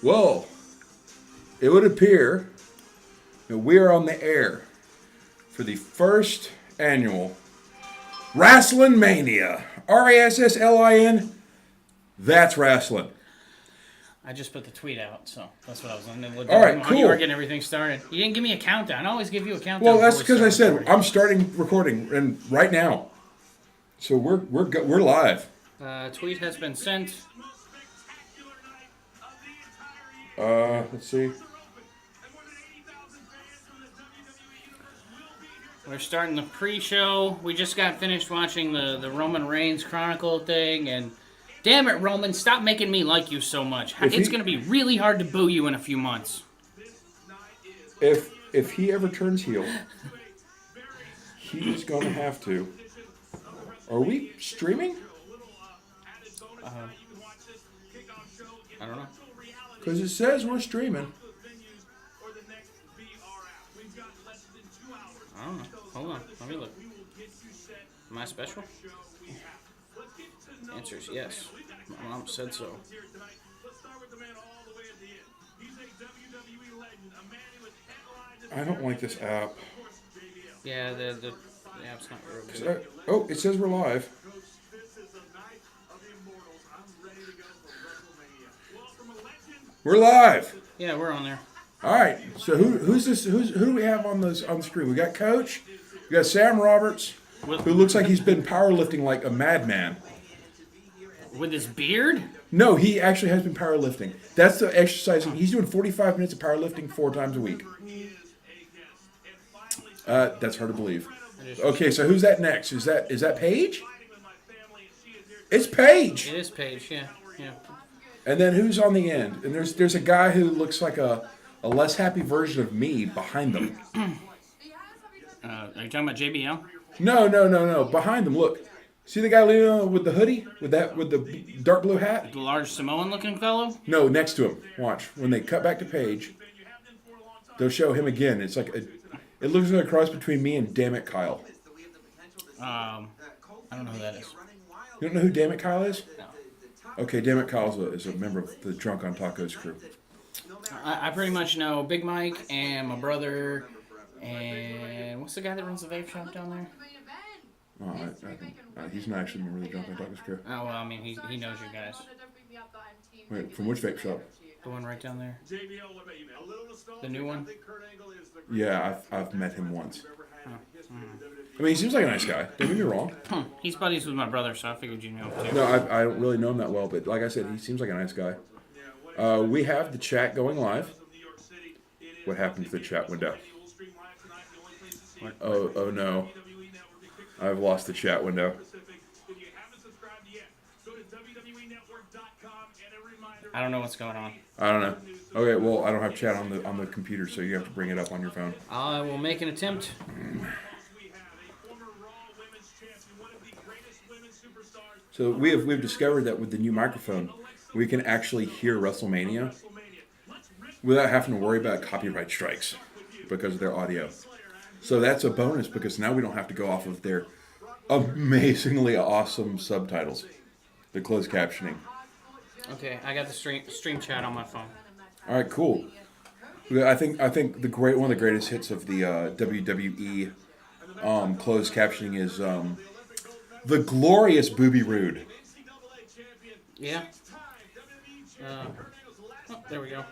Well, it would appear that we are on the air for the first annual RasslinMania. RassLin. That's wrestling. I just put the tweet out, so that's what I was on. All right, cool. You were getting everything started. You didn't give me a countdown. I always give you a countdown. Well, that's because I said recording. I'm starting recording and right now. So we're live. Tweet has been sent. Let's see. We're starting the pre-show. We just got finished watching the Roman Reigns Chronicle thing, and damn it, Roman, stop making me like you so much. It's going to be really hard to boo you in a few months. If he ever turns heel, he's going to have to. Are we streaming? I don't know. Because it says we're streaming. I don't know. Hold on. Let me look. Am I special? The answer is yes. My mom said so. I don't like this app. Yeah, the app's not real good. It says we're live. We're live. Yeah, we're on there. All right. So who's this? Who do we have on the screen? We got Coach. We got Sam Roberts, who looks like he's been powerlifting like a madman. With his beard? No, he actually has been powerlifting. That's the exercising. He's doing 45 minutes of powerlifting 4 times a week. That's hard to believe. Okay, so who's that next? Is that Paige? It's Paige. It is Paige, yeah. And then who's on the end? And there's a guy who looks like a less happy version of me behind them. Are you talking about JBL? No. Behind them, look. See the guy leaning with the hoodie? With the dark blue hat? The large Samoan-looking fellow? No, next to him. Watch. When they cut back to Paige, they'll show him again. It's like it looks like a cross between me and Damn It Kyle. I don't know who that is. You don't know who Damn It Kyle is? No. Okay, Damn It Kyle is a member of the Drunkontacos crew. I pretty much know Big Mike and my brother and what's the guy that runs the vape shop down there? He's not actually a member of the Drunkontacos crew. Oh, well, I mean, he knows you guys. Wait, from which vape shop? The one right down there. The new one? Yeah, I've met him once. I mean, he seems like a nice guy. Don't get me wrong. He's buddies with my brother, so I figured you knew him too. No, I don't really know him that well, but like I said, he seems like a nice guy. We have the chat going live. What happened to the chat window? Oh no. I've lost the chat window. I don't know what's going on. I don't know. Okay, well, I don't have chat on the computer, so you have to bring it up on your phone. I will make an attempt. So we've discovered that with the new microphone, we can actually hear WrestleMania without having to worry about copyright strikes because of their audio. So that's a bonus because now we don't have to go off of their amazingly awesome subtitles, the closed captioning. Okay, I got the stream chat on my phone. All right, cool. I think one of the greatest hits of the WWE closed captioning is the glorious Booby Rude. Yeah. There we go.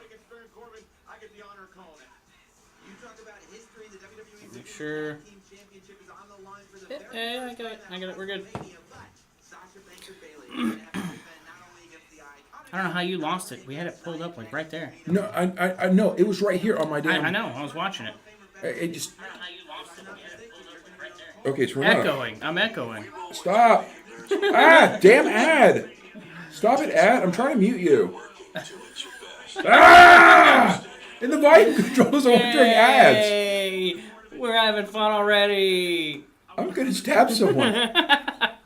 Make sure. Yeah, I got it. We're good. I don't know how you lost it. We had it pulled up like right there. No, I know it was right here on my damn. I know. I was watching it. It just. I don't know how you lost it. We had it pulled up right there. Okay, so we're not. Echoing. I'm echoing. Stop! Damn ad! Stop it, ad! I'm trying to mute you. And the volume controls are during ads. Hey, we're having fun already. I'm gonna stab someone. I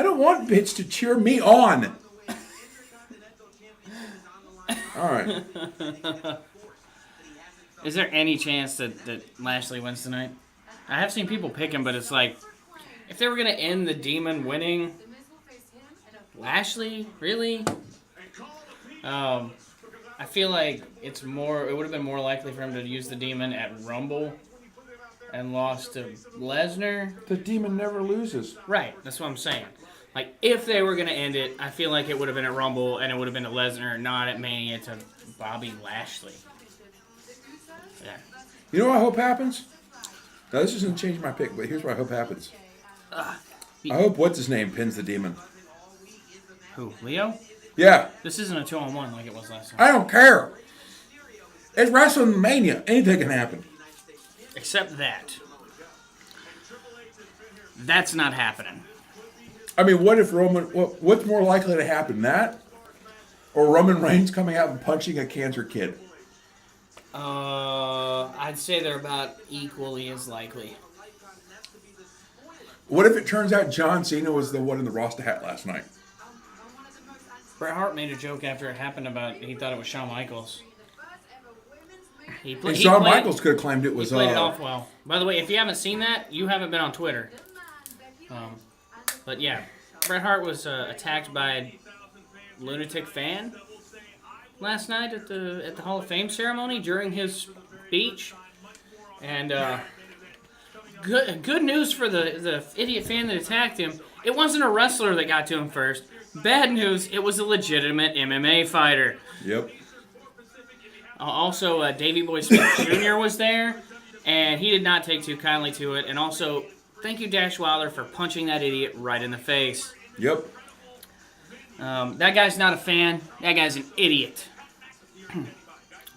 don't want bitch to cheer me on. All right. Is there any chance that Lashley wins tonight? I have seen people pick him, but it's like, if they were going to end the Demon winning, Lashley? Really? I feel like it would have been more likely for him to use the Demon at Rumble and lost to Lesnar. The Demon never loses. Right, that's what I'm saying. Like, if they were going to end it, I feel like it would have been at Rumble and it would have been to Lesnar, not at Mania to Bobby Lashley. Yeah. You know what I hope happens? Now, this isn't changing my pick, but here's what I hope happens. I hope what's-his-name pins the Demon. Who, Leo? Yeah. This isn't a 2-on-1 like it was last time. I don't care. It's WrestleMania. Anything can happen. Except that. That's not happening. I mean, what if what's more likely to happen, that? Or Roman Reigns coming out and punching a cancer kid? I'd say they're about equally as likely. What if it turns out John Cena was the one in the Rasta hat last night? Bret Hart made a joke after it happened about he thought it was Shawn Michaels. Shawn Michaels could have claimed it was. He played it off well. By the way, if you haven't seen that, you haven't been on Twitter. But yeah, Bret Hart was attacked by a lunatic fan last night at the Hall of Fame ceremony during his speech, and good news for the idiot fan that attacked him. It wasn't a wrestler that got to him first. Bad news, it was a legitimate MMA fighter. Yep. Also, Davey Boy Smith Jr. was there, and he did not take too kindly to it. And also, thank you, Dash Wilder, for punching that idiot right in the face. Yep. That guy's not a fan. That guy's an idiot.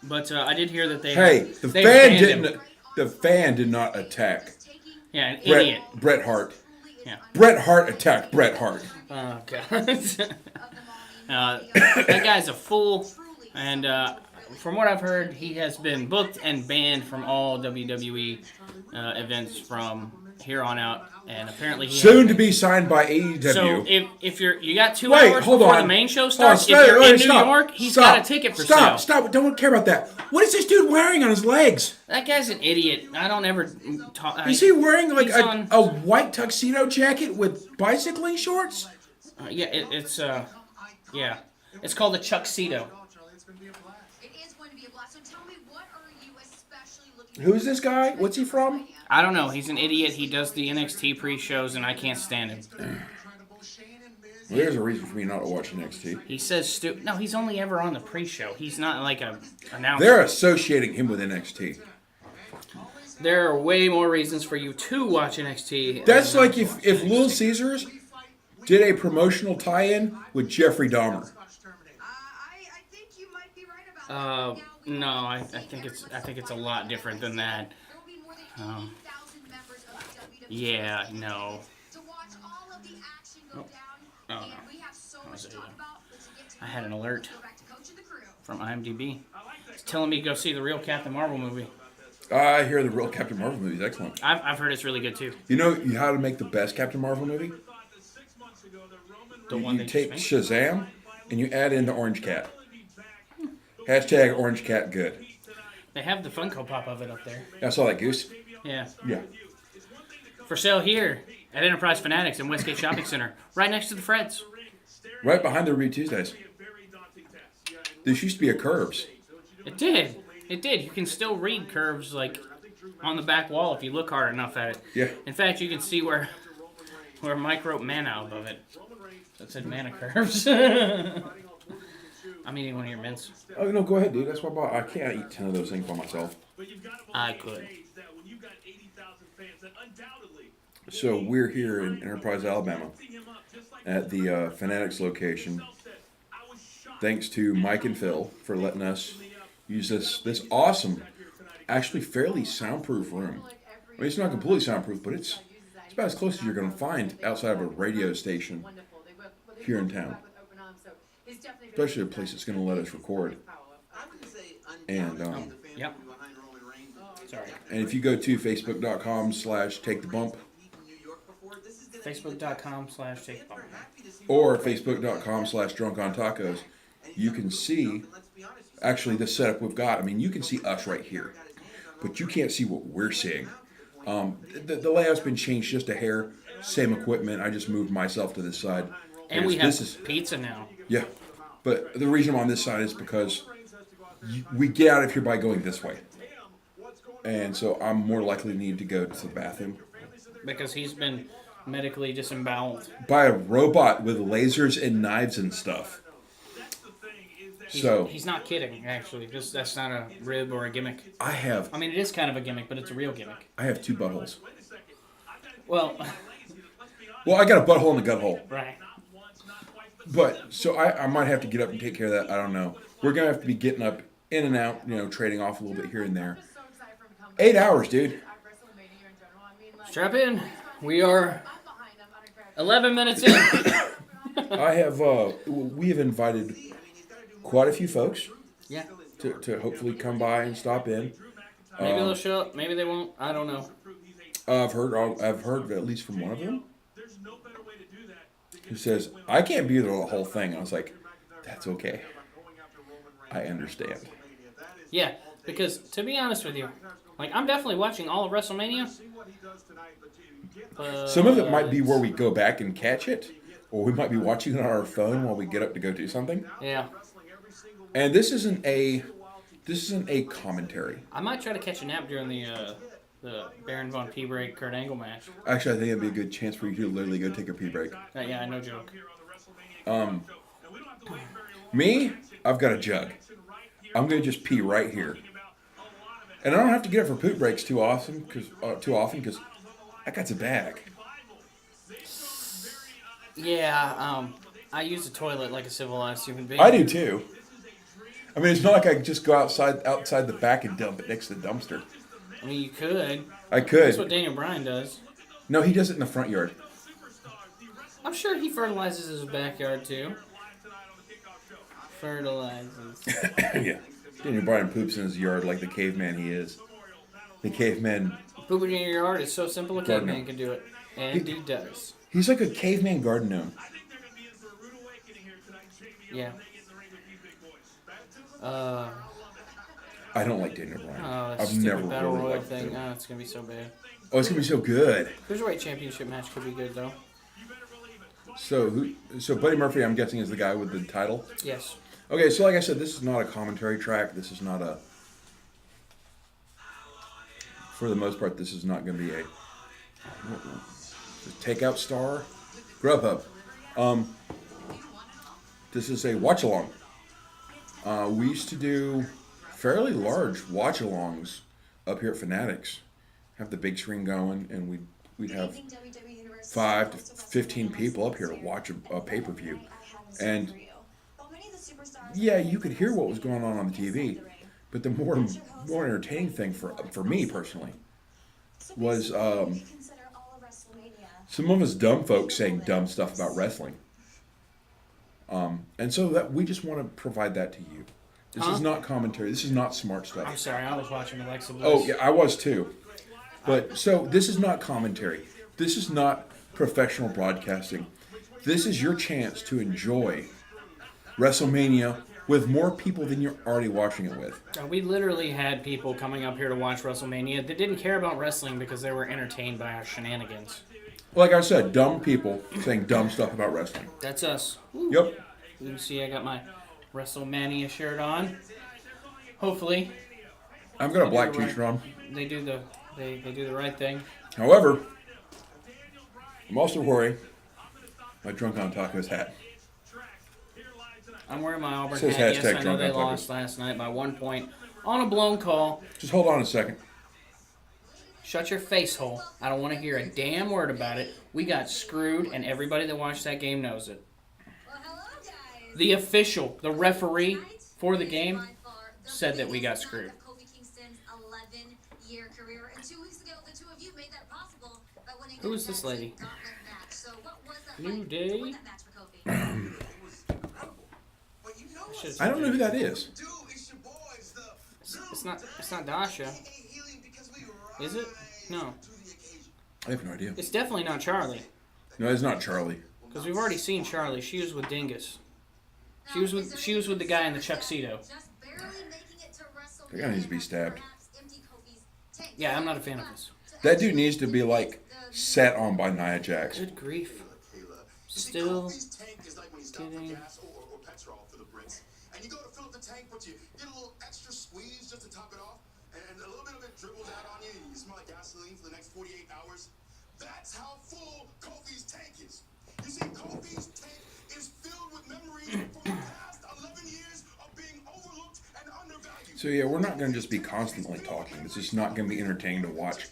But I did hear that the fan did not attack. Yeah, an idiot. Bret Hart. Yeah. Bret Hart attacked Bret Hart. Oh, God. That guy's a fool. And from what I've heard, he has been booked and banned from all WWE events from here on out. And apparently soon to be signed by AEW. So if you got 2 hours before the main show starts, if you're in New York, he's got a ticket for sale. Stop! Don't care about that. What is this dude wearing on his legs? That guy's an idiot. I don't ever talk. Is he wearing like a white tuxedo jacket with bicycling shorts? Yeah, it's called a Chuckcedo. Who's this guy? What's he from? I don't know. He's an idiot. He does the NXT pre-shows, and I can't stand him. Well, there's a reason for me not to watch NXT. He says No, he's only ever on the pre-show. He's not like a announcer. They're associating him with NXT. There are way more reasons for you to watch NXT. That's like if Little Caesars did a promotional tie-in with Jeffrey Dahmer. No, I think it's a lot different than that. Yeah, no. Oh no. I had an alert from IMDb. It's telling me to go see the real Captain Marvel movie. I hear the real Captain Marvel movie is excellent. I've heard it's really good too. You know how to make the best Captain Marvel movie? You take Shazam and you add in the Orange Cat. Hashtag Orange Cat good. They have the Funko Pop of it up there. I saw that, Goose. Yeah. Yeah. For sale here at Enterprise Fanatics in Westgate Shopping Center, right next to the Freds. Right behind the Ruby Tuesdays. This used to be a Curves. It did. It did. You can still read Curves like on the back wall if you look hard enough at it. Yeah. In fact, you can see where Mike wrote mana above it. That said mana Curves. I'm eating one of your mints. Oh, no, go ahead, dude. That's what I can't eat 10 of those things by myself. I could. So we're here in Enterprise, Alabama at the Fanatics location. Thanks to Mike and Phil for letting us use this awesome, actually fairly soundproof room. I mean, it's not completely soundproof, but it's about as close as you're going to find outside of a radio station here in town. Especially a place that's going to let us record. And yep. Sorry. And if you go to facebook.com/takethebump Facebook.com/takethebump or facebook.com/drunkontacos, you can see actually the setup we've got. I mean, you can see us right here, but you can't see what we're seeing. The layout's been changed just a hair. Same equipment. I just moved myself to this side. And we have pizza now. Yeah. But the reason I'm on this side is because we get out of here by going this way. And so I'm more likely to need to go to the bathroom. Because he's been medically disemboweled. By a robot with lasers and knives and stuff. He's not kidding, actually. That's not a rib or a gimmick. I mean, it is kind of a gimmick, but it's a real gimmick. I have 2 buttholes. Well, I got a butthole and a gut hole. Right. But, so I might have to get up and take care of that. I don't know. We're going to have to be getting up in and out, trading off a little bit here and there. 8 hours, dude. Strap in. We are 11 minutes in. We have invited quite a few folks. Yeah. To hopefully come by and stop in. Maybe they'll show up. Maybe they won't. I don't know. I've heard at least from one of them who says, I can't be there the whole thing. I was like, that's okay. I understand. Yeah, because to be honest with you, I'm definitely watching all of WrestleMania. Some of it might be where we go back and catch it, or we might be watching it on our phone while we get up to go do something. Yeah. And this isn't a commentary. I might try to catch a nap during the Baron Von P break Kurt Angle match. Actually, I think it'd be a good chance for you to literally go take a pee break. Yeah, no joke. Me, I've got a jug. I'm gonna just pee right here, and I don't have to get up for poop breaks too often because I got the bag. Yeah, I use the toilet like a civilized human being. I do too. I mean, it's not like I just go outside the back and dump it next to the dumpster. I mean, you could. I could. That's what Daniel Bryan does. No, he does it in the front yard. I'm sure he fertilizes his backyard too. Fertilizes. Yeah. Daniel Bryan poops in his yard like the caveman he is. The caveman. Pooping in your yard is so simple a Garden caveman gnome. can do it. And he does. He's like a caveman garden gnome. Yeah. I don't like Daniel Bryan. Oh, I've never battle really royal liked thing. him. Oh, it's gonna be so bad. Oh, it's gonna be so good. Cruiserweight championship match could be good though. So Buddy Murphy, I'm guessing, is the guy with the title. Yes. Okay, so like I said, this is not a commentary track. This is not a. For the most part, this is not going to be a takeout star. Grubhub. This is a watch along. We used to do fairly large watch alongs up here at Fanatics. Have the big screen going, and we'd have 5 to 15 people up here to watch a pay-per-view. And yeah, you could hear what was going on the TV, but the more entertaining thing for me personally was some of us dumb folks saying dumb stuff about wrestling. And so that we just want to provide that to you. This is not commentary. This is not smart stuff. I'm sorry, I was watching Alexa Bliss. Oh, yeah, I was too. But so this is not commentary. This is not professional broadcasting. This is your chance to enjoy WrestleMania with more people than you're already watching it with. We literally had people coming up here to watch WrestleMania that didn't care about wrestling because they were entertained by our shenanigans. Like I said, dumb people saying dumb stuff about wrestling. That's us. Woo. Yep. You can see I got my WrestleMania shirt on. Hopefully. I've got a black t-shirt on. They do the right thing. However, I'm also wearing my drunkontacos hat. I'm wearing my Auburn Says hat. Yes, hashtag I know they drunkontacos. lost last night by 1 point on a blown call. Just hold on a second. Shut your face hole. I don't want to hear a damn word about it. We got screwed, and everybody that watched that game knows it. The official, the referee for the game, said that we got screwed. Who is this lady? New Day? I don't know who that is. It's not Dasha. Is it? No. I have no idea. It's definitely not Charlie. No, it's not Charlie. Because we've already seen Charlie. She was with Dingus. She was with the guy in the tuxedo. That guy needs to be stabbed. Yeah, I'm not a fan of this. That dude needs to be like sat on by Nia Jax. Good grief. Still getting Brits, and you go to fill up the tank, but you get a little extra squeeze just to top it off, and a little bit of it dribbles out on you, and you smell like gasoline for the next 48 hours. That's how full Kofi's tank is. You see, Kofi's tank is filled with memories from the past 11 years of being overlooked and undervalued. So yeah, we're not going to just be constantly talking. It's just not going to be entertaining to watch.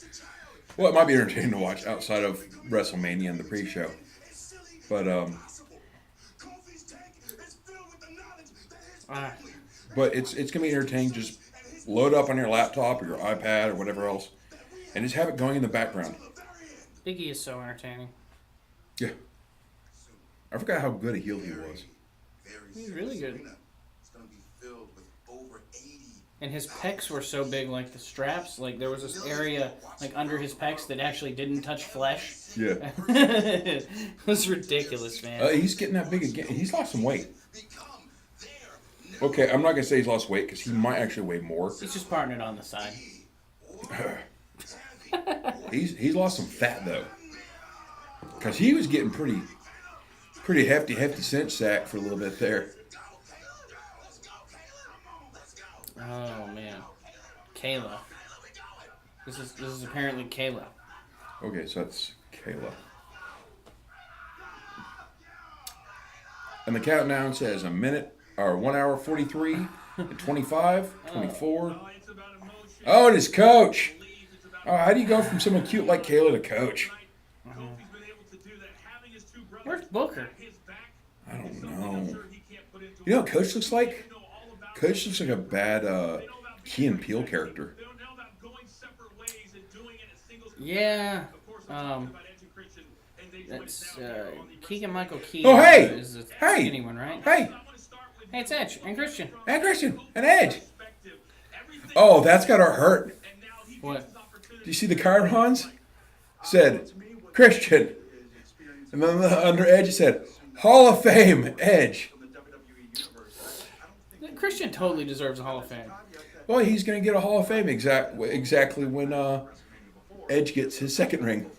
Well, it might be entertaining to watch outside of WrestleMania and the pre-show. But it's gonna be entertaining. Just load up on your laptop or your iPad or whatever else, and just have it going in the background. Biggie is so entertaining. Yeah, I forgot how good a heel he was. He's really good. And his pecs were so big, like the straps, like there was this area like under his pecs that actually didn't touch flesh. Yeah, It was ridiculous, man. he's getting that big again. He's lost some weight. Okay, I'm not gonna say he's lost weight because he might actually weigh more. He's just parting it on the side. He's lost some fat though, because he was getting pretty hefty cinch sack for a little bit there. Oh man, Kayla. This is apparently Kayla. Okay, so that's Kayla. And the countdown says a minute, or 1 hour 43, 25, 24. Oh, and his coach. Oh, how do you go from someone cute like Kayla to coach? Where's Booker? I don't know. You know what Coach looks like? Coach looks like a bad Key and Peele character. Yeah. That's Keegan-Michael Key. Oh, hey! Is the Hey! skinny one, right? Hey! Hey, it's Edge and Christian. And Christian! And Edge! Oh, that's gotta hurt. What? Do you see the chyrons? Said, Christian. And then under Edge it said, Hall of Fame, Edge. Christian totally deserves a Hall of Fame. Well, he's going to get a Hall of Fame exactly when Edge gets his second ring.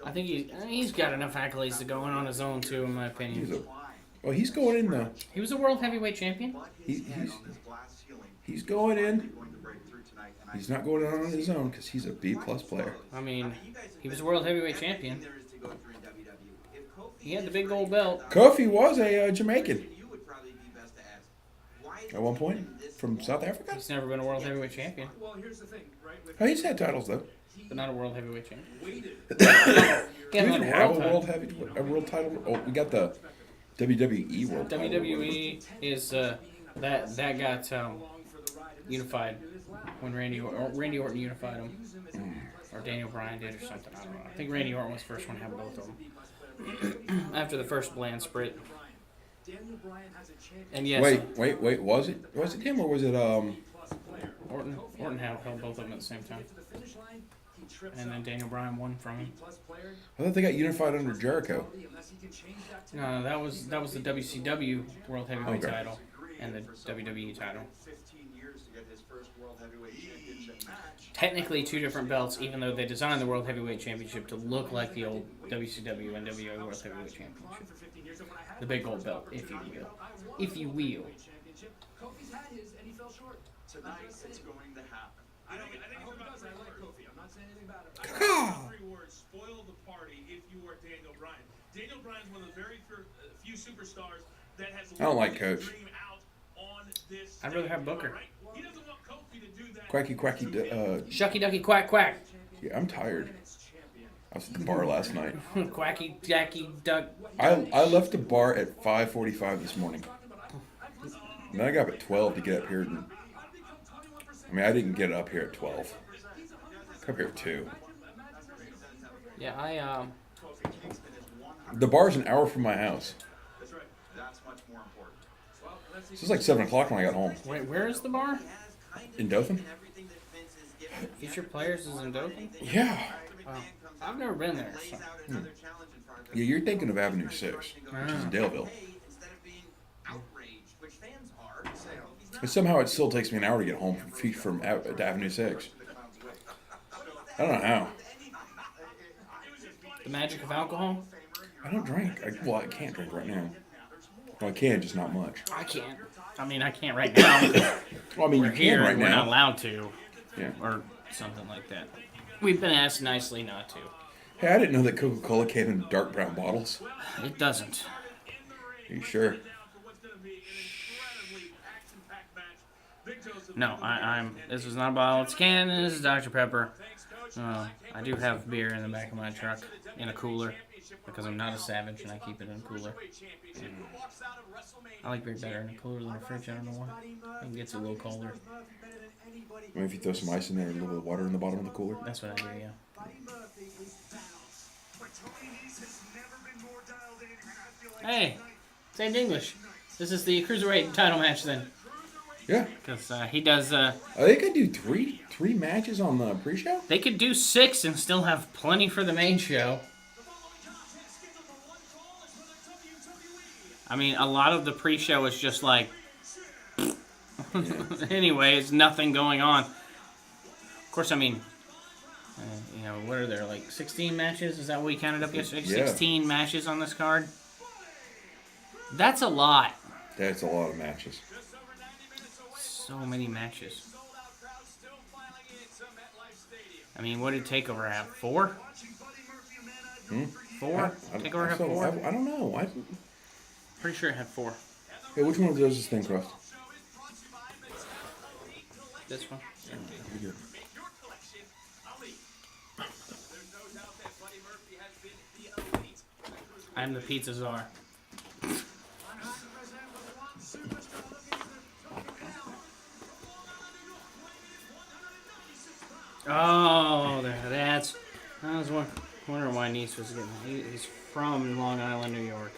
I think he's got enough accolades to go on his own, too, in my opinion. He's going in though. He was a world heavyweight champion. He's going in. He's not going in on his own because he's a B+ player. I mean, he was a world heavyweight champion. He had the big gold belt. Kofi was a Jamaican at one point from South Africa. He's never been a world heavyweight champion. Oh, he's had titles though. But not a world heavyweight champion. Do we even have a world title? Oh, we got the WWE world title. WWE is that got unified when Randy Orton unified them, or Daniel Bryan did or something. I don't know. I think Randy Orton was the first one to have both of them after the first Bland split. And yes, wait, was it him or was it Orton held both of them at the same time, and then Daniel Bryan won from him. I thought they got unified under Jericho. No, that was the WCW World Heavyweight title and the WWE title. Technically two different belts, even though they designed the World Heavyweight Championship to look like the old WCW and WWA World Heavyweight Championship. The big gold belt, if you will. If you will. Kofi's had his and he fell short. Tonight it's going to happen. I think it's about to. I like Kofi. I'm not saying anything about it. Three words: spoil the party. If you are Daniel Bryan, Daniel Bryan's one of the very few superstars that has. I don't like Coach. I'd rather have Booker. He doesn't want Kofi to do that. Quacky. Shucky ducky quack quack. Yeah, I'm tired. I was at the bar last night. Quacky jacky duck. I left the bar at 5:45 this morning. And then I got up at 12 to get up here. I didn't get up here at 12. I got up here at 2. Yeah, The bar's an hour from my house. This is like 7 o'clock when I got home. Wait, where is the bar? In Dothan? Future Players is in Dothan? Yeah. Wow. I've never been there. So. Yeah, you're thinking of Avenue 6, which is in Daleville. But somehow it still takes me an hour to get home from Avenue 6. I don't know how. The magic of alcohol? I don't drink. I can't drink right now. Well, I can, just not much. I can't. I mean, I can't right now. Well, I mean, We're you can here. right We're not now. allowed to, Yeah. or something like that. We've been asked nicely not to. Hey, I didn't know that Coca-Cola came in dark brown bottles. It doesn't. Are you sure? No, I'm. This is not a bottle. It's a can. This is Dr. Pepper. I do have beer in the back of my truck in a cooler because I'm not a savage and I keep it in a cooler. I like beer better in a cooler than a fridge. I don't know why. It gets a little colder. Maybe if you throw some ice in there and a little bit of water in the bottom of the cooler. That's what I do. Yeah. Hey, say it in English. This is the cruiserweight title match then, Yeah. because he does. They could do three matches on the pre-show. They could do 6 and still have plenty for the main show. I mean, a lot of the pre-show is just like. Anyway, it's nothing going on. Of course, I mean, what are there, like 16 matches? Is that what we counted up yesterday? Yeah. 16 matches on this card? That's a lot. That's a lot of matches. So many matches. I mean, what did TakeOver have? 4? 4? TakeOver have 4? I don't know. Pretty sure it had 4. Hey, which one of those is thin crust? This one? Pretty good. I'm the pizza czar. Oh, that's. I was wondering why Nice was getting. He's from Long Island, New York.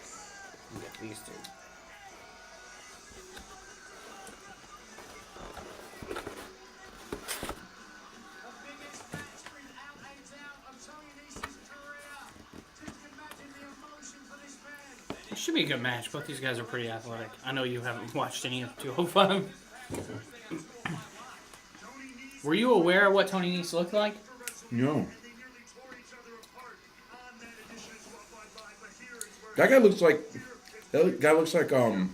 I'll get these two. It should be a good match. Both these guys are pretty athletic. I know you haven't watched any of 205. Were you aware of what Tony Nese looked like? No. That guy looks like the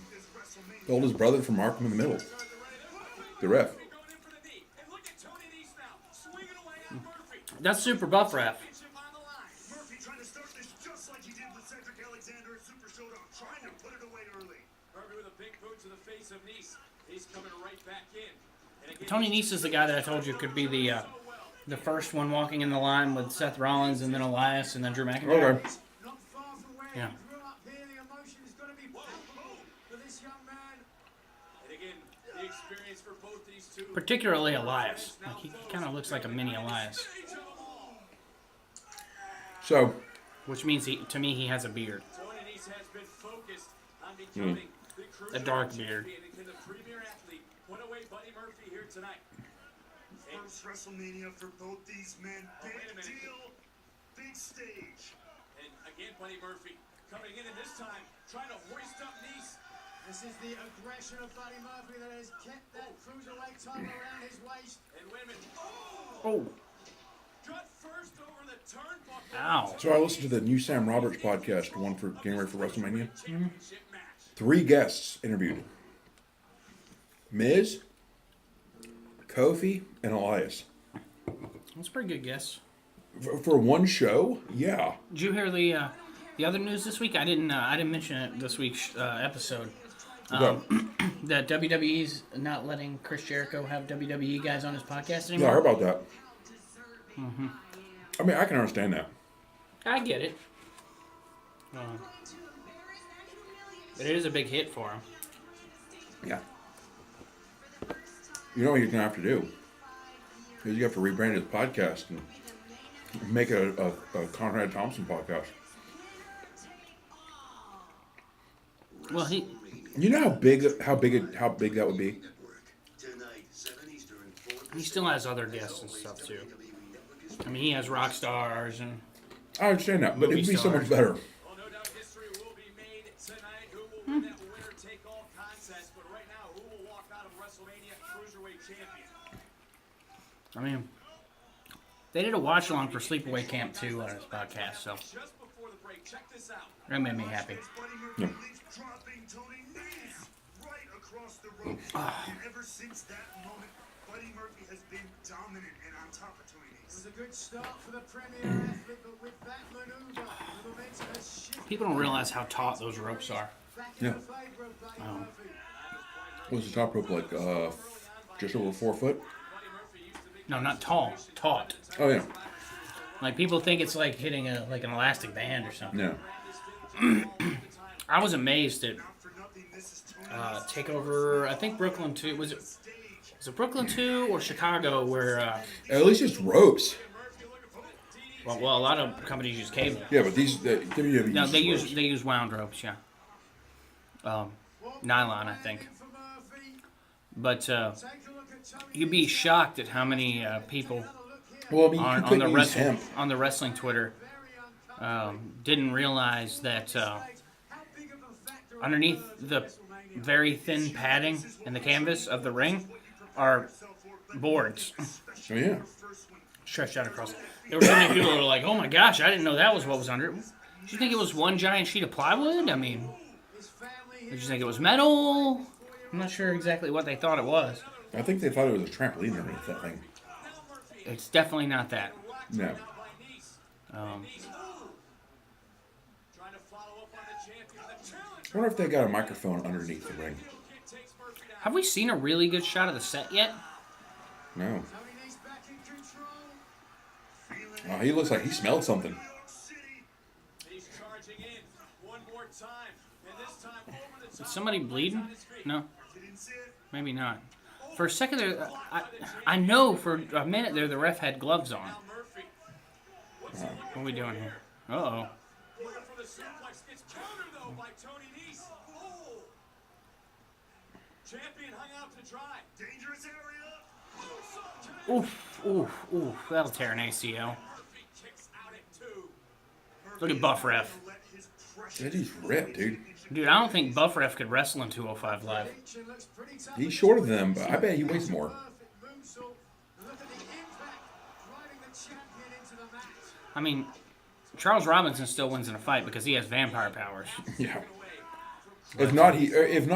oldest brother from Markham in the Middle. The ref. That's super buff ref. Murphy trying to start this just like he did with Cedric Alexander at Super Showdown, trying to put it away early. Murphy with a big boot to the face of Nese. He's coming right back in. And again, Tony Nese is the guy that I told you could be the first one walking in the line with Seth Rollins and then Elias and then Drew McIntyre. Okay. Not far from where Yeah. he grew up here. The emotion is going to be palpable for this young man. and again, the experience for both these two. Particularly Elias. Like he kind of looks like a mini Elias. So, Which means to me he has a beard. Tony Nese has been focused on becoming the cruiserweight A dark beard. champion, and can the premier athlete put away Buddy Murphy here tonight? First WrestleMania for both these men. wait a Big minute. deal, big stage. And again, Buddy Murphy coming in, and this time trying to hoist up Nese. This is the aggression of Buddy Murphy that has kept that cruiserweight title around his waist. And wait a minute. Oh. Gut first over the turnbuckle. Ow. so I listened to the new Sam Roberts podcast, one for getting ready for WrestleMania. Championship match. 3 guests interviewed. Miz, Kofi, and Elias. That's a pretty good guess. For one show? Yeah. Did you hear the other news this week? I didn't mention it this week's episode. That WWE's not letting Chris Jericho have WWE guys on his podcast Yeah, I anymore. heard about that. I mean, I can understand that. I get it. But it is a big hit for him. Yeah. You know what you're going to have to do? Is you have to rebrand his podcast and make a Conrad Thompson podcast. Well, You know how big that would be? he still has other guests and stuff too. I mean, he has rock stars and I understand that, but Movie it'd be so much stars. better. Well, no doubt history will be made tonight. Who will win that winner-take-all contest? But right now, who will walk out of WrestleMania Cruiserweight Champion? I mean, they did a watch along for Sleepaway Camp 2 on his podcast, so Just before the break, check this out. that made me happy. Buddy Murphy Yeah. leaves dropping Tony across the rope. And ever since that moment, Buddy Murphy has been dominant and on top of Tony Nese. It was a good start for the Premier athlete, but with that maneuver, the momentum has shifted. People don't realize how taut those ropes are. Back in Yeah. the favor of Buddy Murphy. What was the top rope like? Just over 4 foot? No, not tall. Taut. Oh yeah. Like people think it's like hitting an elastic band or something. Yeah. I was amazed at For nothing, this is Tony Takeover. I think Brooklyn 2 was it Brooklyn 2 or Chicago where At least it's ropes. well a lot of companies use cable. Yeah, but these WWE. No, they ropes. use wound ropes. Yeah. Nylon, I think. For Murphy. But Take a look at Tony you'd be shocked at how many people Well, I mean, you on couldn't the use hemp. wrestling Twitter didn't realize that underneath the very thin padding in the canvas of the ring are boards Oh yeah. stretched out across. There were so many people that were like, "Oh my gosh, I didn't know that was what was under it." Did you think it was one giant sheet of plywood? I mean, did you think it was metal? I'm not sure exactly what they thought it was. I think they thought it was a trampoline underneath that thing. It's definitely not that. No. Trying to follow up on the champion. The challenge. I wonder if they got a microphone underneath the ring. Takes Murphy down. Have we seen a really good shot of the set yet? No. Tony Nese back in control. Oh, he looks like he smelled something. He's charging in one more time. And this time over the top. Is somebody bleeding? No. Maybe not. For a second there, I know for a minute there the ref had gloves on. Murphy. What are we doing here? Uh-oh. Looking for the suplex. It's countered though by Tony Nese. Oh. Champion hung out to dry. dangerous area. Oof, oof, oof. That'll tear an ACL. Murphy kicks out at 2. Look at Buff Ref. Let his pressure That dude's ripped, dude. Dude, I don't think Buff Ref could wrestle in 205 Live. Action looks pretty tough. He's shorter than them, but I bet he weighs more. Perfect moonsault. Look at the impact, driving the champion into the mat. I mean, Charles Robinson still wins in a fight because he has vampire powers. Yeah. If not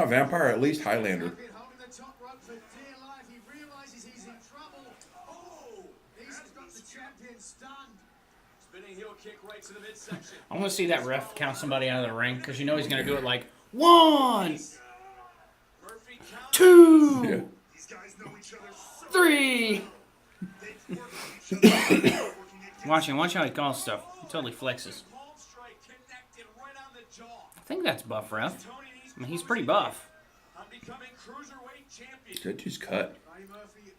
vampire, at least Highlander. Champion holding the top rope for dear life. He realizes he's in trouble. Oh, Nese has got the champion stunned. Spinning heel kick right to the midsection. I want to see that ref count somebody out of the ring because you know he's going to do it like 1, Murphy counters. 2, Yeah. These guys know each other so 3. they've worked with each other. Working Watch how he calls stuff. He totally flexes. Palm strike connected right on the jaw. I think that's Buff Ref. Tony Nese I mean, he's pretty buff. on becoming cruiserweight champion. That dude's cut. Buddy Murphy,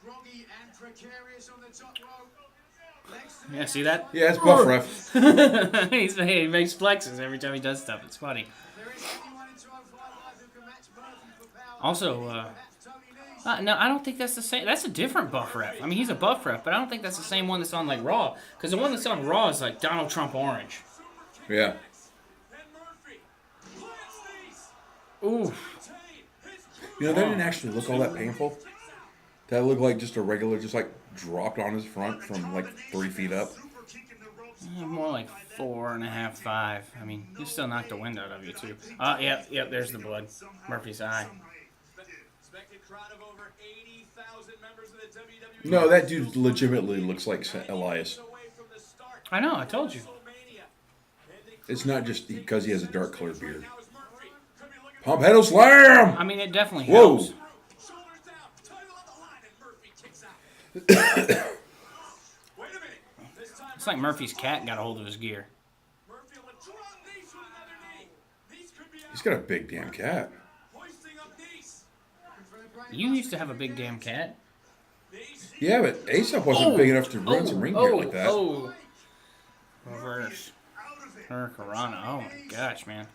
groggy and precarious on the top rope. Legs to the Yeah, see that? Yeah, it's Buff Ref. He makes flexes every time he does stuff. It's funny. There is anyone in 205 Live who can match Murphy for power. Also, That's Tony Nese. no, I don't think that's the same. That's a different Buff Ref. I mean, he's a Buff Ref, but I don't think that's the same one that's on like Raw. Because the one that's on Raw is like Donald Trump orange. Yeah. And Murphy plants these. Oof. You know, that didn't actually look all that painful. That looked like just a regular, just like dropped on his front from like 3 feet up. super kicking the ropes. More like 4.5, 5. I mean, you still knocked the wind out of you too. Yep. There's the blood. Murphy's eye. Expected crowd of over 80,000 members of the WWE. No, that dude legitimately looks like Elias. Away from the start. I know. I told you. WrestleMania. It's not just because he has a dark colored beard. Now is Murphy. Could be looking Pump handle slam! I mean, it definitely Whoa. helps. shoulders down, title on the line, and Murphy kicks out. Wait a minute. This time It's like Murphy's cat got a hold of his gear. Murphy will drop Nese with another knee. Nese could be out. He's got a big damn cat. Hoisting up Nese. You used to have a big damn cat. Nese. Yeah, but Aesop wasn't big enough to run some ring gear like that. Reverse. Hurricanrana. Oh my gosh, man.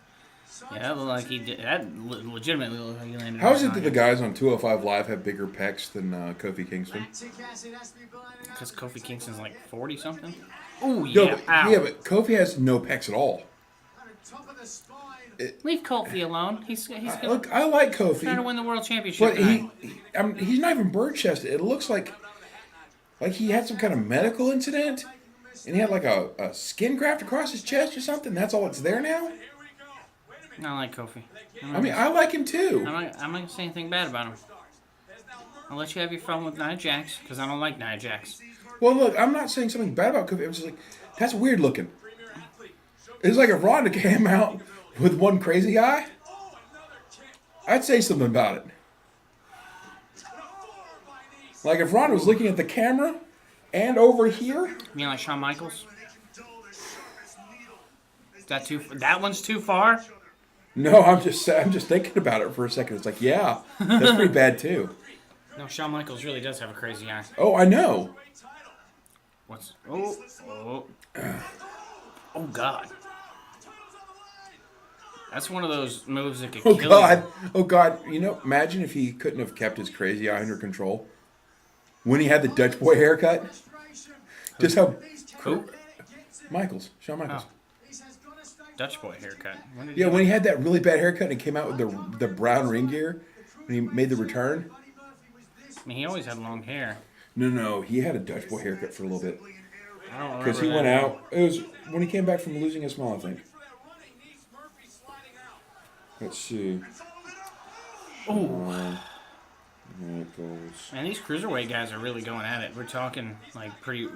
Yeah, that looked like he did. That legitimately looked like he landed. How on is it his that the eye. guys on 205 Live have bigger pecs than Kofi Kingston? Lactic acid has to be blinded out. Because Kofi Kingston's like 40 something. Oh No, yeah, but, ow. yeah, but Kofi has no pecs at all. On the top of the spine. Leave Kofi alone. He's gonna Look, I like try to Kofi, win the world championship. but tonight. he's not even bird chested. It looks like he had some kind of medical incident, and he had like a skin graft across his chest or something. That's all it's there now. Here we go. Wait a minute. I like Kofi. I mean, I like him too. I'm not going to say anything bad about him. I'll let you have your fun with Nia Jax, because I don't like Nia Jax. Well, look, I'm not saying something bad about Kofi. I'm just like, that's weird looking. It's like if Ronda came out with one crazy guy, I'd say something about it. Like if Ronda was looking at the camera and over here. You mean like Shawn Michaels? Is that too? That one's too far? No, I'm just thinking about it for a second. It's like, yeah, that's pretty bad too. No, Shawn Michaels really does have a crazy eye. Oh, I know. What's... Oh, God. That's one of those moves that could kill you. Oh God. You know, imagine if he couldn't have kept his crazy eye under control. When he had the Dutch boy haircut. Just how... Who? Shawn Michaels. Oh. Dutch boy haircut. Yeah, when he had that really bad haircut and he came out with the brown ring gear when he made the return. I mean, he always had long hair. No, he had a Dutch boy haircut for a little bit. I don't remember. Because he went out. It was when he came back from losing a smile, I think. Let's see. Oh. Michaels. Man, these cruiserweight guys are really going at it. We're talking pretty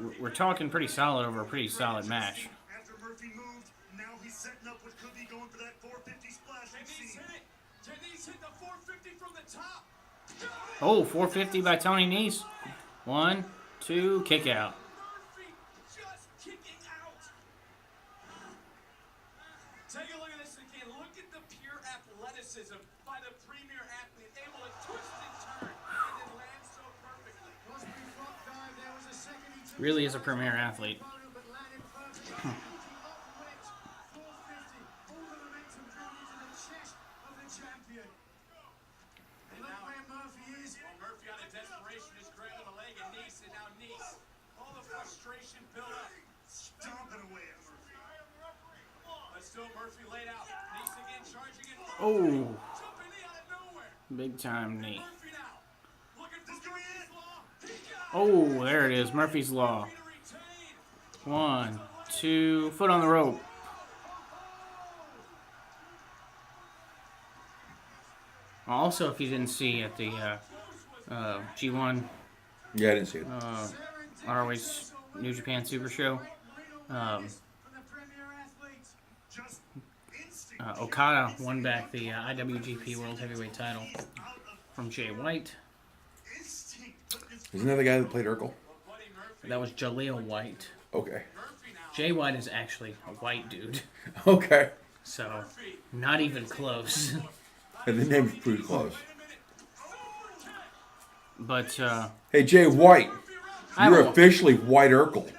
solid over a pretty solid match. After Murphy moved, now he's setting up what could be going for that 450 splash. Denise hit the 450 from the top. Oh, 450 by Tony Nese. 1, 2, kick out. Murphy just kicking out. Take a look at this again. Look at the pure athleticism by the premier athlete, able to twist and turn and then land so perfectly. Really is a premier athlete. Murphy out of desperation is grabbing a leg and Nese, and now Nese. All the frustration built up. Stomping away at Murphy. But still Murphy laid out. Nese again charging it. Oh, Jumping knee out of nowhere. big time knee. Murphy now. Looking for Murphy's Law. He got Oh, there it is. Murphy's Law. it to retain. 1, 2, foot on the rope. Also, if you didn't see at the G1 Yeah, I didn't see it. ROH New Japan Super Show, Okada won back the IWGP World Heavyweight title from Jay White. Isn't that the guy that played Urkel? That was Jaleel White. Okay. Jay White is actually a white dude, Okay. so not even close. And the name's pretty close. But Hey, Jay White. I You're won't- officially White Urkel.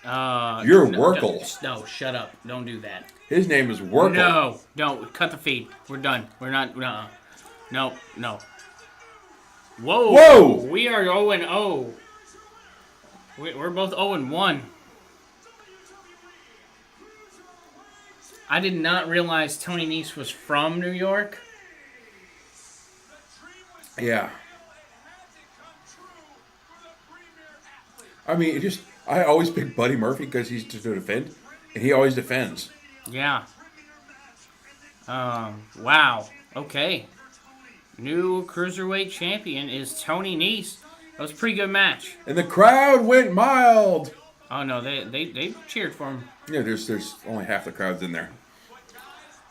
You're Workle. No, shut up! Don't do that. His name is Workle. No, don't cut the feed. We're done. We're not. No. Whoa! Whoa! We are 0-0. We're both 0-1. I did not realize Tony Nese was from New York. Yeah. I mean, I always pick Buddy Murphy because he's to defend, and he always defends. Yeah. Wow. Okay. New cruiserweight champion is Tony Nese. That was a pretty good match. And the crowd went mild. Oh no, they cheered for him. Yeah, there's only half the crowd's in there.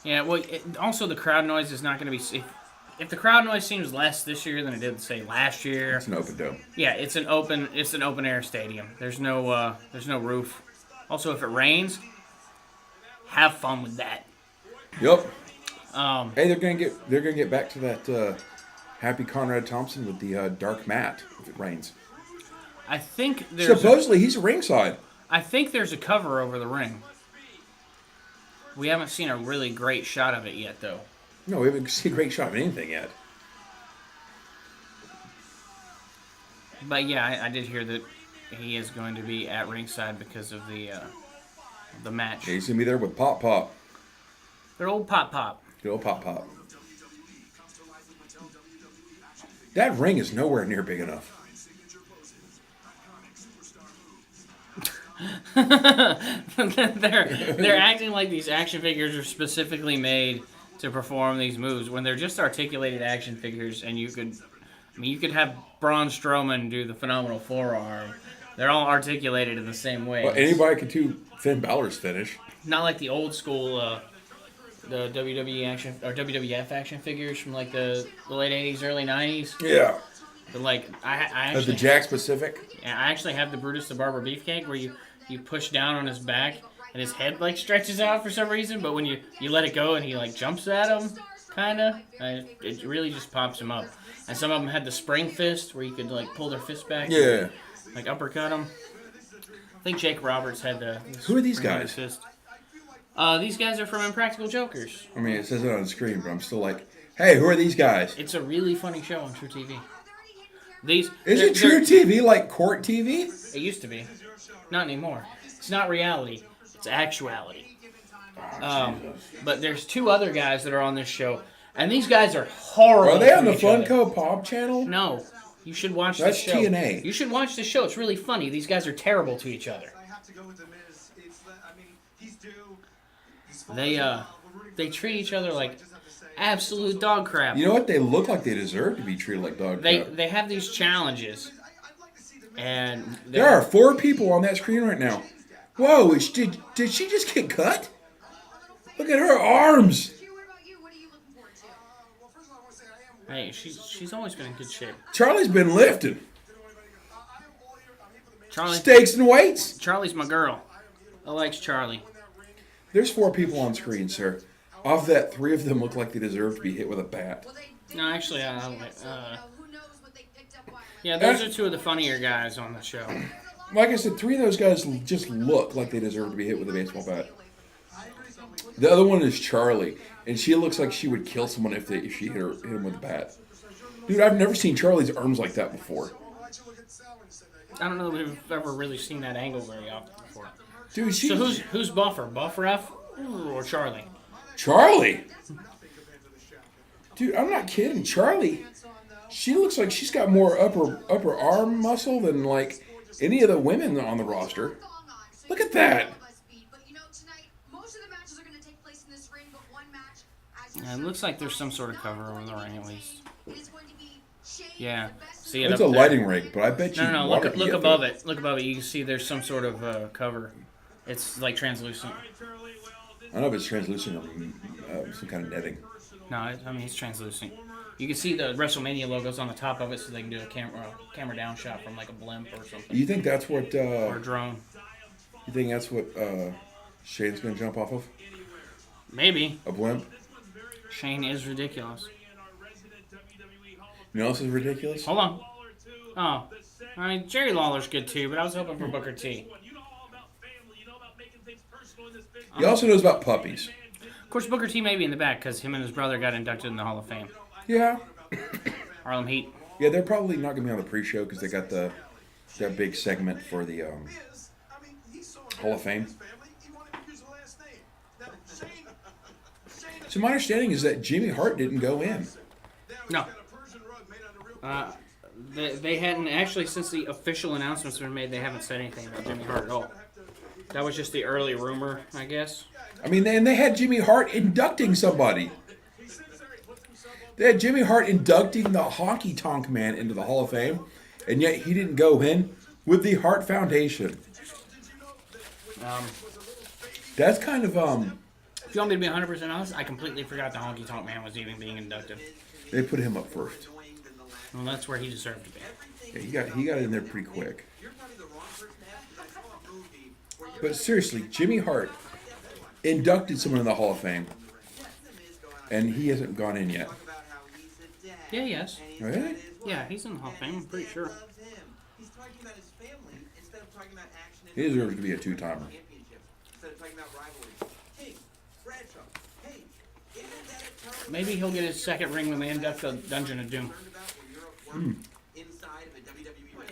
Yeah. Well, also the crowd noise is not going to be. If the crowd noise seems less this year than it did, say, last year. It's an open dome. Yeah, it's an open air stadium. There's no roof. Also, if it rains, have fun with that. Yep. Hey, they're gonna get back to that Happy Conrad Thompson with the dark mat if it rains. I think there's Supposedly he's ringside. I think there's a cover over the ring. We haven't seen a really great shot of it yet, though. No, we haven't seen a great shot of anything yet. But yeah, I did hear that he is going to be at ringside because of the match. Yeah, he's gonna be there with Pop Pop. Their old Pop. Good old Pop Pop. That ring is nowhere near big enough. They're acting like these action figures are specifically made to perform these moves when they're just articulated action figures, and you could have Braun Strowman do the phenomenal forearm. They're all articulated in the same way. Well, anybody can do Finn Balor's finish. Not like the old school, the WWE action or WWF action figures from like the late '80s, early '90s. Yeah. But like I The actually, Jack Pacific. I actually have the Brutus the Barber Beefcake where you push down on his back and his head like stretches out for some reason, but when you let it go and he like jumps at him, kinda, it really just pops him up. And some of them had the spring fist where you could like pull their fist back. Yeah. And, like uppercut them. I think Jake Roberts had the Who are these spring guys? fist. These guys are from Impractical Jokers. I mean, it says it on the screen, but I'm still like, hey, who are these guys? It's a really funny show on True TV. Is it True TV like court TV? It used to be. Not anymore. It's not reality. It's actuality. But there's two other guys that are on this show, and these guys are horrible. Are they on to the each other. Funko Pop channel? No. You should watch That's this show. TNA. You should watch this show. It's really funny. These guys are terrible to each other. I have to go with the Miz. I mean, he's due. They treat each other like absolute dog crap. You know what? They look like they deserve to be treated like dog crap. They have these challenges, and There are 4 people on that screen right now. Whoa, did she just get cut? Look at her arms. What about you? What are you looking forward to? Well, first of all, I want to say I am. hey, she's always been in good shape. Charlie's been lifting. I am all here. I'm here for the main. Charlie, Steaks and weights. Charlie's my girl. I likes Charlie. There's 4 people on screen, sir. Of that, 3 of them look like they deserve to be hit with a bat. Well, they No, actually, who knows what they picked up while yeah, those are 2 of the funnier guys on the show. Like I said, 3 of those guys just look like they deserve to be hit with a baseball bat. The other one is Charlie, and she looks like she would kill someone if she hit him with a bat. Dude, I've never seen Charlie's arms like that before. I don't know that we've ever really seen that angle very often before. Dude, So who's buffer? Buff Ref or Charlie? Charlie? Dude, I'm not kidding. Charlie, she looks like she's got more upper arm muscle than like any of the women on the roster. Look at that. But you know, tonight most of the matches are going to take place in this ring, but one match. As Yeah, it looks like there's some sort of cover over the ring at least. is going to be Shane, Yeah, the best see it It's up a there. lighting rig, but I bet you. No, water look can get above through. it. Look above it. You can see there's some sort of cover. It's like translucent. I don't know if it's translucent or some kind of netting. No, I mean it's translucent. You can see the WrestleMania logos on the top of it, so they can do a camera down shot from like a blimp or something, You think that's what? or a drone. You think that's what Shane's gonna jump off of? Maybe A blimp? Shane is ridiculous. You know what else is ridiculous? Hold on. Oh, I mean Jerry Lawler's good too, but I was hoping for Booker T. He also knows about puppies. Of course, Booker T may be in the back because him and his brother got inducted in the Hall of Fame. Yeah. Harlem Heat. Yeah, they're probably not gonna be on the pre-show because they got that big segment for the Hall of Fame. So my understanding is that Jimmy Hart didn't go in. No. They hadn't actually, since the official announcements were made, they haven't said anything about Jimmy Hart at all. That was just the early rumor, I guess. I mean, and they had Jimmy Hart inducting somebody. They had Jimmy Hart inducting the Honky Tonk Man into the Hall of Fame, and yet he didn't go in with the Hart Foundation. That's kind of If you want me to be 100% honest, I completely forgot the Honky Tonk Man was even being inducted. they put him up first. Well, that's where he deserved to be. Yeah, he got in there pretty quick. But seriously, Jimmy Hart inducted someone in the Hall of Fame, and he hasn't gone in yet. Yeah, yes. Really? Yeah, he's in the Hall of Fame, I'm pretty sure. He deserves to be a 2-timer. Maybe he'll get his second ring when they induct the Dungeon of Doom.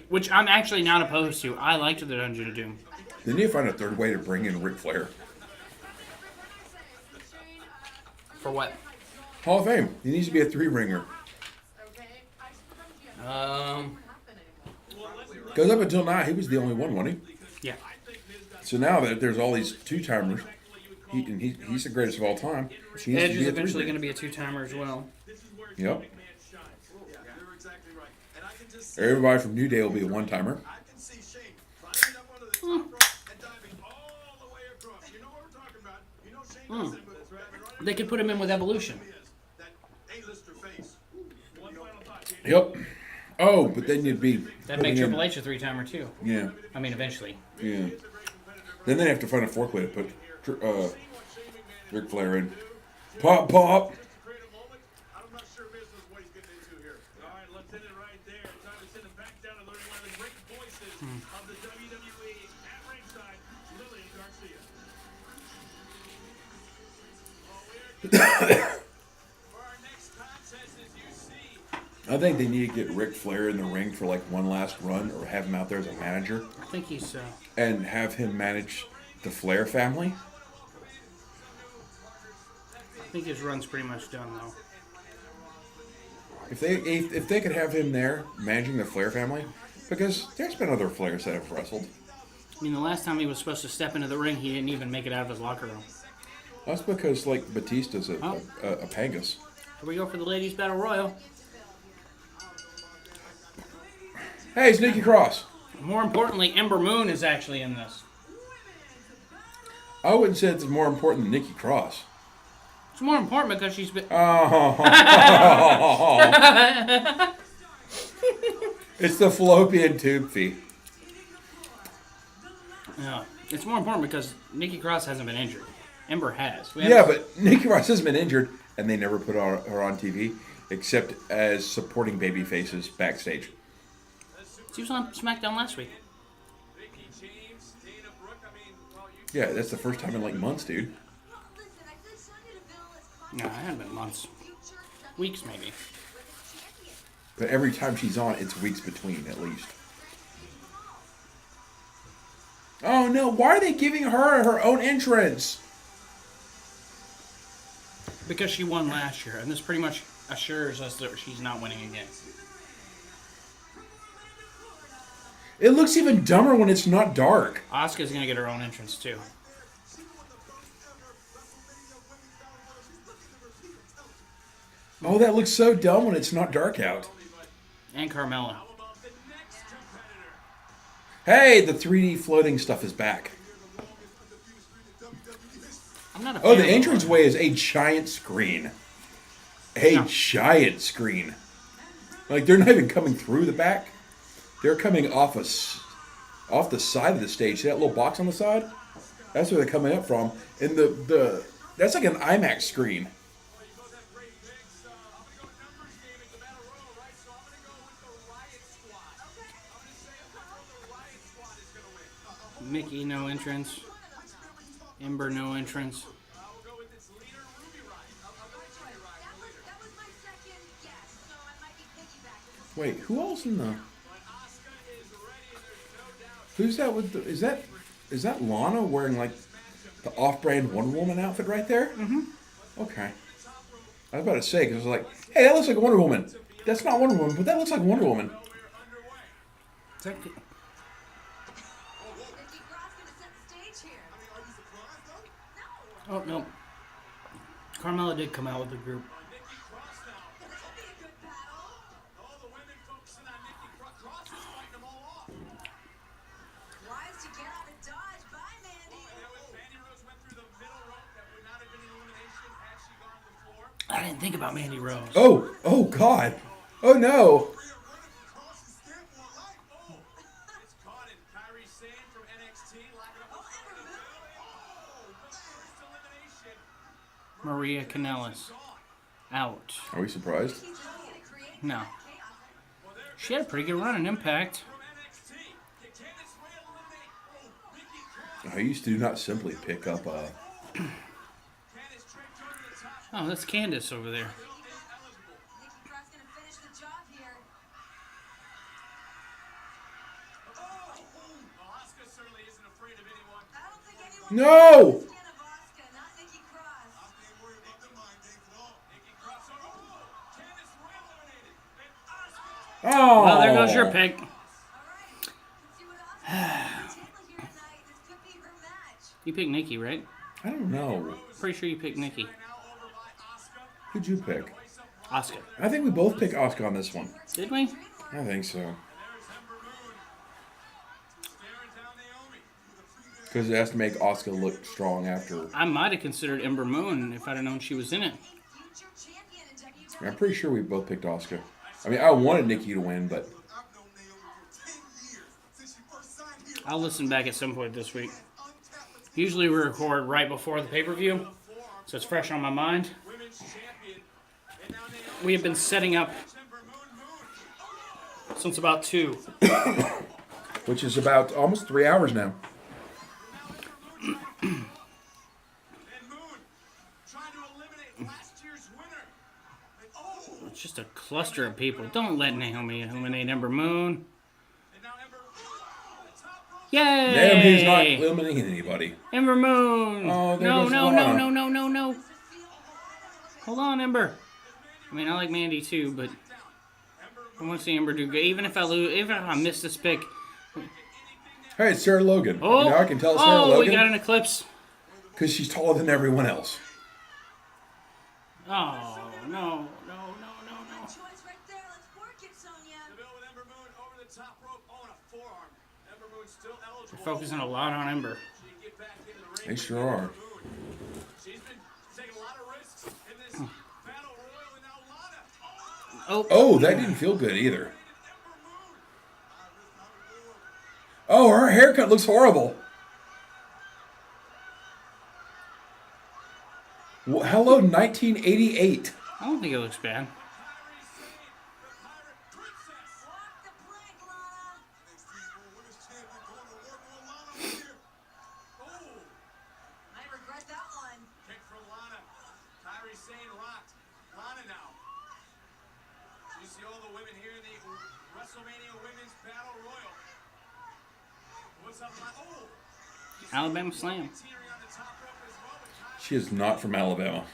Which I'm actually not opposed to. I liked the Dungeon of Doom. They need to find a third way to bring in Ric Flair. For what? Hall of Fame. He needs to be a 3-ringer. Because up until now, he was the only one, wasn't he? Yeah. So now that there's all these 2-timers, He's the greatest of all time. He needs Edge to is be a eventually three-peat. going to be a two-timer as well. Yep. Yeah, you're exactly right. And I can just see, Everybody from New Day will be a one-timer. I can see Shane climbing up onto the top rope and diving all the way across. You know what we're talking about. You know Shane does that, but it's right. They could put him in with Evolution. That A-lister face. one final thought, JD. Yep. Oh, but then you'd be That'd make putting in- Triple H a three-timer too. Yeah. I mean, eventually. Yeah. Then they have to find a fourth way to put Ric Flair in. Pop, pop. Create a moment. I'm not sure Miz knows what he's getting into here. All right, let's end it right there. Time to send him back down and learn one of the great voices of the WWE at ringside, Lily Garcia. For our next contest, as you see, I think they need to get Ric Flair in the ring for like one last run, or have him out there as a manager, I think he's. and have him manage the Flair family. I think his run's pretty much done though. If they could have him there managing the Flair family, because there's been other Flairs that have wrestled. I mean, the last time he was supposed to step into the ring, he didn't even make it out of his locker room. That's because like Batista's a Pangus. Here we go for the ladies' battle royal. Hey, it's Nikki Cross. More importantly, Ember Moon is actually in this. I wouldn't say it's more important than Nikki Cross. It's more important because she's been. It's the fallopian tube fee. No, it's more important because Nikki Cross hasn't been injured. Ember has. Yeah, but Nikki Cross has been injured, and they never put her on TV except as supporting baby faces backstage. She was on SmackDown last week. Mickey James, Dana Brooke, I mean, well, you Yeah, that's the first time in like months, dude. Listen, I said Sonya Deville is No, it hasn't been months. future Weeks, maybe. champion. But every time she's on, it's weeks between at least. Oh no! Why are they giving her own entrance? Because she won last year, and this pretty much assures us that she's not winning again. It looks even dumber when it's not dark. Asuka's gonna get her own entrance too. Oh, that looks so dumb when it's not dark out. And Carmella. about the next competitor. Hey, the 3D floating stuff is back. I'm not a Oh, fan the of entranceway is a giant screen. A No. giant screen. Like, they're not even coming through the back. They're coming off off the side of the stage. See that little box on the side? That's where they're coming up from. And that's like an IMAX screen. Well, you both have great picks. I'm going to go numbers game at the Battle Royal, right? So I'm going to go with the Riot Squad. I'm going to say the Riot Squad is going to win. Mickey, no entrance. Ember, no entrance. We'll go with its leader, Ruby Riot. I'll go with Ruby Riot, the leader. That was my second guess, so I might be piggybacking. Wait, who else in the... But Asuka is ready, and there's no doubt. Who's that with the... Is that Lana wearing, like, the off-brand Wonder Woman outfit right there? Mm-hmm. Okay. I was about to say, because I was like, hey, that looks like a Wonder Woman. That's not Wonder Woman, but that looks like Wonder Woman. Is that- Nikki Cross gonna set the stage here. Are you surprised, though? No, Oh, no. Carmella did come out with the group. Nikki Cross now. this will be a good battle. All the women focusing on Nikki Cross. Cross is fighting them all off. Tries to get out of dodge by Mandy. And that was Mandy Rose went through the middle rope. That would not have been an elimination had she gone to the floor. I didn't think about Mandy Rose. Oh, God. Oh, no. It's caught in Kyrie Sane from NXT. Locking up the Ember Moon. first elimination. Maria Kanellis. Out. Are we surprised? He's just gonna create No. chaos. She had a pretty good run in Impact. From NXT. Can Candice Ray eliminate Nikki Cross? I used to not simply pick up Candice tripped over the top. Oh, that's Candace over there. Nikki Cross gonna finish the job here. Well, Asuka certainly isn't afraid of anyone. I don't think anyone No! skin of Asuka, not Nikki Cross. Nikki Cross. Oh, Candice Ray eliminated. And Asuka. Oh. Well, there goes your pick. All right, let's see what Asuka can table here tonight. This could be her match. You picked Nikki, right? I don't know. Pretty sure you picked Nikki. Who'd you pick? Oscar. I think we both picked Asuka on this one. Did we? I think so. Because it has to make Asuka look strong after. I might have considered Ember Moon if I'd have known she was in it. I'm pretty sure we both picked Asuka. I mean, I wanted Nikki to win, but I'll listen back at some point this week. Usually we record right before the pay-per-view, so it's fresh on my mind. We have been setting up since about 2. which is about almost 3 hours now. It's just a cluster of people. Don't let Naomi eliminate Ember Moon. Yay! Naomi's not eliminating anybody. Ember Moon! Oh, there no, goes no, Lana. no, no, no, no, no. Hold on, Ember. I mean, I like Mandy too, but I want to see Ember do good. Even if I lose, even if I miss this pick. Hey, it's Sarah Logan. Oh, You know, I can tell Sarah we got Logan an eclipse. because she's taller than everyone else. Oh, no, no, no, no, no. Choice right there. Let's work it, Sonya. They're focusing a lot on Ember. They sure are. Oh, Oh, that didn't feel good either. Oh, her haircut looks horrible. Hello, 1988. I don't think it looks bad. Walk the plank, Lana. I regret that one. Kick for Lana. Kairi Sane rocked. Lana now. You see all the women here in the WrestleMania Women's Battle Royal. What's up, Lana? Oh! Alabama Slam. Teetering on the top rope as well, but Kairi She is not from Alabama.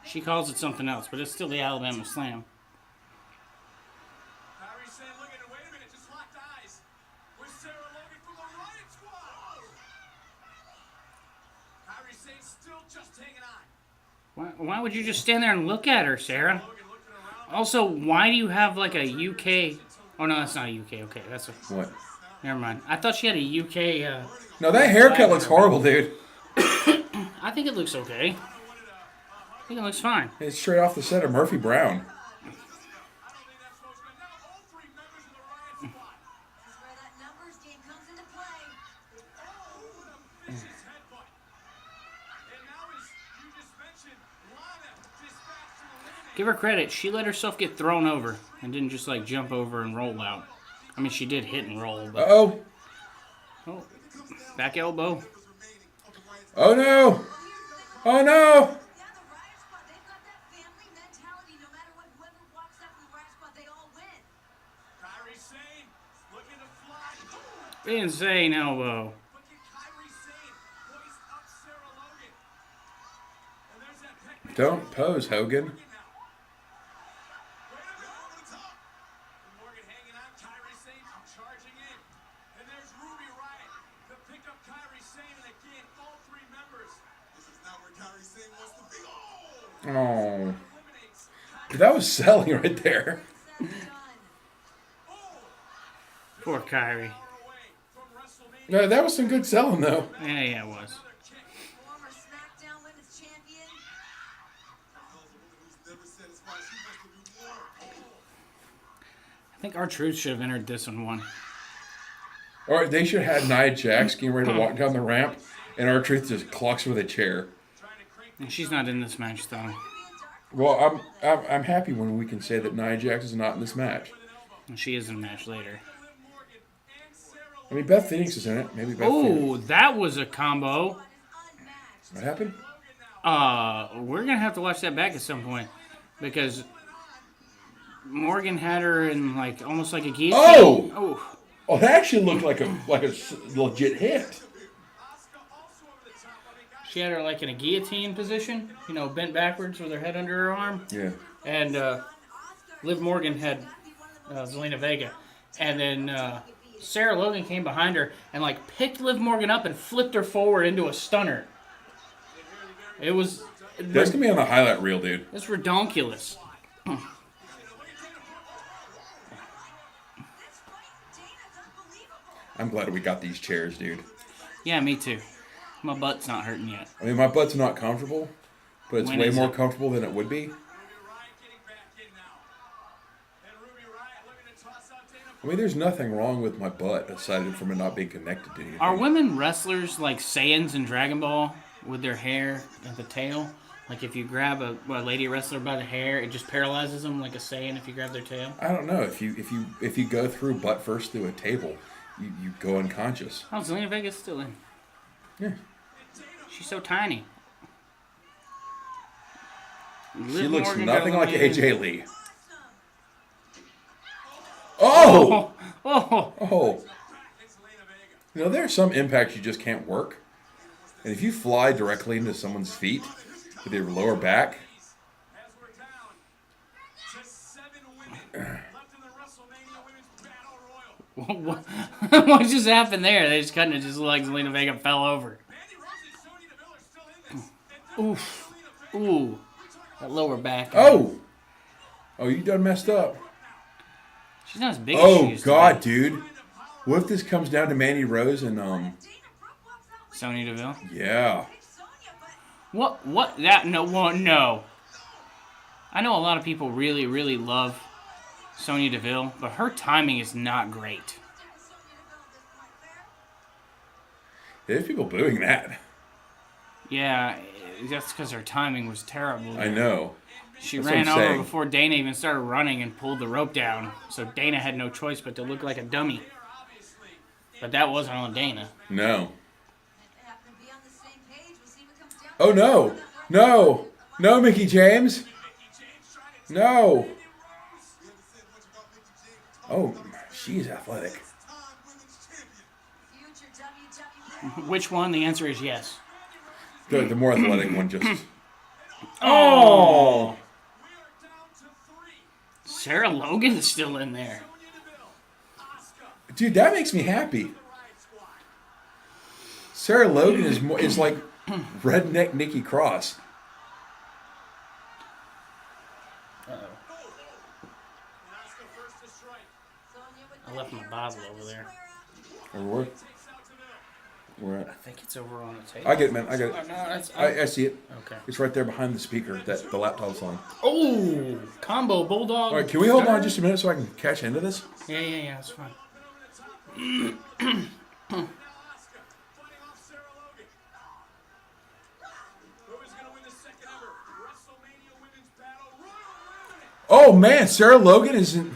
She calls it something else, but it's still the Alabama Slam. Sane looking, and wait a minute, just locked eyes with Sarah Logan from the Riot Squad. Kairi Sane still just hanging on. Why would you just stand there and look at her, Sarah? Also, why do you have like a UK... Oh, no, that's not a UK. Okay, that's a... What? Never mind. I thought she had a UK... No, that haircut looks horrible, dude. I think it looks okay. I think it looks fine. It's straight off the set of Murphy Brown. I don't think that's what's going. Now all 3 members of the Riot Squad. This is where that numbers game comes into play. Oh, what a vicious headbutt. And now, as you just mentioned, Lana dispatched to eliminate. Give her credit. She let herself get thrown over and didn't just like jump over and roll out. I mean, she did hit and roll, but... Uh-oh. Oh, back elbow. Oh, no. Oh, no. Yeah, the Riot Squad, they've got that family mentality. No matter what, whoever walks out from the Riot Squad, they all win. Kairi Sane looking to fly. Insane elbow. Look at Kairi Sane hoist up Sarah Logan. And there's that pec. Don't pose, Hogan. Wait a minute, over the top. Morgan hanging on, Kairi Sane charging in. And there's Ruby Riott to pick up Kairi Sane, and again, all 3 members. This is not where Kairi Sane wants to be. Oh! Oh. Eliminates That was selling right there. That's done. Poor Kyrie. away from WrestleMania. No, that was some good selling, though. Yeah, it was. Former SmackDown Women's Champion. I think R-Truth should have entered this and won. Or they should have had Nia Jax getting ready to walk down the ramp, and R-Truth just clocks with a chair. And she's not in this match, though. Well, I'm happy when we can say that Nia Jax is not in this match. And she is in the match later. I mean, Beth Phoenix is in it. Maybe Beth Phoenix. Oh, that was a combo. What happened? We're gonna have to watch that back at some point because Morgan had her in like almost like a guillotine. Oh! Oh, Oh, that actually looked like a legit hit. she had her like in a guillotine position, you know, bent backwards with her head under her arm. Yeah. And Liv Morgan had Zelina Vega, and then Sarah Logan came behind her and like picked Liv Morgan up and flipped her forward into a stunner. It was. That's gonna be on the highlight reel, dude. It's redonkulous. This fight, Dana's unbelievable. I'm glad we got these chairs, dude. Yeah, me too. My butt's not hurting yet. I mean, my butt's not comfortable, but it's When way is more it? comfortable than it would be. Ruby Riott getting back in now. And Ruby Riott looking to toss out Dana. I mean, there's nothing wrong with my butt aside from it not being connected to anything. Are women wrestlers like Saiyans in Dragon Ball with their hair at the tail? Like if you grab a lady wrestler by the hair, it just paralyzes them like a Saiyan if you grab their tail? I don't know. If you go through butt first through a table, you go unconscious. Oh, Zelina Vega's still in. Yeah. She's so tiny. She Liv looks Morgan nothing got like eliminated. AJ Lee. Oh! Oh! Oh! You know, there are some impacts you just can't work. And if you fly directly into someone's feet with your lower back, As we're down to 7 women left in the WrestleMania Women's Battle Royal. What just happened there? They just kind of just like Zelina Vega fell over. Mandy Rose and Sonya Deville are still in this. And Oof. Ooh. That lower back. oh! Oh, you done messed up. She's not as big as she Oh, used God, to dude. What if this comes down to Mandy Rose and, Dana Brooke walks out be. with Sonya Deville. yeah. Sonya, but What? That? No. No. I know a lot of people really, really love Sonya Deville, but her timing is not great. stick with Sonya Deville at this point, fair? There's people booing that. Yeah, that's because her timing was terrible. I know. She That's what ran I'm over saying. before Dana even started running and pulled the rope down, so Dana had no choice but to look like a dummy. But that wasn't on Dana. No. They happen to be on the same page. We'll see what comes down. Oh, no. No. No, Mickey James. No. Oh, she's athletic. Future WWE. Which one? The answer is yes. The more athletic one just... Oh! we are down to 3. Sarah Logan is still in there. Sonya Deville, Asuka, Dude, that makes me happy. the Riott Squad. Sarah Logan is like redneck Nikki Cross. And Asuka first to strike. Sonya with I that left my hair bottle time to over there. square up. Or what? Takes out Deville. Where I at? think it's over on the table. I get it, man. I get Oh, it. no, that's... I see it. Okay. It's right there behind the speaker that the laptop's on. Oh! Combo Bulldog. All right, can we hold on just a minute so I can catch into this? Yeah, that's fine. Now Asuka fighting off Sarah Logan. Who is going to win the second ever WrestleMania Women's Battle Royal? Oh, man, Sarah Logan isn't...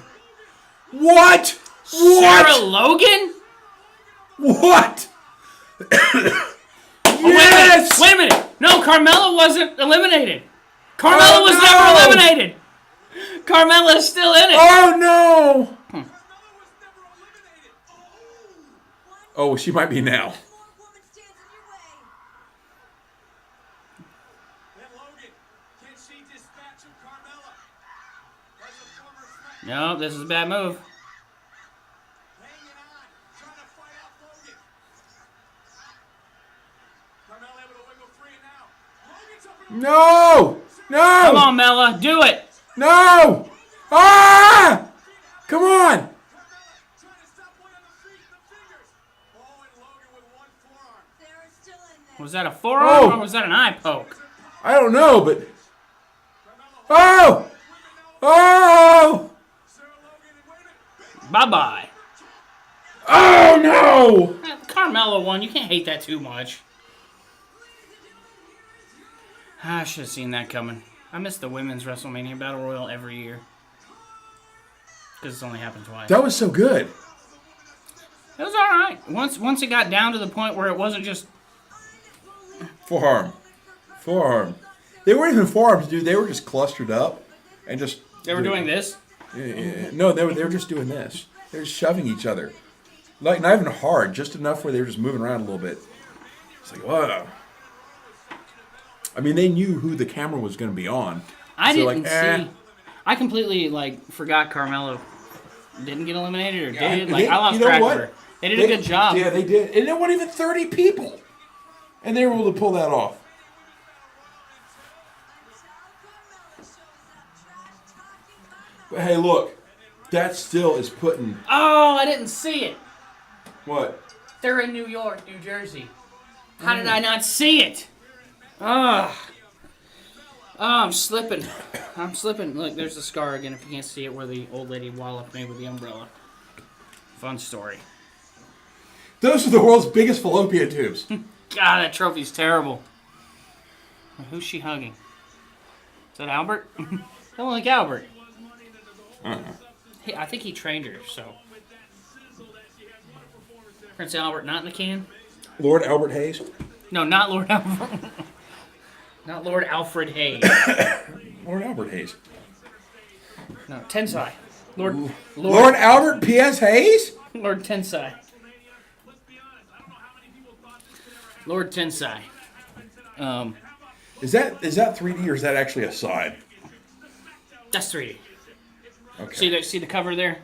What? Sarah What? Logan? What? Oh, Yes! wait a minute! No, Carmella wasn't eliminated. Carmella Oh, was no! never eliminated. Carmella is still in it. Oh, no! Carmella was never eliminated. Oh, well, she might be now. More woman stands in your way. Then Logan, can she dispatch of Carmella? As a former SmackDown No, this is a bad move. hanging on, trying to fight off Logan. Carmella able to wiggle free now. Logan's up in the No! No! Come on, Mella, do it. No! Ah! Come on! Carmella trying to stop one on the feet and the fingers. Oh, and Logan with one forearm. Sarah's still in there. Was that a forearm Oh. or was that an eye poke? I don't know, but... Carmella Oh! Oh! Sarah Logan and wait a minute. Bye-bye. Oh, no! Carmella won. You can't hate that too much. I should have seen that coming. I miss the women's WrestleMania Battle Royal every year. Because it's only happened twice. That was so good. It was alright. Once it got down to the point where it wasn't just... Forearm. Forearm. They weren't even forearms, dude. They were just clustered up and just... They were doing this. Yeah. No, they were just doing this. They were shoving each other. Like, not even hard, just enough where they were just moving around a little bit. It's like, wow. I mean, they knew who the camera was going to be on. I So, didn't like, eh. see... I completely, forgot Carmella didn't get eliminated or Yeah, did. they- I lost you know track what? of her. They did a good job. Yeah, they did. And there weren't even 30 people. And they were able to pull that off. But hey, look. That still is putting... Oh, I didn't see it. What? They're in New York, New Jersey. How did I not see it? Oh, I'm slipping. I'm slipping. Look, there's the scar again. If you can't see it, where the old lady walloped me with the umbrella. Fun story. Those are the world's biggest fallopian tubes. God, that trophy's terrible. Who's she hugging? Is that Albert? I don't like Albert. Hey, I think he trained her, so. Prince Albert not in the can? Lord Albert Hayes? No, not Lord Albert. Not Lord Alfred Hayes. Lord Albert Hayes. No, Tensai. Lord Albert P.S. Hayes? Lord Tensai. Lord Tensai. Is that 3D or is that actually a sign? That's 3D. Okay. See the cover there?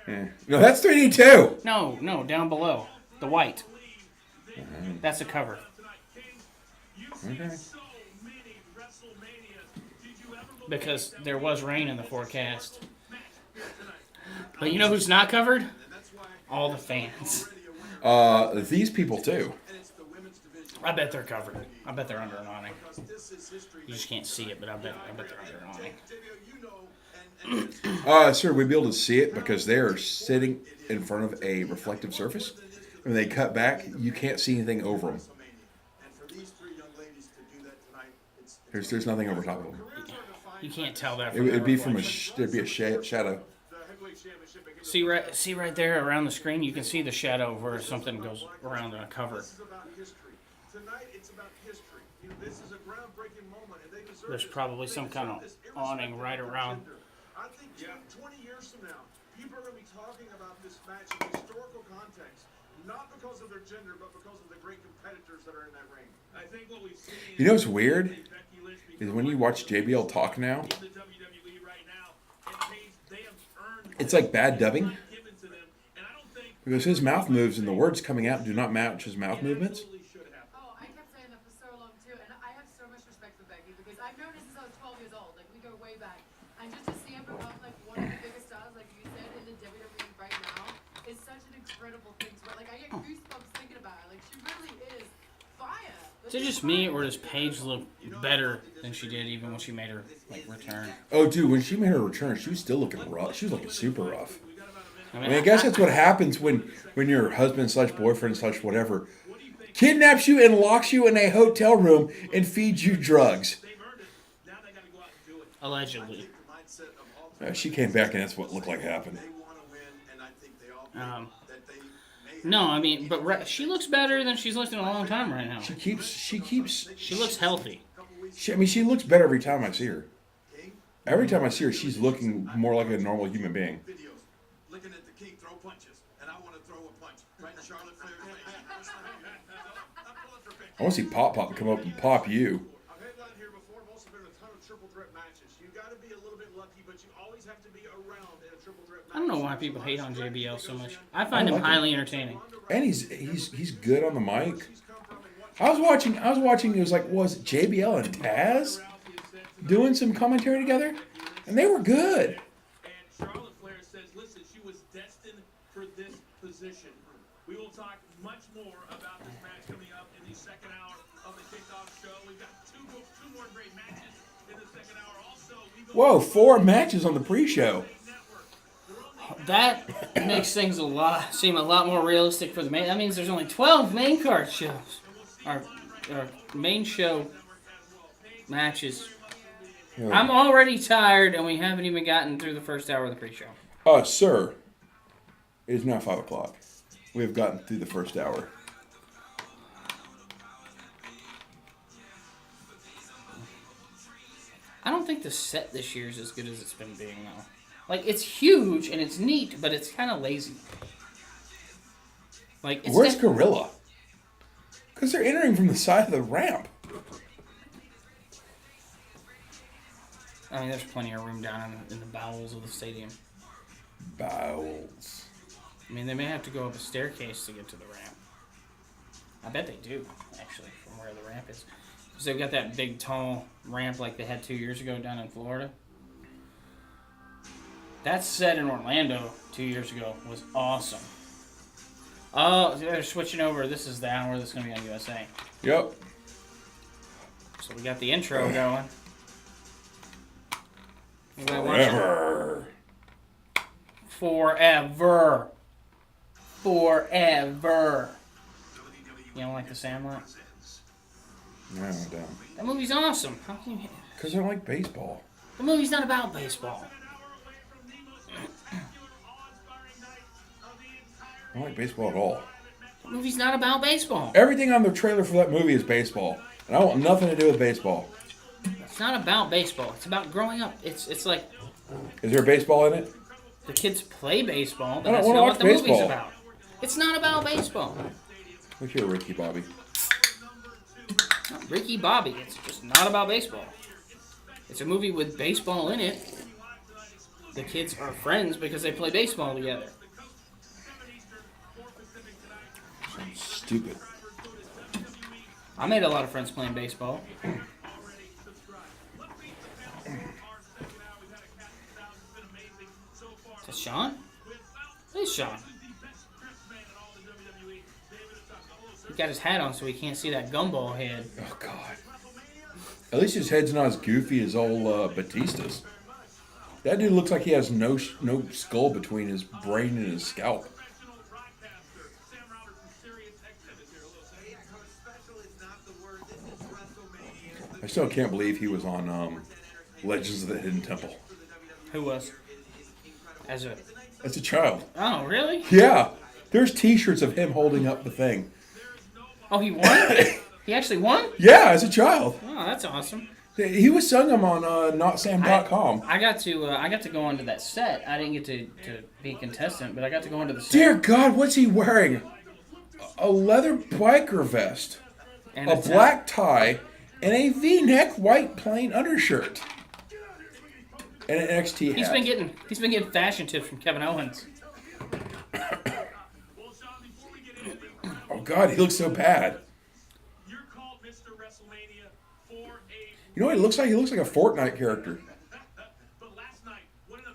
Yeah. No, that's 3D too. No, down below. The white. That's the cover. Okay. Because there was rain in the forecast. But you know who's not covered? All the fans. These people too. I bet they're covered. I bet they're under an awning. You just can't see it, but I bet they're under an awning. Sir, we'd be able to see it because they are sitting in front of a reflective surface. When they cut back, you can't see anything over them. There's nothing over top of them. You can't tell that. It'd be from there'd be a shadow. See right there around the screen. You can see the shadow where something goes around the cover. There's probably some kind of awning right around. I think 20 years from now, people are going to be talking about this match in historical context, not because of their gender, but because of the great competitors that are in that ring. I think what we've seen. You know what's weird is when you watch JBL talk now. It's like bad dubbing because his mouth moves and the words coming out do not match his mouth movements. Oh, I kept saying that for so long too, and I have so much respect for Becky because I've known her since I was 12 years old. Like we go way back, and just to see her become like one of the biggest stars, like you said, in the WWE right now is such an incredible thing. To like I get goosebumps thinking about her. Like she really is fire. Is it just me, or does Paige look better than she did even when she made her like return? Oh, dude, when she made her return, she was still looking rough. She was looking super rough. I mean, I guess that's what happens when your husband / boyfriend / whatever kidnaps you and locks you in a hotel room and feeds you drugs. Allegedly. She came back and that's what looked like happened. No, I mean, but she looks better than she's looked in a long time right now. She keeps. She looks healthy. She looks better every time I see her. Every time I see her, she's looking more like a normal human being. Looking at the king throw punches, and I want to throw a punch right in Charlotte Flair's face. I want to see Pop come up and pop you. I've had that here before. I've also been in a ton of triple threat matches. You got to be a little bit lucky, but you always have to be around in a triple threat match. I don't know why people hate on JBL so much. I find him highly entertaining. And he's good on the mic. I was watching. It was like, was it JBL and Taz doing some commentary together, and they were good. And Charlotte Flair says, "Listen, she was destined for this position." We will talk much more about this match coming up in the second hour of the kickoff show. We've got two more great matches in the second hour. Also, Whoa, 4 matches on the pre-show. That makes things seem a lot more realistic for the main. That means there's only 12 main card shows. Our main show matches. I'm already tired, and we haven't even gotten through the first hour of the pre-show. Sir, it is now 5 o'clock. We have gotten through the first hour. I don't think the set this year is as good as it's been being, though. Like, it's huge, and it's neat, but it's kind of lazy. Like, it's Where's Gorilla? Because they're entering from the side of the ramp. I mean, there's plenty of room down in the bowels of the stadium. Bowels. I mean, they may have to go up a staircase to get to the ramp. I bet they do, actually, from where the ramp is. Because they've got that big, tall ramp like they had 2 years ago down in Florida. That set in Orlando 2 years ago was awesome. Oh, they're switching over. This is the hour that's going to be on USA. Yep. So we got the intro going. Anybody watch it? Forever. Forever. You don't like The Sandlot? No, I don't. That movie's awesome. How can you... Because I don't like baseball. The movie's not about baseball. I don't like baseball at all. The movie's not about baseball. Everything on the trailer for that movie is baseball. And I want nothing to do with baseball. It's not about baseball. It's about growing up. It's like Is there baseball in it? the kids play baseball, but I don't that's wanna not watch what the movie's baseball. about. It's not about baseball. Look here, Ricky Bobby. Ricky Bobby. It's just not about baseball. It's a movie with baseball in it. The kids are friends because they play baseball together. Stupid. I made a lot of friends playing baseball. Is that Sean? Hey, Sean. He got his hat on so he can't see that gumball head. Oh, God. At least his head's not as goofy as old Batista's. That dude looks like he has no skull between his brain and his scalp. I still can't believe he was on Legends of the Hidden Temple. Who was? As a... As a child. Oh, really? Yeah. There's t-shirts of him holding up the thing. Oh, he won? He actually won? Yeah, as a child. Oh, that's awesome. He was sung him on notsam.com. I got to go onto that set. I didn't get to be a contestant, but I got to go onto the set. Dear God, what's he wearing? A leather biker vest, And a black tie, and a V-neck white plain undershirt. And an NXT hat. He's been getting fashion tips from Kevin Owens. Oh God, he looks so bad. You know what he looks like? He looks like a Fortnite character.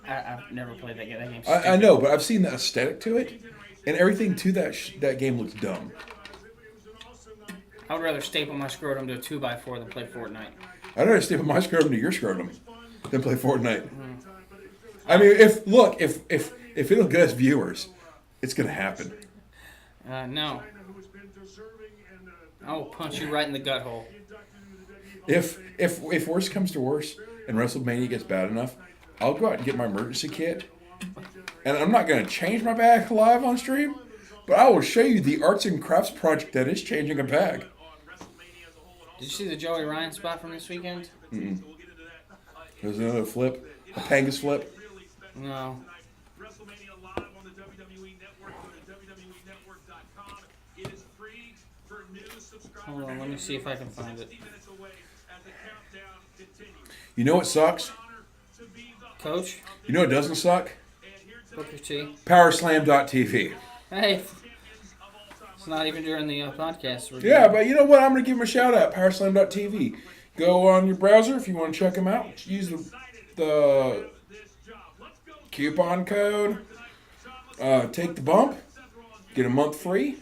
I've never played that game. That game's I know, but I've seen the aesthetic to it, and everything to that game looks dumb. I would rather staple my scrotum to a 2x4 than play Fortnite. I'd rather staple my scrotum to your scrotum than play Fortnite. I mean, if it'll get us viewers, it's gonna happen. No. I will punch you right in the gut hole. If worse comes to worse and WrestleMania gets bad enough, I'll go out and get my emergency kit. And I'm not going to change my bag live on stream, but I will show you the arts and crafts project that is changing a bag. Did you see the Joey Ryan spot from this weekend? Mm-mm. There's another flip, a Pangus flip. No. Hold on, let me see if I can find it. You know what sucks? Coach? You know what doesn't suck? Booker T. Powerslam.tv. Hey. It's not even during the podcast. Yeah, but you know what? I'm going to give them a shout out. Powerslam.tv. Go on your browser if you want to check them out. Use the coupon code. Take the bump. Get a month free.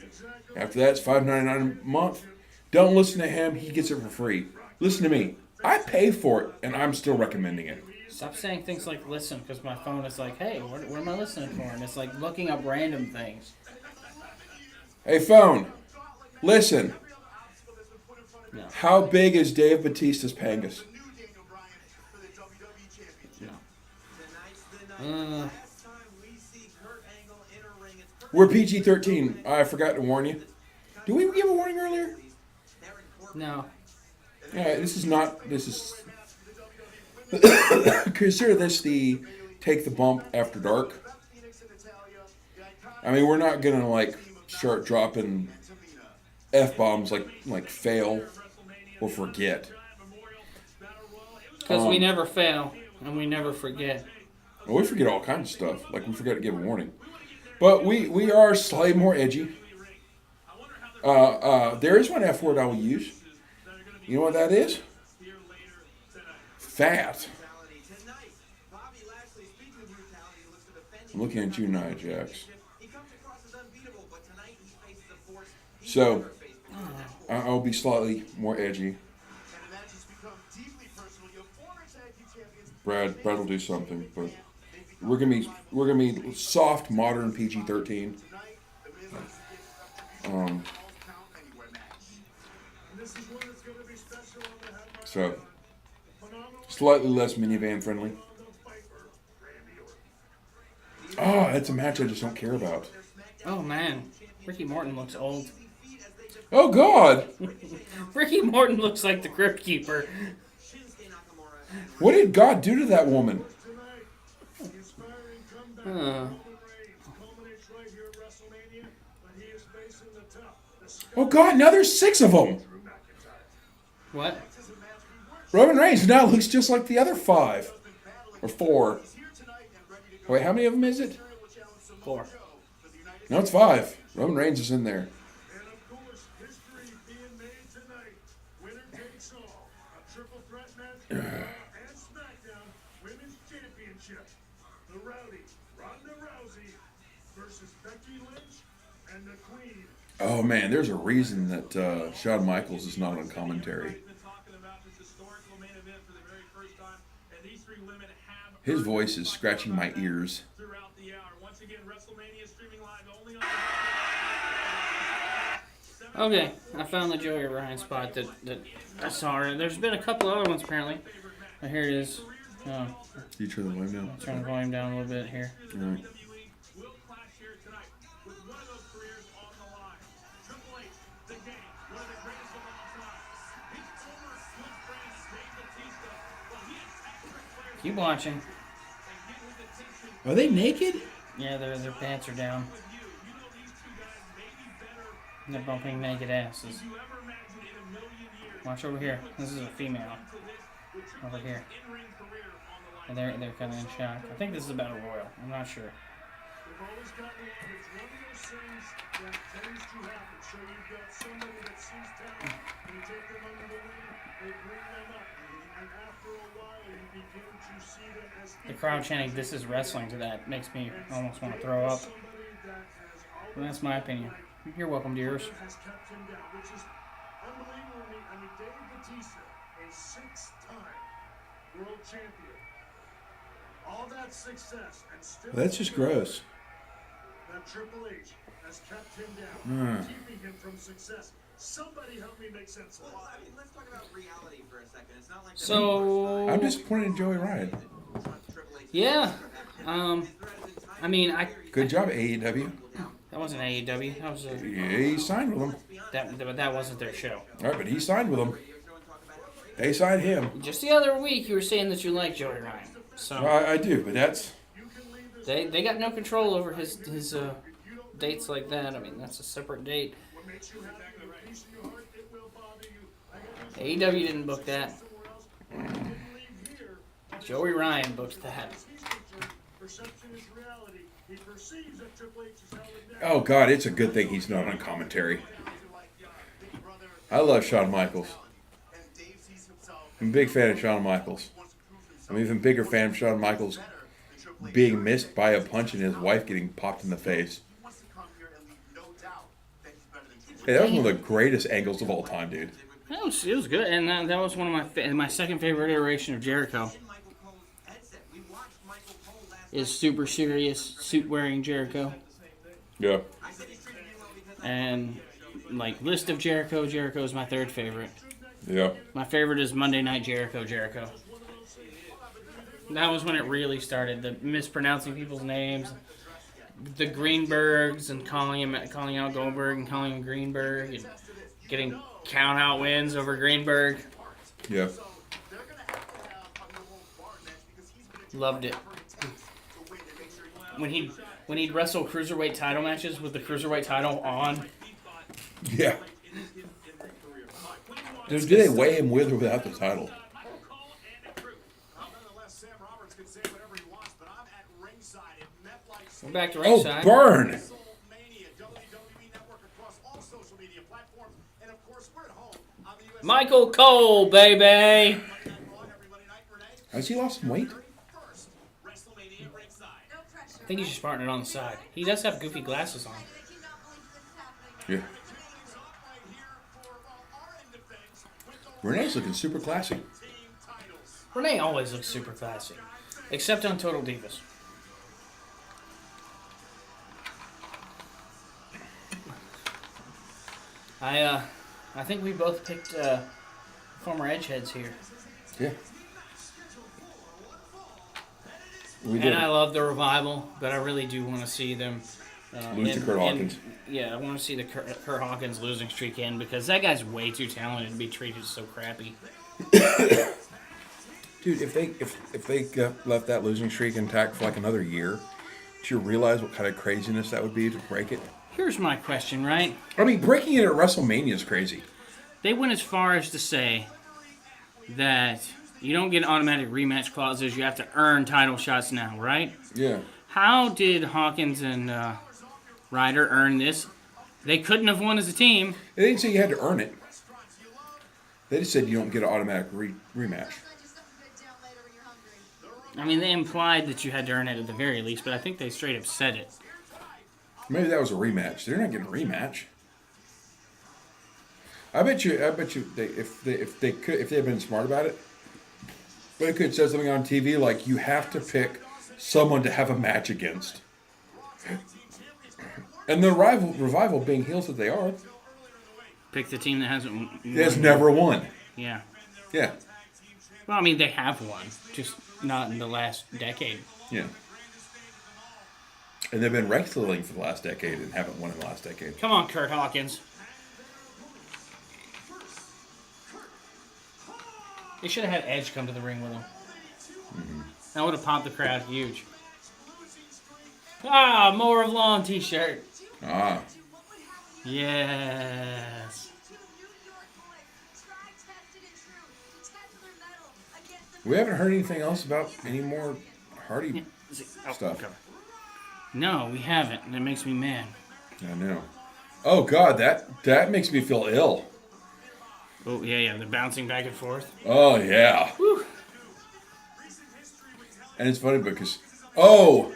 After that, it's $5.99 a month. Don't listen to him. He gets it for free. Listen to me. I pay for it, and I'm still recommending it. Stop saying things like listen, because my phone is like, hey, what am I listening for? And it's like looking up random things. Hey, phone. Listen. No. How big is Dave Batista's Pangus? No. We're PG-13. I forgot to warn you. Did we give a warning earlier? No. This is... Consider this the Take the Bump After Dark. I mean, we're not going to, like, start dropping F-bombs like fail or forget. Because we never fail, and we never forget. Well, we forget all kinds of stuff. Like, we forgot to give a warning. But we are slightly more edgy. There is one F word I will use. You know what that is? Fat. I'm looking at you, Nia Jax. He comes across as unbeatable, but tonight he faces a force he So, never faced before. I'll be slightly more edgy. And the match has become deeply personal. Your former tag team champions. Brad will do something, but we're gonna be soft, modern PG-13. Tonight, the Miz is getting count anywhere match. This is one that's going to be special on the headline. So, Phenomenal slightly less minivan friendly. on the Viper, Randy Orton. Oh, it's a match I just don't care about. Oh man, Ricky Morton looks old. Oh God! Ricky Morton looks like the Crypt Keeper. What did God do to that woman? Tonight, the inspiring comeback Huh. of Roman Reigns culminates right here at WrestleMania, but he is facing the tough, the Oh God! Now there's 6 of them. Drew McIntyre. What? Roman Reigns now looks just like the other 5 or 4. Wait, how many of them is it? 4. No, it's 5. Roman Reigns is in there. And of course, history being made tonight. Winner takes all. A triple threat match for Raw and SmackDown Women's Championship. The Rowdy Ronda Rousey versus Becky Lynch and the Queen. Oh man, there's a reason that Shawn Michaels is not on commentary. We've been talking about this historical main event for the very first time, and these 3 women have His voice is scratching my ears. throughout the hour. Once again, WrestleMania streaming live only on Okay, I found the Joey Ryan spot that I saw. There's been a couple other ones apparently. Oh, here it is. Oh, You turn the volume down. turn the volume down a little bit here. All right. WWE will clash here tonight with one of those careers on the line. Triple H, the Game, one of the greatest of all time. He's former good friend Dave Batista, but he attacked Ric Flair Keep watching. and get his attention Are they naked? Yeah, their pants are down. with you. You know these 2 guys may be better And they're bumping naked asses. than you ever imagined in a million years. Watch over here. This is a female. To this, with Over here. in-ring career on the line. And they're kind of in shock. I think this is a battle royal. I'm not sure. They've always gotten along. It's one of those things that tends to happen. So you've got somebody that sees talent, and you take them under the wing, they bring them up. And after a while, you begin to see them as The crowd chanting "This is wrestling" to that makes me almost want to throw up. somebody that has But that's my opinion. You're welcome, dears. has kept him down, which is unbelievable to me. I mean, Dave Batista, a 6-time world champion. All that success and still That's just gross. that Triple H has kept him down, keeping him from success. Somebody help me make sense of Well, that. I mean, let's talk about reality for a second. It's not like So I'm disappointed in Joey Ryan. yeah, I mean, Good job, AEW. that wasn't AEW. That was Yeah, he signed with them. that wasn't their show. All right, but he signed with them. They signed him. Just the other week, you were saying that you like Joey Ryan. So Well, I do, but that's they got no control over his dates like that. I mean, that's a separate date. What makes you happy, a piece of your heart, it will bother you. I got news AEW didn't book that. somewhere else. But I didn't leave here. Joey Ryan booked that. As he's concerned, perception is reality. He perceives that Triple H is held in debt. oh God, it's a good thing he's not on commentary. I love Shawn Michaels. And Dave sees himself I'm a big fan of Shawn Michaels. wants to prove himself I'm an even bigger fan of Shawn Michaels better than Triple H. being missed by a punch and his wife getting popped in the face. He wants to come here and leave no doubt that he's better than Triple Hey, that was one of the greatest angles of all time, dude. It was good, and that was one of my second favorite iteration of Jericho. Michael Cole's headset. We watched Michael Cole last Is super serious suit wearing Jericho, Yeah. I said he's treating me well because and like list of Jericho is my third favorite. Yeah. My favorite is Monday Night Jericho. That was when it really started. The mispronouncing people's names, the Greenbergs, and calling out Goldberg and calling him Greenberg, and getting count out wins over Greenberg. Yeah. they're going to have to have a no holds barred match because he's going to Loved it. to win and make sure he When he'd wrestle cruiserweight title matches with the cruiserweight title on. Yeah. Did they weigh him with or without the title? Nonetheless, Sam Roberts can say whatever he wants, but I'm at ringside at MetLife We're back to Oh, ringside. burn! WrestleMania, WWE Network across all social media platforms, and of course we're at home on the US Michael Cole, baby. Monday Night Raw every Monday night. Renee, Has he lost some weight? first WrestleMania ringside. No pressure. I think he's just partnering on the side. He does have goofy glasses on. I cannot believe this is happening. Yeah. Renee's looking super classy. Renee always looks super classy. Except on Total Divas. I think we both picked former Edgeheads here. Yeah. We And did. I love the Revival, but I really do want to see them Lose to Kurt Hawkins. Yeah, I want to see the Kurt Hawkins losing streak end because that guy's way too talented to be treated so crappy. Dude, if they left that losing streak intact for like another year, do you realize what kind of craziness that would be to break it? Here's my question, right? I mean, breaking it at WrestleMania is crazy. They went as far as to say that you don't get automatic rematch clauses. You have to earn title shots now, right? Yeah. How did Hawkins and Ryder earn this? They couldn't have won as a team. They didn't say you had to earn it. They just said you don't get an automatic rematch. I mean, they implied that you had to earn it at the very least, but I think they straight up said it. Maybe that was a rematch. They're not getting a rematch. I bet you, if they had been smart about it, they could have said something on TV like you have to pick someone to have a match against. And the revival being heels that they are, Pick the team that hasn't won. has never won. Yeah. Yeah. Well, I mean, they have won, just not in the last decade. Yeah. And they've been wrestling for the last decade and haven't won in the last decade. Come on, Kurt Hawkins. They should have had Edge come to the ring with them. Mm-hmm. That would have popped the crowd huge. Ah, more of Lawn t-shirt. Ah. Yes. We haven't heard anything else about any more Hardy stuff. Okay. No, we haven't, and it makes me mad. I know. Oh God, that makes me feel ill. Oh, yeah, they're bouncing back and forth. Oh yeah. Whew. And it's funny because oh,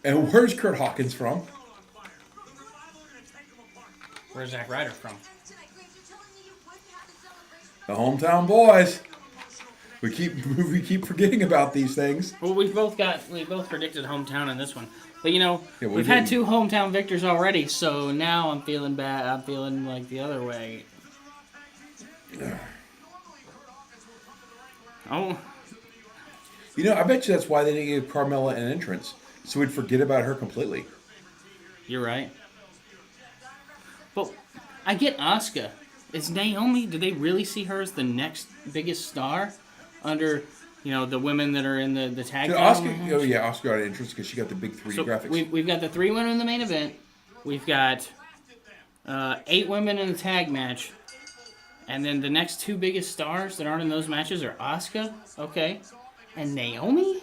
and where's Kurt Hawkins from? Where's Zack Ryder from? The hometown boys. We keep forgetting about these things. Well, we both predicted hometown in this one, but you know Yeah, we've had 2 hometown victors already, so now I'm feeling bad. I'm feeling like the other way. Oh, You know, I bet you that's why they didn't give Carmella an entrance, so we'd forget about her completely. you're right. But I get Asuka. Is Naomi? Do they really see her as the next biggest star under, you know, the women that are in the tag? Did Asuka? Oh yeah, Asuka got an entrance because she got the big 3D So graphics. we've got the 3 women in the main event. We've got 8 women in the tag match. And then the next 2 biggest stars that aren't in those matches are Asuka, okay, and Naomi?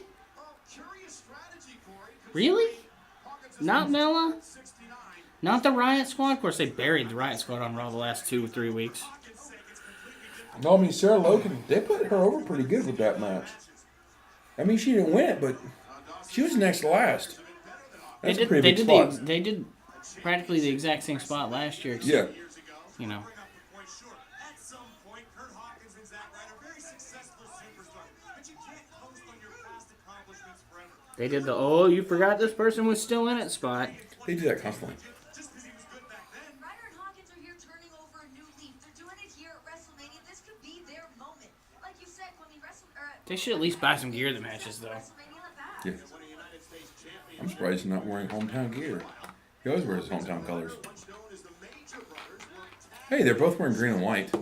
Really? Not Mella? Not the Riot Squad? Of course, they buried the Riot Squad on Raw the last 2 or 3 weeks. No, I mean Sarah Logan. They put her over pretty good with that match. I mean, she didn't win it, but she was next to last. That's a pretty big spot. They did practically the exact same spot last year. Yeah. You know. At some point, Kurt Hawkins and Zack Ryder, very successful superstars, but you can't coast on your past accomplishments forever. They did the, oh, you forgot this person was still in it spot. They do that constantly. Just because he was good back then. Ryder and Hawkins are here turning over a new leaf. They're doing it here at WrestleMania. This could be their moment. Like you said, when we They should at least buy some gear that matches, though. Yeah. I'm surprised he's not wearing hometown gear. He always wears his hometown colors. Hey, they're both wearing green and white.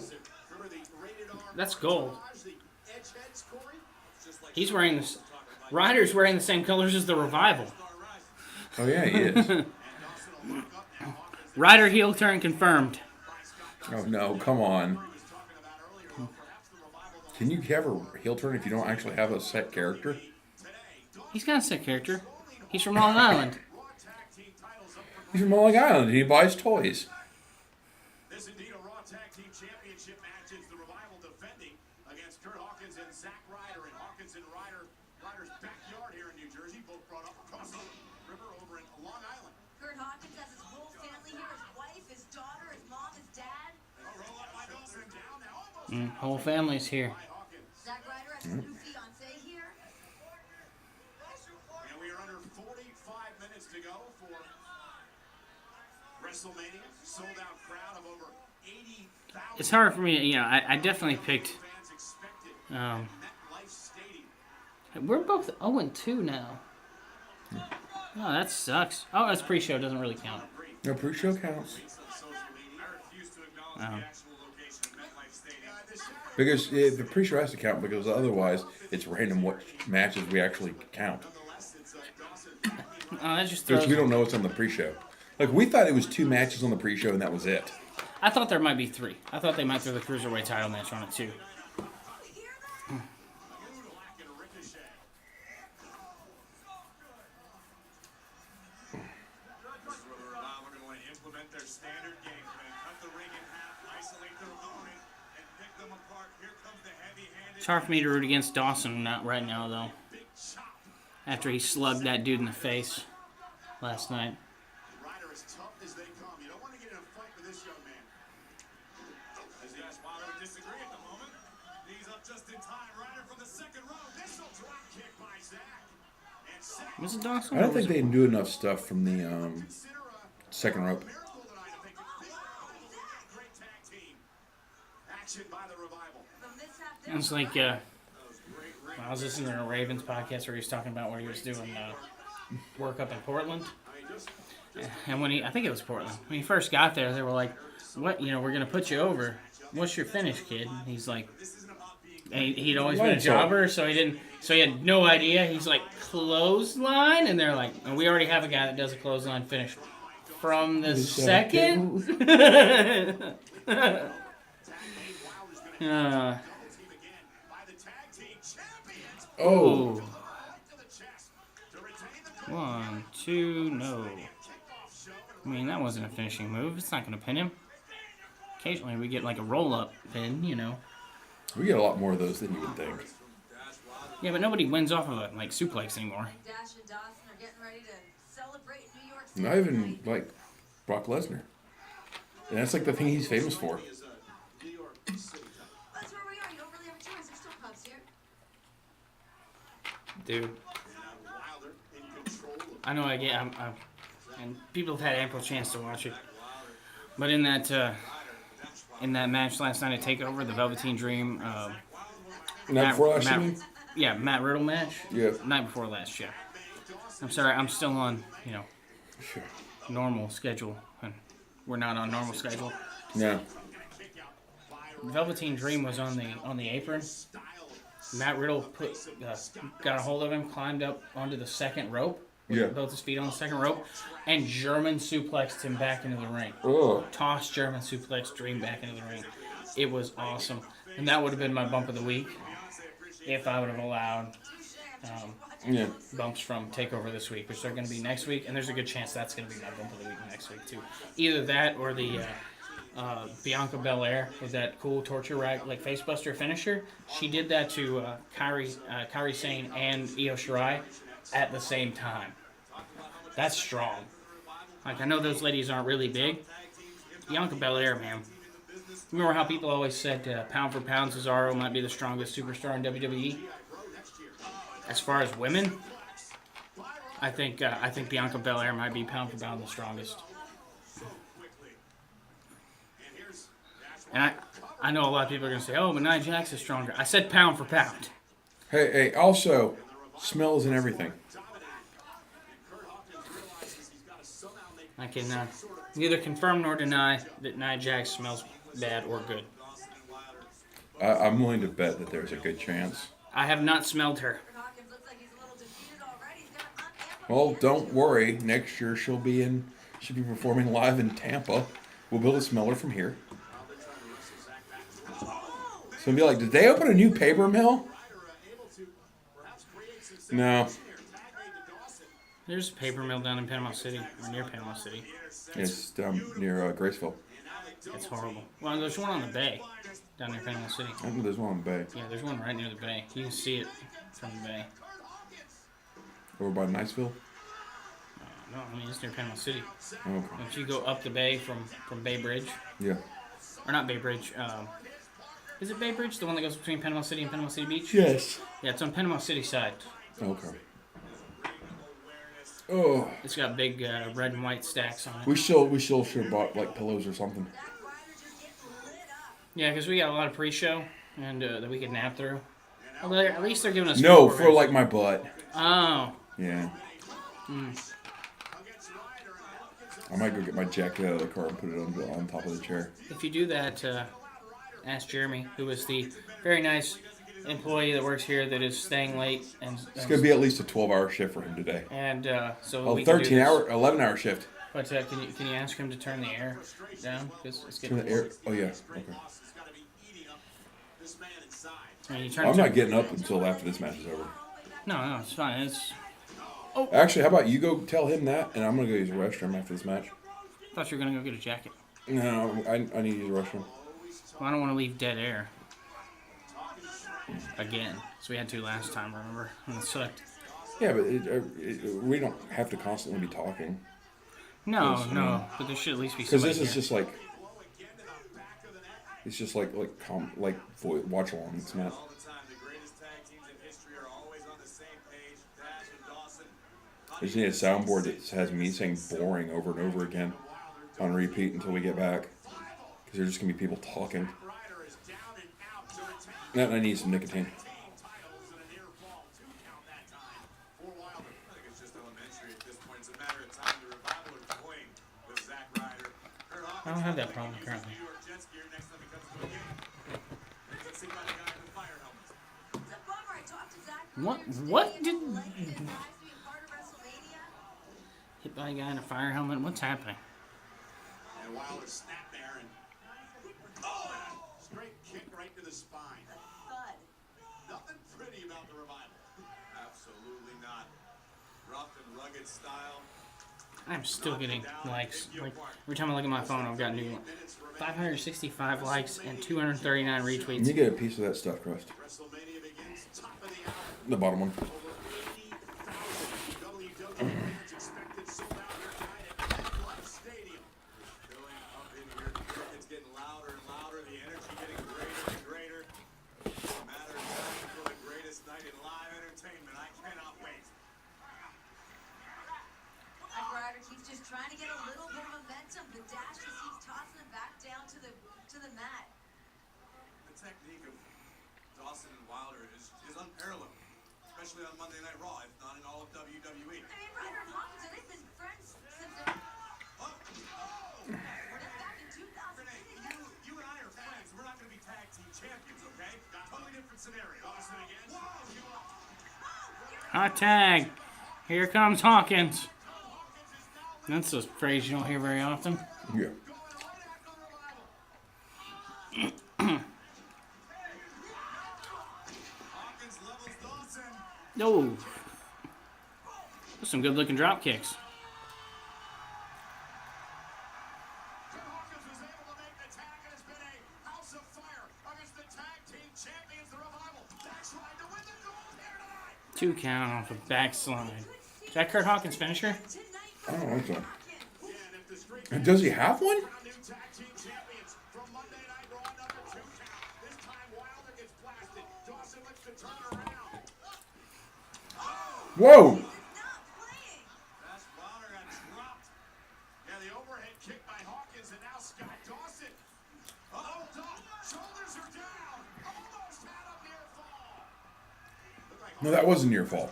That's gold. He's wearing this. Ryder's wearing the same colors as the Revival. Oh yeah, he is. Ryder heel turn confirmed. Oh no, come on. Can you have a heel turn if you don't actually have a set character? He's got a set character. He's from Long Island. He's from Long Island and he buys toys. This indeed a Raw Tag Team Championship match is the Revival defending against Kurt Hawkins and Zack Ryder. And Hawkins and Ryder's backyard here in New Jersey. Both brought up across the river over in Long Island. Kurt Hawkins has his whole family here, his wife, his daughter, his mom, his dad. Roll up by Dawson down now. Almost Whole family's here. by Hawkins. Zack Ryder has his new fiance here. And we are under 45 minutes to go for WrestleMania. Sold out crowd of over 80,000 It's hard for me, I definitely picked. fans expected Um, MetLife Stadium. we're both 0-2 now. Oh, that sucks. Oh, that's pre-show. Doesn't really count. No, pre-show counts. I refuse to acknowledge the actual location of MetLife Stadium. Because the pre-show has to count, because otherwise it's random what matches we actually count. Oh, that just Because throws. we don't know what's on the pre-show. Like, we thought it was 2 matches on the pre-show and that was it. I thought there might be 3. I thought they might throw the cruiserweight title match on it too. It's hard for me to root against Dawson not right now though. After he slugged that dude in the face last night. Ryder as tough as they come. You don't want to get in a fight with this young man. As he asked Wilder to disagree at the moment. He's up just in time. Ryder from the second row. Missile drop kick by Zach. And Zach Was it Dawson? I don't or was think they do enough stuff from the consider a second rope. miracle tonight if they could beat Zach. Great tag team. Action by the Revival. The mishap It was like, I was listening to a Ravens podcast where he was talking about where he was doing work up in Portland. And when I think it was Portland, when he first got there, they were like, what, we're going to put you over. What's your finish, kid? And he's like, and he'd always been a jobber, so he had no idea. He's like, clothesline? And they're like, and we already have a guy that does a clothesline finish. From the second? Oh, 1, 2, no. I mean, that wasn't a finishing move. It's not going to pin him. Occasionally we get like a roll-up pin, we get a lot more of those than you would think. Yeah, but nobody wins off of a suplex anymore. Dash and Dawson are getting ready to celebrate in New York City. Not even tonight. like Brock Lesnar. And that's like the thing he's famous for. That's where we are. You don't really have a choice. There's still pubs here. Dude. I know and people have had ample chance to watch it. But in that match last night at TakeOver, the Velveteen Dream, Not before last year? Matt Riddle match. Yeah. Night before last, yeah. I'm sorry, I'm still on, Sure. normal schedule, and we're not on normal schedule. Yeah. Velveteen Dream was on the apron. Matt Riddle got a hold of him, climbed up onto the second rope. Yeah. Both his feet on the second rope, and German suplexed him back into the ring. Oh. Tossed German suplex Dream back into the ring. It was awesome. And that would have been my bump of the week if I would have allowed Yeah. bumps from TakeOver this week, which they're going to be next week. And there's a good chance that's going to be my bump of the week next week, too. Either that or the Bianca Belair with that cool torture rack, like facebuster finisher. She did that to Kairi Sane and Io Shirai at the same time. That's strong. Like, I know those ladies aren't really big. Bianca Belair, man. Remember how people always said pound for pound Cesaro might be the strongest superstar in WWE? As far as women, I think Bianca Belair might be pound for pound the strongest. And I know a lot of people are going to say, oh, but Nia Jax is stronger. I said pound for pound. Hey, also, smells and everything. I can neither confirm nor deny that Nia Jax smells bad or good. I'm willing to bet that there's a good chance. I have not smelled her. Hawkins looks like he's a little defeated already. He's gonna unamp Well, don't worry. Next year she'll be performing live in Tampa. We'll be able to smell her from here. So it'll be like, did they open a new paper mill? No. There's a paper mill down in Panama City, or near Panama City. It's down near Graceville. It's horrible. Well, there's one on the bay, down near Panama City. I think there's one in Bay. Yeah, there's one right near the bay. You can see it from the bay. Over by Niceville? No, I mean, it's near Panama City. Oh, okay. If you go up the bay from Bay Bridge, Yeah. or not Bay Bridge, is it Bay Bridge, the one that goes between Panama City and Panama City Beach? Yes. Yeah, it's on Panama City side. Okay. Oh. It's got big red and white stacks on it. We still should have bought like pillows or something. Yeah, because we got a lot of pre-show and that we could nap through. Well, at least they're giving us. No, food for like provisions. my butt. Oh. Yeah. I might go get my jacket out of the car and put it on top of the chair. If you do that, ask Jeremy, who is the very nice employee that works here that is staying late. It's going to be at least a 12-hour shift for him today. And so Oh, we can do 11-hour shift. But can you ask him to turn the air down? Because it's getting Turn the air. Oh, yeah. Okay. I mean, you turn I'm it not getting up until after this match is over. No, it's fine. It's. Actually, how about you go tell him that, and I'm going to go use the restroom after this match. I thought you were gonna go get a jacket. No, I need to use the restroom. Well, I don't want to leave dead air. Again. So we had to last time, remember? And it sucked. Yeah, but we don't have to constantly be talking. No. But there should at least be Because somebody this is here. just like... It's just like watch along. It's not... I just need a soundboard that has me saying boring over and over again on repeat until we get back. Because there's just going to be people talking. And I need some nicotine. I don't have that problem currently. What did... Hit by a guy in a fire helmet? What's happening? And Wilder snapped there and straight kick right to the spine. Nothing pretty about the Revival. Absolutely not. Rough and rugged style. I'm still getting likes. Like, every time I look at my phone, I've got new 565 likes and 239 retweets. You get a piece of that stuffed crust. WrestleMania begins top of the hour. The bottom one. WWE fans expected sold out here tonight at MetLife Stadium. Filling up in here, it's getting louder and louder, the energy getting greater and greater. It's a matter of time for the greatest night in live entertainment. I cannot wait. Ryder keeps just trying to get a little bit of momentum, but Dash just keeps tossing him back down to the mat. The technique of Dawson and Wilder is unparalleled, especially on Monday Night Raw, if not in all of WWE. I mean, Ryder and Hawkins, they've been friends since back in 2000. You and I are friends. We're not going to be tag team champions, okay? Totally different scenario. Dawson again. Hot tag. Here comes Hawkins. That's a phrase you don't hear very often. Yeah. Hawkins levels Dawson. No. Those some good looking drop kicks. Hawkins was able to make the tag, and it's been a house of fire against the tag team champions, the Revival. Dax trying to win the gold here tonight. 2 count off a backslide. Is that Kurt Hawkins' finisher? I don't know. So. Yeah, and if the streak And does he have one? new tag team champions from Monday Night Raw, another 2 count. This time Wilder gets blasted. Dawson looks to turn around. Whoa! That's Wilder got dropped. Yeah, the overhead kick by Hawkins, and now Scott Dawson. Shoulders are down. Almost had a near fall. No, that wasn't near fall.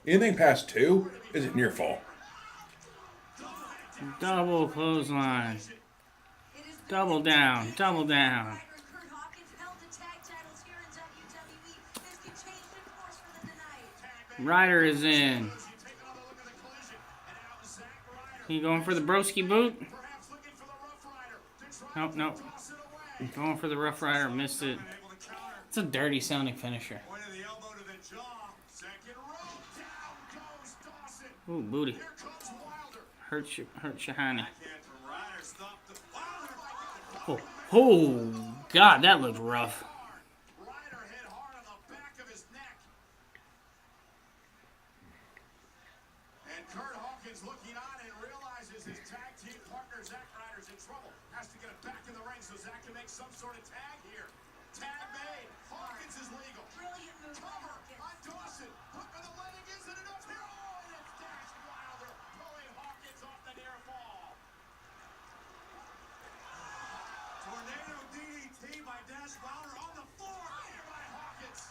Anything past 2 is a near fall. Double clothesline. Double down. Double down. Kurt Hawkins held the tag titles here in WWE. This could change the course for them tonight. Ryder is in. Take another look at the collision. And out Zack Ryder. He going for the broski boot? Perhaps looking for the Rough Rider to try Nope. toss it away. Going for the Rough Rider. Missed it. Able to counter. It's a dirty sounding finisher. Point of the elbow to the jaw. Second rope. Down goes Dawson. Ooh, booty. Here comes Wilder. Hurt you, honey. Hand from Ryder. Stop the Wilder. Oh, God, that looked rough. Ryder hit hard on the back of his neck. trouble. Has to get it back in the ring so Zach can make some sort of tag here. Tag made. Hawkins is legal. Brilliant move by Cover Hawkins. on Dawson. Hook of the leg isn't enough here. Oh, and it's Dash Wilder pulling Hawkins off the near fall. Tornado DDT by Dash Wilder on the floor. Here by Hawkins.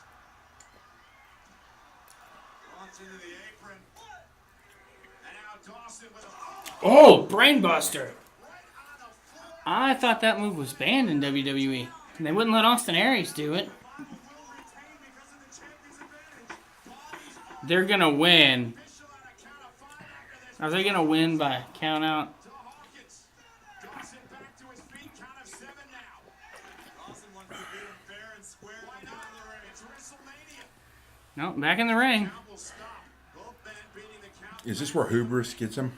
Launch into the apron. And now Dawson with a Oh, brainbuster. right on the floor. I thought that move was banned in WWE. They wouldn't let Austin Aries do it. Will retain because of the champion's advantage. Bodies They're gonna win. official on a count of 5 after this. Are they gonna win by count out? To Hawkins. Dawson back to his feet. Count of 7 now. Dawson wants to beat him fair and square. Why not? It's WrestleMania. No, back in the ring. Count will stop. Both men beating the count. Is this where hubris gets him?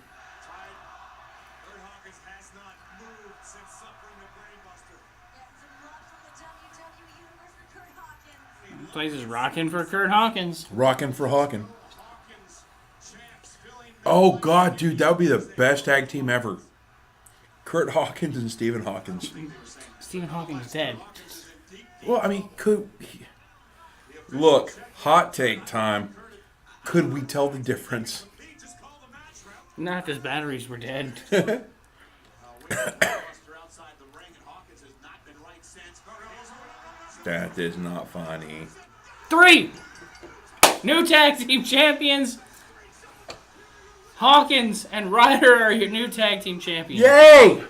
Kurt Hawkins has not moved since suffering the brainbuster. And some love from the WWE Universe for Kurt Hawkins. Place is rocking for Kurt Hawkins. Rockin' for Hawkin. Hawkins, champs, filling Oh God, dude, that would be the best tag team ever. Kurt Hawkins and Stephen Hawkins. Stephen Hawkins is dead. Well, I mean, look, hot take time. Could we tell the difference? Not if his batteries were dead. Buster outside the ring, and Hawkins has not been right since. That is not funny. 3 new tag team champions. Hawkins and Ryder are your new tag team champions. Yay!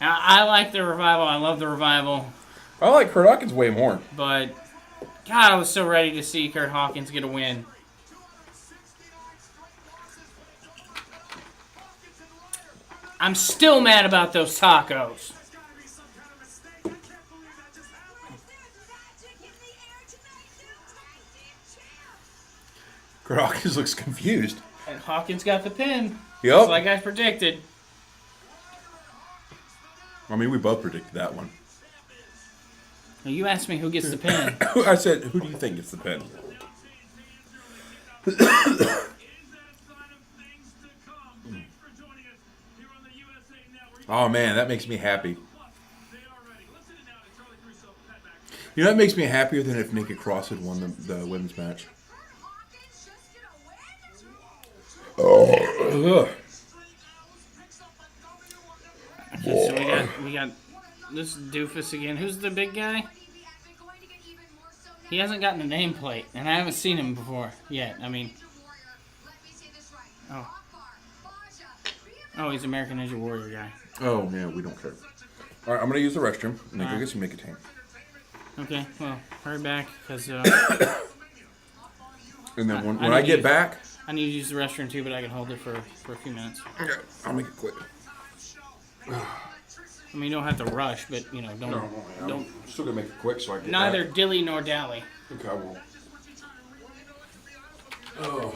Now, I like the Revival. I love the Revival. I like Kurt Hawkins way more. But, God, I was so ready to see Kurt Hawkins get a win. I'm still mad about those tacos. Kurt Hawkins looks confused. And Hawkins got the pin. Yep. Just like I predicted. I mean, we both predicted that one. Now, you asked me who gets the pin. I said, who do you think gets the pin? Oh man, that makes me happy. You know, that makes me happier than if Nikki Cross had won the women's match. Ugh. Okay, so we got this doofus again. Who's the big guy? He hasn't gotten a nameplate, and I haven't seen him before yet. I mean, oh, he's American Ninja Warrior guy. Oh yeah, we don't care. All right, I'm gonna use the restroom and then go get some nicotine. Okay, well, hurry back, because And then when I I need get to- back, I need to use the restroom too, but I can hold it for a few minutes. okay, I'll make it quick. I mean, you don't have to rush, but, you know, don't... I'm still gonna make it quick so I can get Neither back. dilly nor dally. Okay, I will. Oh.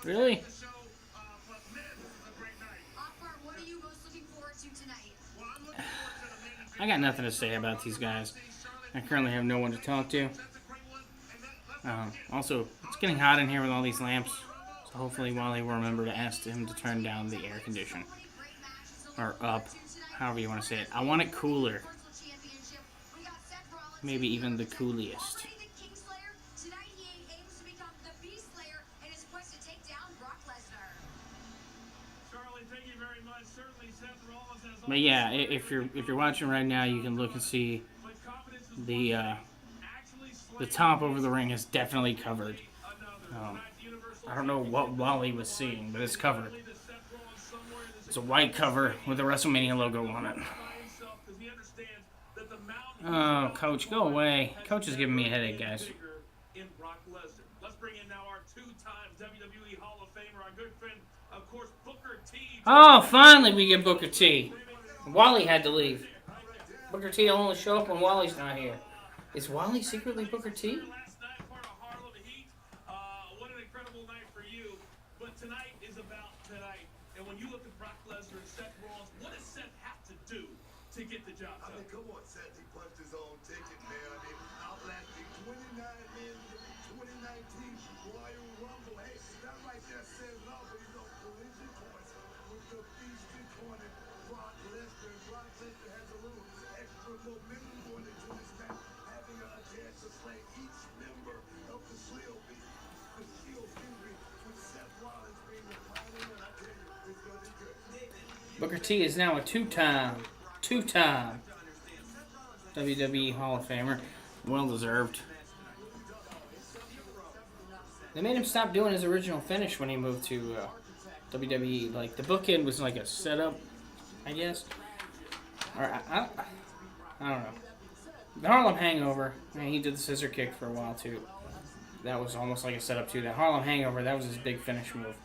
Really? What are you most looking forward to tonight? I got nothing to say about these guys. I currently have no one to talk to. Also, it's getting hot in here with all these lamps. So hopefully Wally will remember to ask him to turn down the air condition. Or up. However you want to say it. I want it cooler. Maybe even the coolest. But yeah, if you're watching right now, you can look and see the top over the ring is definitely covered. I don't know what Wally was seeing, but it's covered. It's a white cover with the WrestleMania logo on it. Oh, Coach, go away. Coach is giving me a headache, guys. Let's bring in now our two-time WWE Hall of Famer, our good friend, of course, Booker T. Oh, finally we get Booker T. Wally had to leave. Booker T will only show up when Wally's not here. Is Wally secretly Booker T? Last night, part of Harlem Heat. What an incredible night for you. But tonight is about tonight. And when you look at Brock Lesnar and Seth Rollins, what does Seth have to do to get the job I done. mean, come on, Seth. He punched his own ticket, man. I mean, outlasting 29 men in 2019 Royal Rumble. Hey, that right there says it all. But you know, collision course with the beastly corner, Brock Lesnar. And Brock Lesnar has a little extra momentum going into this match, having a chance to slay each member of the Shield. The Shield, with Seth Rollins being the final one. I tell you, it's going to be good. Booker T is now a two-time WWE Hall of Famer. Well deserved. They made him stop doing his original finish when he moved to WWE. Like, the bookend was like a setup, I guess. Or I don't know. The Harlem Hangover, man, he did the scissor kick for a while too. That was almost like a setup too. That Harlem Hangover, that was his big finish move.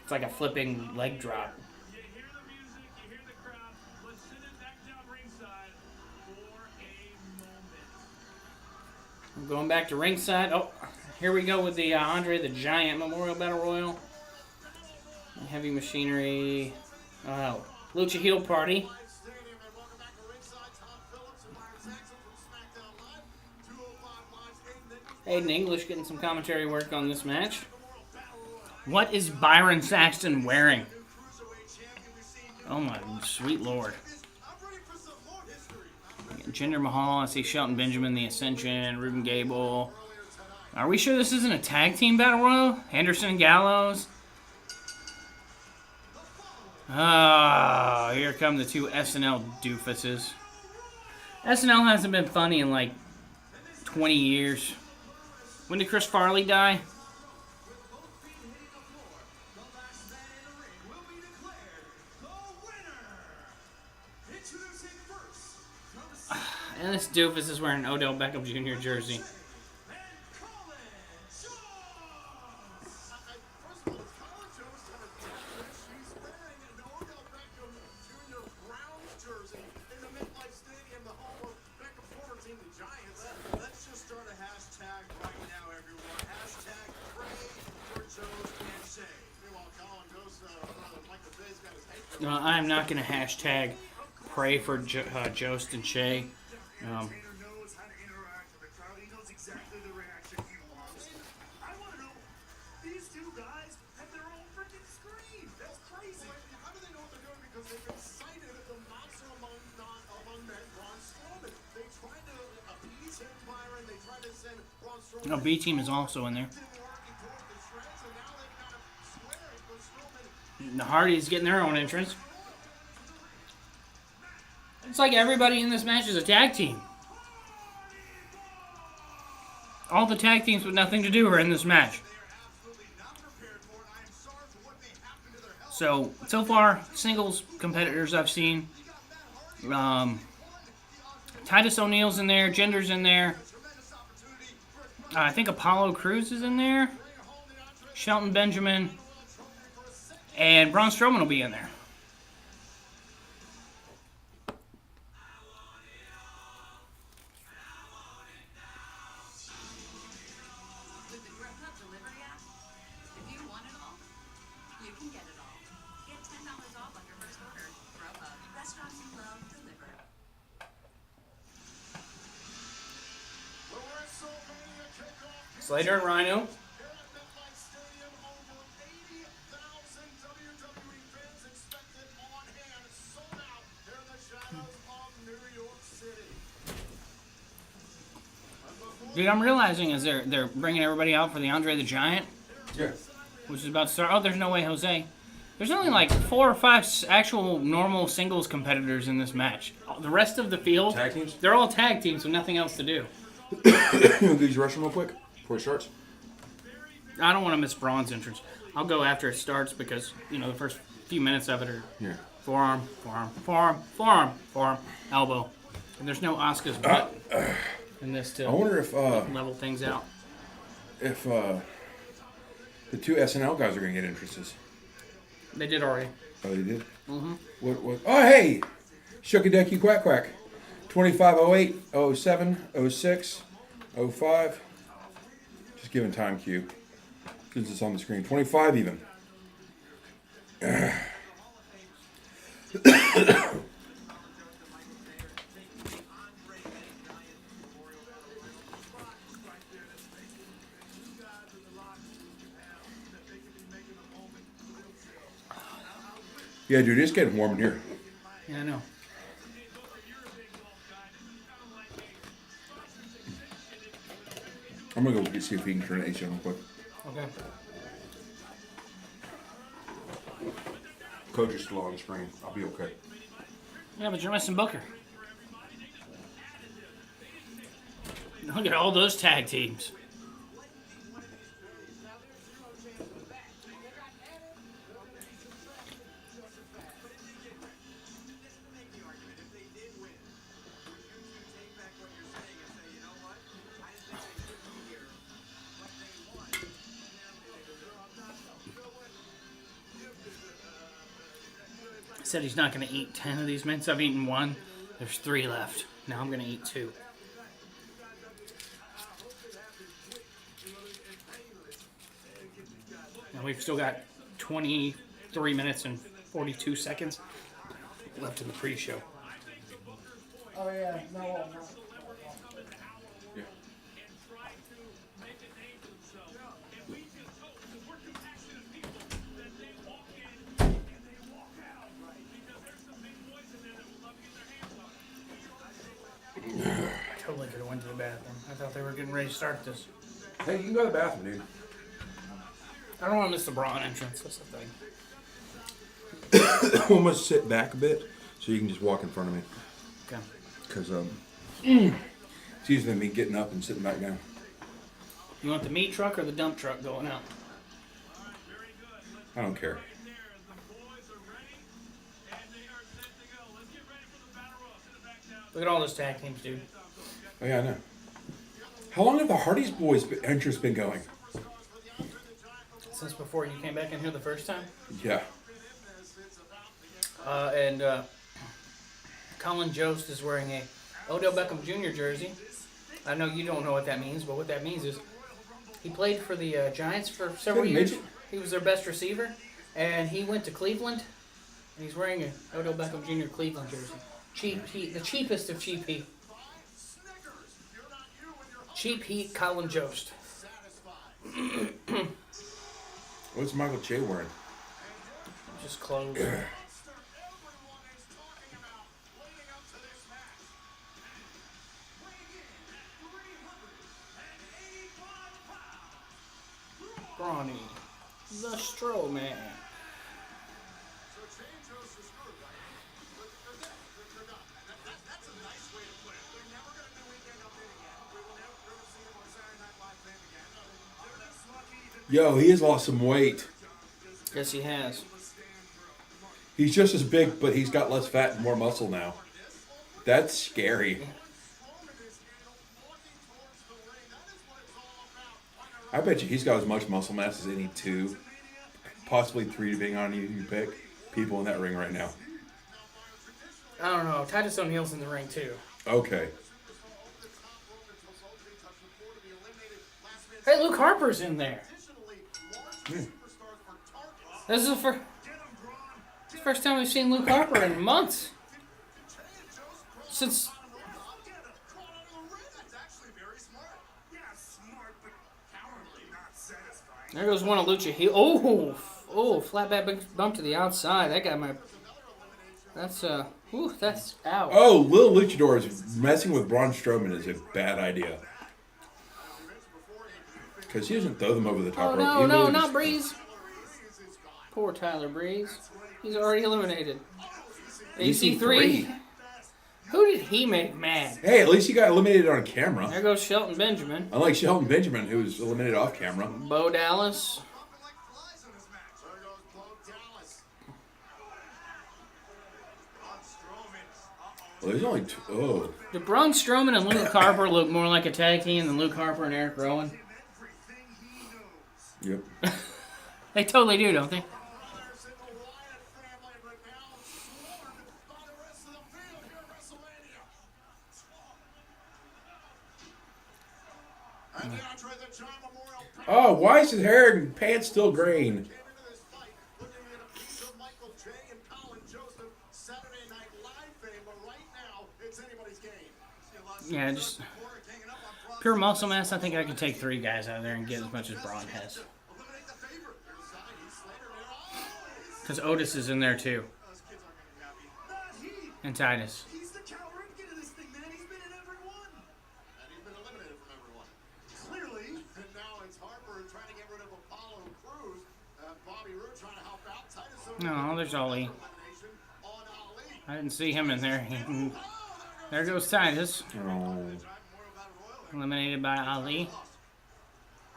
It's like a flipping leg drop. You hear the music, you hear the crowd. Let's send it back down ringside for a moment. I'm going back to ringside. Oh, here we go with the Andre the Giant Memorial Battle Royal. Heavy Machinery. Oh, Lucha Heel Party. Stadium, and welcome back to ringside. Tom Phillips and Byron Saxon from SmackDown Live. 205 Live. Aiden English getting some commentary work on this match. What is Byron Saxton wearing? Oh my sweet lord. I'm ready for some more history. Jinder Mahal, I see Shelton Benjamin, The Ascension, Ruben Gable. Are we sure this isn't a tag team battle royal? Henderson and Gallows. Ah, here come the two SNL doofuses. SNL hasn't been funny in like 20 years. When did Chris Farley die? And this doofus is wearing an Odell Beckham Jr. jersey. I am not going to hashtag pray for Jost and Shay. Knows how to interact with the crowd. He knows exactly the reaction he wants. I want to know, these two guys have their own freaking screen. That's crazy. How do they know what they're doing? Because they've been cited as the monster among men, Braun Strowman. They tried to appease him, Byron. They tried to send Braun Strowman. No, B Team is also in there. Didn't work. He tore up the shreds, and now they've got to swear it was Strowman. The Hardys getting their own entrance. It's like everybody in this match is a tag team. All the tag teams with nothing to do are in this match. So far, singles competitors I've seen. Titus O'Neil's in there. Jinder's in there. I think Apollo Crews is in there. Shelton Benjamin. And Braun Strowman will be in there. With the Grubhub delivery app, if you want it all, you can get it all. Get $10 off on your first order. Grubhub, restaurants you love delivered. The WrestleMania kickoff Slater and Rhino. here at MetLife Stadium. Over 80,000 WWE fans expected on hand. Sold out here in the shadows of New York City. Dude, I'm realizing is they're bringing everybody out for the Andre the Giant, Yeah. which is about to start. Oh, there's no way, Jose. There's only like 4 or 5 actual normal singles competitors in this match. The rest of the field, Tag teams? they're all tag teams with nothing else to do. Give you Russian real quick before it starts. I don't want to miss Braun's entrance. I'll go after it starts because, you know, the first few minutes of it are Here. forearm, forearm, forearm, forearm, forearm, elbow. And there's no Asuka's butt in this to I wonder if level things out. the two SNL guys are gonna get entrances. They did already. Oh, they did. Mm-hmm. What? Oh, hey, Shucky Quack Quack, 2508, 07, 06, 05. Just giving time cue since it's on the screen. 25 even. Yeah, dude, it's getting warm in here. Yeah, I know. I'm gonna go see if we can turn the AC on real quick. Okay. Coach is still on the screen. I'll be okay. Yeah, but you're missing Booker. Look at all those tag teams. Said he's not going to eat 10 of these mints. I've eaten one. There's 3 left. Now I'm going to eat 2. And we've still got 23 minutes and 42 seconds left in the pre-show. Oh yeah, no. I totally could have went to the bathroom. I thought they were getting ready to start this. Hey, you can go to the bathroom, dude. I don't want to miss the Braun entrance. That's the thing. I'm gonna sit back a bit so you can just walk in front of me. Okay. Because it's easier than me getting up and sitting back down. You want the meat truck or the dump truck going out? I don't care. Look at all those tag teams, dude. Oh yeah, I know. How long have the Hardy's Boys entrance been going? Since before you came back in here the first time? Yeah. And Colin Jost is wearing a Odell Beckham Jr. jersey. I know you don't know what that means, but what that means is he played for the Giants for several Good years. midget. He was their best receiver, and he went to Cleveland, and he's wearing a Odell Beckham Jr. Cleveland jersey. Cheap Heat, the cheapest of cheap heat. Cheap Heat, Colin Jost. What's Michael Che wearing? Just clothes. Brawny, the Strowman. Yo, he has lost some weight. Yes, he has. He's just as big, but he's got less fat and more muscle now. That's scary. I bet you he's got as much muscle mass as any 2, possibly 3, depending on you pick, people in that ring right now. I don't know. Titus O'Neil's in the ring too. Okay. Hey, Luke Harper's in there. This is the first time we've seen Luke Harper in months. Since there goes one of Lucha heel. Oh, flat back bump to the outside. That got my. That's that's out. Oh, Lil Luchador messing with Braun Strowman is a bad idea. Because he doesn't throw them over the top Oh rope. no, He no, literally not just- Breeze. Poor Tyler Breeze. He's already eliminated. EC3. Who did he make mad? Hey, at least he got eliminated on camera. There goes Shelton Benjamin. Unlike Shelton Benjamin, who was eliminated off camera. Bo Dallas. Well, there's only two. Oh. Do Braun Strowman and Luke Harper look more like a tag team than Luke Harper and Eric Rowan? Yep. They totally do, don't they? Oh, why is his hair and pants still green? Yeah, just pure muscle mass. I think I could take 3 guys out of there and get as much as Braun has. Because Otis is in there too. And Titus. He's the Cal Ripken of this thing, man. He's been in every one. And he's been eliminated from everyone. Clearly. And now it's Harper trying to get rid of Apollo Crews. Bobby Roode trying to help out. Titus No, there's Ali. elimination on Ali. I didn't see him in there. There goes Titus. Oh. Eliminated by Ali.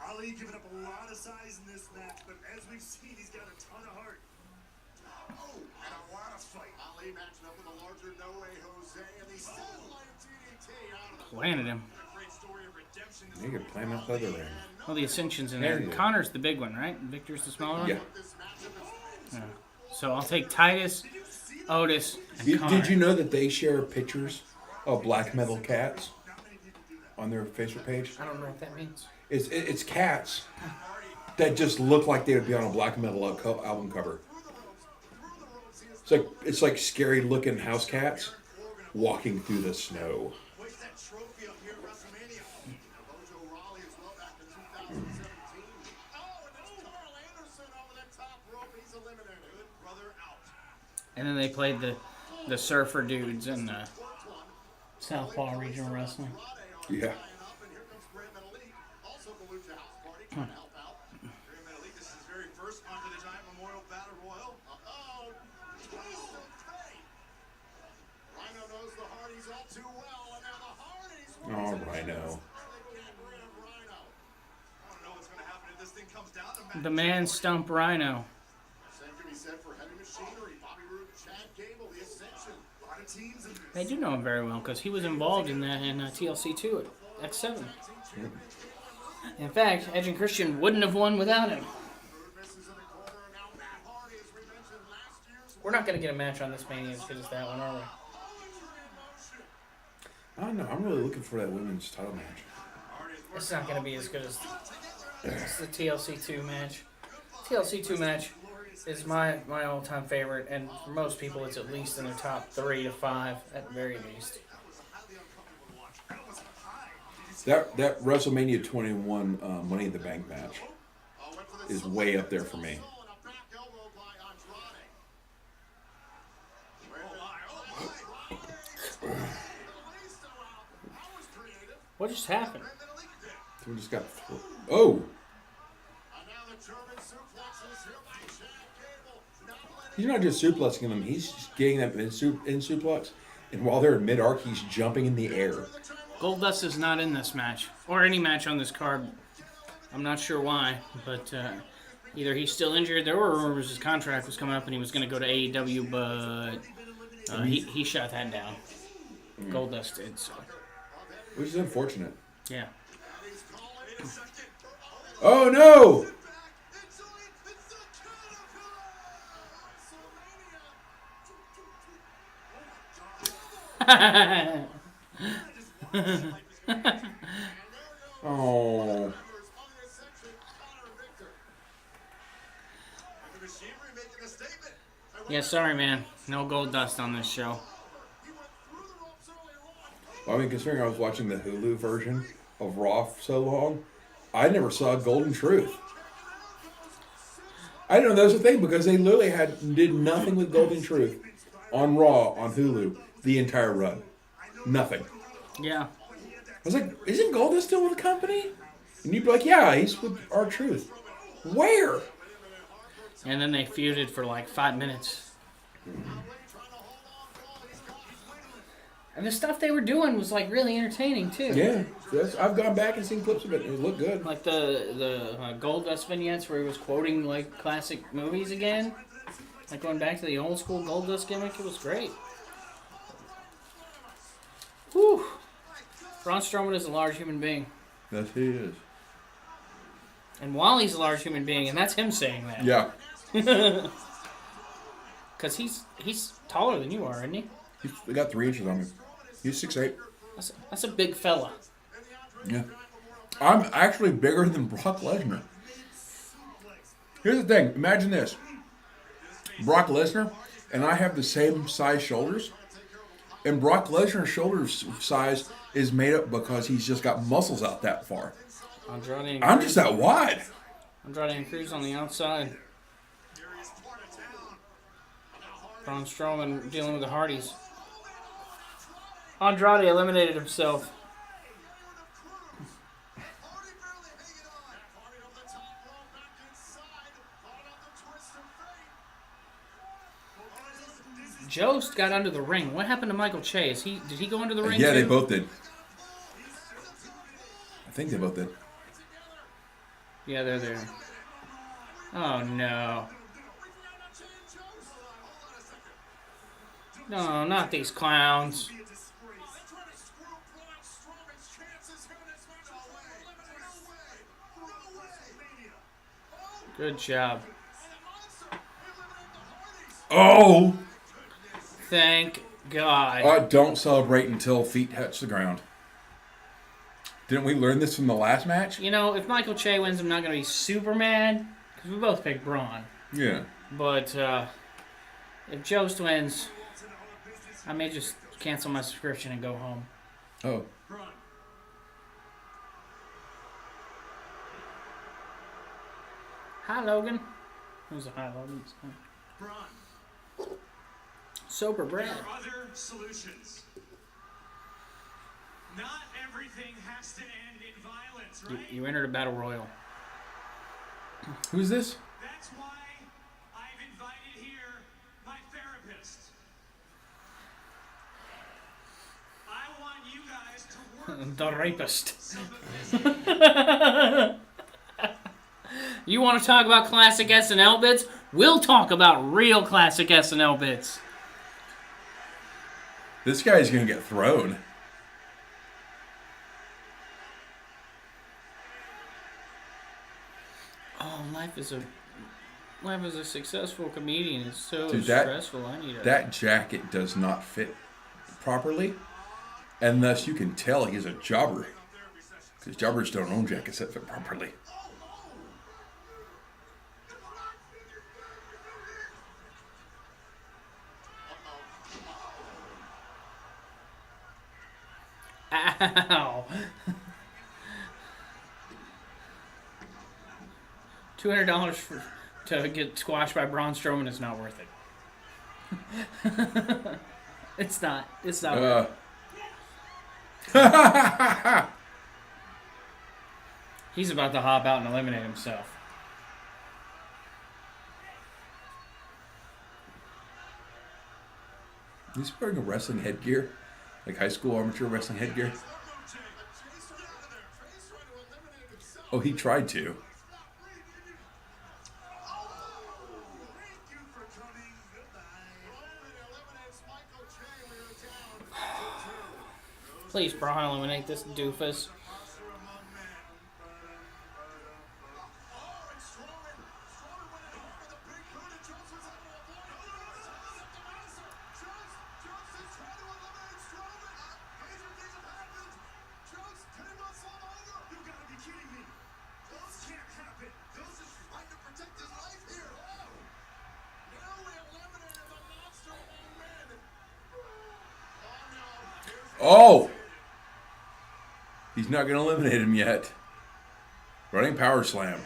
Ali giving up a lot of size in this match, but as we've seen, he's got a ton of heart. Oh, and a lot of fight. Ali matching up with a larger No Way Jose, and the satellite DDT out of the Planted him. great story of redemption. You can play my feather ring. Well, the Ascension's in Yeah, there. he did. Connor's the big one, right? Victor's the smaller one? Yeah. Yeah. So I'll take Titus, Otis, and Connor. Did you know that they share pictures of black metal cats on their Facebook page? I don't know what that means. It's cats that just look like they would be on a black metal album cover. It's like scary looking house cats walking through the snow. Where's that trophy up here at WrestleMania? Bojo Rawley as well back in 2017. Oh, and there's Carl Anderson over the top rope. He's eliminated. Good brother out. And then they played the Surfer dudes in Southpaw Regional Wrestling. Yeah. And here comes Grand Metalik, also the Lucha House Party, trying to help out. Grand Metalik, this is his very first Under the Giant Memorial Battle Royal. Uh-oh. Twist of fate. Rhino knows the Hardys all too well, and now the Hardys Oh, Rhino. get rid of Rhino. I want to know what's going to happen if this thing comes down to The man stump Rhino. Same can be said for Heavy Machinery, Bobby Roode, Chad Gable, The Ascension. A lot of teams in this. I do know him very well because he was involved in that in TLC 2 at X7. In fact, Edge and Christian wouldn't have won without him. Misses in the corner, and now Matt Hardy, as we mentioned last year's We're not going to get a match on this Mania as good as that one, are we? I don't know. I'm really looking for that women's title match. It's not going to be as good as the TLC 2 match. TLC 2 match is my all-time favorite, and for most people, it's at least in the top 3 to 5 at the very least. That WrestleMania 21 Money in the Bank match is way up there for me. and a back elbow by Andrade. What just happened? We just got. Oh! And now the German suplexes here by Chad Gable. Now He's not just suplexing them, he's just getting them in suplex. And while they're in mid arc, he's jumping in the air. Goldust is not in this match, or any match on this card. I'm not sure why, but either he's still injured, there were rumors his contract was coming up and he was going to go to AEW, but he shot that down. Goldust did, so Which is unfortunate. yeah. Oh no! Oh. Yeah, sorry, man. No Goldust on this show. I mean, considering I was watching the Hulu version of Raw for so long, I never saw Golden Truth. I didn't know that was a thing because they literally did nothing with Golden Truth on Raw on Hulu the entire run. Nothing. Yeah. I was like, isn't Goldust still with the company? And you'd be like, yeah, he's with R-Truth. Where? And then they feuded for like 5 minutes. And the stuff they were doing was like really entertaining too. Yeah, I've gone back and seen clips of it. It looked good. Like the Goldust vignettes where he was quoting like classic movies again. Like going back to the old school Goldust gimmick. It was great. Whew. Braun Strowman is a large human being. Yes, he is. And Wally's a large human being, and that's him saying that. Yeah. Because he's taller than you are, isn't he? He's got 3 inches on me. He's 6'8". That's a big fella. Yeah. I'm actually bigger than Brock Lesnar. Here's the thing. Imagine this. Brock Lesnar and I have the same size shoulders. And Brock Lesnar's shoulder size is made up because he's just got muscles out that far. I'm just that wide. Andrade and Cruz on the outside. Braun Strowman dealing with the Hardys. Andrade eliminated himself. Hardy barely hanging on. Hardy up the top rope, back inside. Caught on the twist of fate. Jost got under the ring. What happened to Michael Che? Did he go under the ring Yeah, too? they both did. I think they both did. Yeah, they're there. Oh no. No, not these clowns. Good job. Oh! Thank God. Don't celebrate until feet touch the ground. Didn't we learn this from the last match? You know, if Michael Che wins, I'm not going to be super mad, because we both picked Braun. Yeah. But if Jost wins, I may just cancel my subscription and go home. Oh. Hi, Logan. Who's a hi, Logan? Braun, Sober Brad. there are other solutions. Not everything has to end in violence, right? You entered a battle royal. Who's this? That's why I've invited here my therapist. I want you guys to work The rapist. You want to talk about classic SNL bits? We'll talk about real classic SNL bits. This guy's gonna get thrown. Oh, life is a successful comedian. It's so Dude, stressful. That jacket does not fit properly, and thus you can tell he's a jobber. Because jobbers don't own jackets that fit properly. Ow. $200 to get squashed by Braun Strowman is not worth it. It's not. It's not. Worth it. He's about to hop out and eliminate himself. He's wearing a wrestling headgear, like high school amateur wrestling headgear. Oh, he tried to. Please, Braun, eliminate this doofus. Oh! He's not going to eliminate him yet. Running power slam.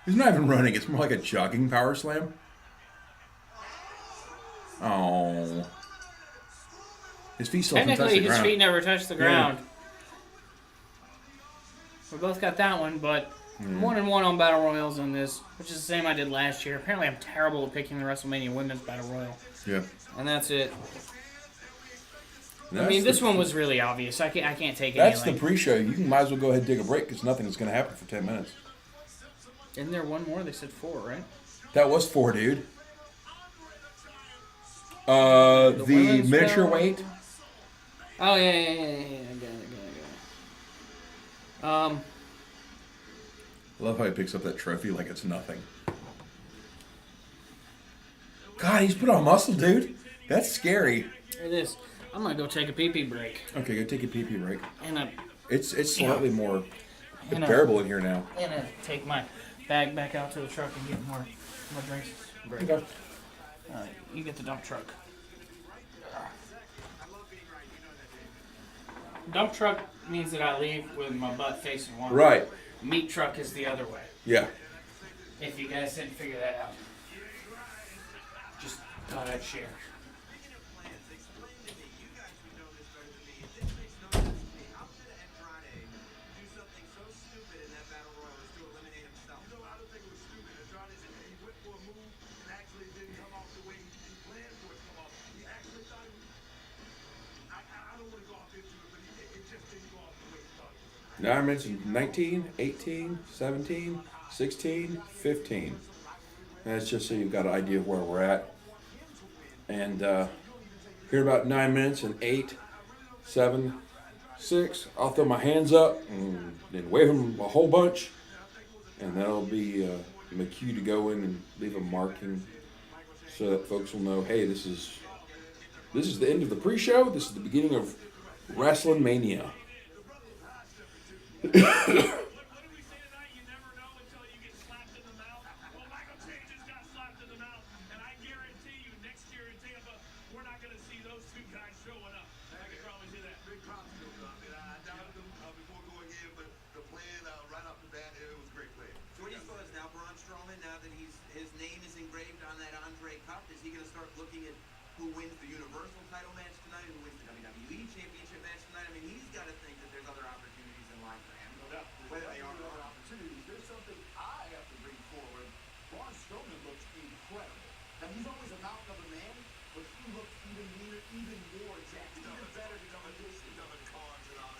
He's not even running. It's more like a jogging power slam. Oh. His feet still haven't touched Technically, the his ground. feet never touched the ground. We both got that one, but 1-1 on Battle Royals on this, which is the same I did last year. Apparently, I'm terrible at picking the WrestleMania Women's Battle Royal. Yeah. And that's it. That's I mean, this one was really obvious. I can't take it. That's the pre-show. You might as well go ahead and take a break because nothing's going to happen for 10 minutes. Isn't there one more? They said 4, right? That was 4, dude. The women's miniature battle? weight. Oh, yeah. I got it. I love how he picks up that trophy like it's nothing. God, he's put on muscle, dude. That's scary. It is. I'm going to go take a pee-pee break. Okay, go take a pee-pee break. And It's slightly more And, bearable in here now. I'm going to take my bag back out to the truck and get more drinks. Break. Okay. You get the dump truck. Dump truck means that I leave with my butt facing one way. Right. Meat truck is the other way. Yeah. If you guys didn't figure that out. Just thought I'd share. 9 minutes and 19, 18, 17, 16, 15. And that's just so you've got an idea of where we're at. And here in about 9 minutes and 8, 7, 6, I'll throw my hands up and then wave them a whole bunch. And that'll be my cue to go in and leave a marking so that folks will know, hey, this is the end of the pre-show. This is the beginning of WrestleMania. What do we say tonight? You never know until you get slapped in the mouth. Well, Michael Che just got slapped in the mouth, and I guarantee you next year in Tampa, we're not going to see those two guys showing up. I can promise you that. Big props to them. I mean, I doubted them before going in, but the plan right off the bat, it was a great plan. So what do you suppose now, Braun Strowman, now that his name is engraved on that Andre Cup, is he going to start looking at who wins the Universal title match tonight, who wins the WWE Championship match tonight? I mean, he's got to think that there's other opportunities in line for him. No doubt. Whether they are or Other not. opportunities. There's something I have to bring forward. Braun Strowman looks incredible. Now, he's always a mountain of a man, but he looks even leaner, even more jacked, even better than competition.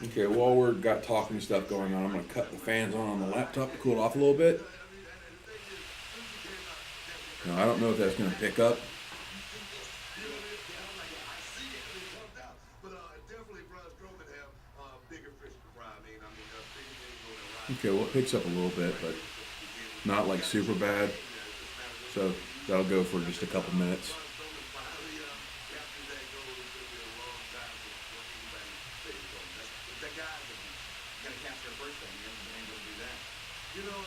Okay, while we're got talking stuff going on, I'm going to cut the fans on the laptop to cool it off a little bit. Now, I don't know if that's going to pick up. Okay, well, it picks up a little bit, but not like super bad. So that'll go for just a couple minutes. You know,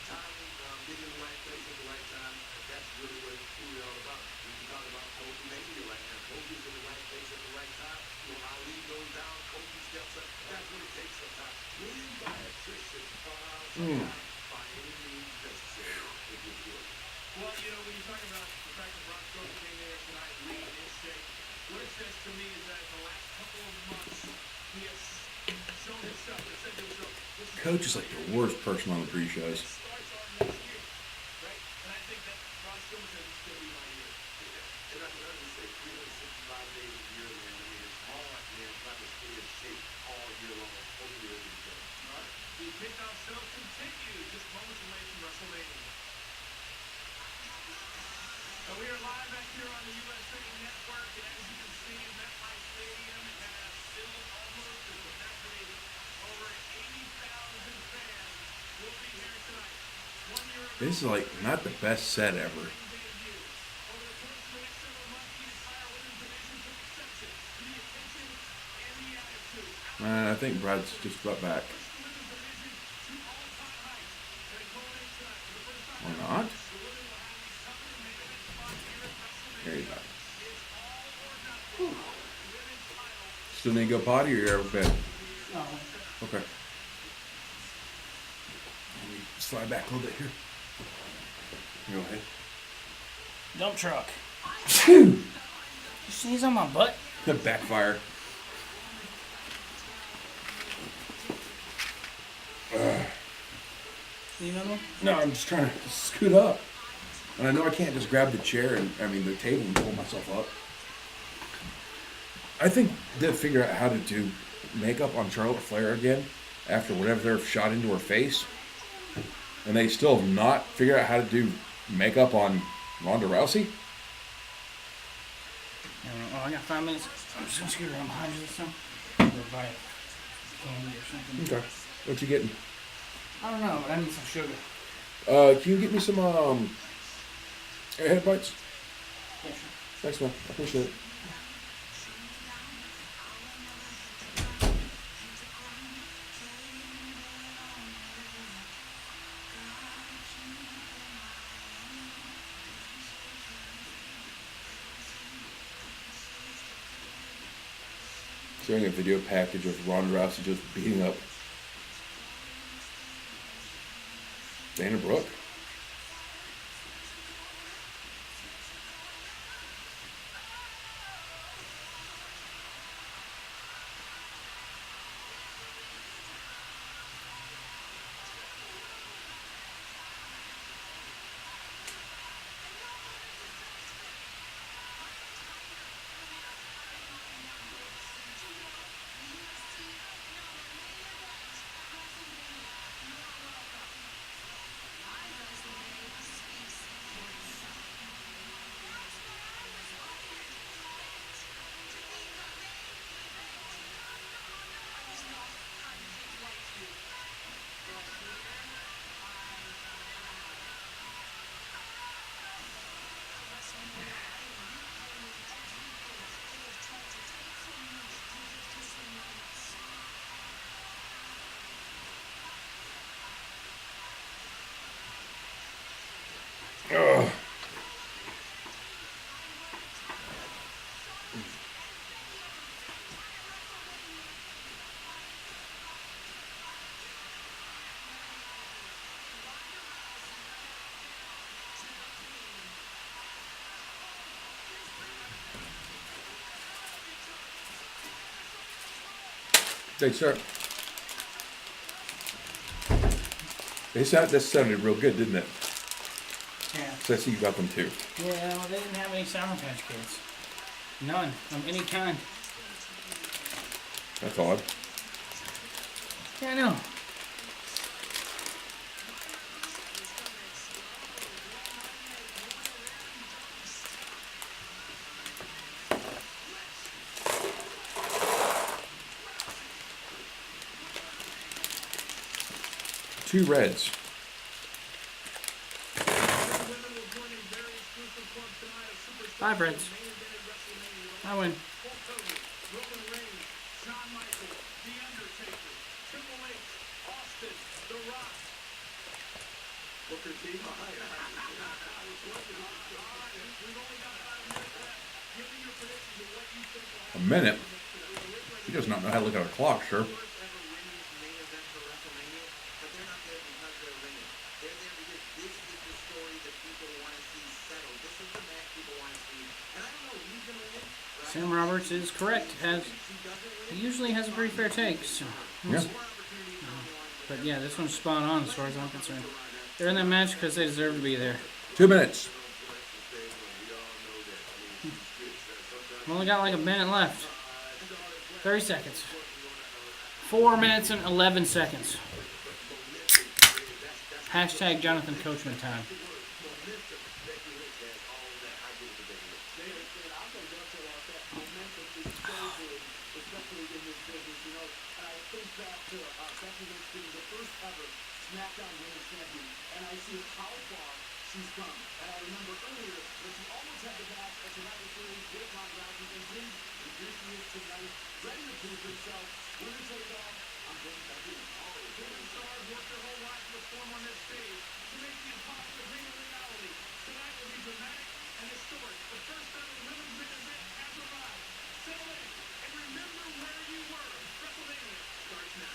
timing, being in the right place at the right time, that's really what it's truly all about. When you talk about Kofi Mania right now, Kofi's in the right place at the right time. When Ali goes down, Kofi steps up. That's what it takes sometimes. Winning by attrition, sometimes by any means necessary, it will do it. Well, you know, when you talk about the fact that Braun Strowman came in here tonight, lean in shape, what it says to me is that the last couple of months, he has shown himself, or said to himself, this is Coach is like the worst person on the pre-shows. starts our next year, right? And I think that Braun Strowman said, this is going to be my year. And I can understand 365 days a year, man. I mean, it's hard, man, trying to stay in shape all year long. Hopefully, it'll be good. All right? The kickoff show continues just moments away from WrestleMania. And we are live back here on the USA Network, and as you can see, MetLife Stadium has filled almost to capacity. Over 80,000 fans will be here tonight. 1 year ago, This is like not the best set ever. debut. Over the course of the next several months, the entire women's division took exception to the attention and the attitude. I think Brad's just got back. Pushed the women's division to all-time heights. And it culminates tonight for the first time Or ever. not. The women will have the coveted main event spot here at WrestleMania. There you go. It's all or nothing. Women's title. Still need to go potty or you're okay? No. Okay. Let me slide back a little bit here. Go ahead. Dump truck. You sneeze on my butt? Backfire. You know? No, I'm just trying to scoot up. And I know I can't just grab the chair the table and pull myself up. I think they'll figure out how to do makeup on Charlotte Flair again after whatever they've shot into her face. And they still have not figured out how to do makeup on Ronda Rousey. I got 5 minutes. I'm just gonna scoot around behind you this time. Go buy candy or something. Okay. What you getting? I don't know, but I need some sugar. Can you get me some airhead bites? Yeah, sure. Thanks, man. I appreciate it. Sharing a video package of Ronda Rousey just beating up Dana Brooke. They start. That sounded real good, didn't it? Yeah. So I see you got them too. Yeah, well, they didn't have any Sour Patch Kids. None of any kind. That's odd. Yeah, I know. Two reds. 5 reds. I win. A minute. He does not know how to look at a clock, sure. Sam Roberts is correct. He usually has a pretty fair take. So. Yeah. But yeah, this one's spot on as far as I'm concerned. They're in that match because they deserve to be there. 2 minutes. We've only got like a minute left. 30 seconds. 4 minutes and 11 seconds. Hashtag Jonathan Coachman time. SmackDown Women's Champion, and I see how far she's come. And I remember earlier that she almost had the match at Survivor Series with Ron Rousey and didn't. And here she is tonight, ready to prove herself. Winner take all. I'm going back in. Women's stars worked their whole life to perform on this stage to make the impossible dream a reality. Tonight will be dramatic and historic. The first ever women's main event has arrived. Settle in and remember where you were. WrestleMania starts now.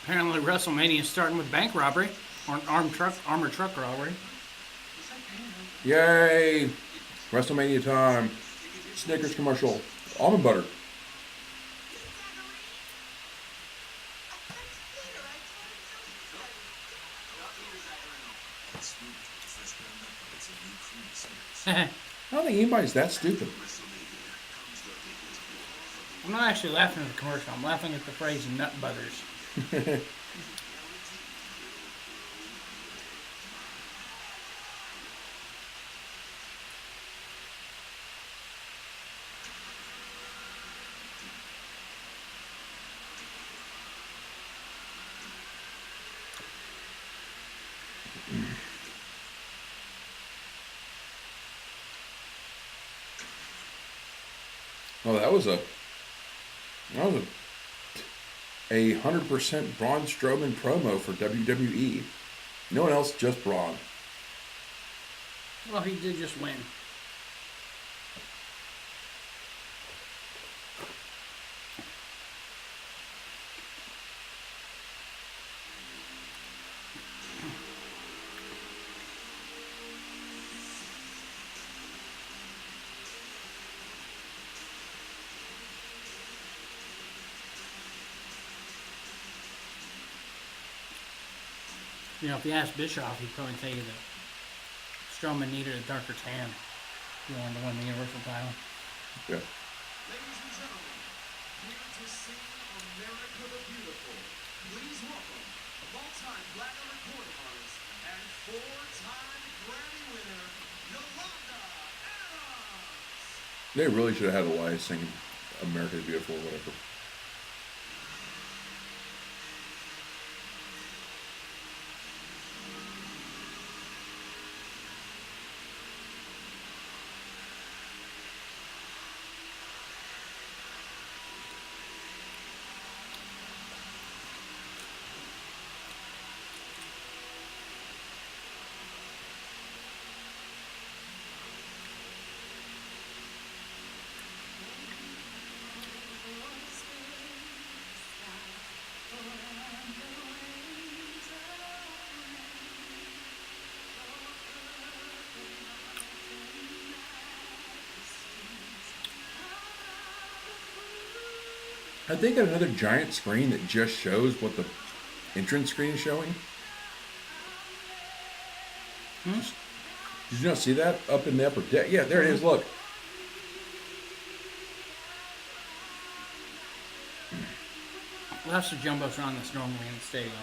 Apparently WrestleMania is starting with bank robbery. Or armored truck robbery. Yay! WrestleMania time. Snickers commercial. Almond butter. I don't think anybody's that stupid. I'm not actually laughing at the commercial. I'm laughing at the phrase nut butters. Oh, that was a 100% Braun Strowman promo for WWE. No one else, just Braun. Well, he did just win. You know, if you asked Bischoff, he'd probably tell you that Strowman needed a darker tan if he wanted to win the Universal title. Yeah. Ladies and gentlemen, here to sing America the Beautiful, please welcome multi-time platinum recording artist and 4-time Grammy winner, Yolanda Adams. They really should have had Elias sing America the Beautiful or whatever. Had they got another giant screen that just shows what the entrance screen is showing? Did you not see that up in the upper deck? Yeah, there it is. Look. Well, that's the jumbotron that's normally in the stadium.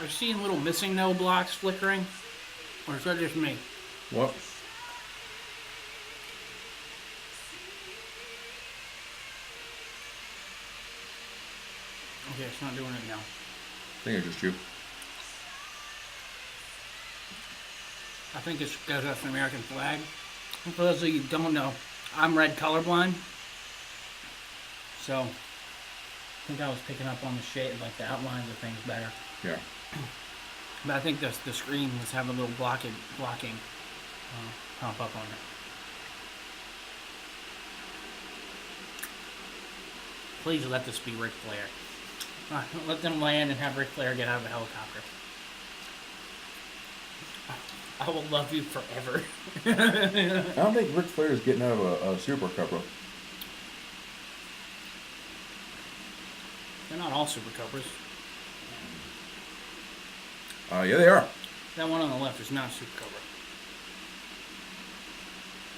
Are you seeing little missing no blocks flickering? Or is that just me? What? Okay, it's not doing it now. I think it's just you. I think it's because that's the American flag. For those of you who don't know, I'm red colorblind. So, I think I was picking up on the shade, like the outlines of things better. Yeah. But I think the screen was having a little blocking pop up on it. Please let this be Ric Flair. Let them land and have Ric Flair get out of the helicopter. I will love you forever. I don't think Ric Flair is getting out of a Super Cobra. They're not all Super Cobras. Yeah, they are. That one on the left is not Super Cobra.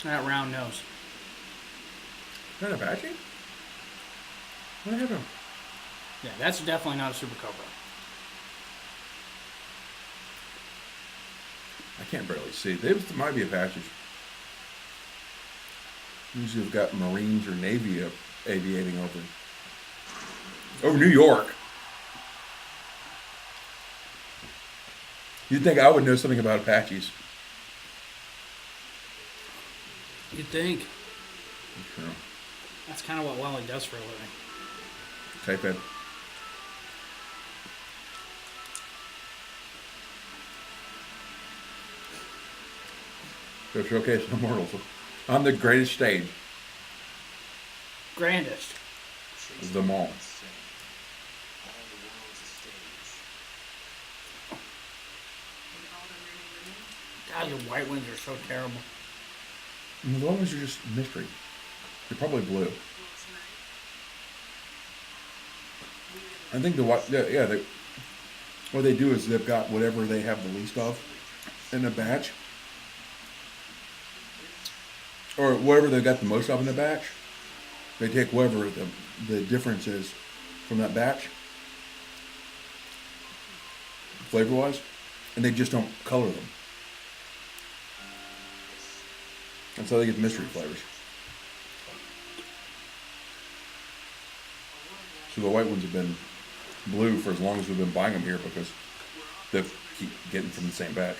That round nose. Not a Apache? What happened? Yeah, that's definitely not a Super Cobra. I can't barely see. They might be Apaches. Usually have got Marines or Navy aviating over. Oh, New York. You'd think I would know something about Apaches. You'd think. Sure. That's kind of what Wally does for a living. Type Ed. To showcase immortals on the greatest stage Grandest. of them all. God, your white ones are so terrible. And the ones are just mystery. They're probably blue. I think the what? Yeah. What they do is they've got whatever they have the least of in a batch, or whatever they got the most of in a batch. They take whatever the difference is from that batch, flavor-wise, and they just don't color them. That's how they get mystery flavors. So the white ones have been blue for as long as we've been buying them here because they keep getting from the same batch.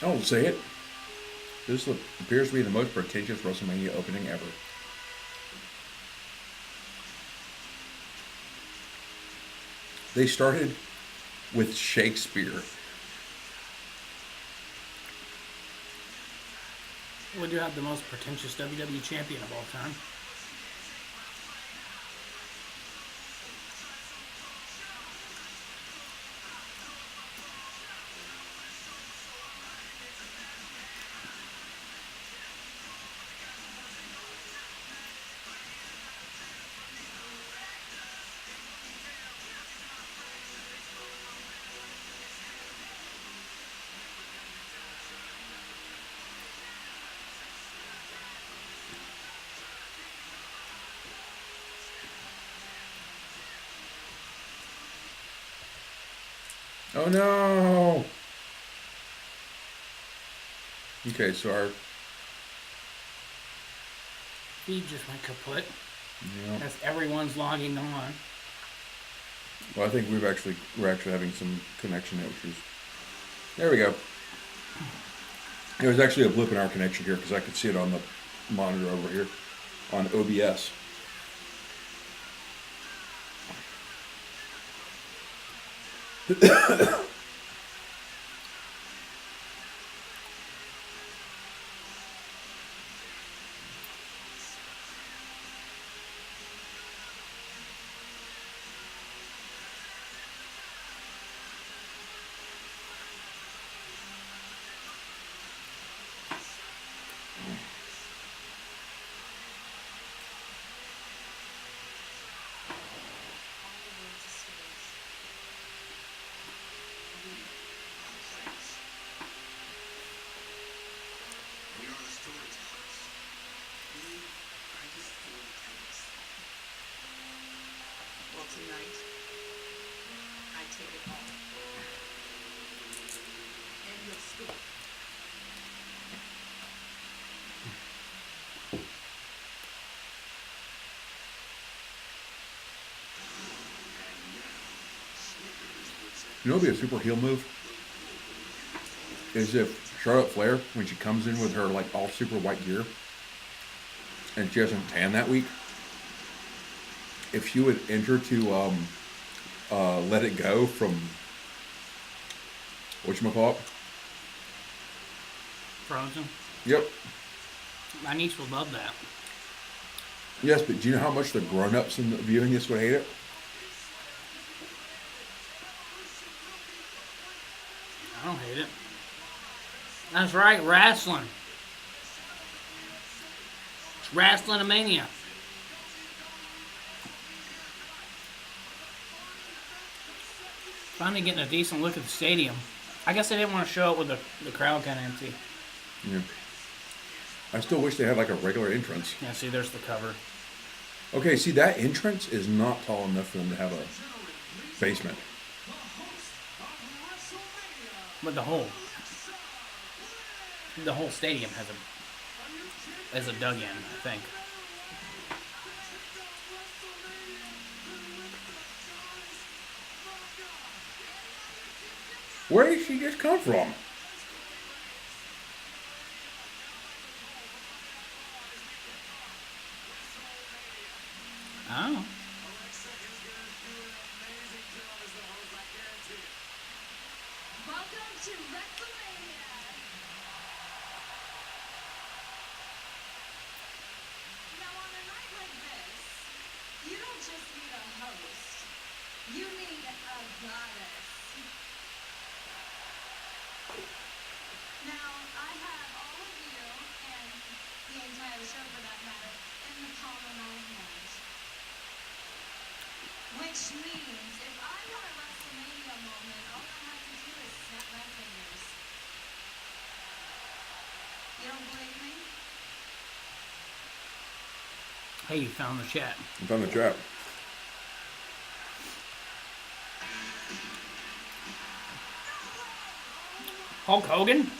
I'll say it. This appears to be the most pretentious WrestleMania opening ever. They started with Shakespeare. Would you have the most pretentious WWE champion of all time? Oh no! Okay, so our Feed just went kaput. yeah. As everyone's logging on. Well, I think we're actually having some connection issues. There we go. There was actually a blip in our connection here because I could see it on the monitor over here on OBS. We are the storytellers. We are the storytellers. Well, tonight, I take it all. End of story. You know what would be a super heel move? Is if Charlotte Flair, when she comes in with her like all super white gear, and she hasn't tan that week, if she would enter to Let It Go from whatchamacallit? Frozen. Yep. My niece would love that. Yes, but do you know how much the grown-ups in the viewing this would hate it? I don't hate it. That's right, wrestling. It's RasslinMania. Finally getting a decent look at the stadium. I guess they didn't want to show it with the crowd kind of empty. Yeah. I still wish they had like a regular entrance. Yeah, see, there's the cover. Okay, see, that entrance is not tall enough for them to have a basement. But the whole stadium has a dug in, I think. Where did she just come from? Oh. Welcome to WrestleMania. Now, on a night like this, you don't just need a host. You need a goddess. Now, I have all of you, and the entire show for that matter, in the palm of my hand. Which means, if I want a WrestleMania moment, all I have to do is snap my fingers. You don't believe me? Hey, you found the chat. I found the trap. Hulk Hogan?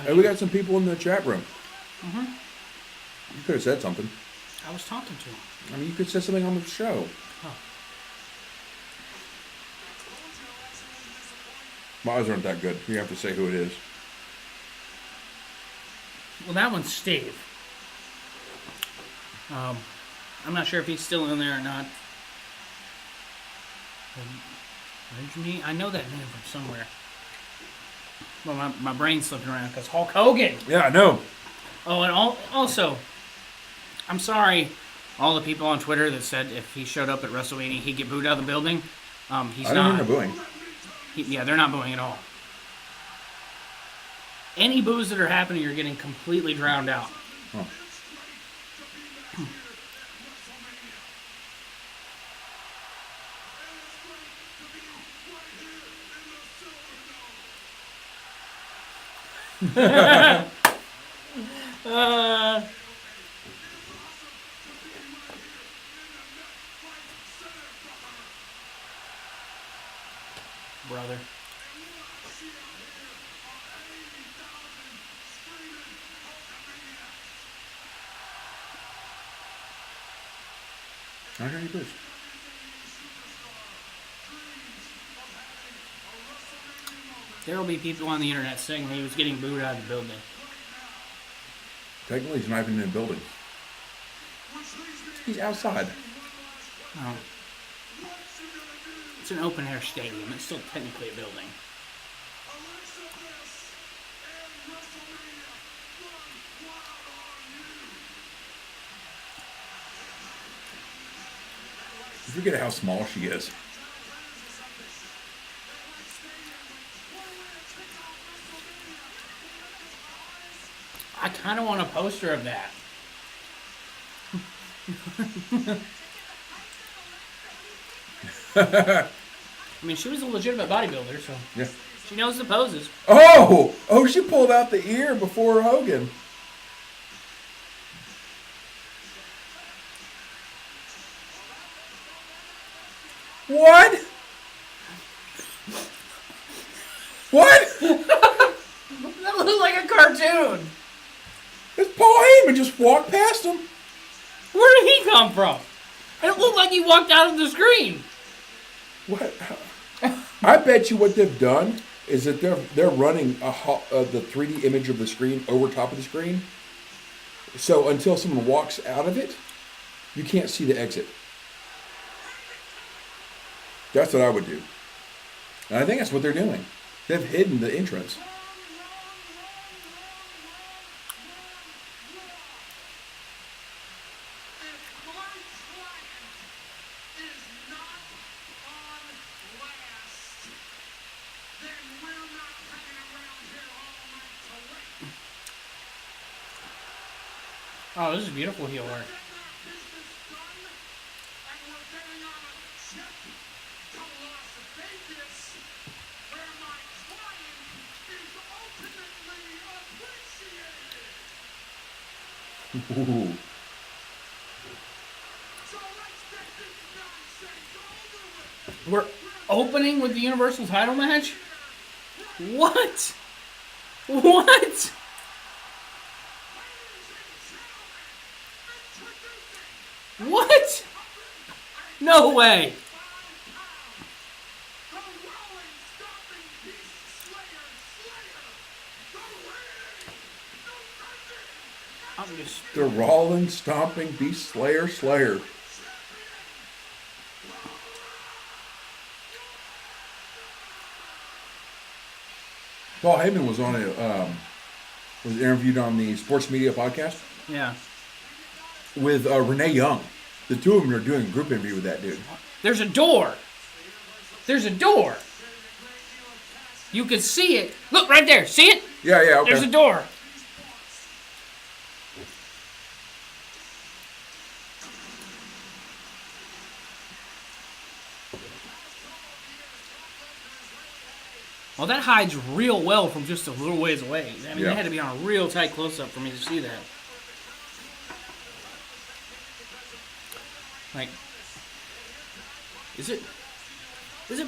Hey, we got some people in the chat room. You could have said something. I was talking to him. I mean, you could say something on the show. My eyes aren't that good. You have to say who it is. Well, that one's Steve. I'm not sure if he's still in there or not. Benjamin? I know that name from somewhere. Well, my brain's slipping around because Hulk Hogan. Yeah, I know. Oh, and also, I'm sorry, all the people on Twitter that said if he showed up at WrestleMania, he'd get booed out of the building. He's I not. didn't hear no booing. Yeah, they're not booing at all. Any boos that are happening are getting completely drowned out. Huh. Brother. I got you pushed. There will be people on the internet saying he was getting booed out of the building. Technically, he's not even in the building. He's outside. Oh. It's an open air stadium. It's still technically a building. You forget how small she is. I kind of want a poster of that. I mean, she was a legitimate bodybuilder, so Yeah. she knows the poses. Oh, she pulled out the ear before Hogan. What? What? That looked like a cartoon. It's Paul Heyman just walked past him. Where did he come from? It looked like he walked out of the screen. What? I bet you what they've done is that they're running the 3D image of the screen over top of the screen. So until someone walks out of it, you can't see the exit. That's what I would do. And I think that's what they're doing. They've hidden the entrance. Oh, this is beautiful heel work. Ooh. We're opening with the Universal title match? What? What? What? No way. I'm just... The Rolling, Stomping, Beast Slayer, Slayer. Paul Heyman was on was interviewed on the Sports Media podcast Yeah. with Renee Young. The two of them are doing a group interview with that dude. There's a door. There's a door. You can see it. Look right there. See it? Yeah, okay. There's a door. Well, that hides real well from just a little ways away. I mean, Yeah. they had to be on a real tight close-up for me to see that. Like, is it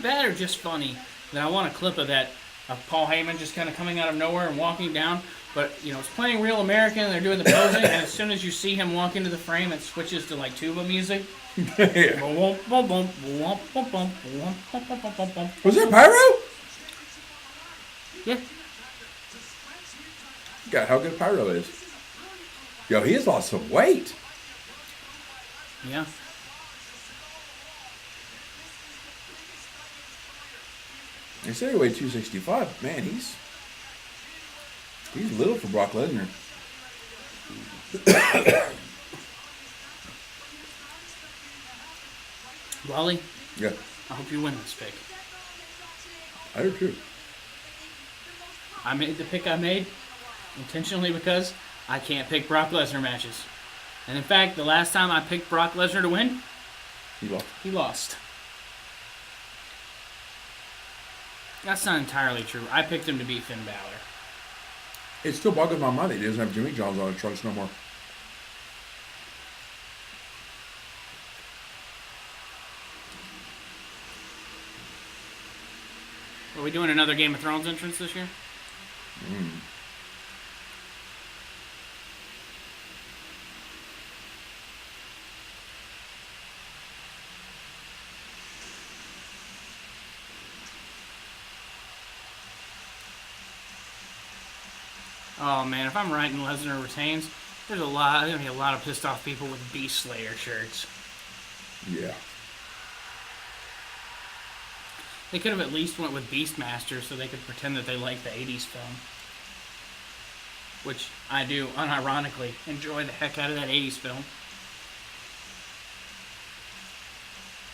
bad or just funny that I want a clip of that, of Paul Heyman just kind of coming out of nowhere and walking down, but, you know, it's playing Real American and they're doing the posing, and as soon as you see him walk into the frame, it switches to, like, tuba music. Yeah. Was there pyro? Yeah. God, how good Pyro is. Yo, he has lost some weight. Yeah. They said he weighed 265. Man, he's little for Brock Lesnar. Wally, Yeah, I hope you win this pick. I do too. I made the pick I made intentionally because I can't pick Brock Lesnar matches. And in fact, the last time I picked Brock Lesnar to win, He lost. he lost. That's not entirely true. I picked him to beat Finn Balor. It still boggles my mind that he doesn't have Jimmy John's on his trunks no more. Are we doing another Game of Thrones entrance this year? Oh man, if I'm right and Lesnar retains, there's gonna be a lot of pissed off people with Beast Slayer shirts. Yeah. They could have at least went with Beastmaster so they could pretend that they like the 80s film. Which I do, unironically, enjoy the heck out of that 80s film.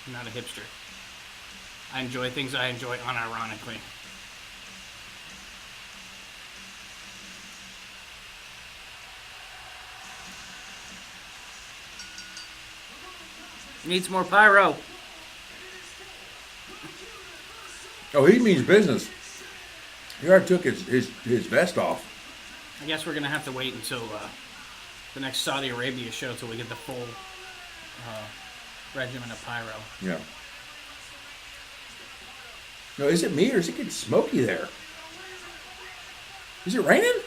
I'm not a hipster. I enjoy things I enjoy unironically. Needs more pyro. Oh, he means business. He already took his vest off. I guess we're going to have to wait until the next Saudi Arabia show till we get the full regimen of pyro. Yeah. No, is it me or is it getting smoky there? Is it raining?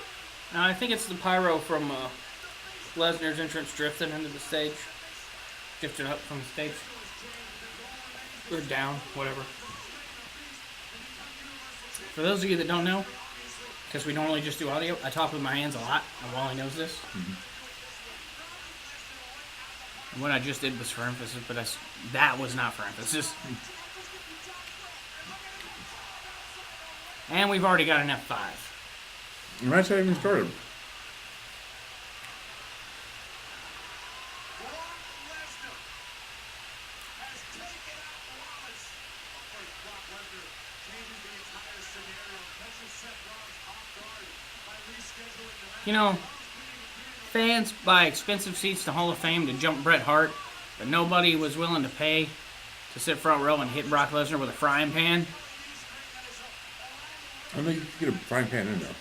No, I think it's the pyro from Lesnar's entrance drifting into the stage. Drifted up from the stage. Or down, whatever. For those of you that don't know, because we normally just do audio, I talk with my hands a lot, and Wally knows this. Mm-hmm. And what I just did was for emphasis, but that was not for emphasis. And we've already got an F5. The match hasn't even started. You know, fans buy expensive seats to Hall of Fame to jump Bret Hart, but nobody was willing to pay to sit front row and hit Brock Lesnar with a frying pan. I think you can get a frying pan in there.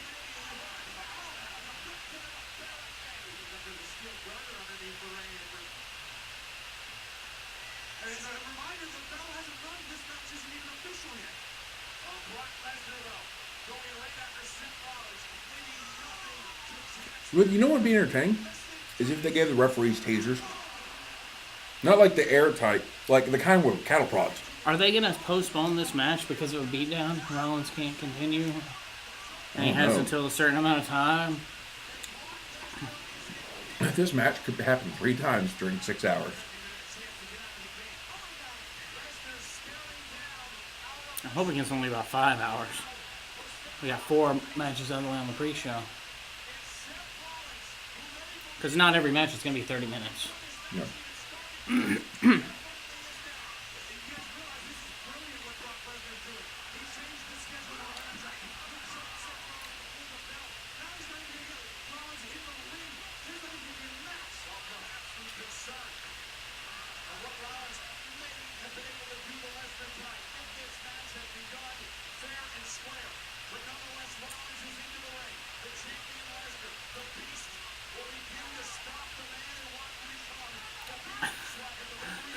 Well, you know what would be entertaining? Is if they gave the referees tasers. Not like the airtight, like the kind with cattle prods. Are they going to postpone this match because of a beatdown? Rollins can't continue. And he has until a certain amount of time. This match could happen 3 times during 6 hours. I'm hoping it's only about 5 hours. We got 4 matches on the way on the pre-show. Because not every match is going to be 30 minutes. No.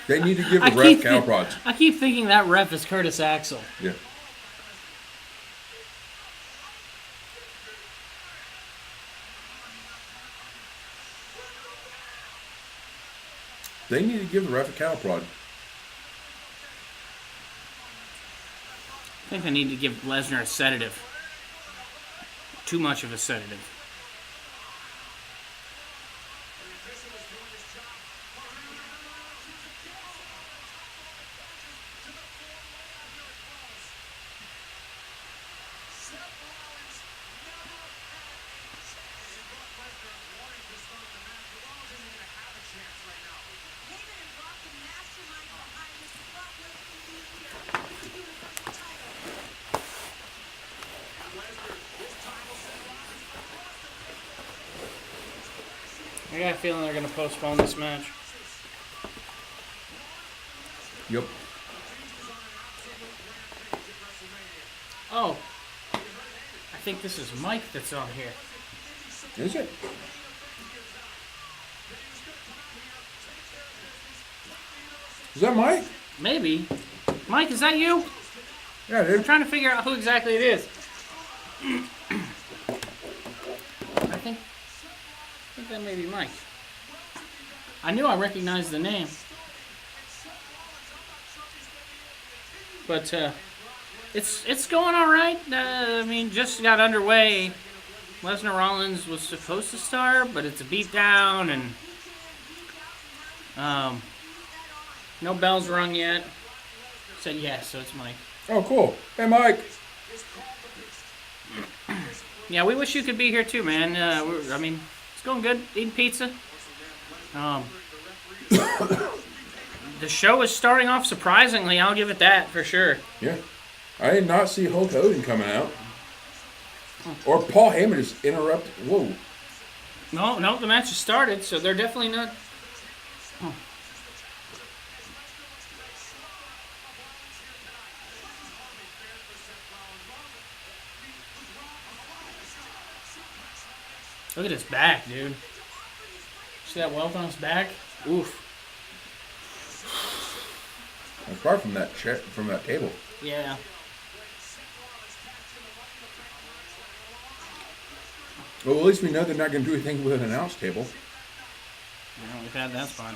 They need to give the ref cattle prods. I keep thinking that ref is Curtis Axel. Yeah. They need to give the ref a cattle prod. I think they need to give Lesnar a sedative. Too much of a sedative. I got a feeling they're going to postpone this match. Yep. Oh, I think this is Mike that's on here. Is it? Is that Mike? Maybe. Mike, is that you? Yeah, I'm dude. trying to figure out who exactly it is. I think that may be Mike. I knew I recognized the name. But it's going all right. I mean, just got underway. Lesnar Rollins was supposed to start, but it's a beatdown, and no bells rung yet. Said yes, so it's Mike. Oh, cool. Hey, Mike. Yeah, we wish you could be here too, man. I mean, it's going good. Eating pizza. The show is starting off surprisingly. I'll give it that for sure. Yeah. I did not see Hulk Hogan coming out. Or Paul Heyman just interrupt. Whoa. No, the match has started, so they're definitely not. Oh. Look at his back, dude. See that welt on his back? Oof. Apart from that chair, from that table. Yeah. Well, at least we know they're not going to do anything with an announce table. Yeah, we've had that fun.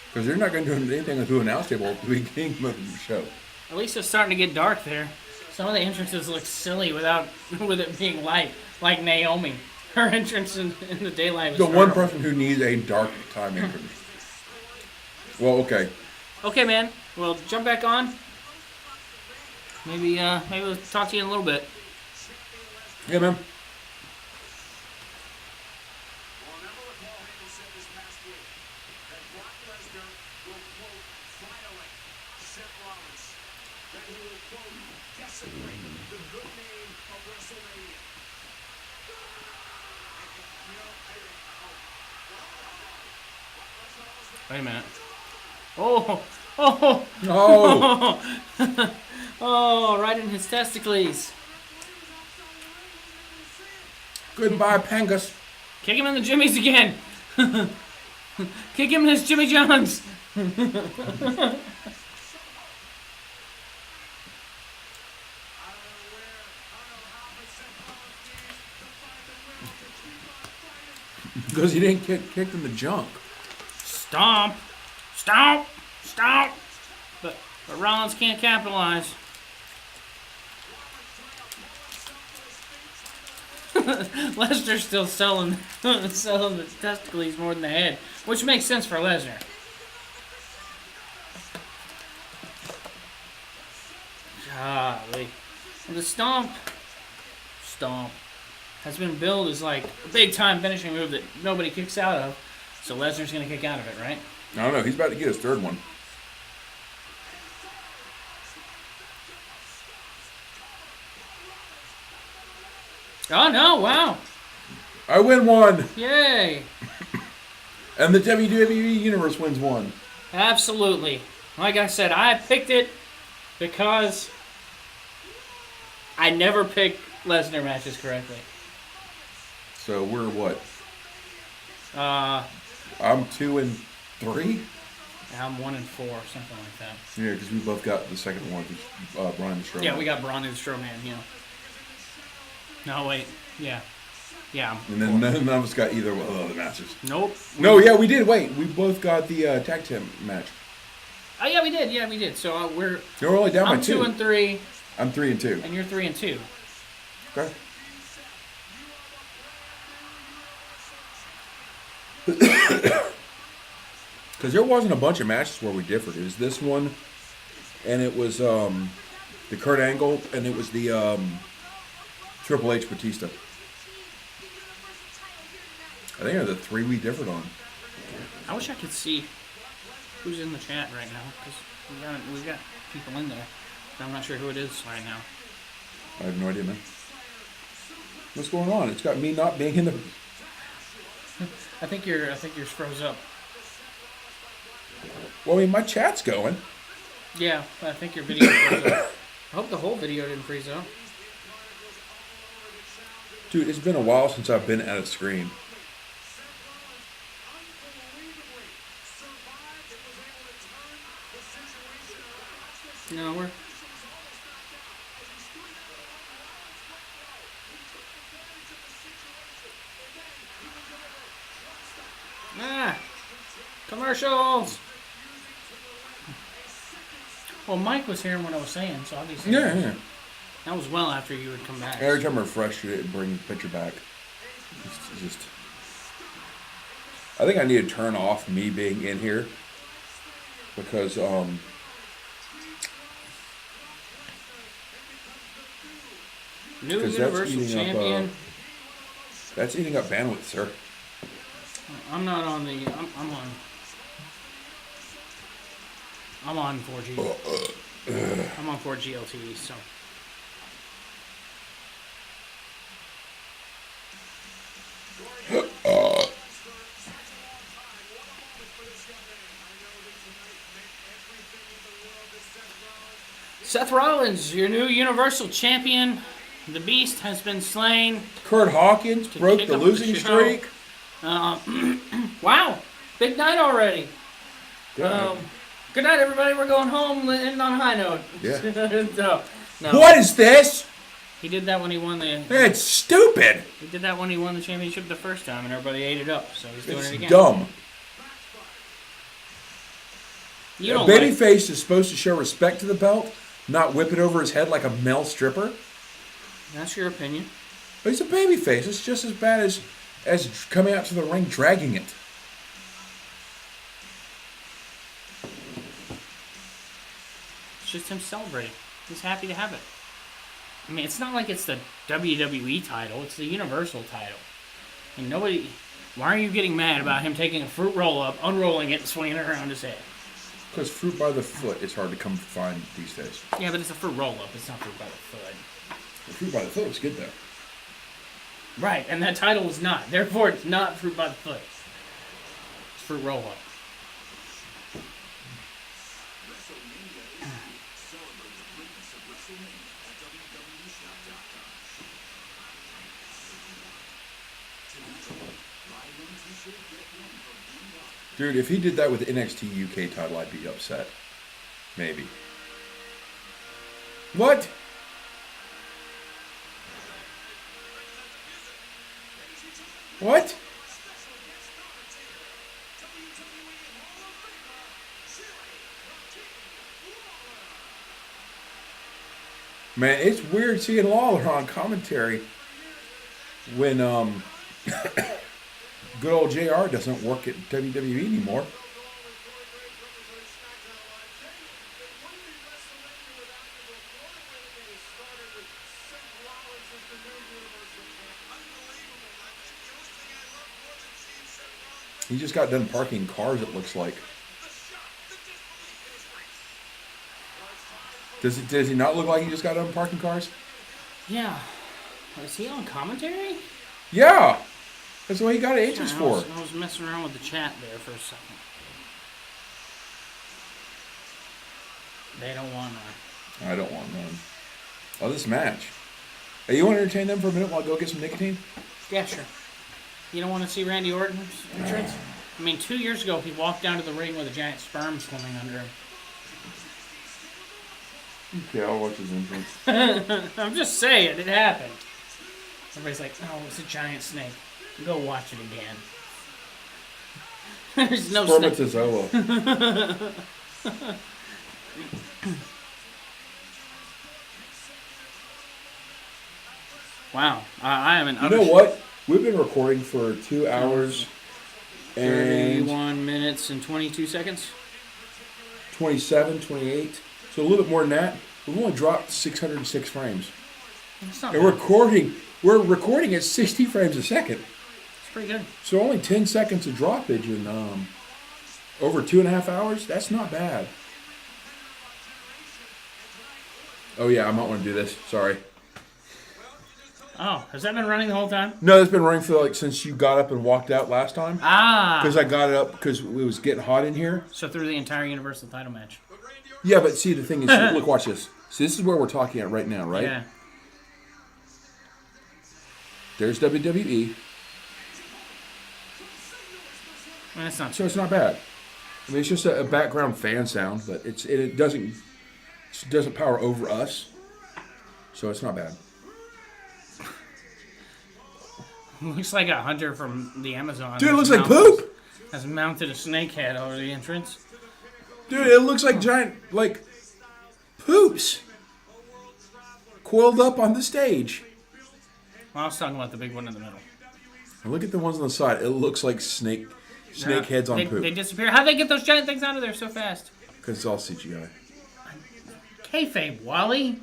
Because they're not going to do anything with an announce table at the beginning of the show. At least it's starting to get dark there. Some of the entrances look silly without with it being light, like Naomi. Her entrance in the daylight was The one horrible. person who needs a dark time entrance. Well, okay. Okay, man. Well, jump back on. Maybe we'll talk to you in a little bit. Yeah, man. Well, remember what Paul Heyman said this past week, that Brock Lesnar will, quote, violate Seth Rollins, that he will, quote, desecrate the good name of WrestleMania. Wait a minute. Oh! No. Oh, right in his testicles. Goodbye, Pangus. Kick him in the jimmies again. Kick him in his Jimmy Johns. Because he didn't get kicked in the junk. Stomp. Stomp. Stomp. But Rollins can't capitalize. Lesnar's still selling the testicles more than the head, which makes sense for Lesnar. Golly. And the stomp has been billed as like a big time finishing move that nobody kicks out of. So Lesnar's gonna kick out of it, right? I don't know. He's about to get his third one. Oh no! Wow! I win one. Yay! And the WWE Universe wins one. Absolutely. Like I said, I picked it because I never pick Lesnar matches correctly. So we're what? I'm I'm 2 and 3? 1 and 4, something like that. Yeah, because we both got the second one, Brian the Strowman. Yeah, we got Braun and Strowman, yeah. No, wait. Yeah. Yeah. And then none of us got either of the matches. Nope. No, yeah, we did. Wait, we both got the tag team match. Oh, yeah, we did. Yeah, we did. So we're... We're only down I'm by 2. 2 and 3, I'm 3 and 2. and you're 3 and 2. Okay. Because there wasn't a bunch of matches where we differed. It was this one, and it was the Kurt Angle, and it was the Triple H Batista. I think they're the 3 we differed on. I wish I could see who's in the chat right now, because we've got people in there. I'm not sure who it is right now. I have no idea, man. What's going on? It's got me not being in the... I think yours froze up. Well, I mean, my chat's going. Yeah, I think your video froze up. I hope the whole video didn't freeze up. Dude, it's been a while since I've been at a screen. No, we're. Commercials! Well, Mike was hearing what I was saying, so obviously. Yeah. That was well after you had come back. Every time I refresh it, bring the picture back. It's just. I think I need to turn off me being in here because New that's Universal eating Champion. that's eating up bandwidth, sir. I'm not on the. I'm on 4G. I'm on 4G LTE, so. Seth Rollins, your new Universal Champion. The Beast has been slain. Kurt Hawkins broke kick the up losing the show. streak. Wow, big night already. Yeah. Good night, everybody. We're going home, ending on a high note. Yeah. No. What is this? He did that when he won the. It's stupid. He did that when he won the championship the first time, and everybody ate it up. So he's doing It's it again. dumb. You A don't like. babyface is supposed to show respect to the belt, not whip it over his head like a male stripper. That's your opinion. But he's a babyface. It's just as bad as coming out to the ring dragging it. It's just him celebrating. He's happy to have it. I mean, it's not like it's the WWE title. It's the Universal title. And nobody... Why are you getting mad about him taking a fruit roll-up, unrolling it, and swinging it around his head? Because fruit by the foot is hard to come find these days. Yeah, but it's a fruit roll-up. It's not fruit by the foot. The fruit by the foot is good, though. Right, and that title is not. Therefore, it's not fruit by the foot. It's fruit roll-up. Dude, if he did that with the NXT UK title, I'd be upset. Maybe. What? What? Man, it's weird seeing Lawler on commentary when good old JR doesn't work at WWE anymore. He just got done parking cars, it looks like. Does he not look like he just got done parking cars? Yeah. Is he on commentary? Yeah. That's what he got agents for. I was messing around with the chat there for a second. They don't want none. I don't want none. Oh, this match. Hey, you want to entertain them for a minute while I go get some nicotine? Yeah, sure. You don't want to see Randy Orton's entrance? I mean, 2 years ago, he walked down to the ring with a giant sperm swimming under him. Okay, I'll watch his entrance. I'm just saying, it happened. Everybody's like, oh, it's a giant snake. Go watch it again. There's no snake. Spermatozoa. Wow. I am an You know what? We've been recording for 2 hours and 31 minutes and 22 seconds. 27, 28. So a little bit more than that. We've only dropped 606 frames. That's not And bad. we're recording at 60 frames a second. It's pretty good. So only 10 seconds of droppage in over 2.5 hours. That's not bad. Oh yeah, I might want to do this. Sorry. Oh, has that been running the whole time? No, it's been running for since you got up and walked out last time. Ah. Because I got it up because it was getting hot in here. So through the entire Universal title match. Yeah, but see, the thing is, look, watch this. See, this is where we're talking at right now, right? Yeah. There's WWE. Well, that's not So it's not bad. I mean, it's just a background fan sound, but it doesn't power over us. So it's not bad. Looks like a hunter from the Amazon. Dude, it looks like poop. Has mounted a snake head over the entrance. Dude, it looks like giant, like, poops coiled up on the stage. Well, I was talking about the big one in the middle. And look at the ones on the side. It looks like snake heads on poop. They disappear. How'd they get those giant things out of there so fast? Because it's all CGI. Kayfabe, Wally.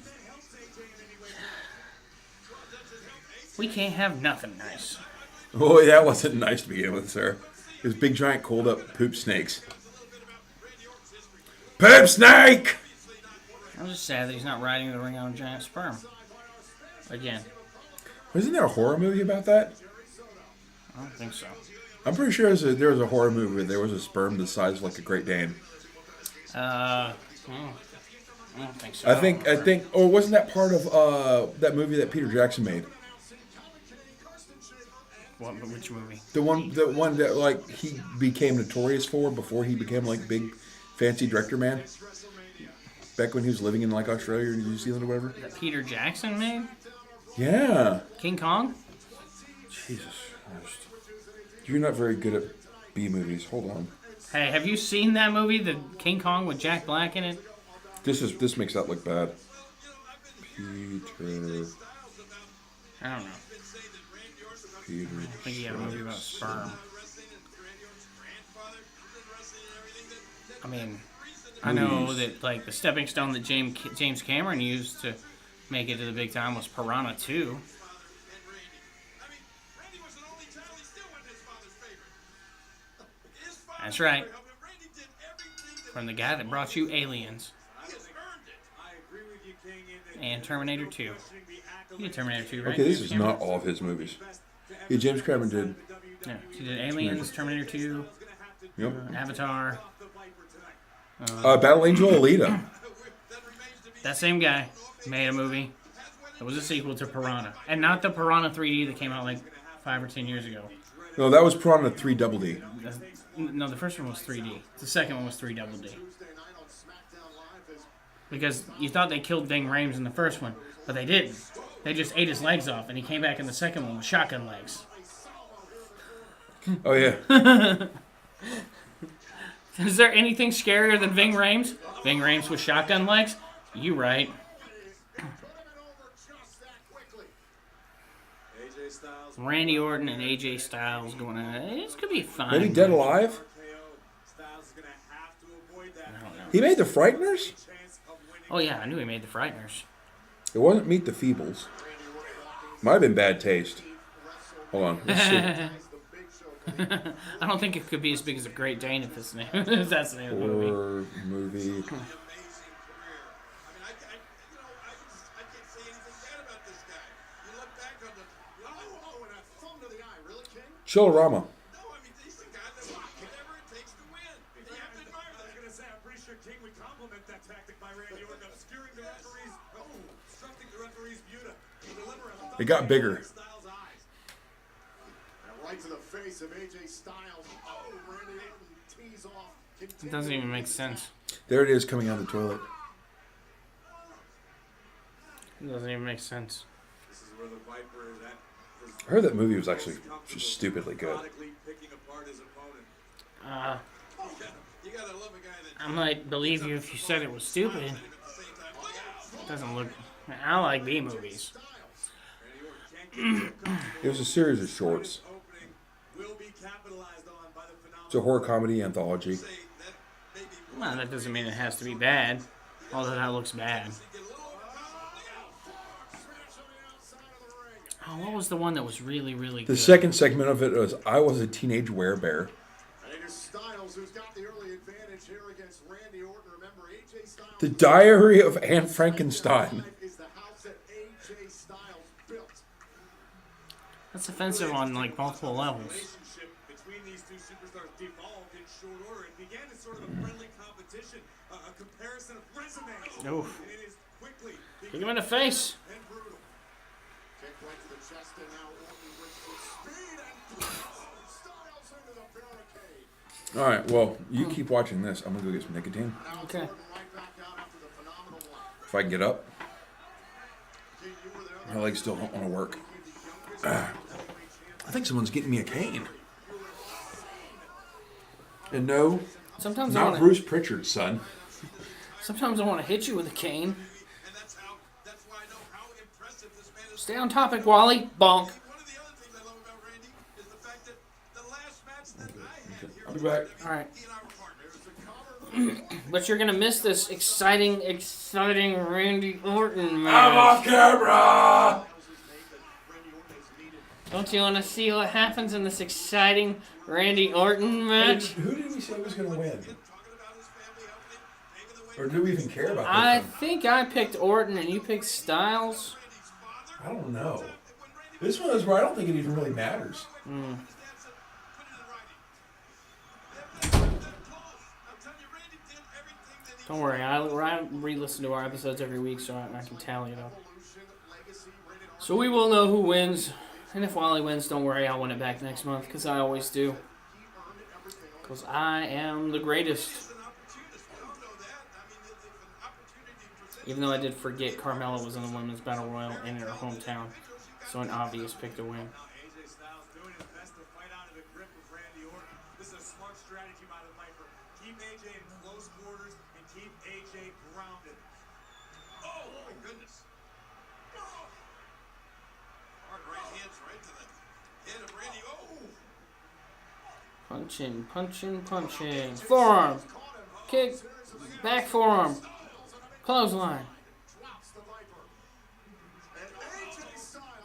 We can't have nothing nice. Oh, that wasn't nice to begin with, sir. It was big, giant, coiled up poop snakes. Poop snake! I'm just sad that he's not riding the ring on a giant sperm. Again. Wasn't there a horror movie about that? I don't think so. I'm pretty sure there was a horror movie where there was a sperm the size of like a Great Dane. I don't think so. I think. Oh, wasn't that part of that movie that Peter Jackson made? Which movie? The one that like he became notorious for before he became like big, fancy director man. Back when he was living in like Australia or New Zealand or whatever. That Peter Jackson made? Yeah. King Kong? Jesus Christ. You're not very good at B movies. Hold on. Hey, have you seen that movie, the King Kong with Jack Black in it? This makes that look bad. Peter. I don't know. Peter. I think he had a movie about sperm. I mean, I know that like the stepping stone that James Cameron used to make it to the big time was Piranha 2. That's right. From the guy that brought you Aliens. And Terminator 2. You did Terminator 2, right? Okay, this is not all of his movies. Yeah, James Cameron did. Yeah, he did Aliens, Terminator 2, Yep. Avatar. Battle Angel Alita. That same guy made a movie. It was a sequel to Piranha. And not the Piranha 3D that came out like 5 or 10 years ago. No, that was Piranha 3 Double D. No, the first one was 3D. The second one was 3 Double D. Because you thought they killed Ving Rhames in the first one, but they didn't. They just ate his legs off, and he came back in the second one with shotgun legs. Oh, yeah. Is there anything scarier than Ving Rhames? Ving Rhames with shotgun legs? You right. Randy Orton and AJ Styles going at it. This could be fun. Maybe Dead Alive? I don't know. He made The Frighteners? Oh, yeah, I knew he made The Frighteners. It wasn't Meet the Feebles. Might have been Bad Taste. Hold on. Let's see. I don't think it could be as big as a Great Dane if that's the name, if that's the name of the movie. Horror movie. Chillerama. It got bigger. Right to the face of AJ Styles. Oh, Randy Orton tees off. It doesn't even make sense. There it is coming out of the toilet. It doesn't even make sense. I heard that movie was actually just stupidly good. I might believe you if you said it was stupid. It doesn't look... I like B movies. It was a series of shorts. It's a horror comedy anthology. Well, that doesn't mean it has to be bad. Although that looks bad. Oh, what was the one that was really, really good? The second segment of it was I Was a Teenage Werebear. Styles, who's got the early advantage here against Randy Orton. Remember, AJ Styles. The Diary of Anne Frankenstein. Is the house that AJ Styles built. That's offensive on like multiple levels. Relationship between these two superstars devolved in short order. It began as sort of a friendly competition, a comparison of resumes. Oof. And it is quickly Kick him in the face. and brutal. Kick right to the chest, and now Orton brings some speed and Styles into the barricade. All right, well, you keep watching this. I'm gonna go get some nicotine. Now Okay. Orton right back out after the phenomenal one. If I can get up, Gee, you were there. my legs still don't want to work. I think someone's getting me a cane. And no, Sometimes I not want to. Bruce Pritchard's son. Sometimes I want to hit you with a cane. And that's why I know how impressive this man is. Stay on topic, Wally. Bonk. One of the other things I love about Randy is the fact that the last match that I had here I'll be back. All right. he and I were partners. But you're gonna miss this exciting Randy Orton I'm match. off camera. Don't you want to see what happens in this exciting Randy Orton match? Who did we say was gonna win? Or do we even care about I this one? think I picked Orton and you picked Styles. I don't know. This one is where I don't think it even really matters. Don't worry, I re-listen to our episodes every week so I can tally it up. So we will know who wins. And if Wally wins, don't worry, I'll win it back next month, because I always do. Because I am the greatest. Even though I did forget Carmella was in the Women's Battle Royal in her hometown. So an obvious pick to win. AJ Styles doing his best to fight out of the grip of Randy Orton. This is a smart strategy by the Viper. Keep AJ in close quarters and keep AJ grounded. Oh my goodness. Hard right hands right to the head of Randy. Oh. Punching, punching, punching. Forearm. Kick. Back forearm. Clothesline.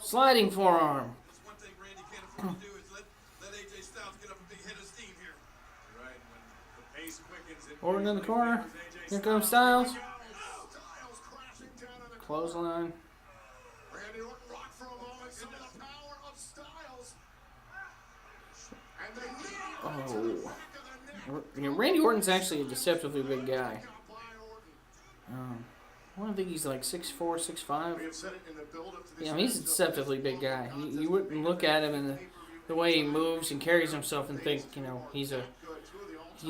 Sliding forearm. That's one thing Randy can't afford to do is let AJ Styles get up a big head of steam here. Right, when the pace quickens, it Orton in the corner. AJ Here comes Styles. Styles crashing down on the Clothesline. Randy Orton rocked for a moment. Some of the power of Styles. And they lead Oh. to the back of the neck. You know, Randy Orton's actually a deceptively big guy. By Orton. I don't think he's like 6'4", 6'5". We have said it in the build-up to this Yeah, he's a deceptively big guy. You wouldn't look at him and the way he moves and carries himself and think, you know, he's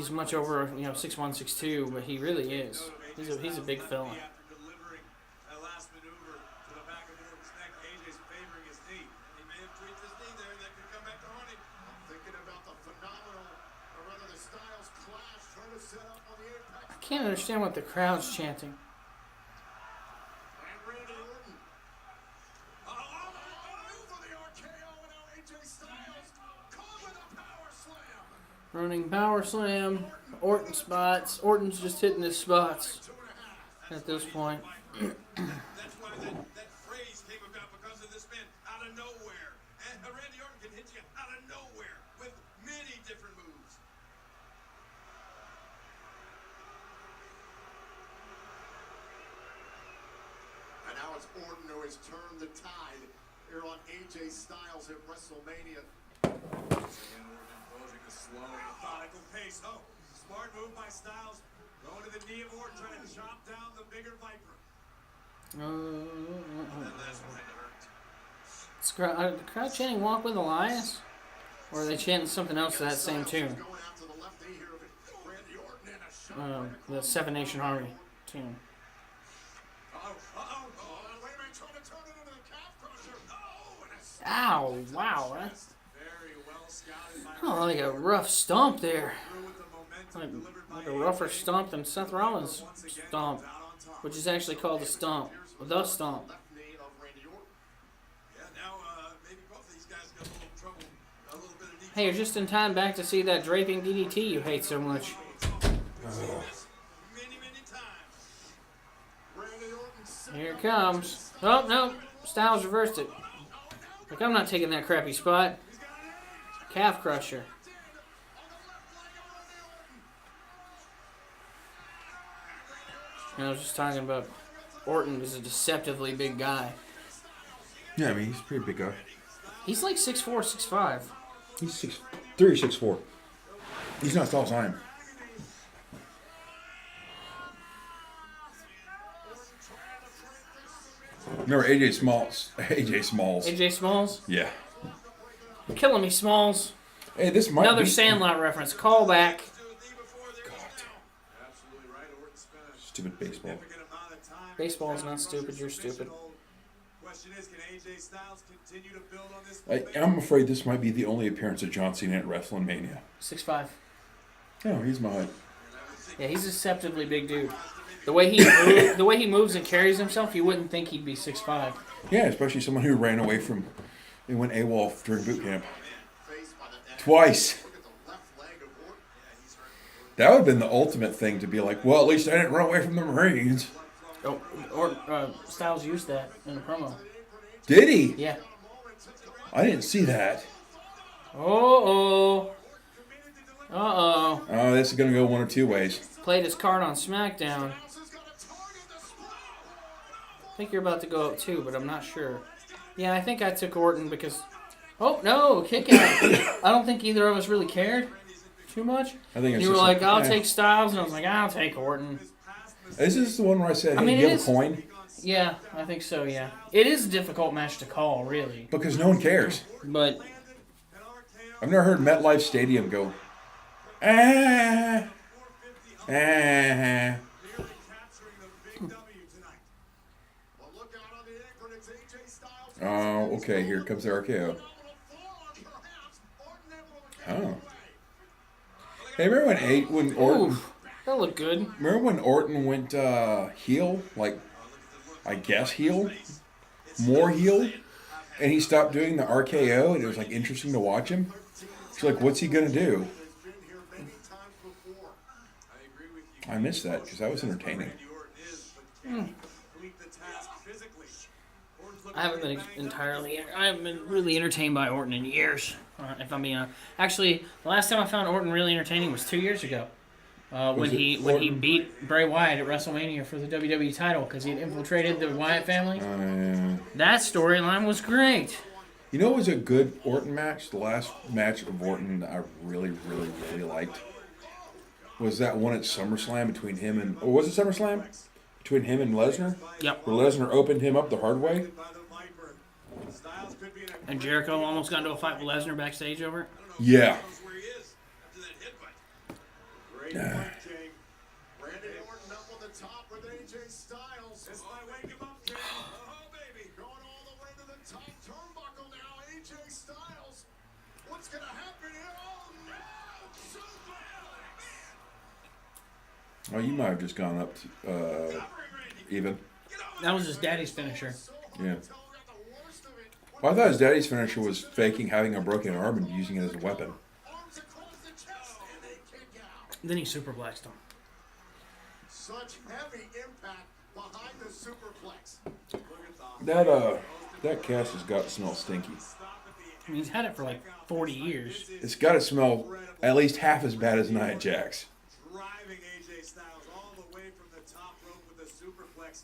much over, 6'1", 6'2", but he really is. He's a big fella. After delivering that last maneuver to the back of Orton's neck, AJ's favoring his knee. He may have tweaked his knee there and that could come back to haunt him. Thinking about the phenomenal, or rather the Styles clash, trying to set up on the Apex. I can't understand what the crowd's chanting. And Randy Orton. For the RKO, and now AJ Styles caught with a power slam. Running power slam. Orton spots. Orton's just hitting his spots at this point. That's why that phrase came about, because of this man out of nowhere. And Randy Orton can hit you out of nowhere with many different moves. And now it's Orton who has turned the tide here on AJ Styles at WrestleMania. Again, Orton imposing a slow, methodical pace. Oh, smart move by Styles. Going to the knee of Orton, trying to chop down the bigger Viper. That last one had to hurt. Are the crowd chanting "Walk with Elias"? Or are they chanting something else to that same tune? Going out to the left knee here of Randy Orton and a shot. The Seven Nation Army tune. Wait a minute, trying to turn it into the calf crusher. Oh, and a Ow! Wow. That's Very well scouted by like a rough stomp there. through with the momentum delivered by Like a rougher stomp than Seth Rollins' stomp, which is actually called the stomp. The stomp. left knee of Randy Orton. Yeah, now maybe both of these guys got a little trouble, a little bit of knee Hey, you're just in time back to see that draping DDT you hate so much. many times. Randy Orton Here it comes. Oh, no. Styles reversed it. Like, I'm not taking that crappy spot. Calf crusher. I was just talking about Orton is a deceptively big guy. Yeah, I mean, he's a pretty big guy. He's like 6'4", 6'5". He's 6'3", 6'4". He's not as tall as I am. Remember AJ Smalls? AJ Smalls. AJ Smalls? Yeah. You're killing me, Smalls. Hey, this might Another be... Sandlot reference. Call back. Stupid baseball. Baseball is not stupid. You're stupid. Question is, can AJ Styles continue to build on this? I'm afraid this might be the only appearance of John Cena at WrestleMania. 6'5". Oh, he's my height. Yeah, he's a deceptively big dude. The way he moves and carries himself, you wouldn't think he'd be 6'5". Yeah, especially someone who ran away from... He went AWOL during boot camp. Twice. That would have been the ultimate thing to be like, well, at least I didn't run away from the Marines. Oh, or Styles used that in a promo. Did he? Yeah. I didn't see that. Uh-oh. Uh-oh. Oh, this is going to go one of two ways. Played his card on SmackDown. I think you're about to go up too, but I'm not sure. Yeah, I think I took Orton because... Oh, no, kick out. I don't think either of us really cared too much. I think it's you were just like, I'll take Styles, and I was like, I'll take Orton. Is this the one where I said, hey, I mean, give a coin? Yeah, I think so, yeah. It is a difficult match to call, really. Because no one cares. But... I've never heard MetLife Stadium go, ah, ah. Oh, okay, here comes the RKO. Oh. Hey, remember when Orton... Ooh, that looked good. Remember when Orton went heel? Like, I guess heel? More heel? And he stopped doing the RKO, and it was, like, interesting to watch him. It's like, what's he going to do? I missed that, because that was entertaining. I haven't been really entertained by Orton in years, if I'm being honest. Actually, the last time I found Orton really entertaining was 2 years ago. When he beat Bray Wyatt at WrestleMania for the WWE title because he had infiltrated the Wyatt family. That storyline was great. You know what was a good Orton match? The last match of Orton that I really, really, really liked was that one at SummerSlam between him and... Or was it SummerSlam? Between him and Lesnar? Yep. Where Lesnar opened him up the hard way? And Jericho almost got into a fight with Lesnar backstage over it? Yeah. Brandon Orton up on the top with AJ Styles. This might wake him up, King. Oh, baby. Going all the way to the top turnbuckle now. AJ Styles. What's going to happen here? Oh, no. Suplex. Oh, you might have just gone up to, even. That was his daddy's finisher. Yeah. Well, I thought his daddy's finisher was faking having a broken arm and using it as a weapon. Then he superplexed him. Such heavy impact behind the superplex. That cast has got to smell stinky. I mean, he's had it for like 40 years. It's got to smell at least half as bad as Nia Jax. Driving AJ Styles all the way from the top rope with the superplex.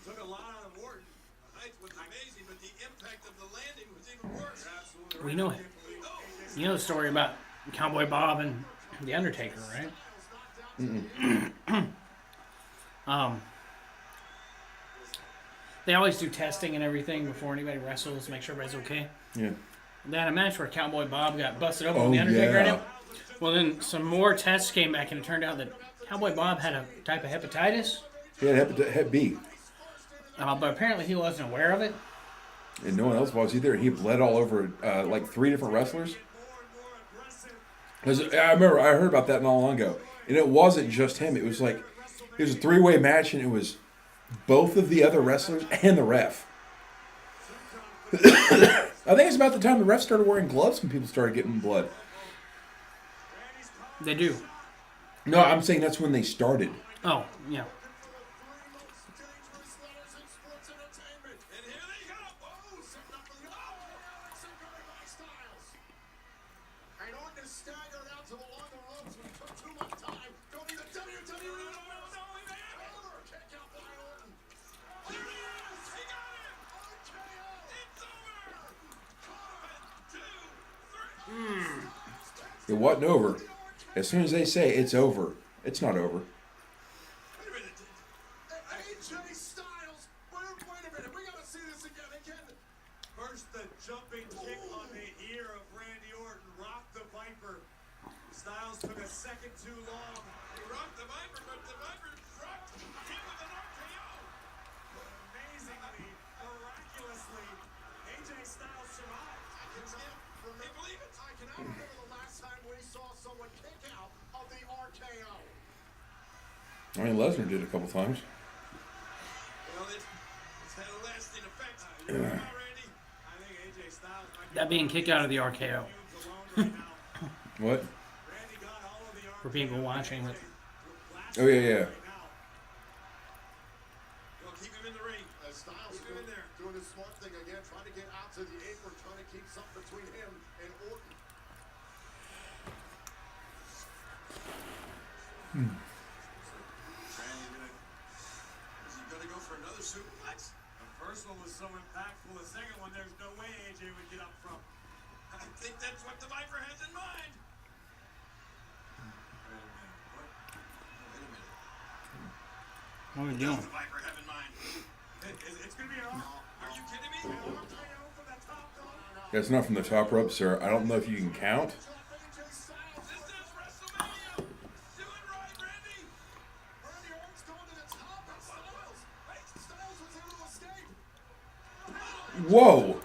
Took a lot out of Orton. The height was amazing, but the impact of the landing was even worse. Absolutely. We know it. You know the story about Cowboy Bob and The Undertaker, right? They always do testing and everything before anybody wrestles to make sure everybody's okay. Yeah. They had a match where Cowboy Bob got busted open with The Undertaker in it. Well, then some more tests came back and it turned out that Cowboy Bob had a type of hepatitis. He had Hep B. But apparently he wasn't aware of it. And no one else was either. He bled all over like 3 different wrestlers. Because I remember I heard about that not long ago. And it wasn't just him. It was like, it was a 3-way match and it was both of the other wrestlers and the ref. I think it's about the time the ref started wearing gloves when people started getting blood. They do. No, I'm saying that's when they started. Oh, yeah. It wasn't over. As soon as they say it's over, it's not over. AJ Styles, where Wait a minute, we gotta see this again. First, the jumping kick on the ear of Randy Orton rocked the Viper. Styles took a second too long. He rocked the Viper, but the Viper rocked him with an RKO. But amazingly, miraculously, AJ Styles survived. I cannot remember the last time we saw someone kick out of the RKO. I mean, Lesnar did a couple times. Well, it's had a lasting effect. You know how, Randy? I think AJ Styles might be That being kicked out of the RKO. What? Randy got all of the For people watching it. Oh, yeah. Well, keep him in the ring. Styles Keep him in there. doing his smart thing again, trying to get out to the apron, trying to keep something between him and Orton. Is he gonna go for another suplex? The first one was so impactful. The second one, there's no way AJ would get up from. I think that's what the Viper has in mind. Wait a minute. What? Wait a minute. What are we What doing? does the Viper have in mind? It's gonna be an arm. Are you kidding me? An RKO from the top rope? That's not from the top rope, sir. I don't know if you can count. This is WrestleMania. Do it right, Randy. Randy Orton's going to the top, and Styles was able to escape. Whoa!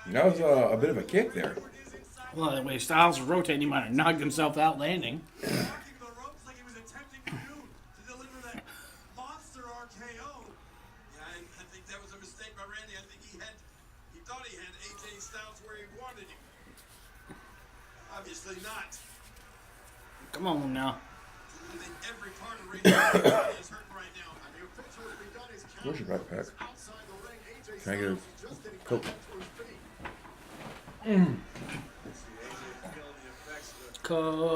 That was a bit of a kick there. Well, the way Styles was rotating, he might have knocked himself out landing. Walking the ropes like he was attempting to do to deliver that monster RKO. Yeah, I think that was a mistake by Randy. I think he thought he had AJ Styles where he wanted him. Obviously not. Come on now. I think every part of Randy's body is hurting right now. And the official has begun his count. Where's your backpack? Outside the ring, AJ Can I get a Styles is just getting Coke? back to his feet. Coke.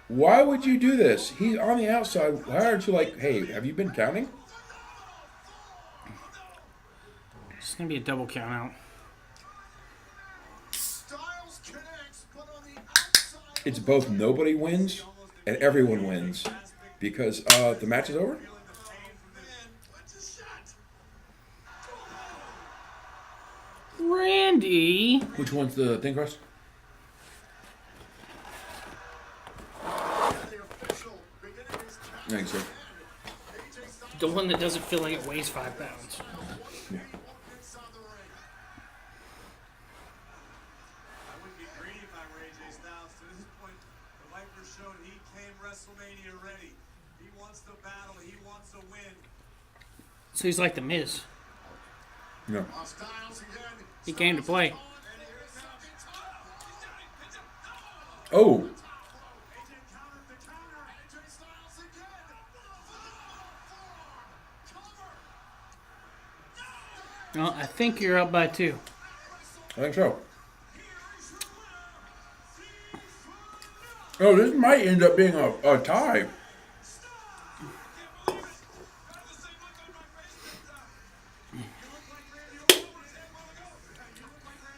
Why would you do this? He's on the outside. Why aren't you like, hey, have you been counting? It's gonna be a double count out. Styles connects, but on the outside. It's both nobody wins and everyone wins because the match is over. Randy. Which one's the thing, Russ? The official beginning his count. Thanks, sir. AJ Styles The one that doesn't feel like it weighs 5 pounds. Yeah. inside the ring. I wouldn't be greedy if I were AJ Styles. To this point, the Viper showed he came WrestleMania ready. He wants to battle. He wants to win. So he's like the Miz. No. Styles again. He came to play. Oh, AJ countered the counter. AJ Styles again. Well, I think you're up by 2. I think so. Oh, this might end up being a tie.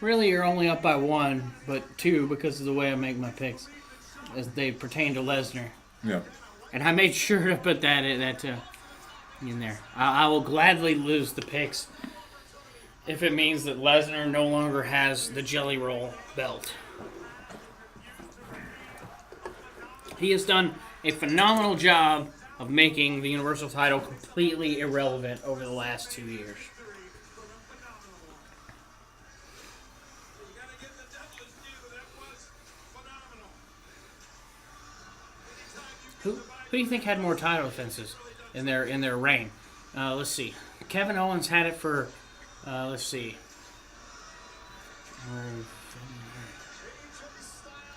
Really, you're only up by 1, but 2 because of the way I make my picks, as they pertain to Lesnar. Yeah. And I made sure to put that in there. I will gladly lose the picks if it means that Lesnar no longer has the Jelly Roll belt. He has done a phenomenal job of making the Universal title completely irrelevant over the last 2 years. Who do you think had more title defenses in their reign? Let's see. Kevin Owens had it for, let's see,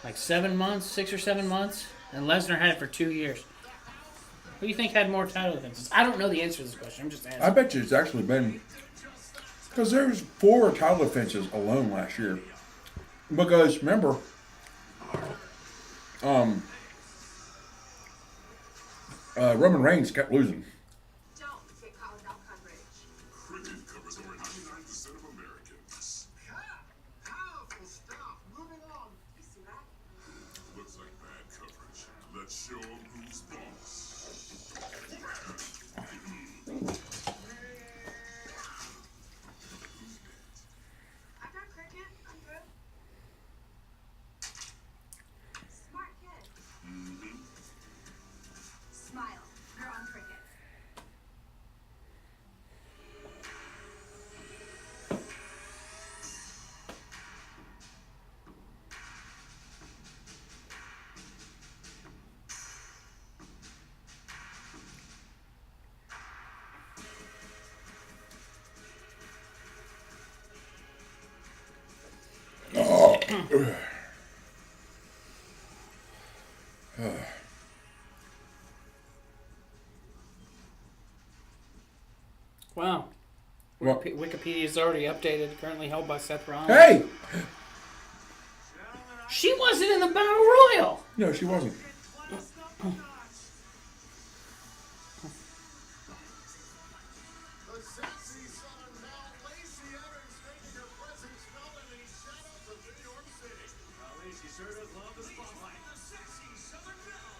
like 7 months, 6 or 7 months, and Lesnar had it for 2 years. Who do you think had more title defenses? I don't know the answer to this question. I'm just asking. I bet you it's actually been because there's 4 title defenses alone last year. Because remember, Roman Reigns kept losing. Don't get caught without coverage. Cricket covers over 99% of Americans. Powerful stuff. Moving on. You see that? Looks like bad coverage. show 'em who's boss. I got cricket. I'm good. Smart kid. Smile. You're on cricket. Wow. Well, Wikipedia is already updated. Currently held by Seth Rollins. hey! She wasn't in the Battle Royal. No, she wasn't. The sassy Southern Belle, Lacey Evans, making her presence felt in the shadows of New York City. Lacey sure does love the spotlight. The sexy Southern Belle,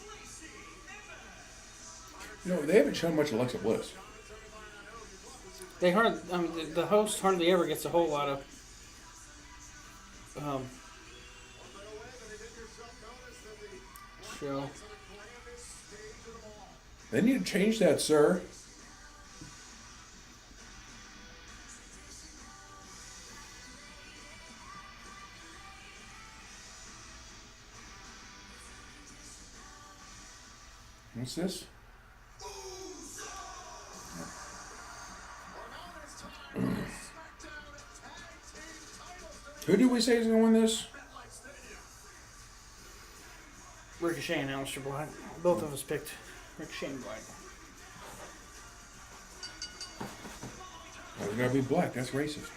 Lacey Evans. You know, they haven't shown much Alexa Bliss. They the host hardly ever gets a whole lot of show. They need to change that, sir. What's this? Who do we say is going to win this? Ricochet and Aleister Black. Both of us picked Ricochet and Black. Oh, it's got to be Black. That's racist.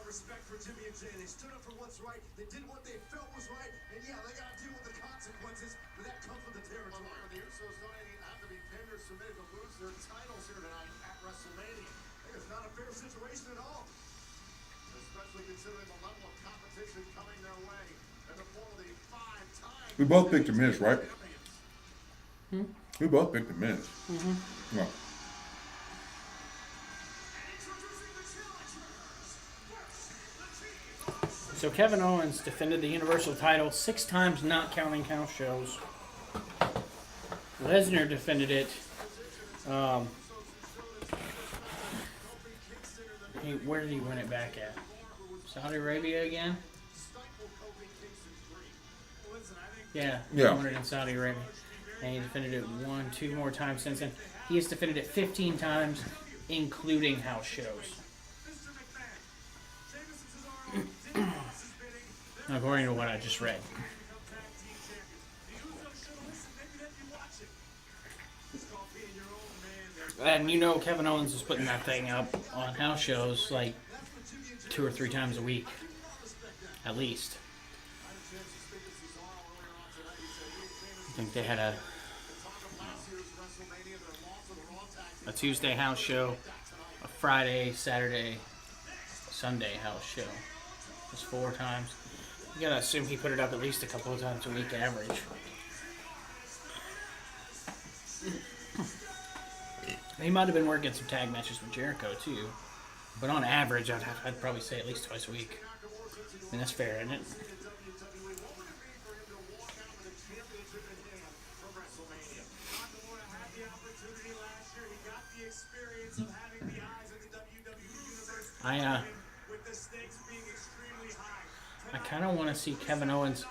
Respect for Jimmy and Jay. They stood up for what's right. They did what they felt was right. And yeah, they got to deal with the consequences, but that comes with the territory. The Usos don't even have to be pinned or submitted to lose their titles here tonight at WrestleMania. I think it's not a fair situation at all. Especially considering the level of competition coming their way in the form of the 5-time. We both picked the Miz, right? We both picked the Miz. Well, So Kevin Owens defended the Universal title 6 times, not counting house shows. Lesnar defended it. Where did he win it back at? Saudi Arabia again? Yeah, he won it in Saudi Arabia. And he defended it 2 more times since then. He has defended it 15 times, including house shows. According to what I just read. And you know Kevin Owens is putting that thing up on house shows like 2 or 3 times a week. At least. I think they had a Tuesday house show, a Friday, Saturday, Sunday house show. Just 4 times. You gotta assume he put it up at least a couple of times a week average. He might have been working some tag matches with Jericho too, but on average, I'd probably say at least twice a week. I mean, that's fair, isn't it? I kind of want to see Kevin Owens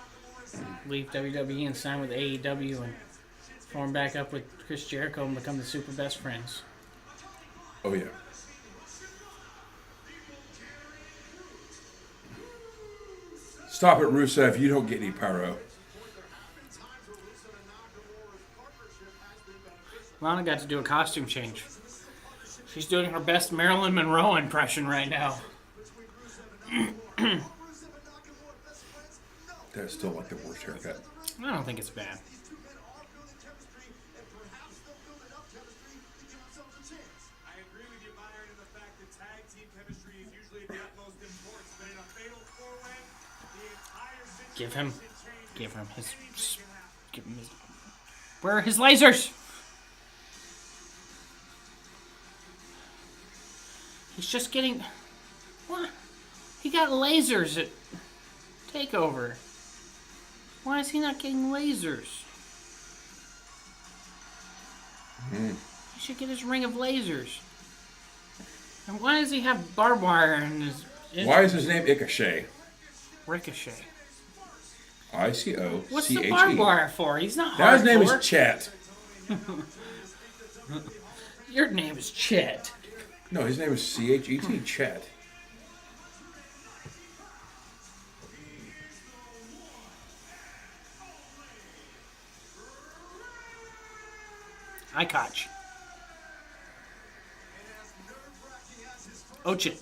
leave WWE and sign with AEW and form back up with Chris Jericho and become the super best friends. oh yeah. Stop it, Rusev. You don't get any pyro. Lana got to do a costume change. She's doing her best Marilyn Monroe impression right now. That's still like the worst haircut. I don't think it's bad. I agree with you, Byron, in the fact that tag team chemistry is usually of the utmost importance, but in a fatal four-way, the entire situation Give him his. Where are his lasers? He's just getting. What? He got lasers at Takeover. Why is he not getting lasers? He should get his ring of lasers. And why does he have barbed wire in his... Why is his name Ricochet? Ricochet. I-C-O-C-H-E. What's the barbed wire for? He's not hardcore. Now his name is Chet. Your name is Chet. No, his name is C-H-E-T. Chet. I catch. Oh, shit.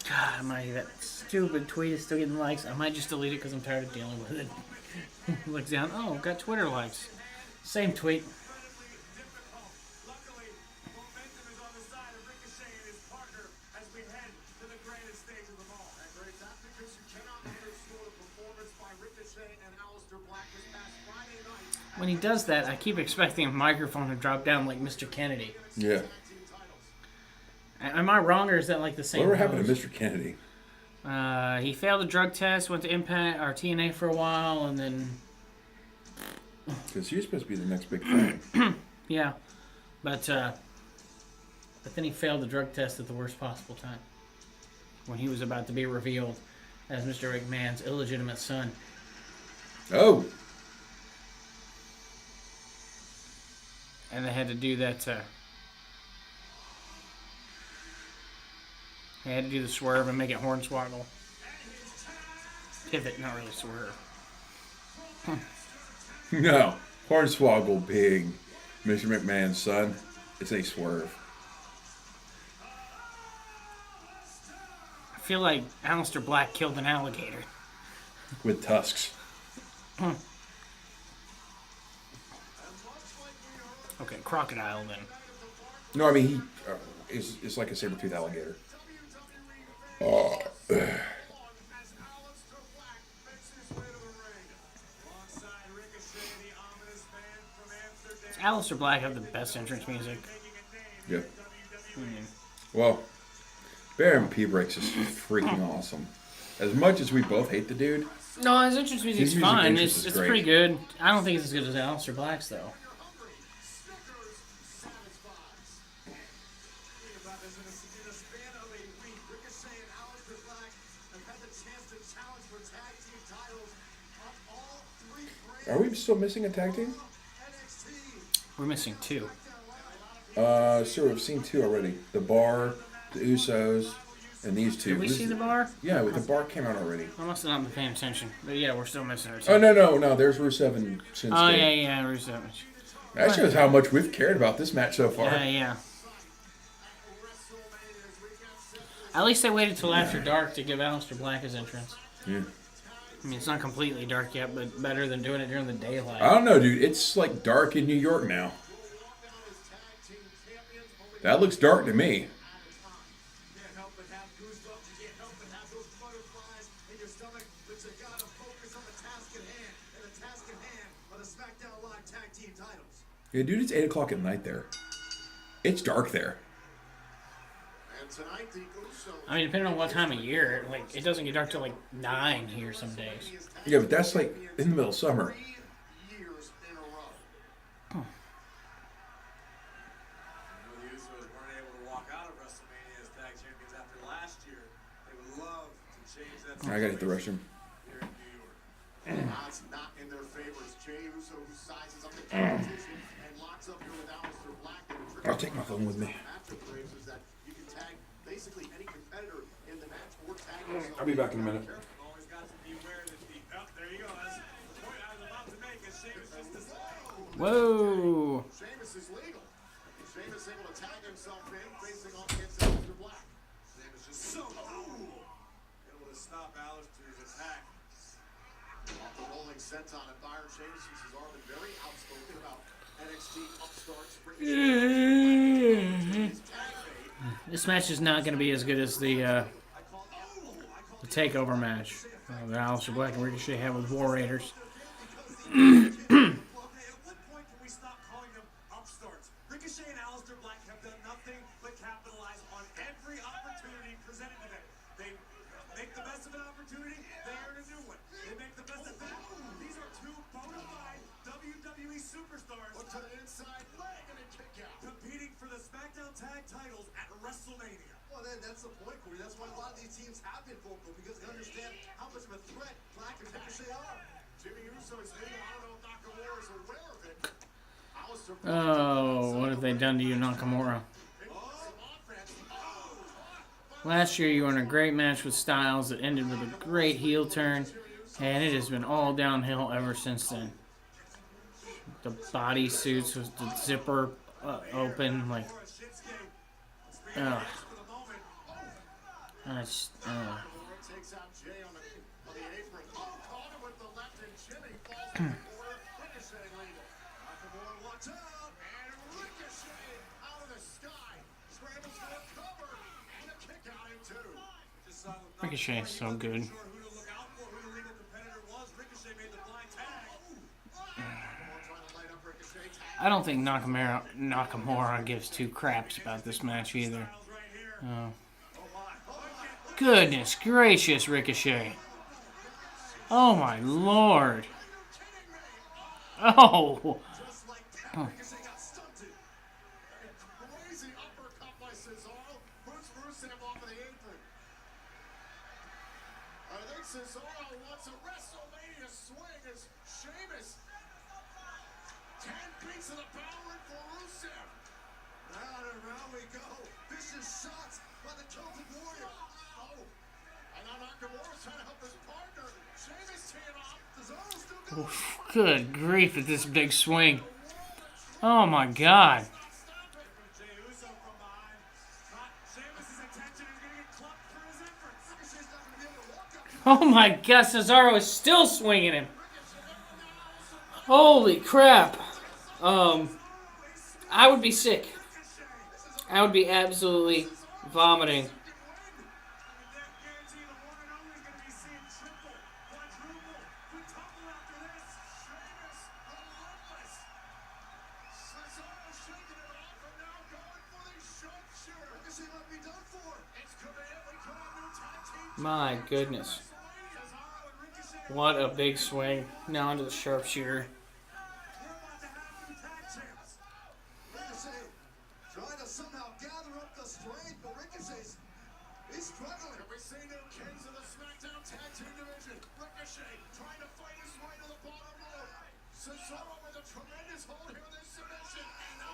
God, that stupid tweet is still getting likes. I might just delete it because I'm tired of dealing with it. Looks down. Oh, got Twitter likes. Same tweet. Luckily, momentum is on the side of Ricochet and his partner as we head to the grandest stage of them all. And great, that's because you cannot underscore the performance by Ricochet and Aleister Black this past Friday night. When he does that, I keep expecting a microphone to drop down like Mr. Kennedy. Yeah. Am I wrong, or is that like the same? Whatever happened to pose? Mr. Kennedy? He failed the drug test, went to Impact or TNA for a while, and then Because he was supposed to be the next big thing. yeah, but then he failed the drug test at the worst possible time when he was about to be revealed as Mr. McMahon's illegitimate son. Oh. And they had to do that. They had to do the swerve and make it hornswoggle. Pivot, not really swerve. No. Hornswoggle being Mr. McMahon's son. It's a swerve. I feel like Aleister Black killed an alligator. With tusks. Okay, crocodile then. No, I mean, it's like a saber-toothed alligator. Does Aleister Black have the best entrance music? Yeah. Well, Baron P. Breaks is freaking awesome. As much as we both hate the dude. No, his entrance music's music fine. entrance is It's great. pretty good. I don't think it's as good as Aleister Black's, though. Are we still missing a tag team? We're missing two. Sure, we've seen two already. The Bar, the Usos, and these two. Did we see the bar? Yeah, the Bar came out already. I must have not been paying attention. But yeah, we're still missing our two. Oh, no. There's Rusev and Shinsuke. Oh, yeah. Rusev. That shows how much we've cared about this match so far. Yeah. At least they waited till after dark to give Aleister Black his entrance. Yeah. I mean, it's not completely dark yet, but better than doing it during the daylight. I don't know, dude. It's like dark in New York now. That looks dark to me. Yeah, dude, it's 8 o'clock at night there. It's dark there. I mean, depending on what time of year, like it doesn't get dark till like 9 here some days. Yeah, but that's like in the middle of summer. Oh. The Usos weren't able to walk out of WrestleMania as tag champions after last year. They would love to change that. I gotta hit the restroom. Here in New York. Odds not in their favor. Jey Uso, who sizes up the competition and locks up your I'll take my phone with me. Is that you can tag basically any competitor in the match or tag yourself. I'll be back in a minute. Always got to be aware that there you go. That's the point I was about to make. Is Sheamus just as Whoa. Sheamus is legal. Sheamus able to tag himself in, facing off against Aleister Black. Sheamus just so powerful. Able to stop Aleister's attack. Off the rolling senton at Byron Sheamus and Cesaro been very outspoken about NXT upstarts. This match is not going to be as good as the takeover match that Aleister Black and Ricochet had with War Raiders. At what point can we stop calling them upstarts? Ricochet and Aleister Black have done nothing but capitalize on every opportunity presented to them. They make the best of an opportunity, they earn a new one. They make the best of that. These are two bona fide WWE superstars. Look to the inside leg and a kick out. Competing for the SmackDown Tag titles at WrestleMania. Well, that's the point, Corey. That's why a lot of these teams have been vocal, because they understand how much of a threat Black and Ricochet are. Jimmy Uso is leading. I don't know if Nakamura is aware of it. Aleister Black Oh, what have they done to you, Nakamura? Last year you were in a great match with Styles that ended with a great heel turn, and it has been all downhill ever since then. The body suits with the zipper open, like, ugh. takes out Jay on the apron. Caught him with the left, and Jimmy falls to the corner. Ricochet legal. Nakamura, watch out, and Ricochet out of the sky. Scrambles for a cover, and a kick out in two. Just saw with Ricochet is so good. sure who to look out for, who the legal competitor was. Ricochet made the blind tag. Nakamura trying to light up Ricochet. Tag. I don't think Nakamura gives two craps about this match either. Styles right here. Oh. Oh my. Goodness gracious, Ricochet. Oh my lord. Oh. Just like that, Ricochet got stunted. A crazy uppercut by Cesaro. Puts Rusev off of the apron. I think Cesaro wants a WrestleMania swing as Sheamus. 10 beats of the power in for Rusev. Round and round we go. Vicious shots by the Celtic Warrior. Oh. And now Nakamura's trying to help his partner. Sheamus teeing off. Cesaro's still going. Good grief at this big swing. Oh my god. Jey Uso from behind. Not Sheamus' attention is going to get clubbed for his efforts. Ricochet's not going to be able to walk up to Oh my god, Cesaro is still swinging him. Holy crap. I would be sick. I would be absolutely vomiting. Guarantee the one and only is going to be seeing triple, quadruple, quintuple after this. Sheamus, relentless. Cesaro shaking it off and now going for the sharpshooter. Ricochet might be done for. It's command. We call a new tag team. My goodness. Cesaro and Ricochet. What a big swing. Now onto the sharpshooter. We're about to have new tag champs. Ricochet trying to somehow gather up the strength, but Ricochet's he's struggling. We see new kings of the SmackDown Tag Team Division. Ricochet trying to fight his way to the bottom row. Cesaro with a tremendous hold here in this submission. And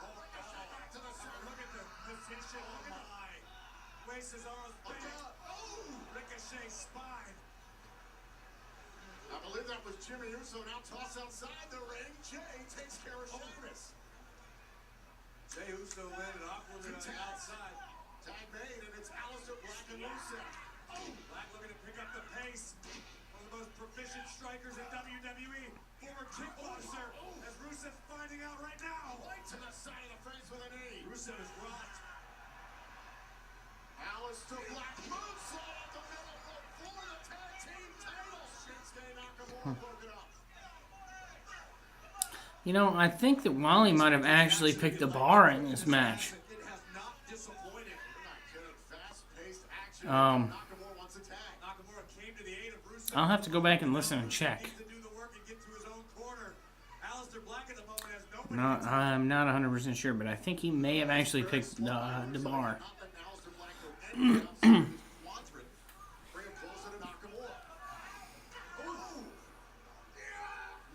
Ricochet back to the center. Look at the position. Look at the eye. Way Cesaro's Look back. out. Oh! Ricochet spine. I believe that was Jimmy Uso now tossed outside the ring. Jay takes care of Sheamus. Jey Uso landed awkwardly on the outside. Tag made, and it's Aleister Black and Rusev. Black looking to pick up the pace. One of the most proficient strikers in WWE. Former kickboxer. As Rusev's finding out right now. Right to the side of the face with a knee. Rusev is rocked. Aleister Black moonsault up the middle rope for the tag team titles. Shinsuke Nakamura broke it up. You know, I think that Wally might have actually picked the bar in this match. It has not disappointed. We're not kidding. Fast-paced action. Nakamura wants a tag. Nakamura came to the aid of Rusev. I'll have to go back and listen and check. Needs to do the work and get to his own corner. Aleister Black at the moment has nobody. I'm not 100% sure, but I think he may have actually picked the bar. Not letting Aleister Black go any outside his quadrant. Bring him closer to Nakamura. Ooh.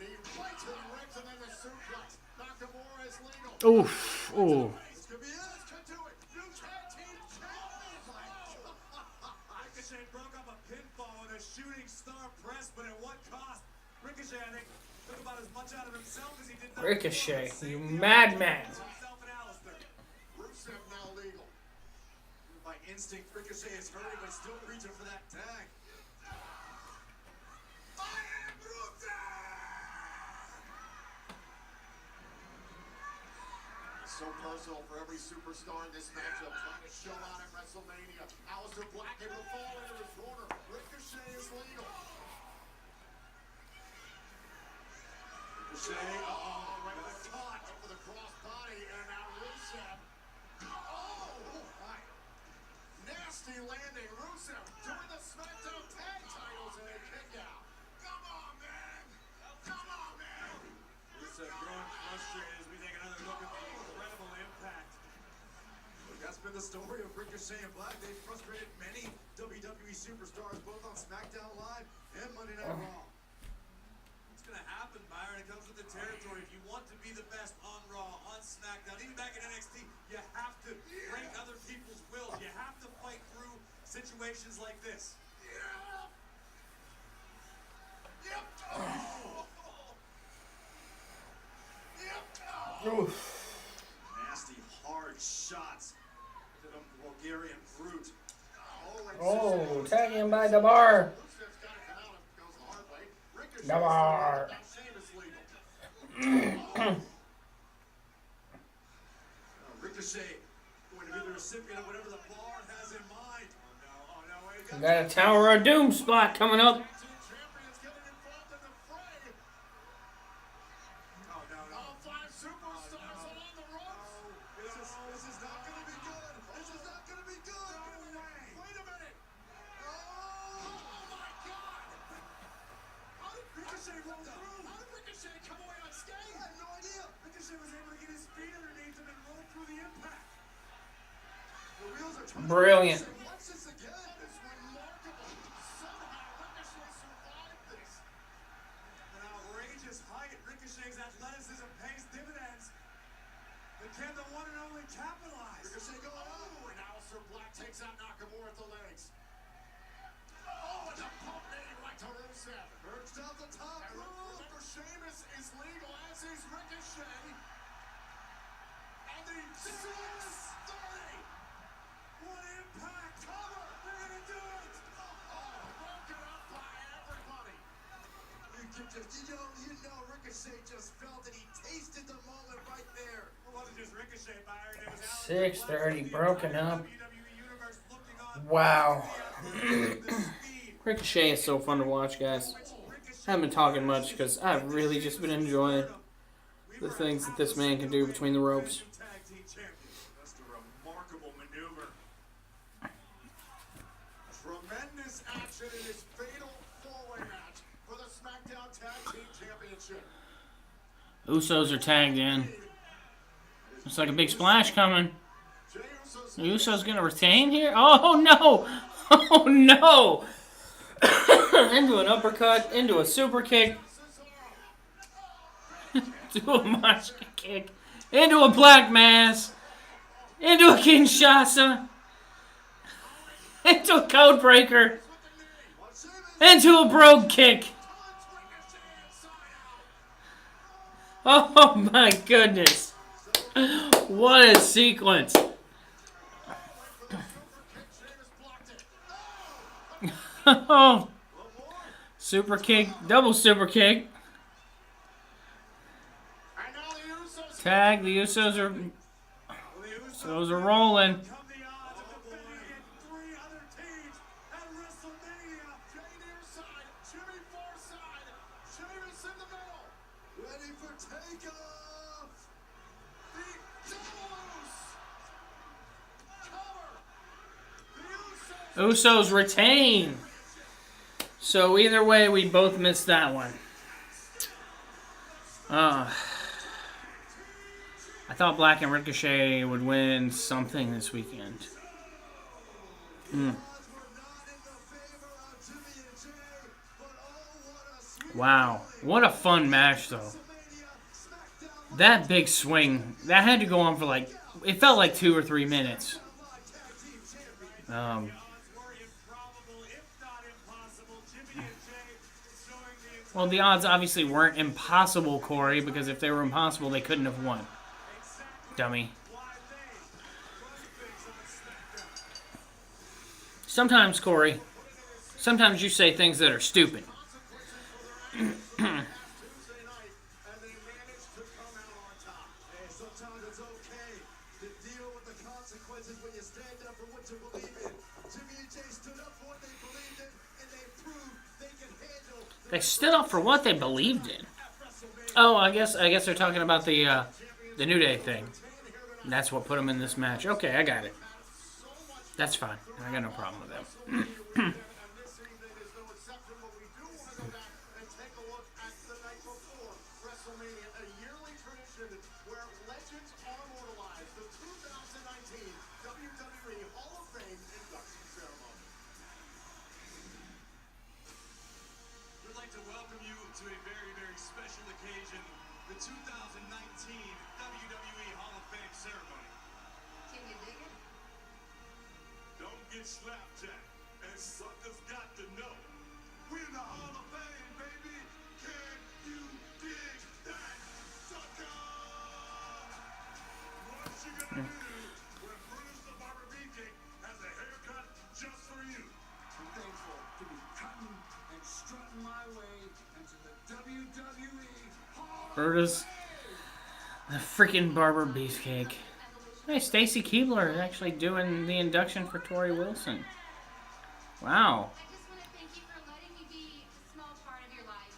Knee right to the ribs and then the suplex. Nakamura is legal. Oof. Ooh. This could be it. Let's cut to it. New tag team champions. Ricochet broke up a pinfall with a shooting star press, but at what cost? Ricochet, I think, took about as much out of himself as he did. Ricochet, you madman. Rusev now legal. By instinct, Ricochet is hurting, but still reaching for that tag. So personal for every superstar in this matchup, trying to show out at WrestleMania. Aleister Black able to fall into the corner. Ricochet is legal. Ricochet, right with the caught for the cross body, and now Rusev. Oh, my. Nasty landing. Rusev doing the SmackDown tag titles, and they kick out. Come on, man. Come on, man. Rusev growing frustrated as we take another look at the incredible impact. That's been the story of Ricochet and Black. They've frustrated many WWE superstars, both on SmackDown Live and Monday Night Raw. What's going to happen, Byron? It comes with the territory. If you want to be the best on Raw, on SmackDown, even back in NXT, you have to break other people's wills. You have to fight through situations like this. Yep. Oh. Yep. Oof. Nasty, hard shots to the Bulgarian brute. Oh, tag him by the bar. Rusev's got to come out and goes the hard way. Ricochet The bar. now Sheamus legal. Ricochet going to be the recipient of whatever the bar has in mind. Oh no, wait. We got a Tower of Doom spot coming up. Champions getting involved in the fray. Oh no, no. All five superstars on the ropes. This is not going to be good. This is not going to be good. No way. Wait a minute. Oh my God. How did Ricochet rolled How through. did Ricochet come away unscathed? I have no idea. Ricochet was able to get his feet underneath him and roll through the impact. The wheels are turning. Brilliant. Ricochet wants this again. It's remarkable. Somehow Ricochet survived this. An outrageous height. Ricochet's athleticism pays dividends. But can the one and only capitalize? Ricochet going on. And Aleister Black takes out Nakamura at the legs. Oh, and a pump knee right to Rusev. Urged out the top. And remember, Sheamus is legal, as is Ricochet. And the 630. What impact! Cover. They're gonna do it! Oh, broken up by everybody. You know, Ricochet just felt it. He tasted the moment right there. It wasn't just Ricochet, Byron. It was Aleister 6:30 Black. broken up. WWE Universe looking on. Wow. The speed. Ricochet is so fun to watch, guys. I haven't been talking much because I've really just been enjoying the things that this man can do between the ropes. Tag team champions. Just a remarkable maneuver. Tremendous action in this fatal four-way match for the SmackDown Tag Team Championship. Usos are tagged in. Looks like a big splash coming. Jey Uso's The Usos gonna retain here? Oh no! Oh no! Into an uppercut, into a super kick, into a Machka kick, into a black mass, into a Kinshasa, into a code breaker, into a brogue kick. Oh my goodness. What a sequence. Oh. Super kick, double super kick. And now the Usos Tag, the Usos are rolling. Come the odds of defending against three other teams at WrestleMania. Jey near side, Jimmy far side, Sheamus in the middle, ready for takeoff. The Usos cover. The Usos Usos retain. So either way, we both missed that one. I thought Black and Ricochet would win something this weekend. Wow. What a fun match, though. That big swing, that had to go on for like, it felt like 2 or 3 minutes. Well, the odds obviously weren't impossible, Corey, because if they were impossible, they couldn't have won. Dummy. Sometimes, Corey, sometimes you say things that are stupid. Sometimes it's okay to deal with the consequences when you stand up for what you believe in. Jimmy and Jay stood up for what they believed in, and they proved they can handle. They stood up for what they believed in. Oh, I guess they're talking about the New Day thing. And that's what put them in this match. Okay, I got it. That's fine. I got no problem with them. WrestleMania, a yearly tradition where legends are immortalized. The 2019 WWE Hall of Fame induction ceremony. We'd like to welcome you to a very, very special occasion, the 2019 WWE Hall of Fame ceremony. Can you dig it? Don't get slapped at, and suckers got to know. We're in the Hall of Fame, baby. Can you dig that, sucker? What you gonna do when Bruce the Barber Beefcake has a haircut just for you? I'm thankful to be cutting and strutting my way into the WWE Hall. Brutus, the freaking Barber Beefcake. Hey, Stacy Keibler is actually doing the induction for Tori Wilson. Wow. I just want to thank you for letting me be a small part of your life.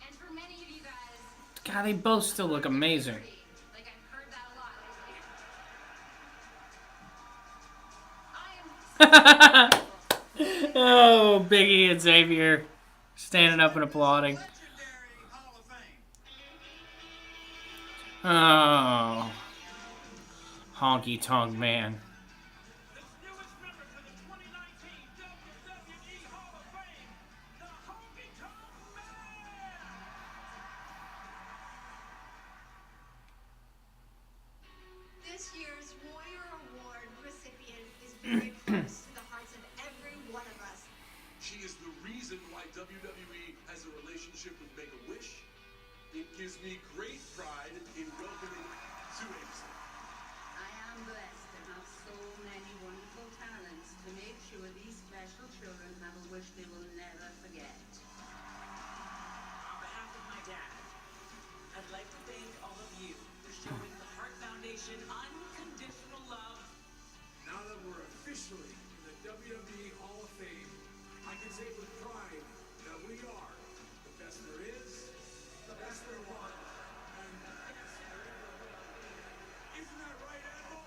And for many of you guys, God, they both still look amazing. like I've heard that a lot lately. Oh, Biggie and Xavier standing up and applauding. Legendary Hall of Fame. Oh. Honky Tonk Man. The newest member to the 2019 WWE Hall of Fame, the Honky Tonk Man. This year's Warrior Award recipient is very close to the hearts of every one of us. She is the reason why WWE has a relationship with Make-A-Wish. It gives me great pride in welcoming to AMC. I am blessed to have so many wonderful talents to make sure these special children have a wish they will never forget. On behalf of my dad, I'd like to thank all of you for showing the Heart Foundation unconditional love. Now that we're officially in the WWE Hall of Fame, I can say with pride that we are the best there is, the best there was, and the best there ever will. Isn't that right, Admiral?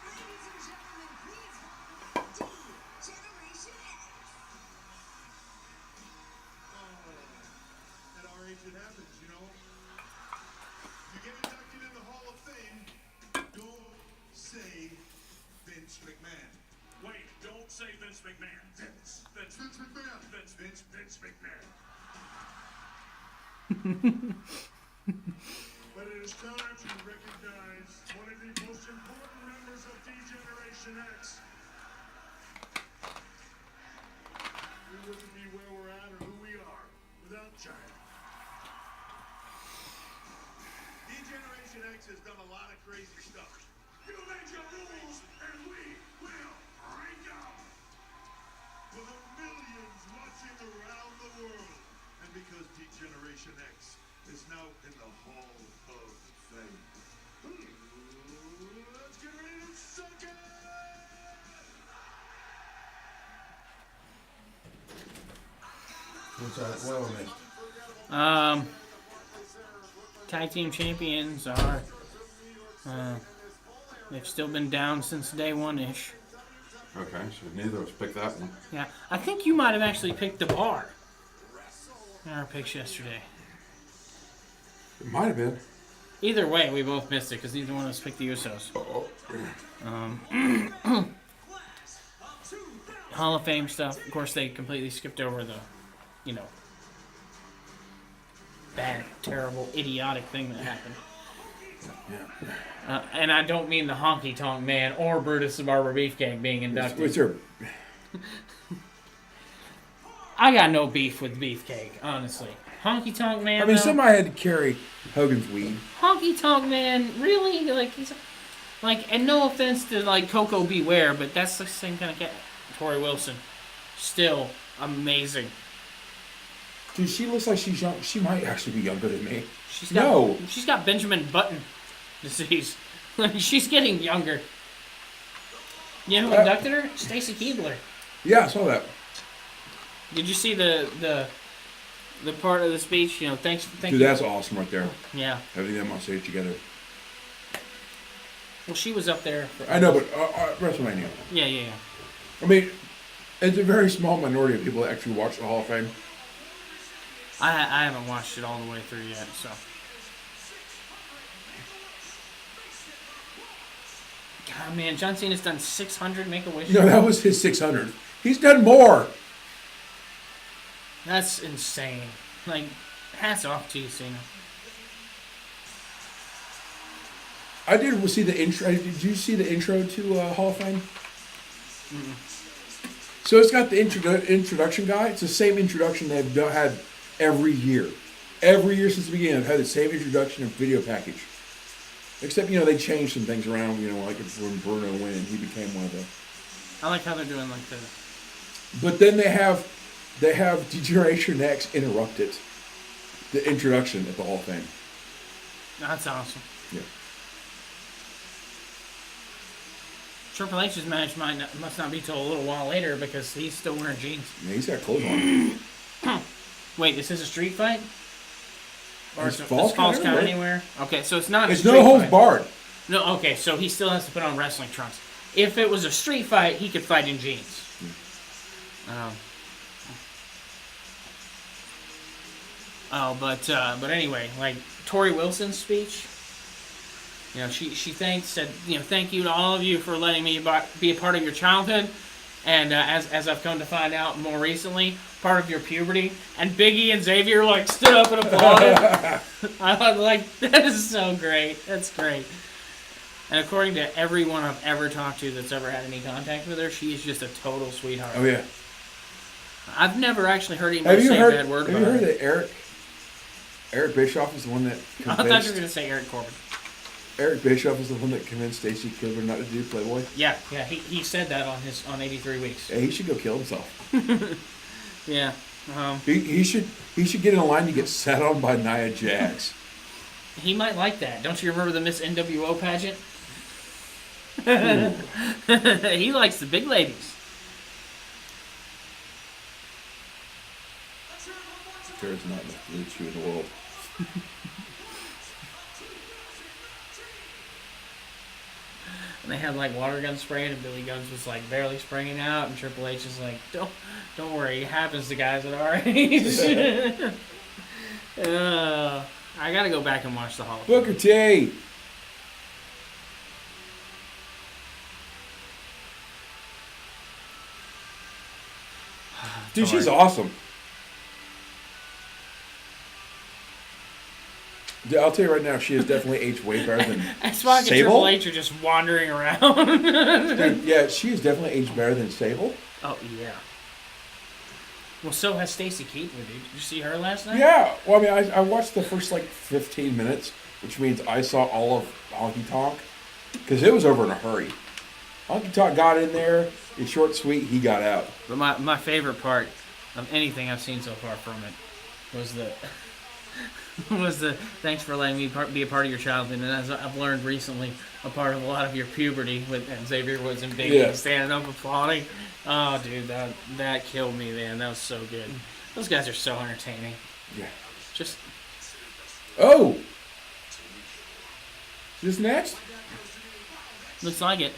Ladies and gentlemen, please welcome D-Generation X. At our age, it happens, you know. You get inducted in the Hall of Fame, don't say Vince McMahon. Wait, don't say Vince McMahon. Vince McMahon. Vince McMahon. But it is time to recognize one of the most important members of D-Generation X. We wouldn't be where we're at or who we are without China. D-Generation X has done a lot of crazy stuff. You make your rules, and we will break them. For the millions watching around the world, and because D-Generation X is now in the Hall of Fame. Let's get ready to suck it! What's that? What I missed? Tag team champions are. They've still been down since day one-ish. Okay, so neither of us picked that one. Yeah, I think you might have actually picked the bar in our picks yesterday. It might have been. Either way, we both missed it because neither one of us picked the Usos. Hall of Fame stuff. Of course, they completely skipped over the, bad, terrible, idiotic thing that happened. And I don't mean the Honky Tonk Man or Brutus the Barber Beefcake being inducted. What's your... I got no beef with Beefcake, honestly. Honky Tonk Man. I mean, though, somebody had to carry Hogan's weed. Honky Tonk Man, really? Like he's and no offense to Coco Beware, but that's the same kind of cat. Tori Wilson, still amazing. Dude, she looks like she's young. She might actually be younger than me. She's got Benjamin Button disease. She's getting younger. You know who inducted her? Stacy Keibler. Yeah, I saw that. Did you see the part of the speech? Thank Dude, you. that's awesome right there. Yeah. Having them on stage together. Well, she was up there. I know, but WrestleMania. Yeah. I mean, it's a very small minority of people that actually watch the Hall of Fame. I haven't watched it all the way through yet, so. God, man, John Cena's done 600 Make-A-Wish. No, that was his 600. He's done more. That's insane. Hats off to you, Cena. I did see the intro. Did you see the intro to Hall of Fame? Mm-mm. So it's got the introduction guy. It's the same introduction they've had every year. Every year since the beginning, they've had the same introduction and video package. Except, they changed some things around, like when Bruno went and he became one of the... I like how they're doing the... But then they have Degeneration X interrupt it. The introduction at the Hall of Fame. That's awesome. Yeah. Triple H's match must not be till a little while later because he's still wearing jeans. Yeah, he's got clothes on. Wait, this is a street fight? Or It's does Falls Falls Count count anywhere? anywhere? Okay, so it's not a It's street no holds fight. barred. No, okay, so he still has to put on wrestling trunks. If it was a street fight, he could fight in jeans. But anyway, Tori Wilson's speech, she said, thank you to all of you for letting me be a part of your childhood, and as I've come to find out more recently, part of your puberty. And Biggie and Xavier stood up and applauded. I was that is so great. That's great. And according to everyone I've ever talked to that's ever had any contact with her, she is just a total sweetheart. Oh, yeah. I've never actually heard anybody say a bad word about her. Have you heard that Eric Bischoff is the one that convinced... I thought you were going to say Eric Corbin. Eric Bischoff is the one that convinced Stacy Keibler not to do Playboy? Yeah, he said that on 83 Weeks. Yeah, he should go kill himself. Yeah. He should get in a line to get sat on by Nia Jax. He might like that. Don't you remember the Miss NWO pageant? He likes the big ladies. There is not enough blue chew in the world. And they had water gun spraying, and Billy Guns was barely spraying out, and Triple H is don't worry, it happens to guys at our age. I gotta go back and watch the Hall of Fame. Booker T. Dude, she's awesome. Dude, I'll tell you right now, she has definitely aged way better than Spock and Sable. Triple H are just wandering around. Dude, yeah, she has definitely aged better than Sable. Oh, yeah. Well, so has Stacy Keibler, dude. Did you see her last night? Yeah. Well, I mean, I watched the first 15 minutes, which means I saw all of Honky Tonk, because it was over in a hurry. Honky Tonk got in there. It's short, sweet. He got out. But my favorite part of anything I've seen so far from it was the thanks for letting me be a part of your childhood, and as I've learned recently, a part of a lot of your puberty with and Xavier Woods and Biggie standing up applauding. Oh, dude, that killed me, man. That was so good. Those guys are so entertaining. Yeah. Just. Oh. This next? Looks like it.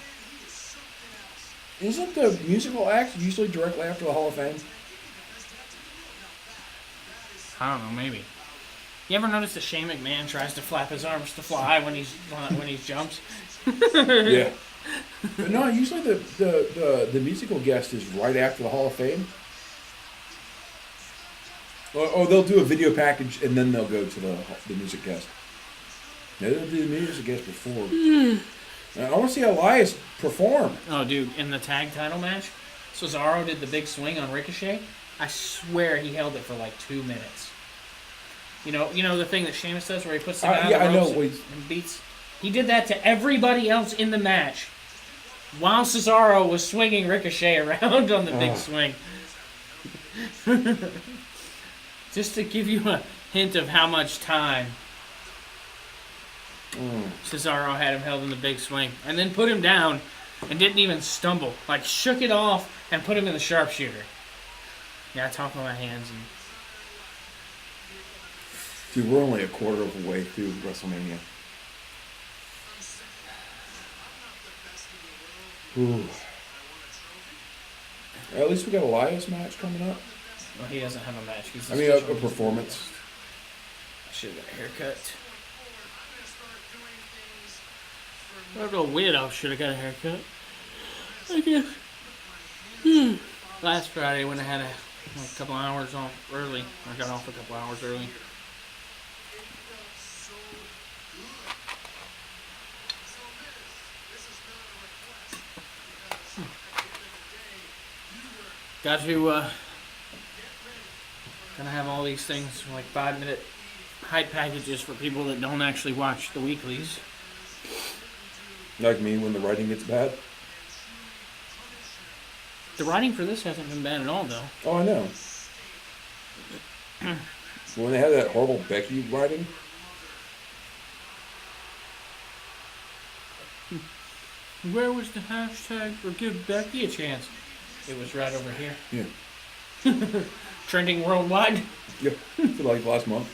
Isn't the musical act usually directly after the Hall of Fame? I don't know, maybe. You ever notice that Shane McMahon tries to flap his arms to fly when he jumps? Yeah. But no, usually the musical guest is right after the Hall of Fame. Or they'll do a video package and then they'll go to the music guest. No, they'll do the music guest before. I want to see Elias perform. Oh, dude, in the tag title match, Cesaro did the big swing on Ricochet. I swear he held it for like 2 minutes. You know the thing that Sheamus does where he puts the guy on the I know. ropes and beats. He did that to everybody else in the match, while Cesaro was swinging Ricochet around on the big swing. Just to give you a hint of how much time Cesaro had him held in the big swing, and then put him down and didn't even stumble. Like shook it off and put him in the sharpshooter. Yeah, I talk with my hands. Dude, we're only a quarter of the way through WrestleMania. Ooh. At least we got Elias match coming up. Well, he doesn't have a match. He's A performance. I should have got a haircut. What a weirdo should have got a haircut. I guess. Last Friday when I had a couple hours off early. I got off a couple hours early. Got to gonna have all these things like 5-minute hype packages for people that don't actually watch the weeklies. Like me when the writing gets bad. The writing for this hasn't been bad at all, though. Oh, I know. When they had that horrible Becky writing. Where was the hashtag for give Becky a chance? It was right over here. Yeah. Trending worldwide. Yeah. For like last month.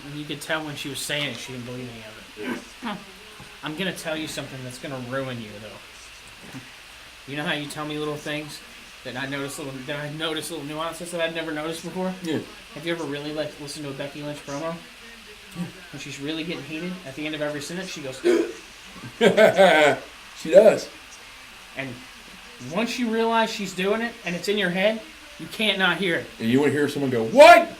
And you could tell when she was saying it, she didn't believe any of it. I'm going to tell you something that's going to ruin you, though. You know how you tell me little things that I notice little nuances that I'd never noticed before? Yeah. Have you ever really listened to a Becky Lynch promo? When she's really getting heated, at the end of every sentence, she goes, She does. and once you realize she's doing it, and it's in your head, you can't not hear it. And you want to hear someone go, what?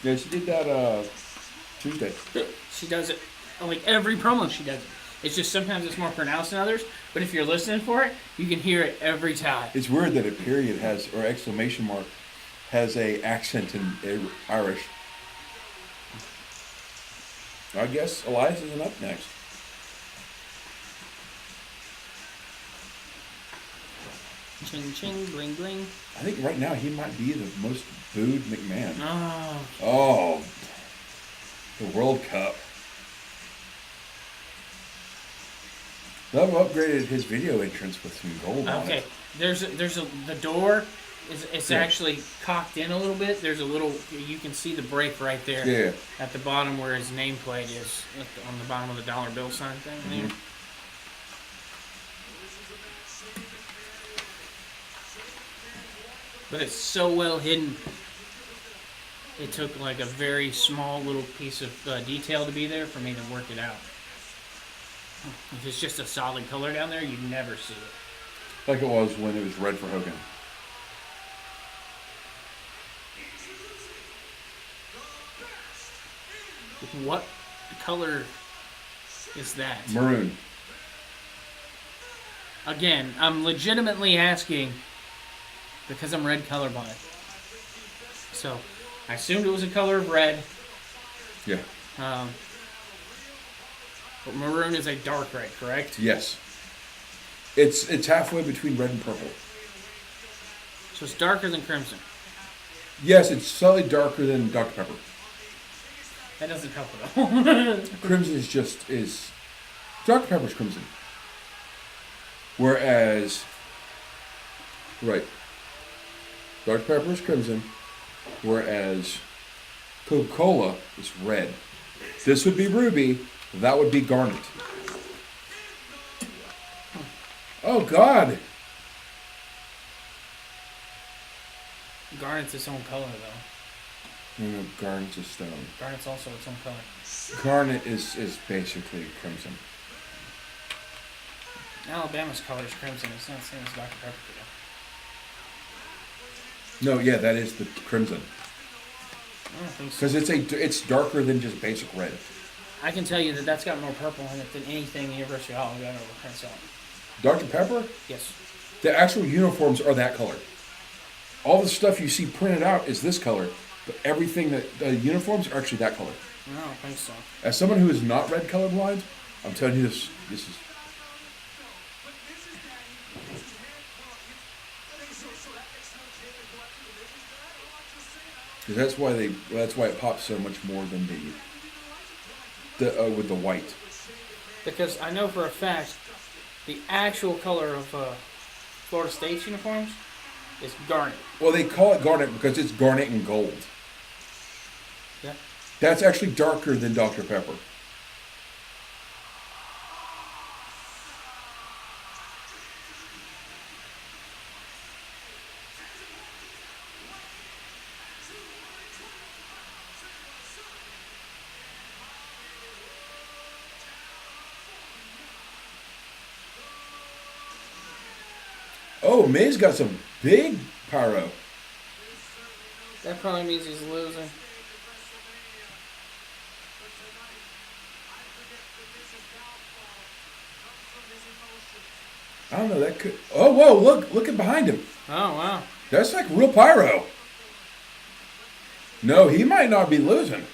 Yeah, she did that Tuesday. She does it, like every promo she does it. It's just sometimes it's more pronounced than others, but if you're listening for it, you can hear it every time. It's weird that a period has, or exclamation mark, has a accent in Irish. I guess Elias isn't up next. Ching ching, bling bling. I think right now he might be the most booed McMahon. Oh. Oh, the World Cup. They've upgraded his video entrance with some gold on Okay, it. the door it's Yeah. actually cocked in a little bit. There's a little, you can see the break right there. Yeah. At the bottom where his nameplate is, on the bottom of the dollar bill sign thing there. But it's so well hidden. It took like a very small little piece of detail to be there for me to work it out. If it's just a solid color down there, you'd never see it. Like it was when it was red for Hogan. What color is that? Maroon. Again, I'm legitimately asking because I'm red colorblind. So, I assumed it was a color of red. Yeah. But maroon is a dark red, correct? Yes. It's halfway between red and purple. So it's darker than crimson. Yes, it's slightly darker than Dr. Pepper. That doesn't help at all. Crimson is Dr. Pepper's crimson. Whereas, right, Dr. Pepper is crimson, whereas Coca-Cola is red. This would be ruby, that would be garnet. Oh, God. Garnet's its own color, though. No, garnet's a stone. Garnet's also its own color. Garnet is basically crimson. Alabama's color is crimson. It's not the same as Dr. Pepper, though. No, yeah, that is the crimson. I don't think so. Because it's darker than just basic red. I can tell you that that's got more purple in it than anything the University of Alabama ever prints out. Dr. Pepper? Yes. The actual uniforms are that color. All the stuff you see printed out is this color, but everything that the uniforms are actually that color. I don't think so. As someone who is not red colorblind, I'm telling you this is. Because that's why it pops so much more than the with the white. Because I know for a fact the actual color of Florida State's uniforms is garnet. Well, they call it garnet because it's garnet and gold. Yeah. That's actually darker than Dr. Pepper. Oh, May's got some big pyro. That probably means he's losing. I don't know, that could... Oh, whoa, look at behind him. Oh, wow. That's like real pyro. No, he might not be losing.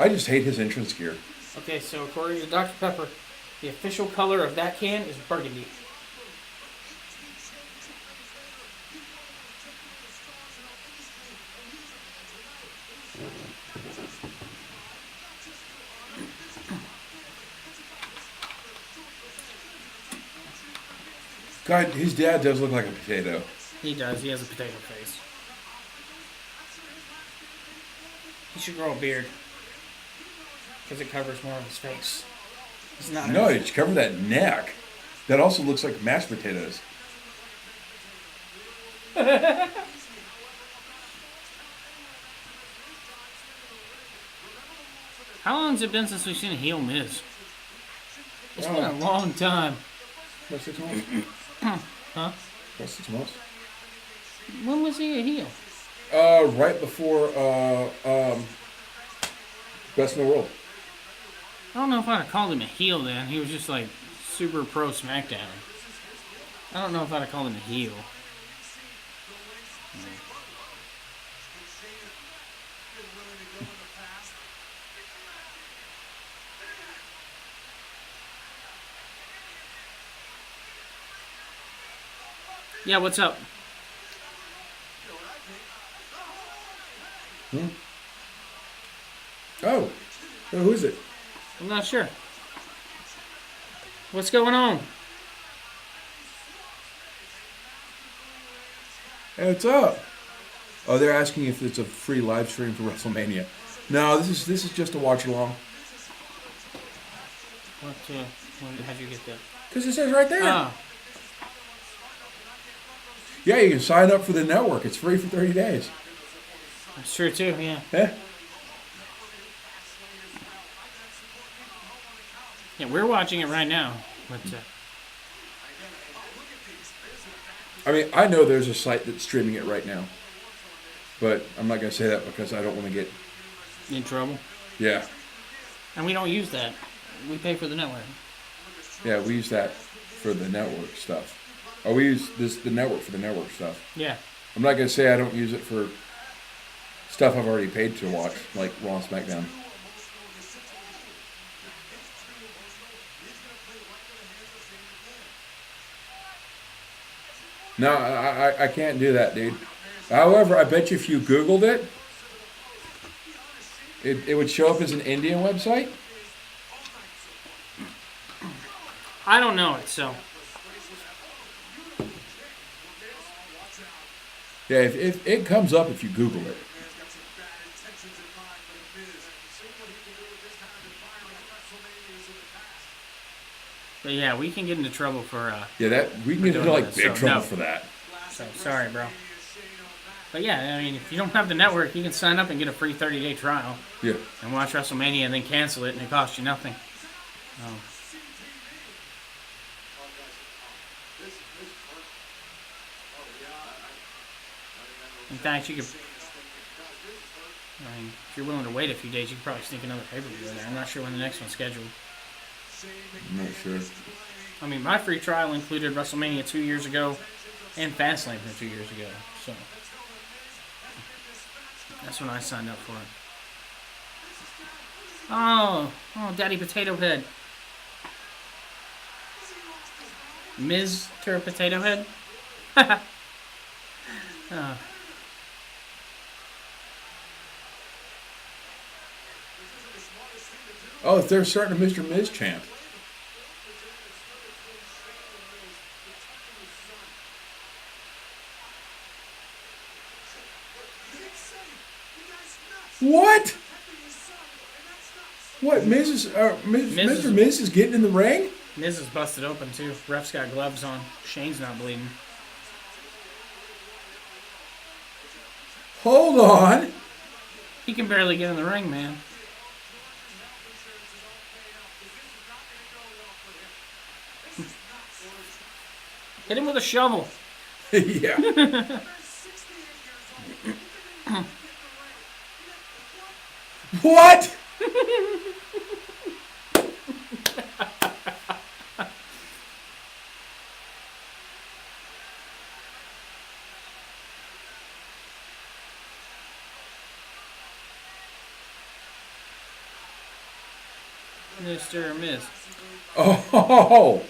I just hate his entrance gear. Okay, so according to Dr. Pepper, the official color of that can is burgundy. God, his dad does look like a potato. He does. He has a potato face. He should grow a beard. Because it covers more of his face. It's not. No, it's cover that neck. That also looks like mashed potatoes. How long has it been since we've seen a heel Miz? It's been a Oh. long time. About 6 months? Huh? About 6 months? When was he a heel? Right before Best in the World. I don't know if I'd have called him a heel then. He was just like super pro SmackDown. I don't know if I'd have called him a heel. Yeah, what's up? Oh, who is it? I'm not sure. What's going on? Hey, what's up? Oh, they're asking if it's a free live stream for WrestleMania. No, this is just a watch along. How'd you get that? Because it says right there. Oh, Yeah, you can sign up for the network. It's free for 30 days. that's true too, yeah. Eh? Yeah, we're watching it right now. But, I mean, I know there's a site that's streaming it right now. But I'm not going to say that because I don't want to get... in trouble. Yeah. And we don't use that. We pay for the network. Yeah, we use that for the network stuff. Oh, we use the network for the network stuff. Yeah. I'm not going to say I don't use it for stuff I've already paid to watch, like Raw and SmackDown. No, I can't do that, dude. However, I bet you if you Googled it, it would show up as an Indian website. I don't know it, so. Yeah, if it comes up if you Google it. But yeah, we can get into trouble for. Yeah, that we can get into like big trouble for that. So sorry, bro. But yeah, I mean, if you don't have the network, you can sign up and get a free 30-day trial. Yeah. And watch WrestleMania and then cancel it, and it costs you nothing. In fact, you could. I mean, if you're willing to wait a few days, you could probably sneak another pay-per-view in there. I'm not sure when the next one's scheduled. I'm not sure. I mean, my free trial included WrestleMania 2 years ago and Fastlane from 2 years ago. So that's when I signed up for it. Oh, Daddy Potato Head. Mr. Potato Head? Oh, they're starting a Mr. Miz chant. What? What? Mr. Miz is getting in the ring? Miz is busted open too. Ref's got gloves on. Shane's not bleeding. Hold on. He can barely get in the ring, man. Hit him with a shovel. Yeah. What? Mr. Miz. Oh.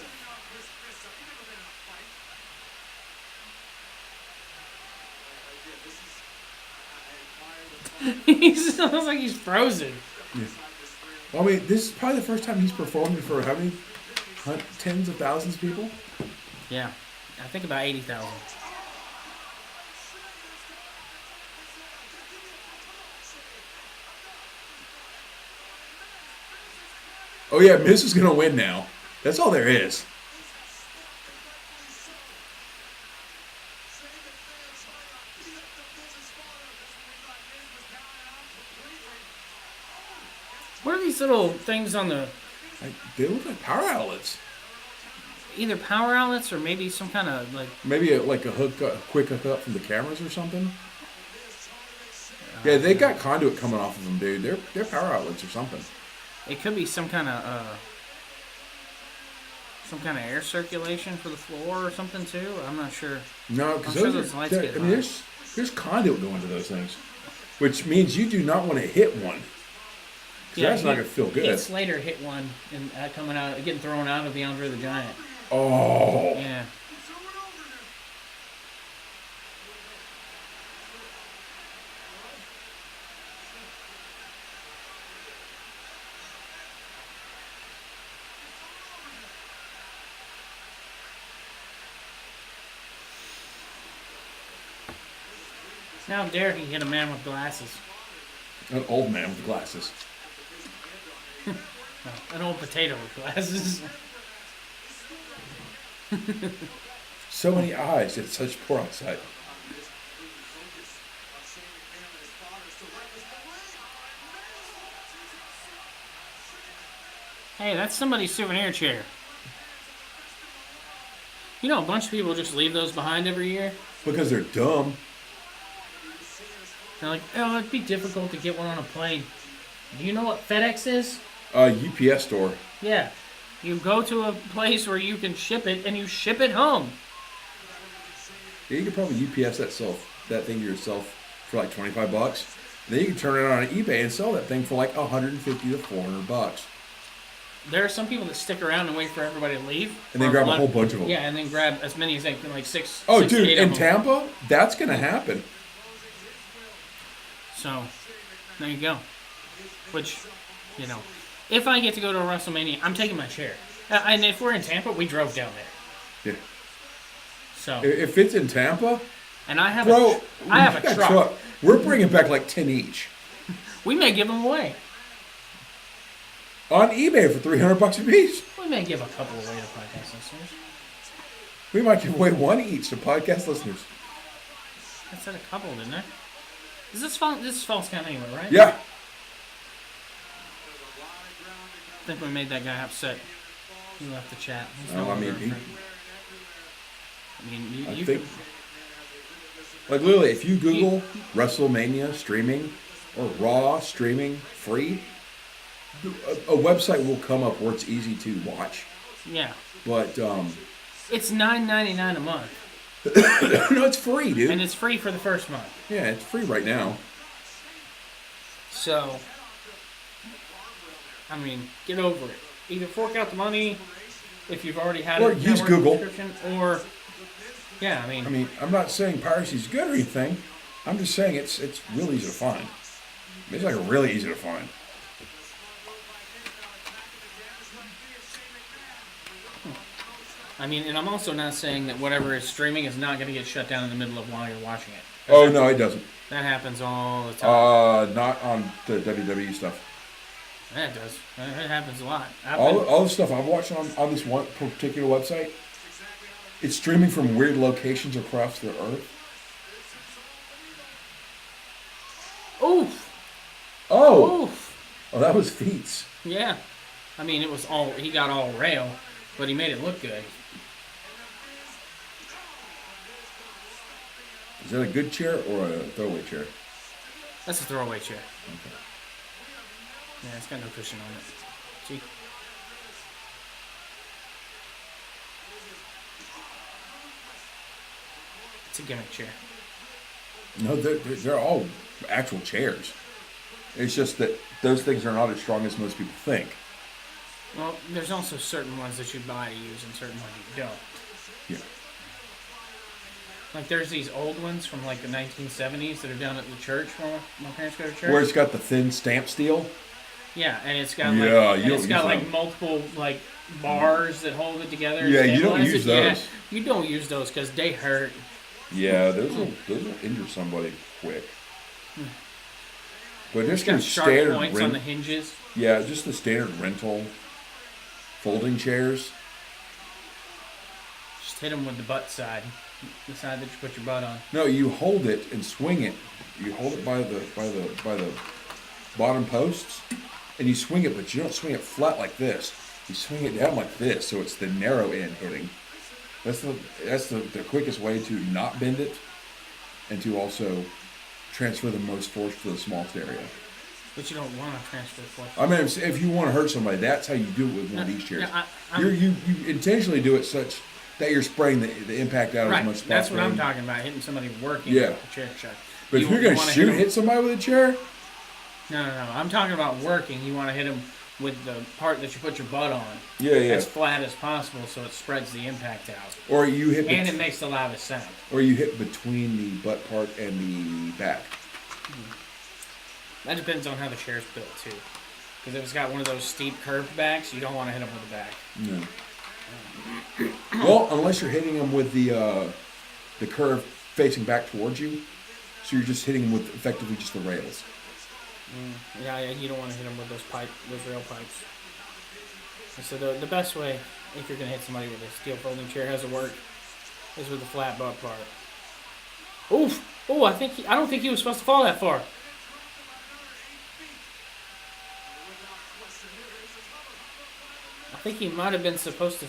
He sounds like he's frozen. Yeah. Well, I mean, this is probably the first time he's performed in for how many? Tens of thousands of people? Yeah. I think about 80,000. Oh, yeah, Miz is going to win now. That's all there is. What are these little things on the... They look like power outlets. Either power outlets or maybe some kind of like... Maybe a quick hookup from the cameras or something. Yeah, they got conduit coming off of them, dude. They're power outlets or something. It could be some kind of air circulation for the floor or something too. I'm not sure. No, because those lights get hot. there's conduit going to those things, which means you do not want to hit one. Yeah, that's not gonna feel good. Heath Slater hit one and getting thrown out of the Andre the Giant. Oh. Yeah. How dare he hit a man with glasses? An old man with glasses. An old potato with glasses. So many eyes, it's such poor eyesight. Hey, that's somebody's souvenir chair. You know, a bunch of people just leave those behind every year. Because they're dumb. They're like, oh, it'd be difficult to get one on a plane. Do you know what FedEx is? UPS store. Yeah. You go to a place where you can ship it, and you ship it home. Yeah, you could probably UPS that thing yourself for like $25. Then you can turn it on eBay and sell that thing for like $150 to $400. There are some people that stick around and wait for everybody to leave. And then grab a whole bunch of them. Yeah, and then grab as many as they can, like six. Oh, six, dude, 8 in of them. Tampa, that's going to happen. So, there you go. Which, you know, if I get to go to a WrestleMania, I'm taking my chair. And if we're in Tampa, we drove down there. Yeah. So. If it's in Tampa, and I have I have a truck. We're bringing back like 10 each. We may give them away. On eBay for $300 a piece. We may give a couple away to podcast listeners. We might give away one each to podcast listeners. I said a couple, didn't I? This is false count anyway, right? Yeah. I think we made that guy upset. He left the chat. He's no No, I mean, longer a friend. I mean, I you think, could- like literally, if you Google WrestleMania streaming or Raw streaming free, a website will come up where it's easy to watch. yeah. But It's $9.99 a month, no, it's free, dude. and it's free for the first month. Yeah, it's free right now. So, I mean, get over it. Either fork out the money if you've already had Or a use network Google. subscription, or yeah, I mean, I'm not saying piracy's good or anything. I'm just saying it's really easy to find. It's like really easy to find. and I'm also not saying that whatever is streaming is not going to get shut down in the middle of while you're watching it. Oh no, it doesn't. That happens all the time. Not on the WWE stuff. That does. It happens a lot. All the stuff I've watched on this one particular website, it's streaming from weird locations across the earth. Oof. Oh, Oof. that was Feats. Yeah. I mean, it was all he got all rail, but he made it look good. Is that a good chair or a throwaway chair? That's a throwaway chair. Yeah, it's got no cushion on it. See? It's a gimmick chair. No, they're all actual chairs. It's just that those things are not as strong as most people think. Well, there's also certain ones that you buy to use and certain ones you don't. Yeah. Like there's these old ones from like the 1970s that are down at the church where my parents go to church. Where it's got the thin stamp steel. Yeah, and it's got Yeah, multiple like bars that hold it together. and Yeah, you don't stabilize use it. Yeah, those. you don't use those because they hurt. Yeah, those will injure somebody quick. But It's just got your sharp standard points on the hinges. yeah, just the standard rental folding chairs. Just hit them with the butt side, the side that you put your butt on. No, you hold it and swing it. You hold it by the bottom posts, and you swing it, but you don't swing it flat like this. You swing it down like this, so it's the narrow end hitting. That's the quickest way to not bend it, and to also transfer the most force to the smallest area. But you don't want to transfer force. I mean, if you want to hurt somebody, that's how you do it with one of these chairs. No, You intentionally do it such that you're spraying the impact out right, as much as possible. that's what I'm talking about, hitting somebody working Yeah. with the chair shot. But if you're going to hit somebody with a chair, No, I'm talking about working. You want to hit them with the part that you put your butt on. Yeah. As flat as possible so it spreads the impact out. Or you hit And it makes the loudest sound. or you hit between the butt part and the back. That depends on how the chair's built, too. Because if it's got one of those steep curved backs, you don't want to hit them with the back. No. Well, unless you're hitting them with the curve facing back towards you, so you're just hitting them with effectively just the rails. Yeah, you don't want to hit them with those rail pipes. And so the best way, if you're going to hit somebody with a steel folding chair, has to work, is with the flat butt part. Oof! Oh, I don't think he was supposed to fall that far. I think he might have been supposed to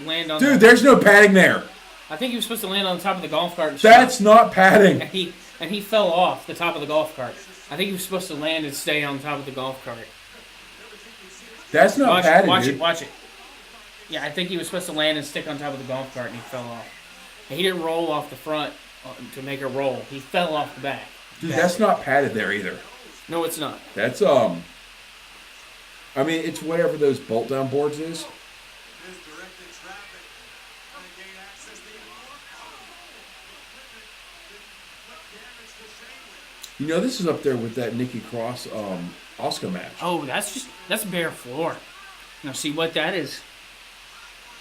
land on. Dude, there's no padding there. I think he was supposed to land on the top of the golf cart. And That's not padding. And he fell off the top of the golf cart. I think he was supposed to land and stay on top of the golf cart. That's not padding, dude. Watch it. Yeah, I think he was supposed to land and stick on top of the golf cart, and he fell off. And he didn't roll off the front to make a roll. He fell off the back. Dude, that's not padded there either. No, it's not. That's I mean, it's whatever those bolt down boards is. You know, this is up there with that Nikki Cross Asuka match. Oh, that's bare floor. Now see what that is.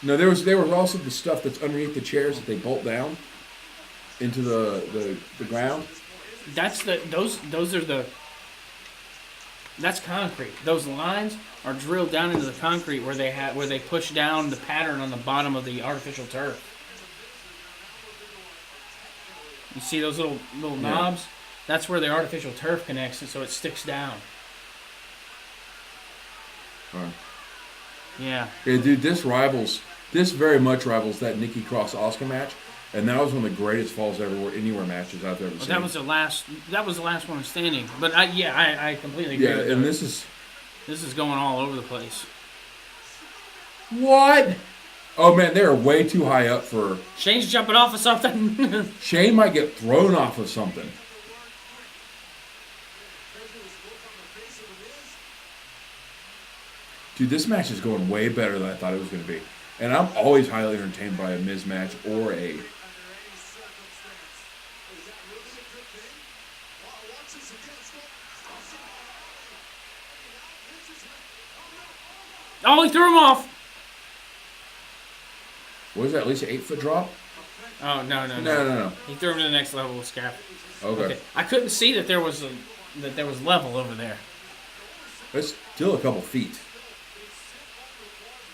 No, there was also the stuff that's underneath the chairs that they bolt down into the ground. Those are the That's concrete. Those lines are drilled down into the concrete where they push down the pattern on the bottom of the artificial turf. You see those little knobs? That's where the artificial turf connects, and so it sticks down. Huh. Yeah. Yeah, dude, this very much rivals that Nikki Cross-Oscar match, and that was one of the greatest falls anywhere matches I've ever seen. That was the last one standing. But I completely agree with and that. this is going all over the place. What? Oh man, they're way too high up for. Shane's jumping off of something. Shane might get thrown off of something. Dude, this match is going way better than I thought it was going to be. And I'm always highly entertained by a Miz match or a... Oh, he threw him off. What is that, at least an 8-foot drop? Oh, no. No. He threw him to the next level with Scap. Okay. I couldn't see that there was level over there. That's still a couple feet.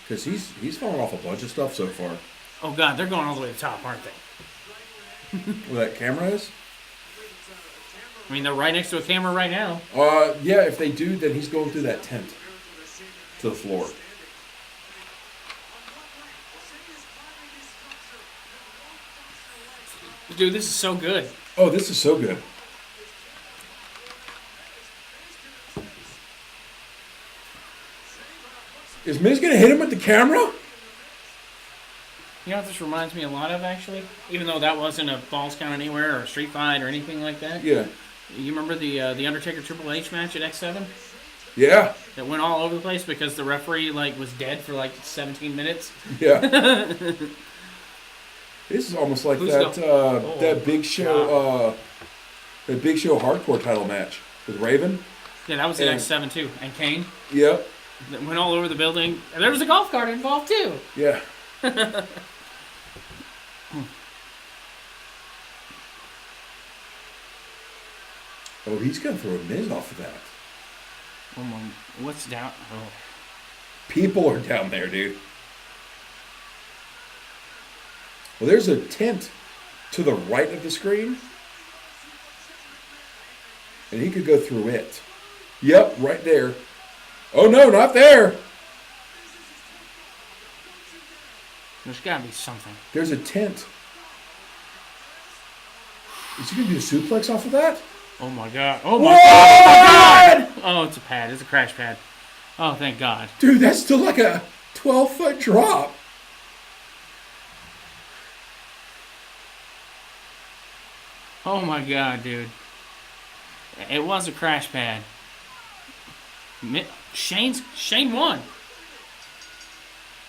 Because he's fallen off a bunch of stuff so far. Oh, God, they're going all the way to the top, aren't they? Where that camera is? I mean, they're right next to a camera right now. Yeah, if they do, then he's going through that tent to the floor. Dude, this is so good. Oh, this is so good. Is Miz going to hit him with the camera? You know what this reminds me a lot of, actually? Even though that wasn't a Falls Count Anywhere or a Street Fight or anything like that. Yeah. You remember the Undertaker Triple H match at X7? Yeah. That went all over the place because the referee was dead for 17 minutes. Yeah. This is almost like that Big Show that Big Show hardcore title match with Raven. Yeah, that was at X7 too. And Kane. Yep. That went all over the building. And there was a golf cart involved too. Yeah. Oh, he's gonna throw a Miz off of that. Oh my! What's down? Oh. People are down there, dude. Well, there's a tent to the right of the screen, and he could go through it. Yep, right there. Oh no, not there. There's gotta be something. There's a tent. Is he gonna do a suplex off of that? Oh my god. Oh my god. Oh, it's a pad. It's a crash pad. Oh, thank God. Dude, that's still like a 12-foot drop. Oh my god, dude. It was a crash pad. Shane won.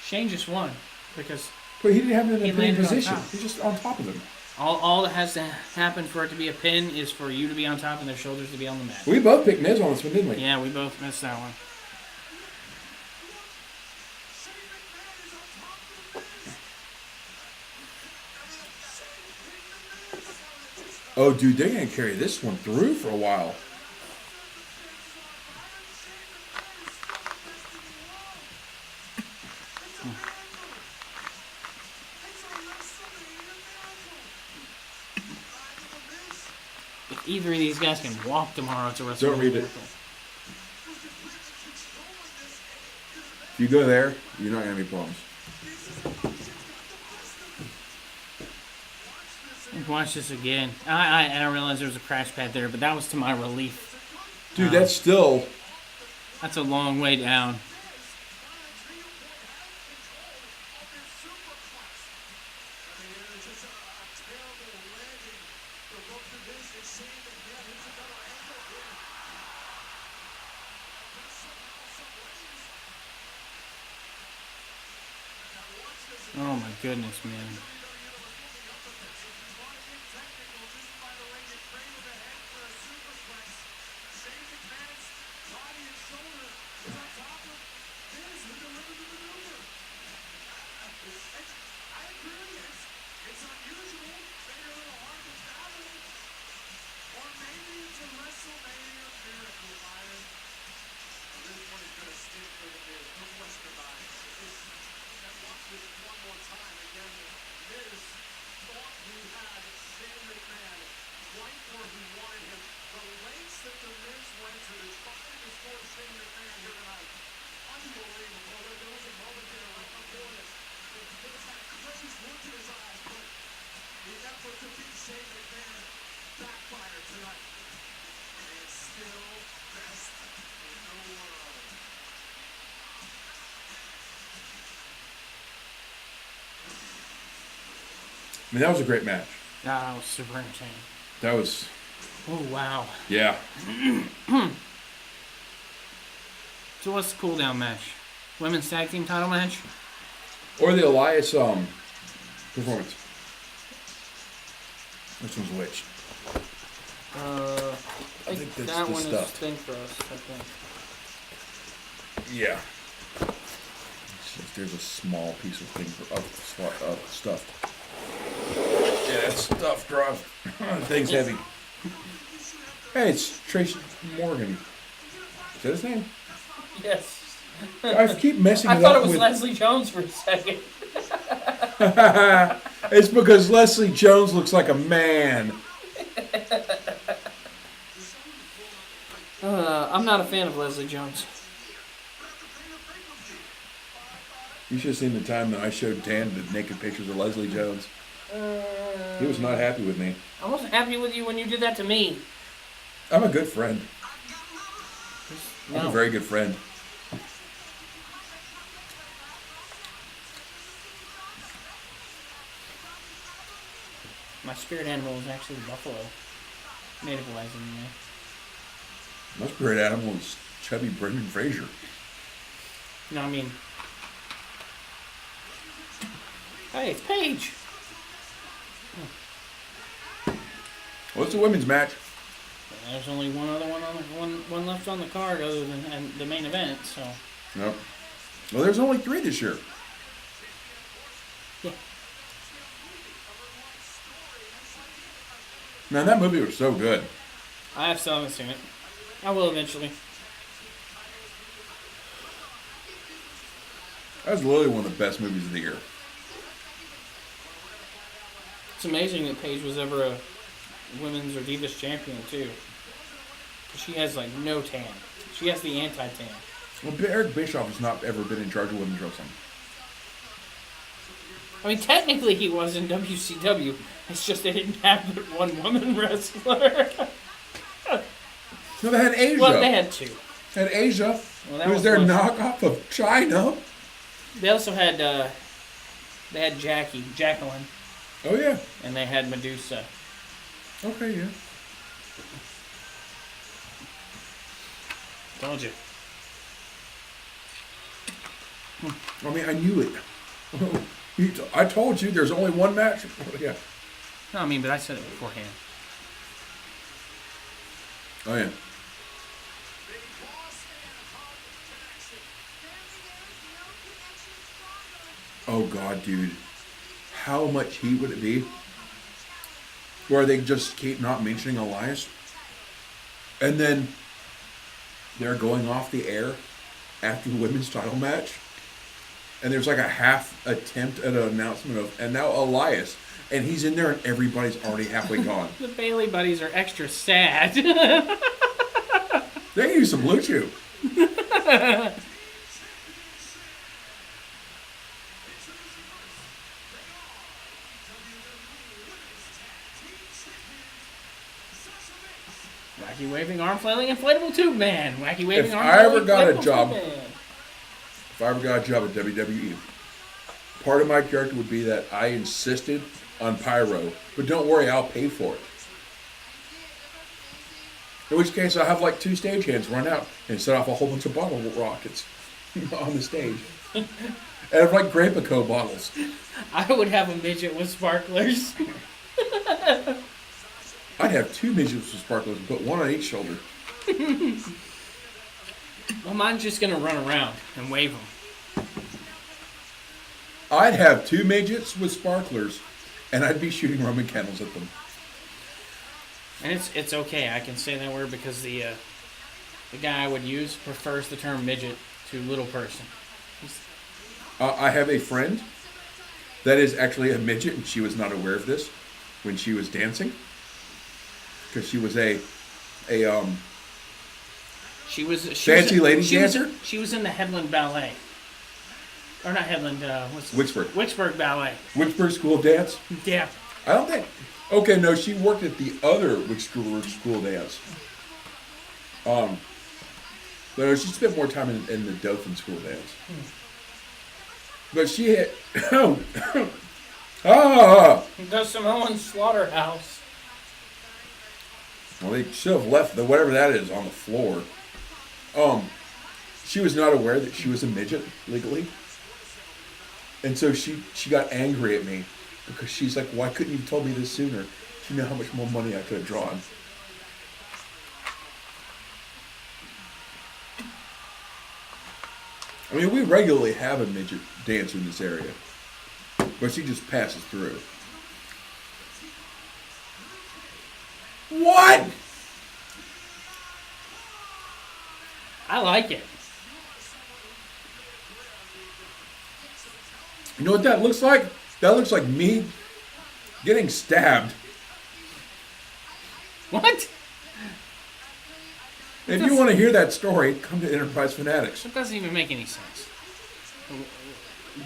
Shane just won because But he didn't have him in a landed on position. top. He's just on top of him. all that has to happen for it to be a pin is for you to be on top and their shoulders to be on the mat. We both picked Miz on this one, didn't we? Yeah, we both missed that one. Oh, dude, they're going to carry this one through for a while. If either of these guys can walk tomorrow, it's a WrestleMania. Don't read it. If you go there, you're not going to have any problems. Watch this again. I don't realize there was a crash pad there, but that was to my relief. Dude, that's still... That's a long way down. Oh my goodness, man. mean, that was a great match. That was super entertaining. That was, Oh, wow. yeah. So what's the cool-down match? Women's Tag Team title match? Or the Elias performance. Which one's which? I think that's that the one stuff. is thing for us, I think. Yeah. There's a small piece of thing of stuff. Yeah, that stuff drops. The thing's heavy. Hey, it's Tracy Morgan. Is that his name? Yes. I keep messing it I thought up it was with... Leslie Jones for a second. It's because Leslie Jones looks like a man. I'm not a fan of Leslie Jones. You should have seen the time that I showed Dan the naked pictures of Leslie Jones. He was not happy with me. I wasn't happy with you when you did that to me. I'm a good friend. I'm a No. very good friend. My spirit animal is actually buffalo. Native-wise, anyway. My spirit animal is chubby Brendan Fraser. No, I mean... Hey, it's Paige! What's the women's match? There's only one other one left on the card other than the main event, so... Nope. Well, there's only 3 this year. Yeah. Man, that movie was so good. I still haven't seen it. I will eventually. That was literally one of the best movies of the year. It's amazing that Paige was ever a women's or Divas champion, too. She has, like, no tan. She has the anti-tan. Well, Eric Bischoff has not ever been in charge of women's wrestling. I mean, technically he was in WCW. It's just they didn't have but one woman wrestler. No, they had Asia. Well, they had 2. They had Asia. Well, that who was was their one. knockoff of China. They also had, they had Jacqueline, Oh, yeah. and they had Medusa. Okay, yeah. Told you. I mean, I knew it. I told you there's only one match. Yeah. No, I mean, but I said it beforehand. Oh, yeah. Oh, God, dude. How much heat would it be? Where they just keep not mentioning Elias. And then they're going off the air after the women's title match. And there's like a half attempt at an announcement of, and now Elias. And he's in there and everybody's already halfway gone. The Bailey buddies are extra sad. They use some Blue Chew. Wacky waving, arm flailing, inflatable tube man. Wacky waving, If arm I ever flailing, got a inflatable job- tube man. If I ever got a job at WWE, part of my character would be that I insisted on pyro, but don't worry, I'll pay for it. In which case, I'll have like 2 stagehands run out and set off a whole bunch of bottle rockets on the stage. And have like Grapico bottles. I would have a midget with sparklers. I'd have 2 midgets with sparklers and put 1 on each shoulder. Well, mine's just gonna run around and wave them. I'd have 2 midgets with sparklers, and I'd be shooting Roman candles at them. And it's okay. I can say that word because the guy I would use prefers the term midget to little person. I have a friend that is actually a midget, and she was not aware of this when she was dancing, because she was fancy lady dancer. She was in the Headland Ballet, or not Headland. What's Wicksburg. Wicksburg Ballet. Wicksburg School of Dance. Yeah. I don't think. Okay, no, she worked at the other Wicksburg School of Dance. But she spent more time in the Dothan School of Dance. But she had, Ah! The Samoan slaughterhouse. Well, they should have left the whatever that is on the floor. She was not aware that she was a midget legally, and so she got angry at me because she's like, "Why couldn't you have told me this sooner? You know how much more money I could have drawn." I mean, we regularly have a midget dancer in this area, but she just passes through. What? I like it. You know what that looks like? That looks like me getting stabbed. What? If you want to hear that story, come to Enterprise Fanatics. That doesn't even make any sense.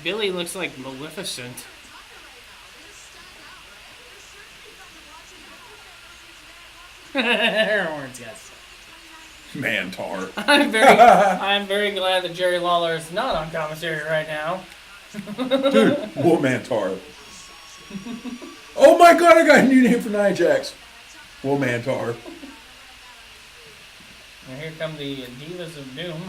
Billy looks like Maleficent. Horns, yes. Mantar. I'm very glad that Jerry Lawler is not on commentary right now. Dude, Womantar. Oh my god, I got a new name for Nia Jax. Womantar. And here come the Divas of Doom.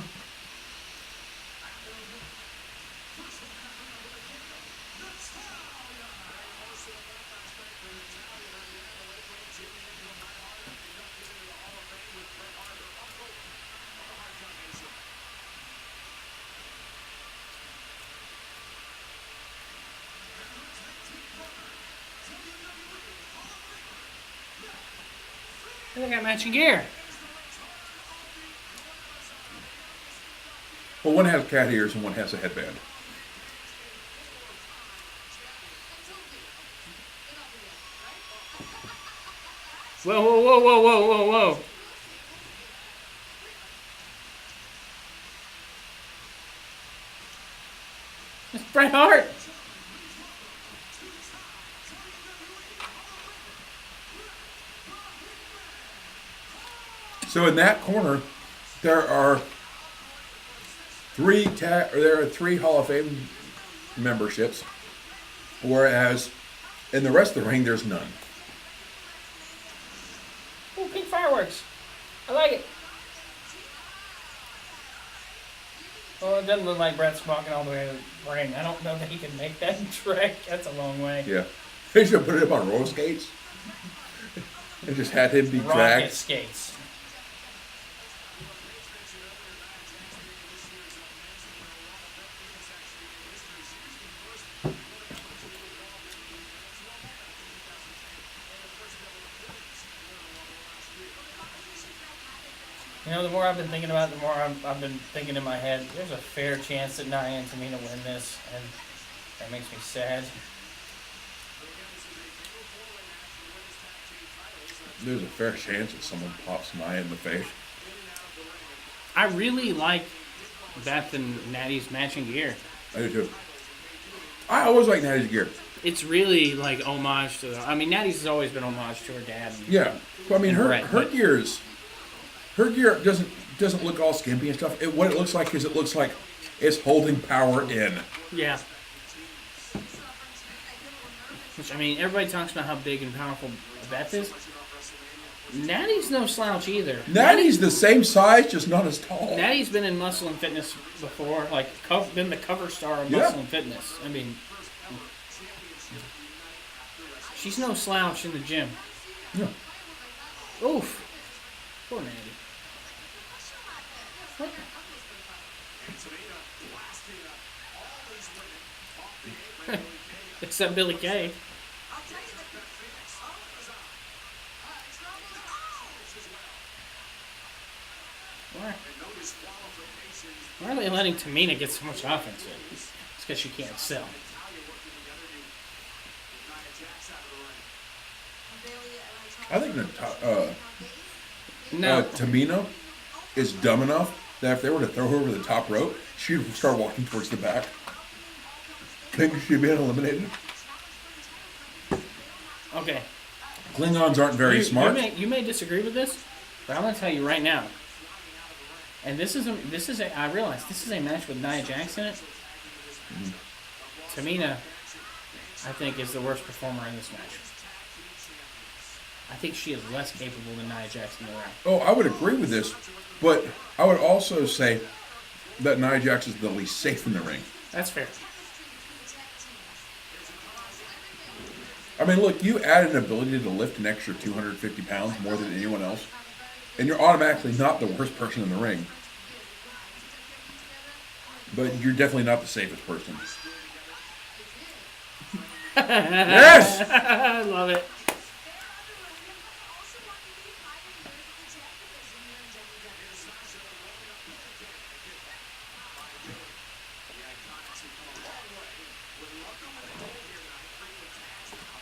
They got matching gear. Well, one has cat ears and one has a headband. Whoa, whoa, whoa, whoa, whoa, whoa, whoa. It's Bret Hart. So in that corner, there are three Hall of Fame memberships, whereas in the rest of the ring, there's none. Ooh, pink fireworks. I like it. Well, it doesn't look like Bret's walking all the way to the ring. I don't know that he can make that trek. That's a long way. Yeah. They should have put it up on roller skates and just had him be Rocket dragged. skates. You know, the more I've been thinking about it, the more I've been thinking in my head, there's a fair chance that Nia and Tamina win this, and that makes me sad. There's a fair chance that someone pops Nia in the face. I really like Beth and Natty's matching gear. I do too. I always like Natty's gear. It's really like homage to. I mean, Natty's has always been homage to her dad. Yeah. Well, I mean, Brett, her but- gear doesn't look all skimpy and stuff. What it looks like is it looks like it's holding power in. Yeah. Which, I mean, everybody talks about how big and powerful Beth is. Natty's no slouch either. Natty's the same size, just not as tall. Natty's been in Muscle and Fitness before, like been the cover star of Yeah. Muscle and Fitness. I mean, she's no slouch in the gym. Yeah. Oof. Poor Natty. What? Except Billy Kay. Why are they letting Tamina get so much offense in? It's because she can't sell. I think that No. Tamina is dumb enough that if they were to throw her over the top rope, she'd start walking towards the back. Think she'd be eliminated. Okay. Klingons aren't very smart. You may disagree with this, but I'm going to tell you right now. And I realize this is a match with Nia Jax in it. Tamina I think, is the worst performer in this match. I think she is less capable than Nia Jax in the ring. Oh, I would agree with this, but I would also say that Nia Jax is the least safe in the ring. That's fair. I mean, look, you add an ability to lift an extra 250 pounds more than anyone else, and you're automatically not the worst person in the ring. But you're definitely not the safest person. Yes! I love it.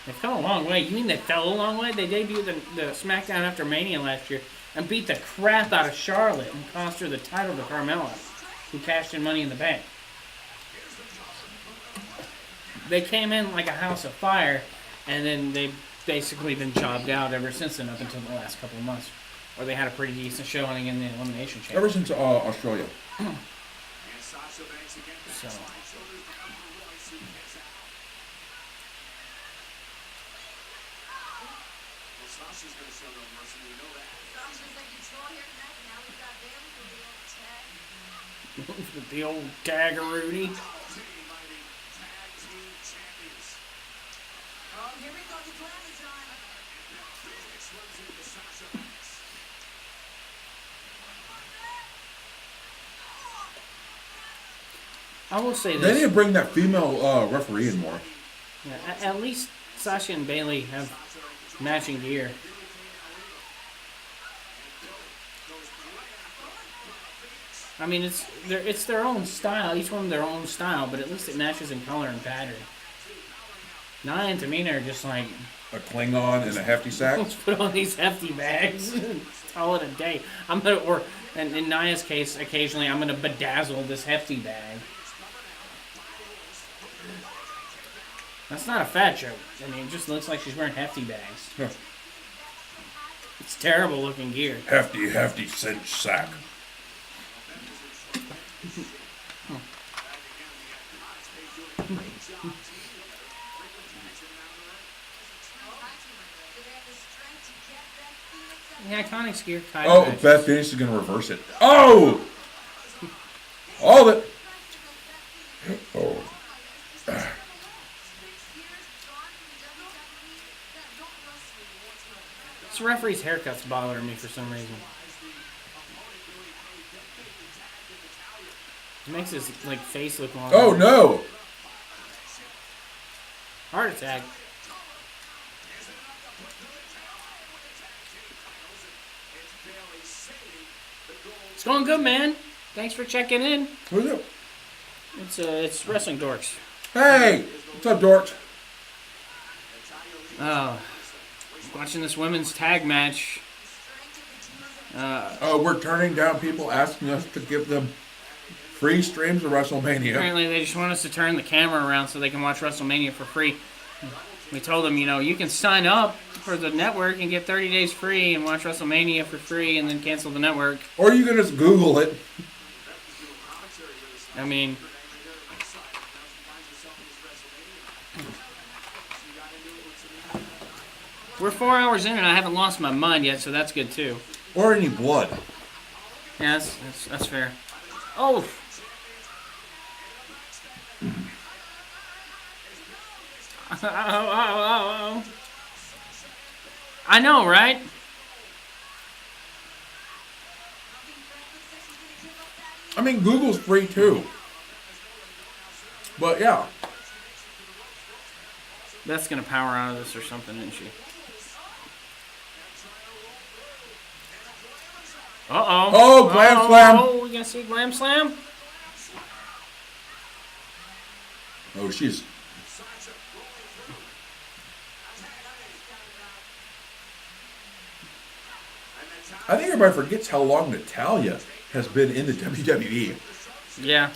They've come a long way. You mean they fell a long way? They debuted the SmackDown after Mania last year and beat the crap out of Charlotte and cost her the title to Carmella, who cashed in Money in the Bank. They came in like a house of fire, and then they've basically been jobbed out ever since then, up until the last couple of months, where they had a pretty decent showing in the Elimination Chamber. Ever since Australia. So. The old Taggaroonie. I will say this. They need to bring that female referee in more. Yeah, at least Sasha and Bayley have matching gear. I mean, it's their own style. Each one their own style, but at least it matches in color and pattern. Nia and Tamina are just like a Klingon and a hefty sack. Let's put on these hefty bags and call it a day. And in Nia's case, occasionally I'm gonna bedazzle this hefty bag. That's not a fat joke. I mean, it just looks like she's wearing hefty bags. Huh. It's terrible looking gear. Hefty cinch sack. The Iconics gear. Oh, Beth Phoenix is going to reverse it. Oh! All of it. Oh. This referee's haircut's bothering me for some reason. It makes his face look long. Oh no! Heart attack. It's going good, man. Thanks for checking in. Who's it? It's Wrestling Dorks. Hey! What's up, dorks? Oh, watching this women's tag match. We're turning down people asking us to give them free streams of WrestleMania. Apparently, they just want us to turn the camera around so they can watch WrestleMania for free. We told them, you can sign up for the network and get 30 days free and watch WrestleMania for free and then cancel the network. Or you can just Google it. I mean, we're 4 hours in and I haven't lost my mind yet, so that's good too. Or any blood. Yeah, that's fair. Oh! Oh. I know, right? I mean, Google's free too. But yeah. That's gonna power out of this or something, isn't she? Uh-oh. Oh, Glam Slam. Oh, we gonna see Glam Slam? Oh, she's... I think everybody forgets how long Natalya has been in the WWE. Yeah.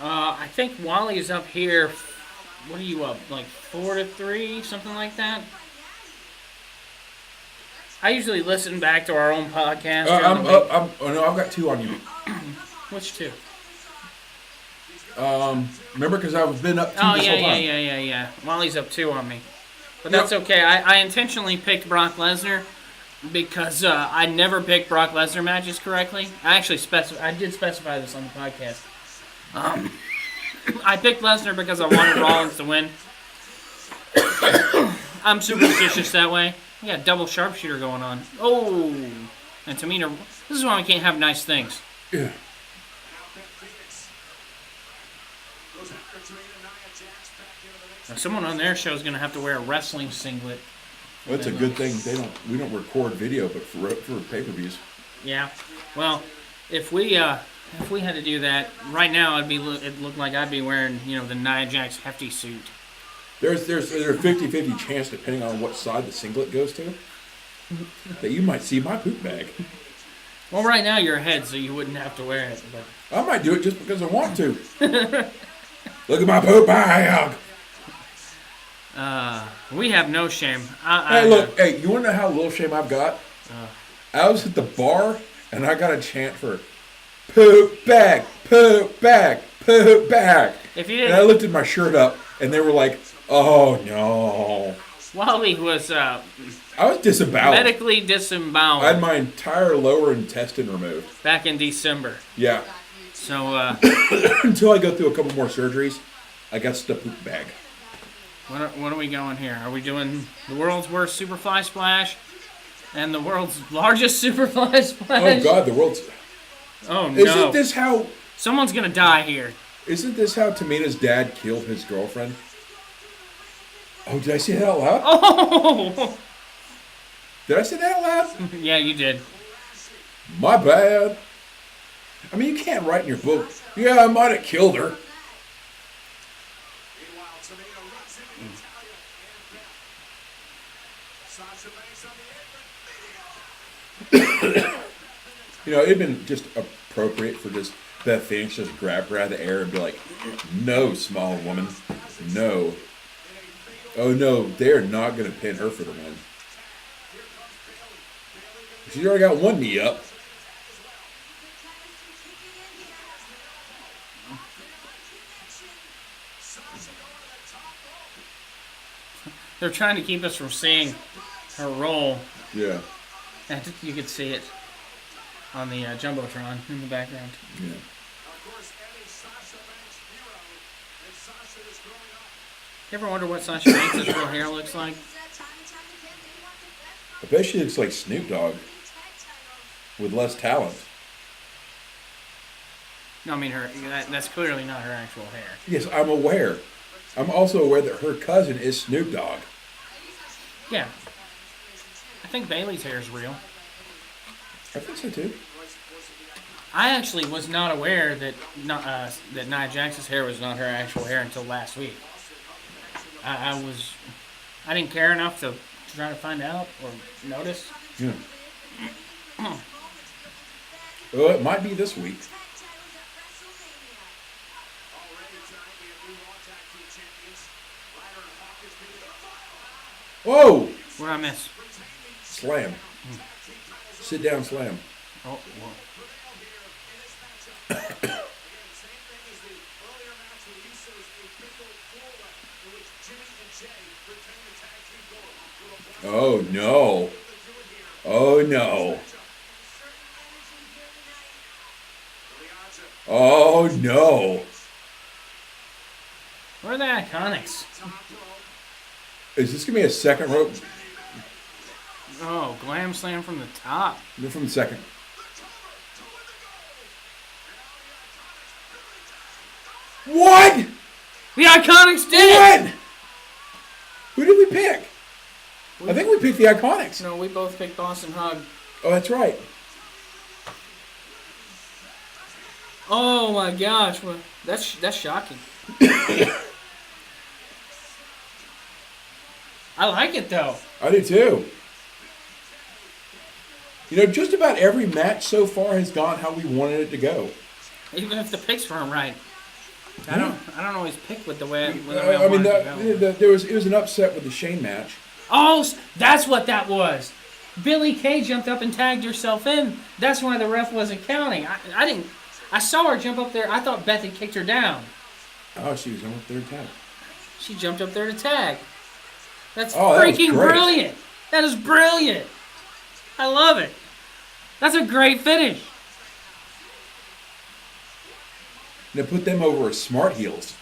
I think Wally is up here. What are you up? Like 4-3, something like that? I usually listen back to our own podcast. I've got 2 on you. Which 2? Remember, because I've been up 2 Oh, this whole time. yeah. Wally's up 2 on me. But that's okay. I intentionally picked Brock Lesnar because I never picked Brock Lesnar matches correctly. I did specify this on the podcast. I picked Lesnar because I wanted Rollins to win. I'm superstitious that way. We got double sharpshooter going on. Oh, and Tamina. This is why we can't have nice things. Yeah. Now, someone on their show is gonna have to wear a wrestling singlet. Well, it's a good thing we don't record video, but for pay-per-views. Yeah. Well, if we had to do that right now, it'd look like I'd be wearing the Nia Jax hefty suit. There's a 50-50 chance, depending on what side the singlet goes to, that you might see my poop bag. Well, right now you're ahead, so you wouldn't have to wear it. But I might do it just because I want to. Look at my poop bag. We have no shame. Hey, you want to know how little shame I've got? I was at the bar, and I got a chant for poop bag, poop bag, poop bag. If you didn't, and I lifted my shirt up, and they were like, oh, no. Wally was I was disemboweled. medically disemboweled I had my entire lower intestine removed. back in December. Yeah. So, Until I go through a couple more surgeries, I got the poop bag. what are we going here? Are we doing the world's worst Superfly Splash and the world's largest Superfly Splash? Oh, God, the world's... Oh, no. Isn't this how... Someone's going to die here. Isn't this how Tamina's dad killed his girlfriend? Oh, did I say that out loud? Oh! Did I say that out loud? Yeah, you did. My bad. I mean, you can't write in your book, yeah, I might have killed her. Meanwhile, Tamina runs into Natalia and Beth. Sasha Banks on the apron. It'd been just appropriate for just Beth Phoenix just grab her out of the air and be like, no, small woman, no. Oh, no, they're not going to pin her for the win. She's already got one knee up. They're trying to keep us from seeing her roll. Yeah. And you could see it on the Jumbotron in the background. Yeah. Of course, any Sasha Banks hero, and Sasha is growing up. You ever wonder what Sasha Banks' real hair looks like? I bet she looks like Snoop Dogg with less talent. No, I mean, that's clearly not her actual hair. Yes, I'm aware. I'm also aware that her cousin is Snoop Dogg. Yeah. I think Bailey's hair is real. I think so too. I actually was not aware that Nia Jax's hair was not her actual hair until last week. I didn't care enough to try to find out or notice. Yeah. Well, it might be this week. Whoa! What'd I miss? Slam. Sit down, slam. Oh, whoa. Oh, no. Oh, no. Oh, no. Where are the Iconics? Is this going to be a second rope? Oh, Glam Slam from the top. No, from the second. What? The Iconics did it! What? Who did we pick? I think we picked the Iconics. No, we both picked Boston Hug. Oh, that's right. Oh my gosh, well, that's shocking. I like it though. I do too. Just about every match so far has gone how we wanted it to go. Even if the picks weren't right. I don't always pick with the way I I mean, want it to go. it was an upset with the Shane match. Oh, that's what that was. Billie Kay jumped up and tagged herself in. That's why the ref wasn't counting. I saw her jump up there. I thought Beth had kicked her down. Oh, she was on the third tag. She jumped up there to tag. That's Oh, that was freaking great. brilliant. That is brilliant. I love it. That's a great finish. They put them over as smart heels.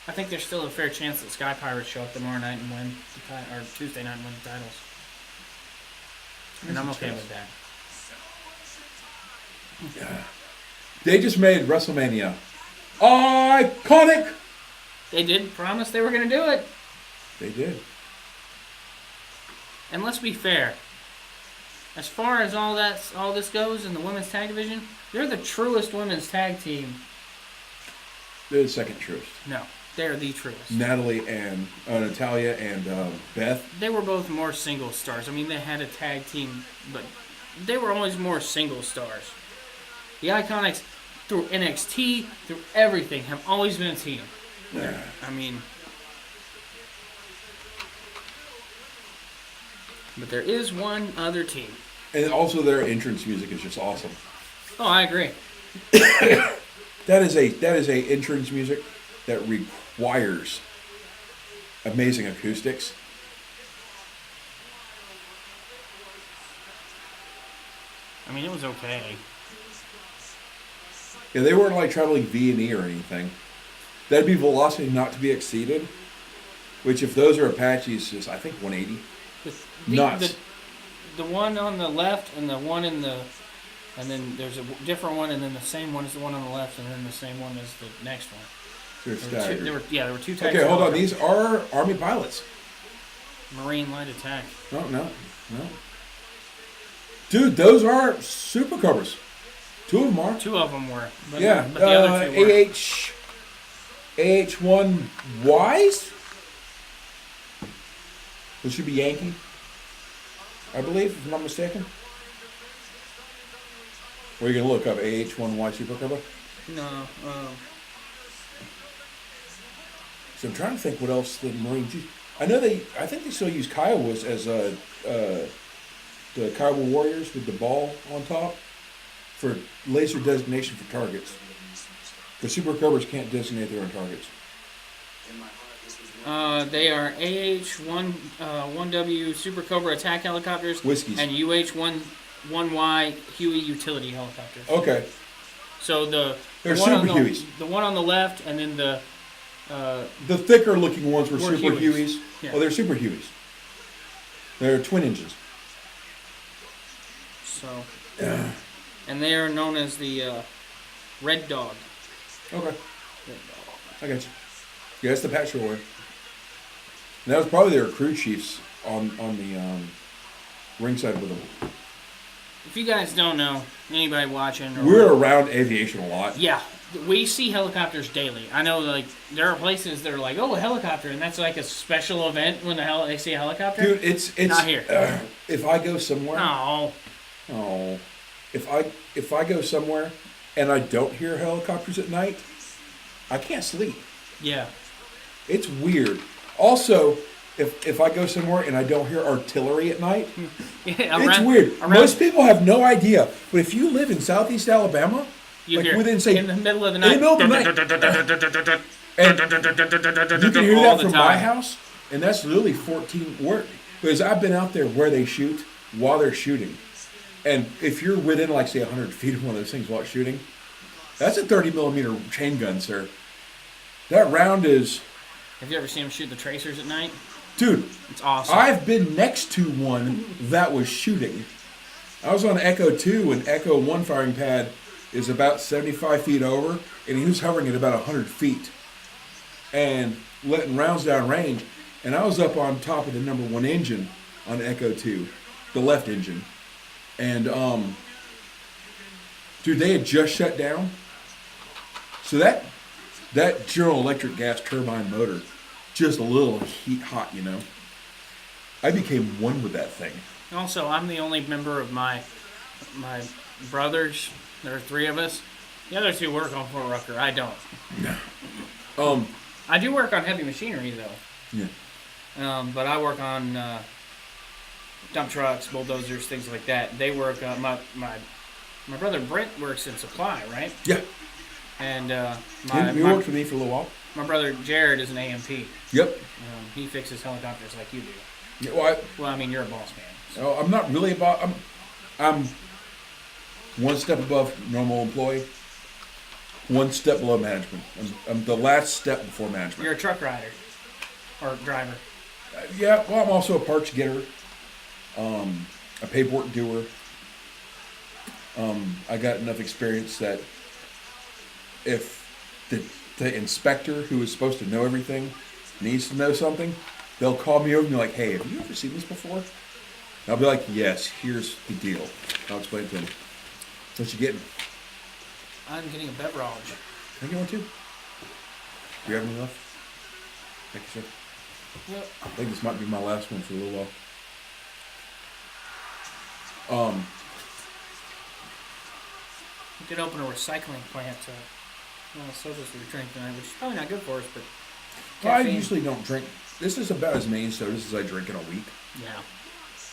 I think there's still a fair chance that Sky Pirates show up tomorrow night and win or Tuesday night and win the titles. And I'm okay with that. They just made WrestleMania iconic. They did promise they were going to do it. They did. And let's be fair. As far as all this goes in the women's tag division, they're the truest women's tag team. They're the second truest. No, they're the truest. Natalia and Natalia and Beth. They were both more single stars. I mean, they had a tag team, but they were always more single stars. The Iconics, through NXT, through everything, have always been a team. Yeah. I mean, but there is one other team. And also their entrance music is just awesome. Oh, I agree. That is a entrance music that requires amazing acoustics. I mean, it was okay. Yeah, they weren't like traveling V&E or anything. That'd be velocity not to be exceeded, which if those are Apaches is I think 180. Nuts. The one on the left and the one in the, and then there's a different one and then the same one as the one on the left and then the same one as the next one. They're staggered. There were two types. Okay, hold on. These are Army pilots. Marine Light Attack. No. Dude, those are Super Cobras. Two of them are. Two of them were. But, Yeah. But the other two were. AH1Ys? This should be Yankee, I believe, if I'm not mistaken. Or are you going to look up AH1Y Super Cobra? No. So I'm trying to think what else the Marines use. I think they still use Kiowas as the Kiowa Warriors with the ball on top for laser designation for targets. The Super Cobras can't designate their own targets. They are AH-1W Super Cobra attack helicopters Whiskies. and UH-1Y Huey utility helicopters. Okay. So They're one on Super Hueys. the one on the left and then the thicker looking ones were Were Super Hueys. Hueys. Yeah. Oh, they're Super Hueys. They're twin engines. so and they are known as the Red Dog. Okay. Red Dog. I got you. Yeah, that's the patch you're wearing. And that was probably their crew chiefs on the ringside with them. If you guys don't know, anybody watching, or We're around aviation a lot. yeah, we see helicopters daily. I know, like, there are places that are like, oh, a helicopter, and that's like a special event when they see a helicopter. Dude, it's Not here. If I go somewhere, if I go somewhere and I don't hear helicopters at night, I can't sleep. Yeah. It's weird. Also, if I go somewhere and I don't hear artillery at night, it's weird. Most people have no idea. But if you live in southeast Alabama, You like hear within, say, in the middle of the night. in the middle of the night, and you can hear all that the from time. my house, and that's literally 14 work. Because I've been out there where they shoot while they're shooting. And if you're within, like, say, 100 feet of one of those things while it's shooting, that's a 30 millimeter chain gun, sir. That round is... Have you ever seen them shoot the tracers at night? Dude, It's awesome. I've been next to one that was shooting. I was on Echo 2, and Echo 1 firing pad is about 75 feet over, and he was hovering at about 100 feet and letting rounds down range. And I was up on top of the number 1 engine on Echo 2, the left engine. And, dude, they had just shut down. So that General Electric gas turbine motor, just a little hot, you know. I became one with that thing. Also, I'm the only member of my brothers. There are 3 of us. The other 2 work on Fort Rucker. I don't. I do work on heavy machinery, though. Yeah. But I work on dump trucks, bulldozers, things like that. They work. My brother Brent works in supply, right? Yeah. And You worked for me for a little while. my brother Jared is an AMP. Yep. He fixes helicopters like you do. Yeah, Well, I mean, you're a boss man. So. oh, I'm not really about. I'm one step above normal employee. One step below management. I'm the last step before management. You're a truck rider or driver. Yeah, well, I'm also a parts getter, a paperwork doer. I got enough experience that if the inspector who is supposed to know everything needs to know something, they'll call me over and be like, "Hey, have you ever seen this before?" And I'll be like, "Yes, here's the deal." I'll explain it to them. What you getting? I'm getting a beverage. Can I get one too? Do you have any left? Thank you, sir. Yep. I think this might be my last one for a little while. We could open a recycling plant to all the sodas we drink tonight, which is probably not good for us, but I caffeine. usually don't drink. This is about as many sodas as I drink in a week. Yeah.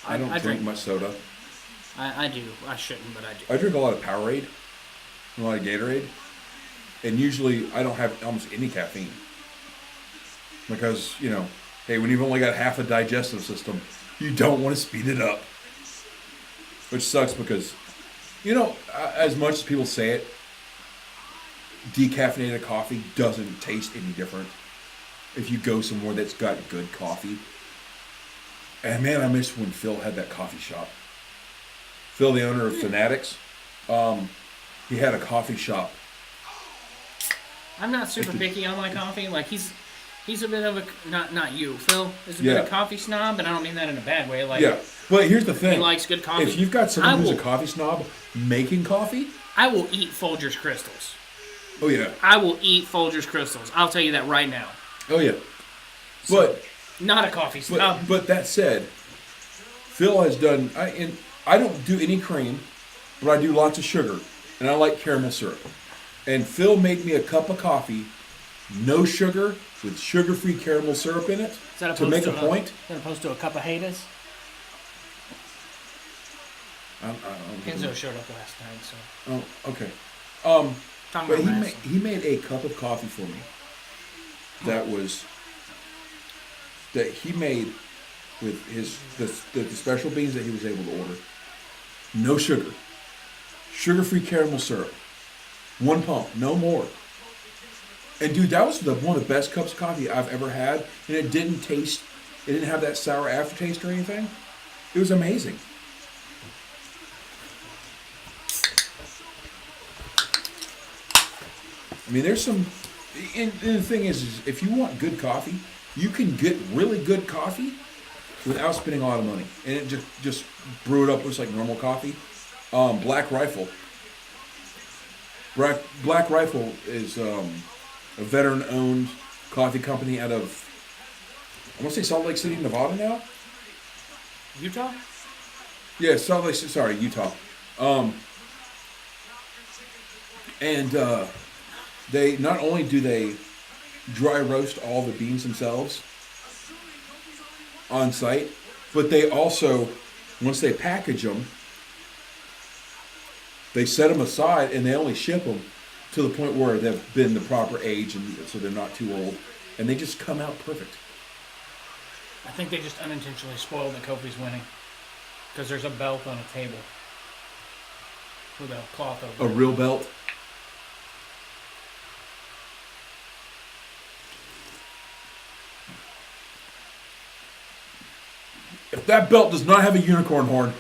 I don't drink much soda. I do. I shouldn't, but I do. I drink a lot of Powerade, a lot of Gatorade, and usually I don't have almost any caffeine. Because, you know, hey, when you've only got half a digestive system, you don't want to speed it up. Which sucks because, you know, as much as people say it, decaffeinated coffee doesn't taste any different if you go somewhere that's got good coffee. And man, I miss when Phil had that coffee shop. Phil, the owner of Fanatics, he had a coffee shop. I'm not super picky on my coffee. Like he's a bit of a not you. Phil is a bit Yeah. of a coffee snob, and I don't mean that in a bad way. Like Yeah, but here's the thing. he likes good coffee. If you've got someone who's a coffee snob making coffee, I will eat Folgers crystals. oh yeah, I will eat Folgers crystals. I'll tell you that right now. oh yeah. But Not a coffee snob. but that said, Phil has done. I don't do any cream, but I do lots of sugar, and I like caramel syrup. And Phil made me a cup of coffee, no sugar, with sugar-free caramel syrup in it, Is that to make a opposed point. Is that opposed to a cup of haters? Kenzo showed up last night, so. Oh, okay. Talking But about wrestling. he made a cup of coffee for me. That he made with the special beans that he was able to order. No sugar. Sugar-free caramel syrup. One pump, no more. And dude, that was one of the best cups of coffee I've ever had. And it didn't have that sour aftertaste or anything. It was amazing. I mean, there's some, and the thing is if you want good coffee, you can get really good coffee without spending a lot of money. And it just brew it up just like normal coffee. Black Rifle. Black Rifle is a veteran-owned coffee company out of, I want to say Salt Lake City, Nevada now? Utah? Yeah, Salt Lake City, sorry, Utah. They not only do they dry roast all the beans themselves on site, but they also, once they package them, they set them aside and they only ship them to the point where they've been the proper age, and so they're not too old, and they just come out perfect. I think they just unintentionally spoiled that Kofi's winning. Because there's a belt on a table. With a cloth over A it. real belt. If that belt does not have a unicorn horn,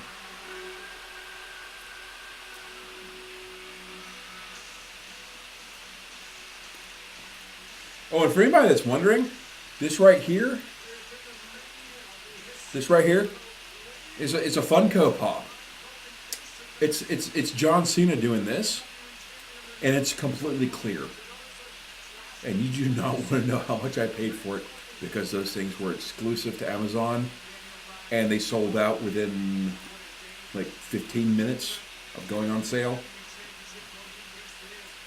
oh, and for anybody that's wondering, this right here is a Funko Pop. It's John Cena doing this, and it's completely clear. And you do not want to know how much I paid for it, because those things were exclusive to Amazon, and they sold out within like 15 minutes of going on sale.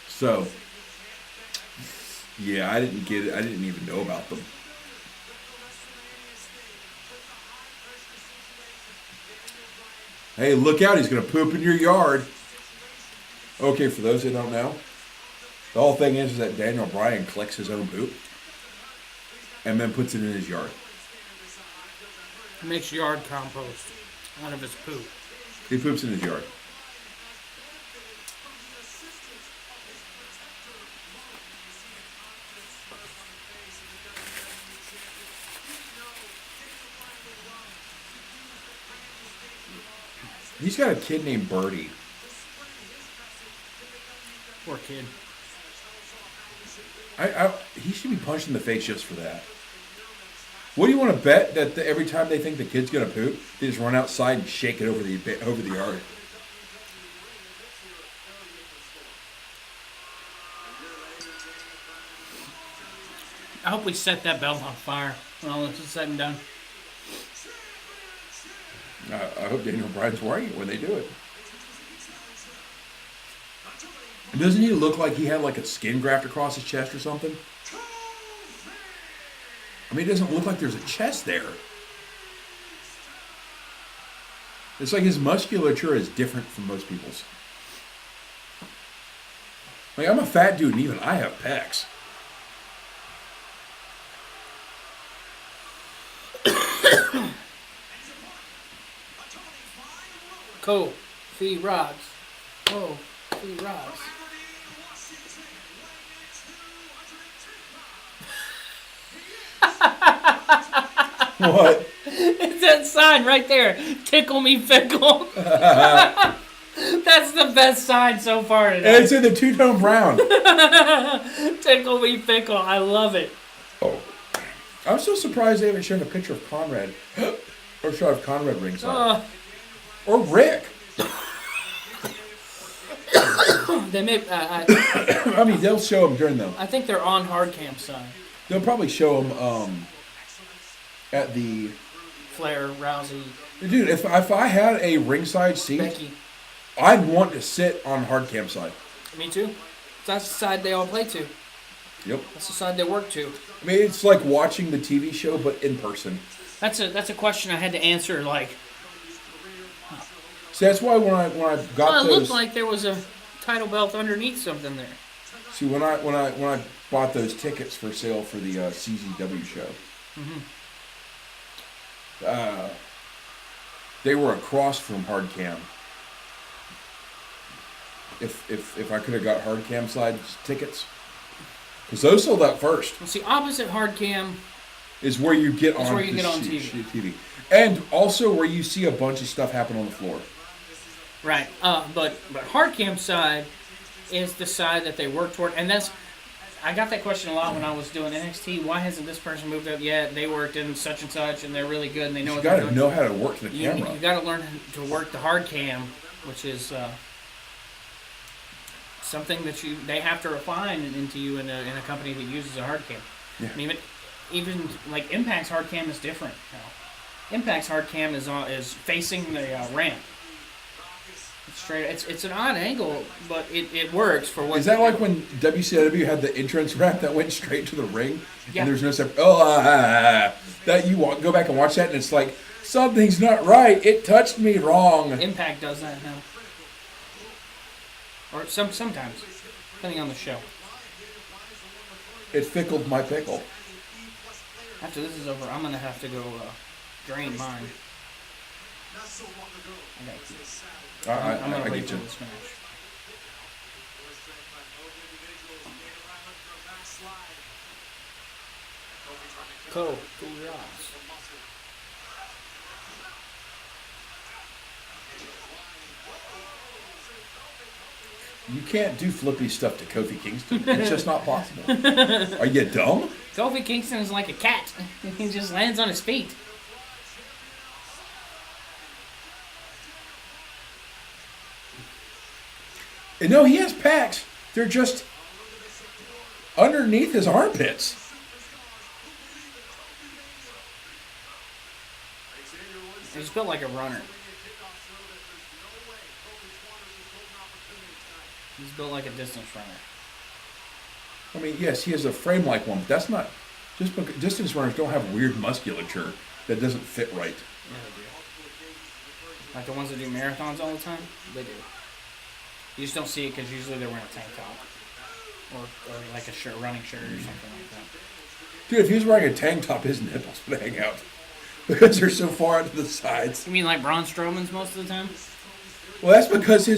So, yeah, I didn't get it. I didn't even know about them. Hey, look out, he's going to poop in your yard. Okay, for those that don't know, The whole thing is that Daniel Bryan collects his own poop and then puts it in his yard. He makes yard compost out of his poop. He poops in his yard. He's got a kid named Birdie. Poor kid. He should be punched in the face just for that. What do you want to bet that every time they think the kid's gonna poop, they just run outside and shake it over the yard? I hope we set that belt on fire when all this is said and done. I hope Daniel Bryan's wearing it when they do it. And doesn't he look like he had like a skin graft across his chest or something? I mean, it doesn't look like there's a chest there. It's like his musculature is different from most people's. Like, I'm a fat dude and even I have pecs. Kofi Rods. Kofi Rods. What? It's that sign right there. Tickle me fickle. That's the best sign so far today. And it's in the two-tone brown. Tickle me fickle. I love it. Oh. I'm so surprised they haven't shown a picture of Conrad. Or shot of Conrad ringside. Or Rick. They may. I mean, they'll show him during the... I think they're on hard cam side. They'll probably show him at the... Flair, Rousey. Dude, if I had a ringside seat, Becky. I'd want to sit on hard cam side. Me too. That's the side they all play to. Yep. That's the side they work to. I mean, it's like watching the TV show, but in person. That's a question I had to answer. Like, See, that's why when I got it those... looked like there was a title belt underneath something there. See, when I bought those tickets for sale for the CZW show, they were across from hard cam. If I could have got hard cam side tickets, because those sold out first. Well, see, opposite hard cam Is where you get on TV. And also where you see a bunch of stuff happen on the floor. Right. But hard cam side is the side that they work toward, and that's. I got that question a lot when I was doing NXT. Why hasn't this person moved up yet? They worked in such and such, and they're really good, and they know what they're doing. You got to know how to work the camera. You got to learn to work the hard cam, which is something that they have to refine into you in a company that uses a hard cam. Yeah. I mean, even like Impact's hard cam is different now. Impact's hard cam is facing the ramp. It's straight. It's an odd angle, but it works for what. Is that like when WCW had the entrance ramp that went straight to the ring? Yeah. And there's no separate. That you go back and watch that, and it's like something's not right. It touched me wrong. Impact does that now, or sometimes, depending on the show. It fickled my pickle. After this is over, I'm gonna have to go drain mine. I'm gonna wait till this match. Cool. You can't do flippy stuff to Kofi Kingston. It's just not possible. Are you dumb? Kofi Kingston is like a cat. He just lands on his feet. And no, he has pecs. They're just underneath his armpits. He's built like a runner. He's built like a distance runner. I mean, yes, he has a frame like one, but that's not... Just because distance runners don't have weird musculature that doesn't fit right. Yeah, they do. Like the ones that do marathons all the time? They do. You just don't see it because usually they're wearing a tank top. or like a shirt, running shirt or something like that. Dude, if he was wearing a tank top, his nipples would hang out because they're so far out to the sides. You mean like Braun Strowman's most of the time? Well, that's because he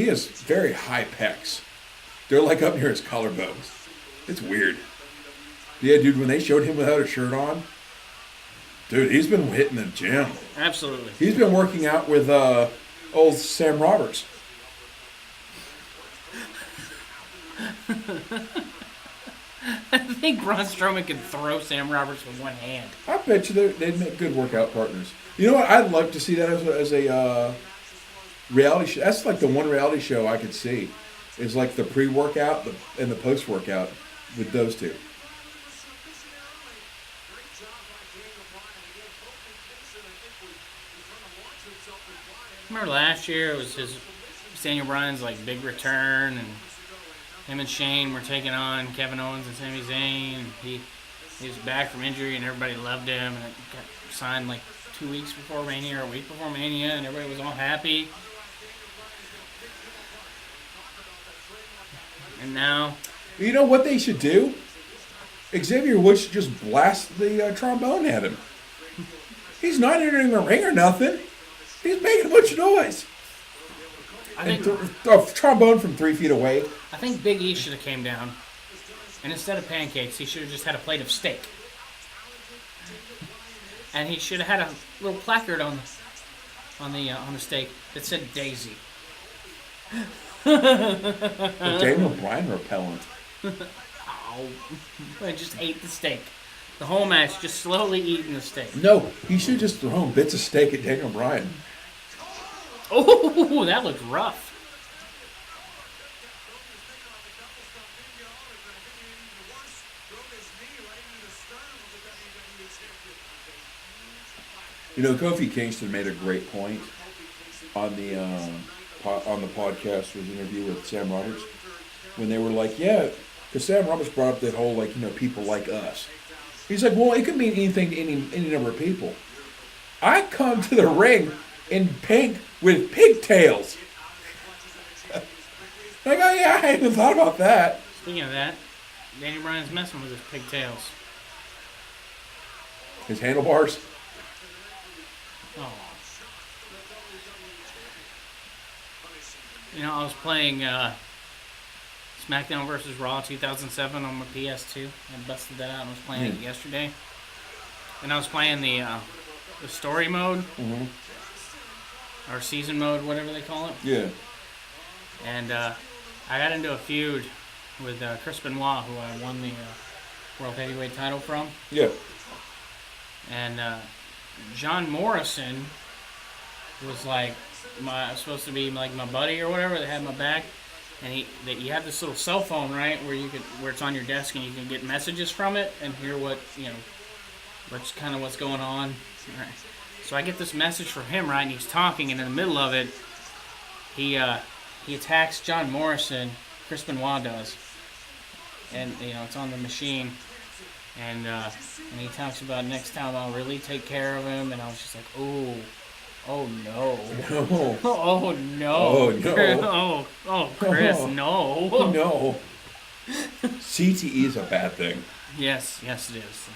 has very high pecs. They're like up near his collarbones. It's weird. Yeah, dude, when they showed him without a shirt on, dude, he's been hitting the gym. Absolutely. He's been working out with old Sam Roberts. I think Braun Strowman could throw Sam Roberts with one hand. I bet you they'd make good workout partners. You know what? I'd love to see that as a reality show. That's like the one reality show I could see. Is like the pre-workout and the post-workout with those two. Remember last year it was Daniel Bryan's like big return, and him and Shane were taking on Kevin Owens and Sami Zayn. And he was back from injury and everybody loved him, and it got signed like 2 weeks before Mania or a week before Mania, and everybody was all happy. And now, you know what they should do? Xavier Woods should just blast the trombone at him. He's not entering the ring or nothing. He's making a bunch of noise. I think a trombone from 3 feet away. I think Big E should have came down, and instead of pancakes, he should have just had a plate of steak. And he should have had a little placard on the steak that said Daisy. Daniel Bryan repellent. Oh, I just ate the steak. The whole match, just slowly eating the steak. No, he should just throw bits of steak at Daniel Bryan. Oh, that looked rough. You know, Kofi Kingston made a great point on the podcast with the interview with Sam Roberts when they were like, yeah, because Sam Roberts brought up that whole, like, you know, people like us. He's like, well, it could mean anything to any number of people. I come to the ring in pink with pigtails. Like, oh yeah, I hadn't thought about that. Speaking of that, Daniel Bryan's messing with his pigtails. His handlebars. Oh. You know, I was playing SmackDown vs. Raw 2007 on my PS2. I busted that out and was playing it yesterday. And I was playing the story mode. Mm-hmm. Or season mode, whatever they call it. Yeah. And I got into a feud with Chris Benoit, who I won the World Heavyweight title from. Yeah. And John Morrison was like supposed to be like my buddy or whatever that had my back. And you have this little cell phone, right, where it's on your desk and you can get messages from it and hear what's going on. Right. So I get this message from him, right, and he's talking, and in the middle of it, he attacks John Morrison. Chris Benoit does, and it's on the machine, and he talks about next time I'll really take care of him, and I was just like, oh no, no, oh no, oh no, oh Chris, no, no. CTE is a bad thing. Yes, it is.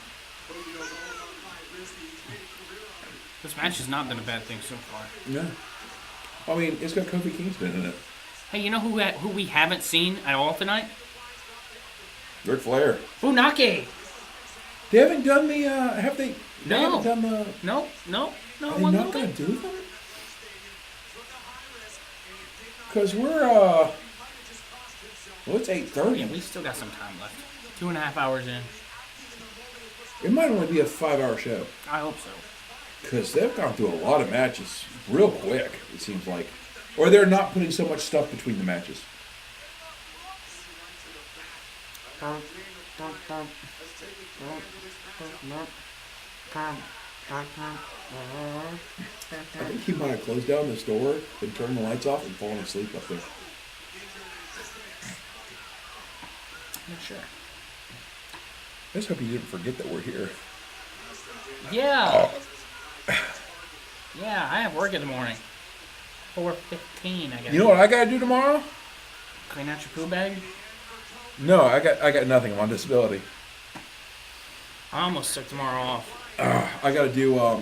This match has not been a bad thing so far. No. I mean, it's got Kofi Kingston in it. Hey, you know who we haven't seen at all tonight? Ric Flair. Funaki. They haven't done the, have they? No. They haven't done the... No. Are they not going to do them? Because we're, well, it's 8:30. Yeah, we still got some time left. 2.5 hours in. It might only be a 5-hour show. I hope so. Because they've gone through a lot of matches real quick, it seems like. Or they're not putting so much stuff between the matches. I think he might have closed down the store and turned the lights off and fallen asleep up there. Not sure. I just hope you didn't forget that we're here. Yeah. Yeah, I have work in the morning. 4:15. I got. You know what I gotta do tomorrow? Clean out your poo bag. No, I got nothing. I'm on disability. I almost took tomorrow off. I gotta do. I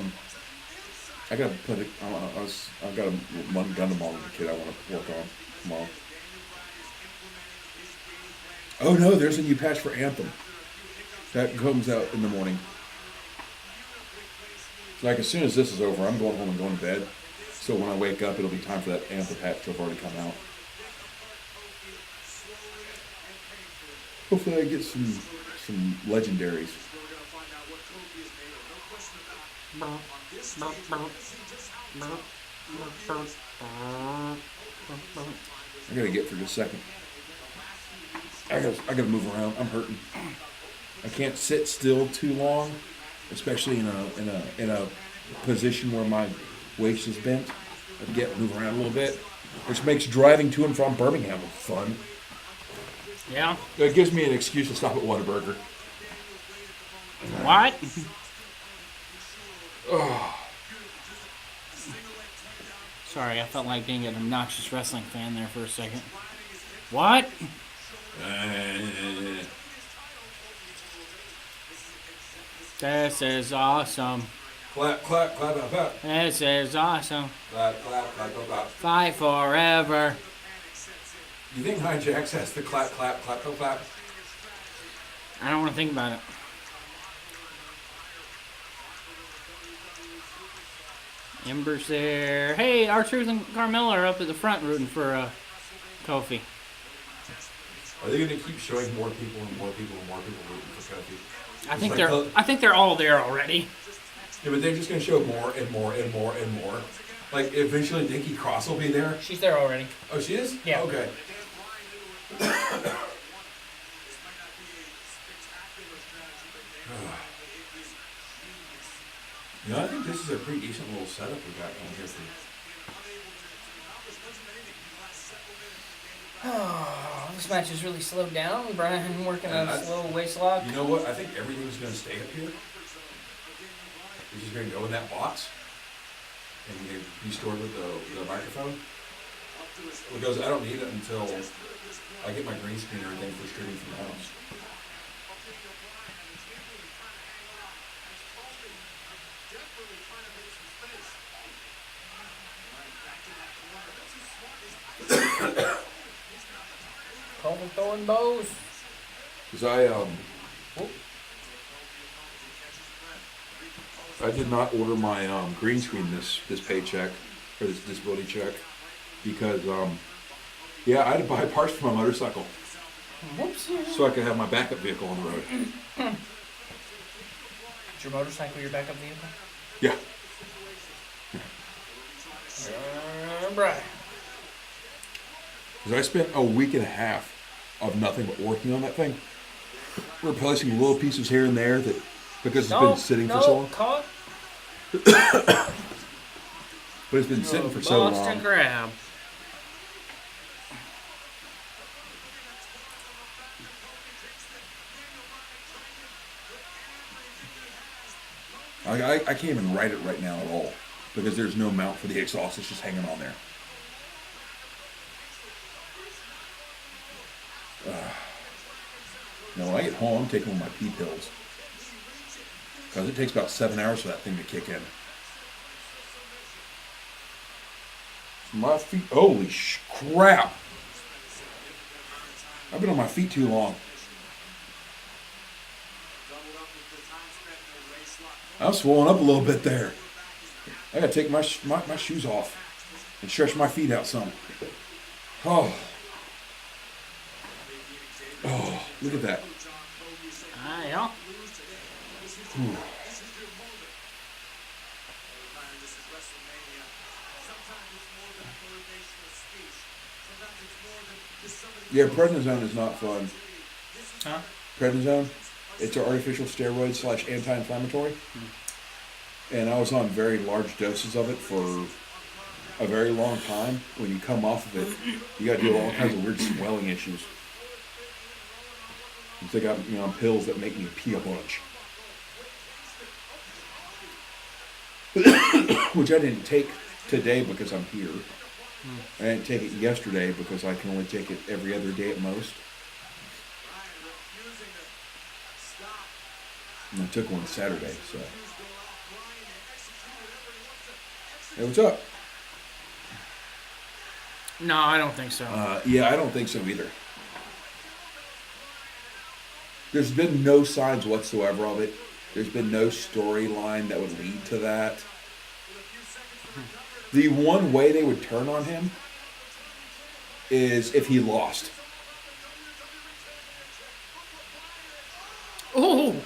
gotta put it. I've got a Gundam model of the kid I want to work on tomorrow. Oh no, there's a new patch for Anthem. That comes out in the morning. Like as soon as this is over, I'm going home and going to bed. So when I wake up, it'll be time for that Anthem patch to have already come out. Hopefully I get some legendaries. I gotta get for just a second. I gotta move around. I'm hurting. I can't sit still too long, especially in a position where my waist is bent. I get move around a little bit, which makes driving to and from Birmingham fun. Yeah. It gives me an excuse to stop at Whataburger. What? Sorry, I felt like being an obnoxious wrestling fan there for a second. What? This is awesome. Clap, clap, clap, clap, clap. This is awesome. Clap, clap, clap, clap, clap. Fight forever. You think Hijacks has to clap, clap, clap, clap, clap? I don't want to think about it. Ember's there. Hey, R-Truth and Carmella are up at the front rooting for Kofi. Are they going to keep showing more people and more people and more people rooting for Kofi? I think they're all there already. Yeah, but they're just going to show more and more and more and more. Like eventually, Nikki Cross will be there. She's there already. Oh, she is? Yeah. Okay. You know, I think this is a pretty decent little setup we got going here for you. Oh, this match is really slowed down. Brian working on a slow waist lock. You know what? I think everything's going to stay up here. It's just going to go in that box and be stored with the microphone. Because I don't need it until I get my green screen and everything for streaming from the house. Colton throwing bows. Because I did not order my green screen this paycheck or this disability check because I had to buy parts for my motorcycle. Whoops. So I could have my backup vehicle on the road. Is your motorcycle your backup vehicle? Yeah. Brian. Because I spent a week and a half of nothing but working on that thing, replacing little pieces here and there that because it's been sitting for so long. But it's been sitting for so long. Boston Crab. I can't even write it right now at all because there's no mount for the exhaust. It's just hanging on there. Now, when I get home, I'm taking one of my pee pills. Because it takes about 7 hours for that thing to kick in. My feet, holy crap. I've been on my feet too long. I'm swollen up a little bit there. I gotta take my shoes off and stretch my feet out some. Oh, look at that. Yeah. Yeah, prednisone is not fun. Huh? Prednisone, it's an artificial steroid / anti-inflammatory. And I was on very large doses of it for a very long time. When you come off of it, you got to deal with all kinds of weird swelling issues. They got pills that make me pee a bunch. Which I didn't take today because I'm here. I didn't take it yesterday because I can only take it every other day at most. And I took one Saturday, so. Hey, what's up? No, I don't think so. Yeah, I don't think so either. There's been no signs whatsoever of it. There's been no storyline that would lead to that. The one way they would turn on him is if he lost. Oh!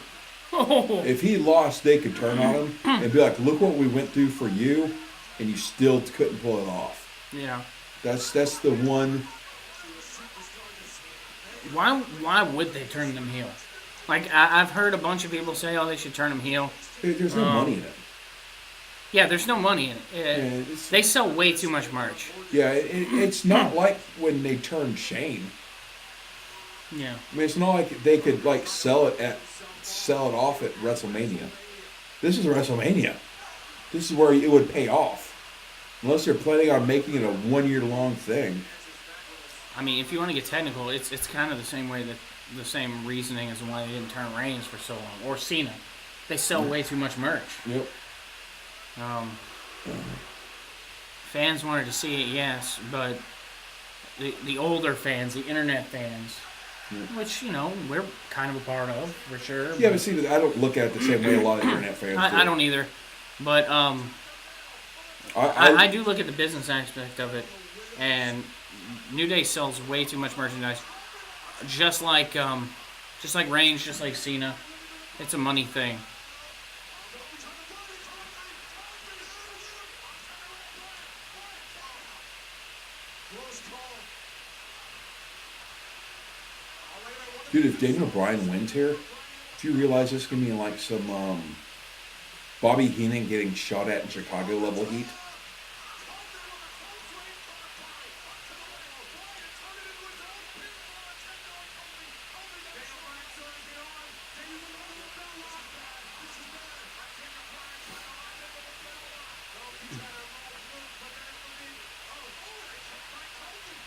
If he lost, they could turn on him and be like, look what we went through for you, and you still couldn't pull it off. Yeah. That's the one. Why would they turn them heel? Like, I've heard a bunch of people say, oh, they should turn them heel. There's no money in it. Yeah, there's no money in it. They sell way too much merch. Yeah, it's not like when they turned Shane. Yeah. I mean, it's not like they could like sell it off at WrestleMania. This is WrestleMania. This is where it would pay off. Unless they're planning on making it a 1 year long thing. I mean, if you want to get technical, it's kind of the same way that the same reasoning as why they didn't turn Reigns for so long, or Cena. They sell way too much merch. Yep. Fans wanted to see it, yes, but the older fans, the internet fans, which, you know, we're kind of a part of, for sure. Yeah, but see, I don't look at it the same way a lot of internet fans do. I don't either. But I do look at the business aspect of it, and New Day sells way too much merchandise. Just like Reigns, just like Cena. It's a money thing. Dude, if Daniel Bryan wins here, do you realize this is going to be like some Bobby Heenan getting shot at in Chicago level heat?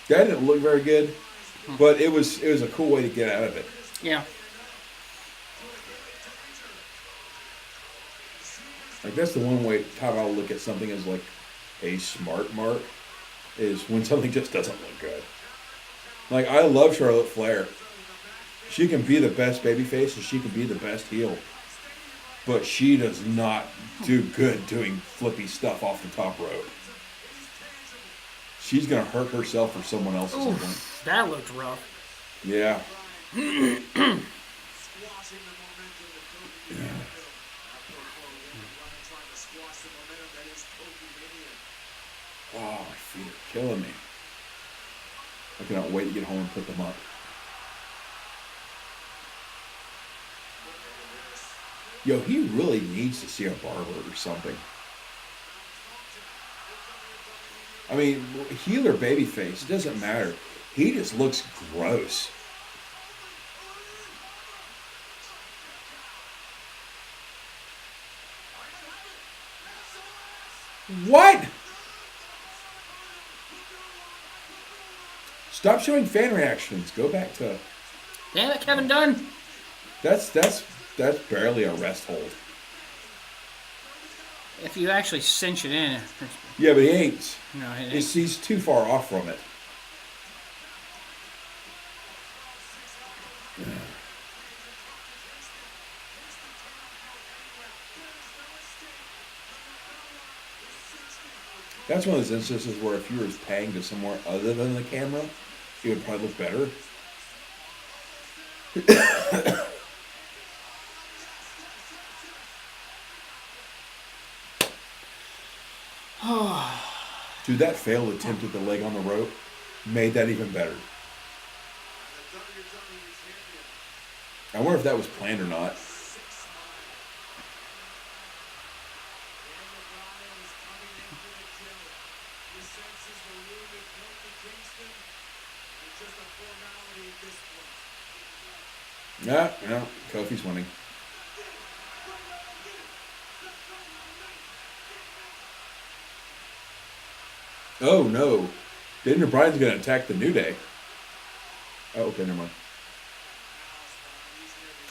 That didn't look very good, but it was a cool way to get out of it. Yeah. Like that's the one way how I'll look at something as like a smart mark is when something just doesn't look good. Like I love Charlotte Flair. She can be the best babyface and she can be the best heel. But she does not do good doing flippy stuff off the top rope. She's gonna hurt herself or someone else at some point. That looked rough. Yeah. Oh, my feet are killing me. I cannot wait to get home and put them up. Yo, he really needs to see a barber or something. I mean, heel or babyface, it doesn't matter. He just looks gross. What? Stop showing fan reactions. Go back to. Damn it, Kevin Dunn. That's barely a rest hold. If you actually cinch it in. Yeah, but he ain't. No, He's too far off from it. That's one of those instances where if you were paying to somewhere other than the camera, it would probably look better. Dude, that failed attempt at the leg on the rope made that even better. I wonder if that was planned or not. Yeah, Kofi's winning. Oh no, Daniel Bryan's going to attack the New Day. Oh, okay, never mind.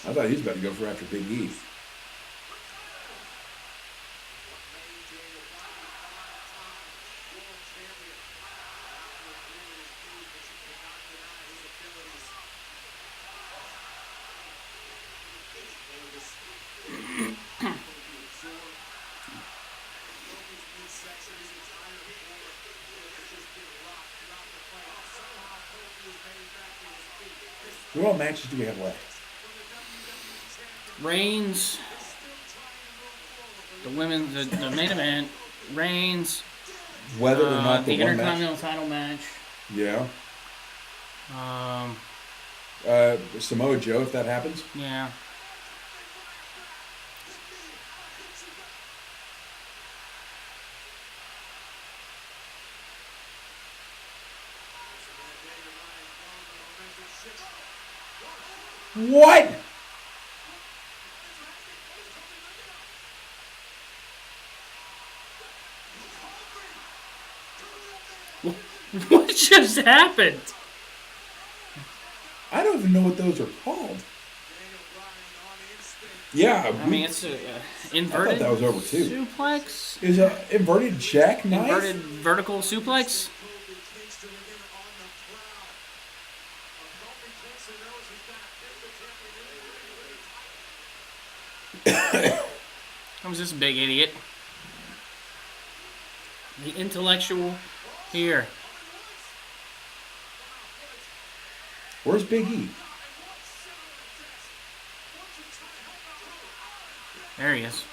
I thought he was about to go for after Big E. What all matches do we have left? Reigns. The women, the main event. Reigns. Whether or not the the one Intercontinental match. title match. Yeah. Samoa Joe, if that happens. Yeah. What? What just happened? I don't even know what those are called. Yeah, I mean, it's a inverted I thought that was over too. suplex. Is a inverted jackknife? Inverted vertical suplex. Comes this big idiot. The intellectual here. Where's Big E? There he is.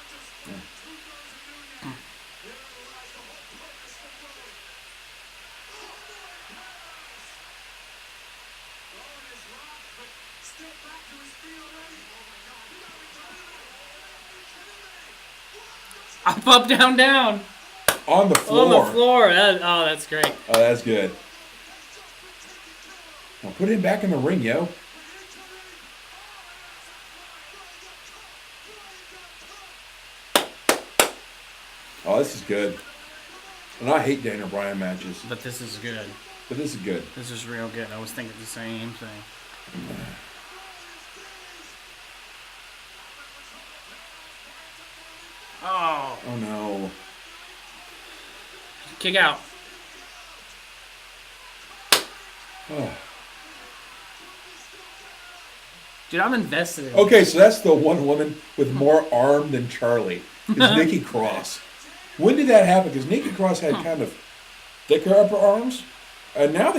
Up, down, down. On the floor. On the floor. That's great. Oh, that's good. Well, put him back in the ring, yo. Oh, this is good. And I hate Daniel Bryan matches. But this is good. But this is good. This is real good. I was thinking the same thing. Oh. Oh, no. Kick out. Oh. Dude, I'm invested in Okay, so that's the one woman with more arm than Charlie. It's Nikki Cross. When did that happen? Because Nikki Cross had kind of thicker upper arms. And now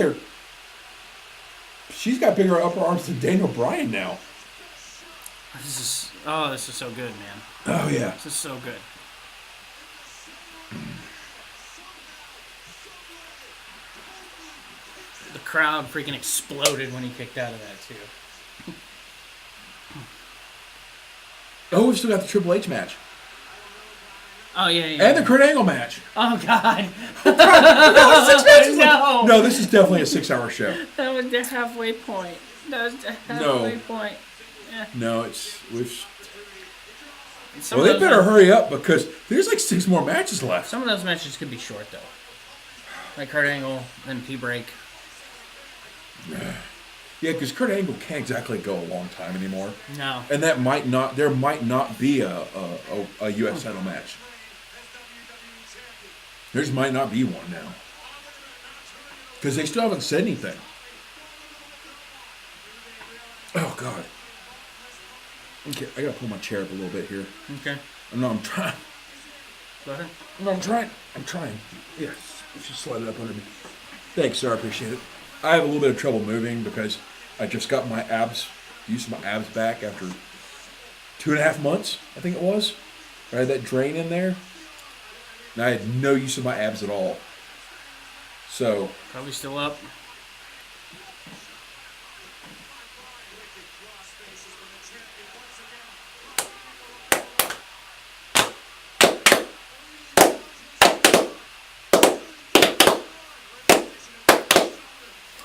she's got bigger upper arms than Daniel Bryan now. this is so good, man. Oh, yeah. This is so good. The crowd freaking exploded when he kicked out of that, too. Oh, we've still got the Triple H match. Oh, yeah. And the Kurt Angle match. Oh, God. No, 6 matches left. No. No, this is definitely a 6-hour show. That was the halfway point. That was the halfway point. Yeah. No, we've. Some Well, of they those better hurry up because there's like 6 more matches left. Some of those matches could be short, though. Like Kurt Angle and P-Break. Yeah, because Kurt Angle can't exactly go a long time anymore. No. And there might not be a U.S. title match. There just might not be one now. Because they still haven't said anything. Oh, God. Okay, I gotta pull my chair up a little bit here. Okay. I'm trying. Go ahead. No, I'm trying. Yes, just slide it up under me. Thanks, sir. I appreciate it. I have a little bit of trouble moving because I just got my use of my abs back after 2.5 months, I think it was. I had that drain in there. And I had no use of my abs at all. So. Probably still up.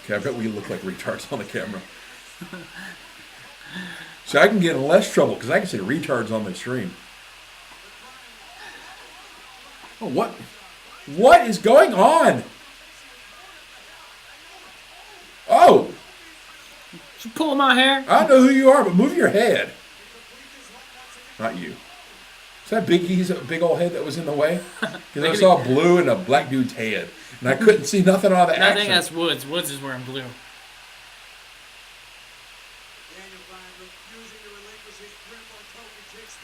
Okay, I bet we look like retards on the camera. So I can get in less trouble because I can say retards on the stream. Oh, what? What is going on? You pull my hair. I don't know who you are, but move your head. Not you. Is that Big E's big old head that was in the way? Because I saw blue and a black dude's head. And I couldn't see nothing out of the I action. think that's Woods. Woods is wearing blue.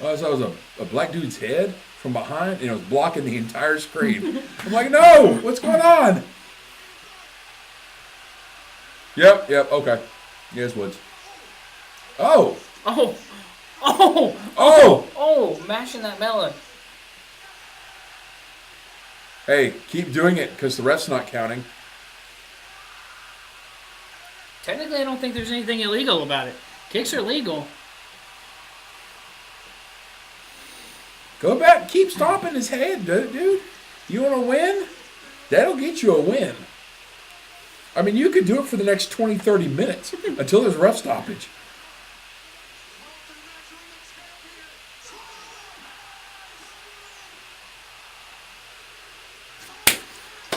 I saw it was a black dude's head from behind, and it was blocking the entire screen. I'm like, no! What's going on? Yep, okay. Yes, Woods. Oh! Oh! Oh! Oh! Oh! Mashing that melon. Hey, keep doing it, because the ref's not counting. Technically, I don't think there's anything illegal about it. Kicks are legal. Go back, keep stomping his head, dude. You want to win? That'll get you a win. I mean, you could do it for the next 20, 30 minutes until there's ref stoppage.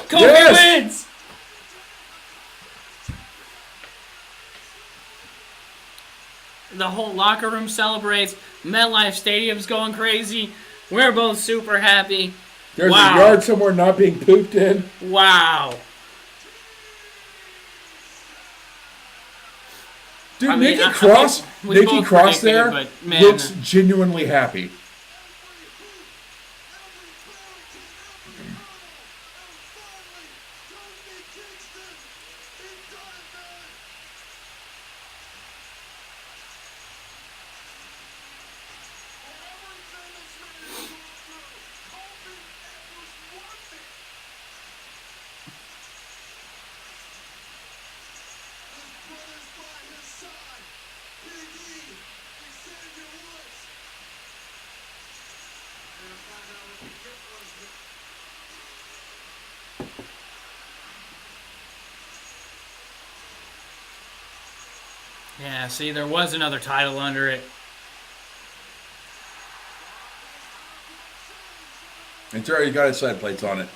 Kofi wins! The whole locker room celebrates. MetLife Stadium's going crazy. We're both super happy. There's a yard somewhere not being pooped in. Wow. Dude, Nikki Cross there looks genuinely happy. Yeah, see, there was another title under it. It's already got its side plates on it.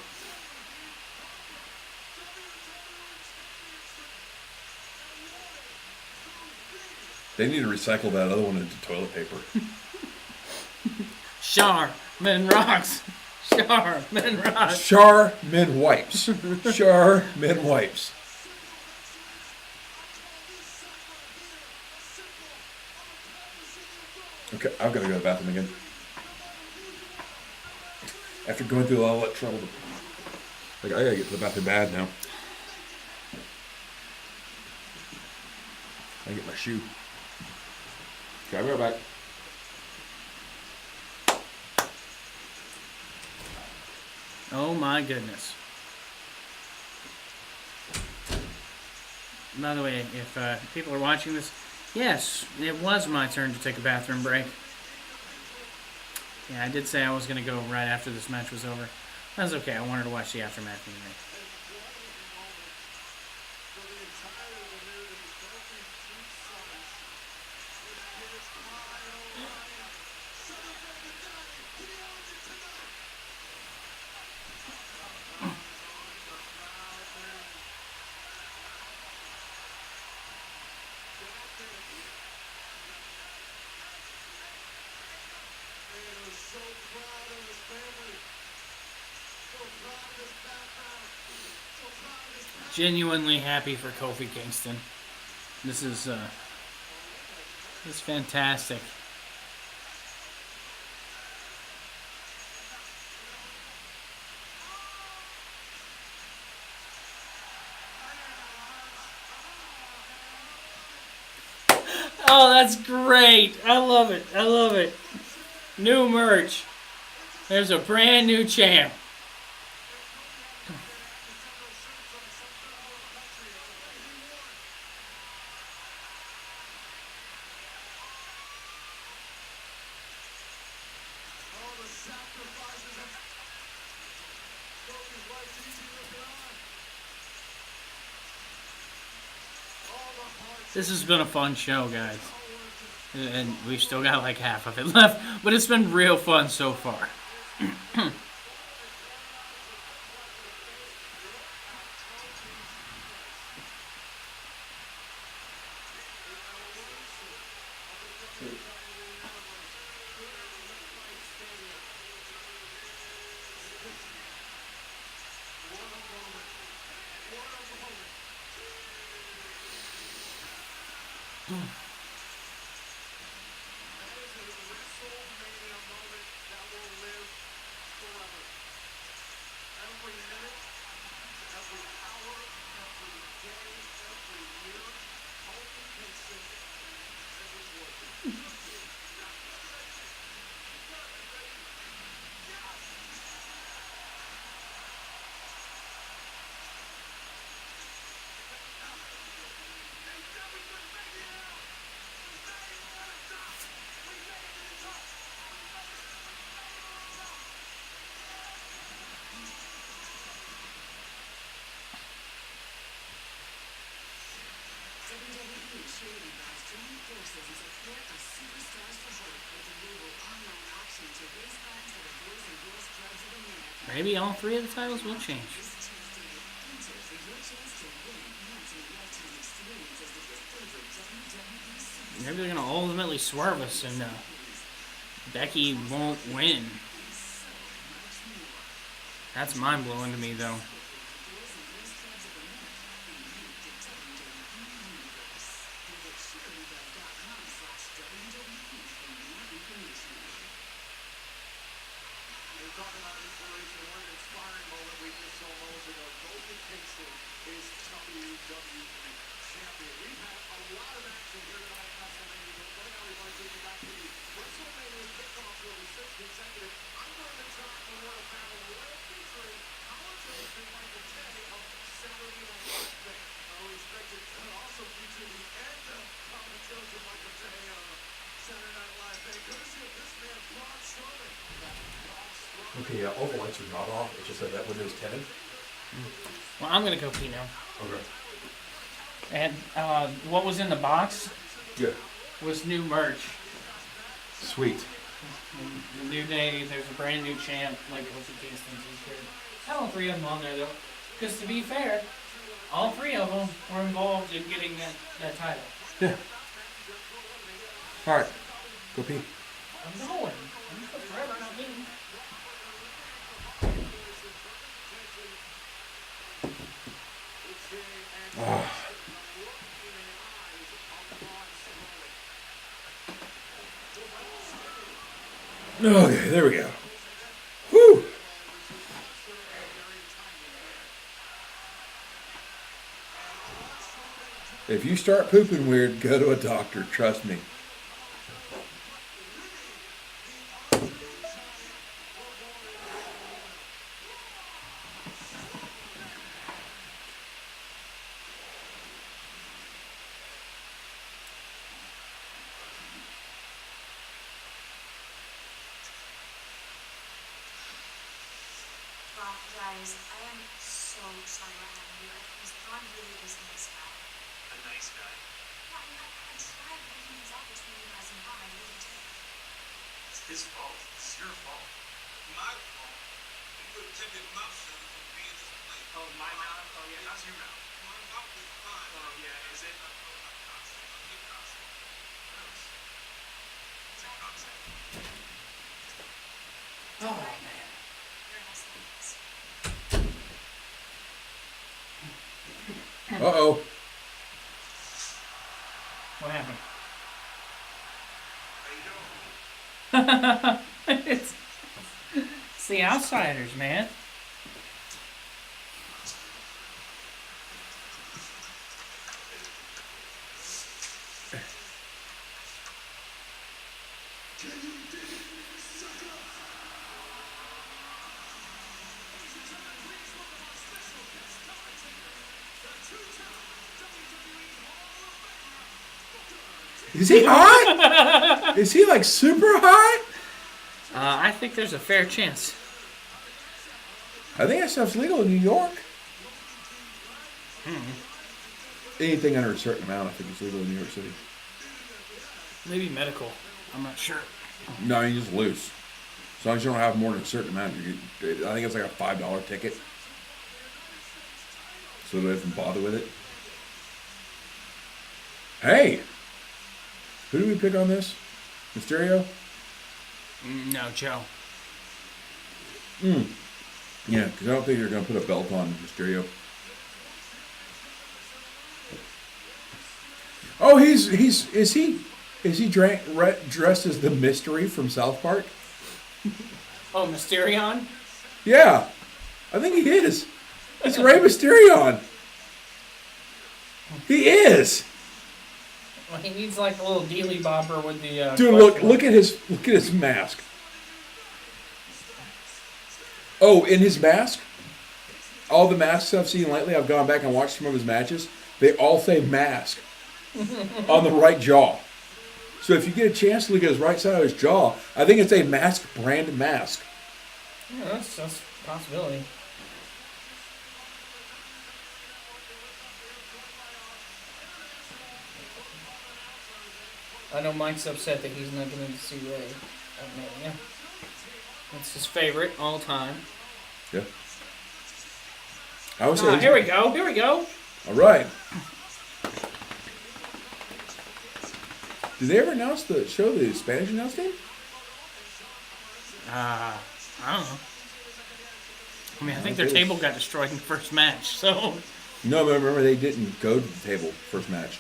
They need to recycle that other one into toilet paper. Charmin rocks. Charmin rocks. Charmin wipes. Charmin wipes. Okay, I've got to go to the bathroom again. After going through all that trouble. Like, I gotta get to the bathroom bad now. I get my shoe. Okay, I'll be right back. Oh my goodness. By the way, if people are watching this, yes, it was my turn to take a bathroom break. Yeah, I did say I was going to go right after this match was over. That's okay. I wanted to watch the aftermath anyway. Genuinely happy for Kofi Kingston. This is fantastic. Oh, that's great. I love it. I love it. New merch. There's a brand new champ. This has been a fun show, guys. And we've still got like half of it left, but it's been real fun so far. WrestleMania moment that will live forever. Every minute, every hour, every day, every year, Kofi Kingston is working. WWE charity bots join forces in support of Superstars for Hope with the global online auction to raise funds for the Boys and Girls Clubs of America. Maybe all three of the titles will change. This Tuesday, enter for your chance to win a once-in-a-lifetime experience as the favorite WWE superstar. Maybe they're gonna ultimately swerve us and Becky won't win. That's mind blowing to me though. Boys and Girls Clubs of America invite the WWE Universe. Visit cheerleaders.com/WWE for more information. You're talking about inspiration. What an inspiring moment we just saw moments ago. Kofi Kingston is WWE champion. We've had a lot of action here tonight at WrestleMania. But right now, we'd like to get back to the WrestleMania kickoff for the 6th consecutive Under the Top Memorial Battle Royal featuring Howard Jones and Michael Tay of Saturday Night Live. We expect it to also feature the end of Howard Jones and Michael Tay of Saturday Night Live. Courtesy of this man, Braun Strowman. Okay, all the lights are not off. It's just that window's tinted. Well, I'm gonna go pee now. Okay. And what was in the box Good. was new merch. Sweet. The New Day, there's a brand new champ, like Kofi Kingston t-shirt. I have all three of them on there though. Because to be fair, all three of them were involved in getting that title. Yeah. All right. Go pee. I'm going. I'm going forever, not me. Okay, there we go. Whew. If you start pooping weird, go to a doctor. Trust me. Well, guys, I am so sorry what happened to you. Because Braun really is a nice guy. A nice guy. Yeah, I mean, I tried working things out between you guys and Braun. I really did. It's his fault. It's your fault. My fault. You could have kept your mouth shut from being this place. Oh, my mouth? Oh, yeah, how's your mouth? My mouth is fine. Oh, yeah, is it? I'm toxic. I'm toxic. Gross. It's a concept. Oh man. You're nice guys. Uh-oh. What happened? How you doing? it's the outsiders, man. Is he high? Is he like super high? I think there's a fair chance. I think that stuff's legal in New York. Anything under a certain amount, I think is legal in New York City. Maybe medical. I'm not sure. No, you just loose. As long as you don't have more than a certain amount, I think it's like a $5 ticket. So they don't bother with it. Hey! Who do we pick on this? Mysterio? No, Joe. Yeah, because I don't think they're going to put a belt on Mysterio. Oh, is he dressed as the Mystery from South Park? Oh, Mysterion? Yeah, I think he is. It's Rey Mysterion. He is. Well, he needs like a little dealy bopper with the. Dude, look at his mask. Oh, in his mask, all the masks I've seen lately, I've gone back and watched some of his matches. They all say mask on the right jaw. So if you get a chance to look at his right side of his jaw, I think it's a Mask brand mask. Yeah, that's a possibility. I know Mike's upset that he's not going to see Ray at Mania. That's his favorite all time. Yeah. I would say. Here we go. Here we go. All right. Did they ever announce the Spanish announce team? I don't know. I mean, I think their table got destroyed in the first match, so. No, but remember they didn't go to the table first match.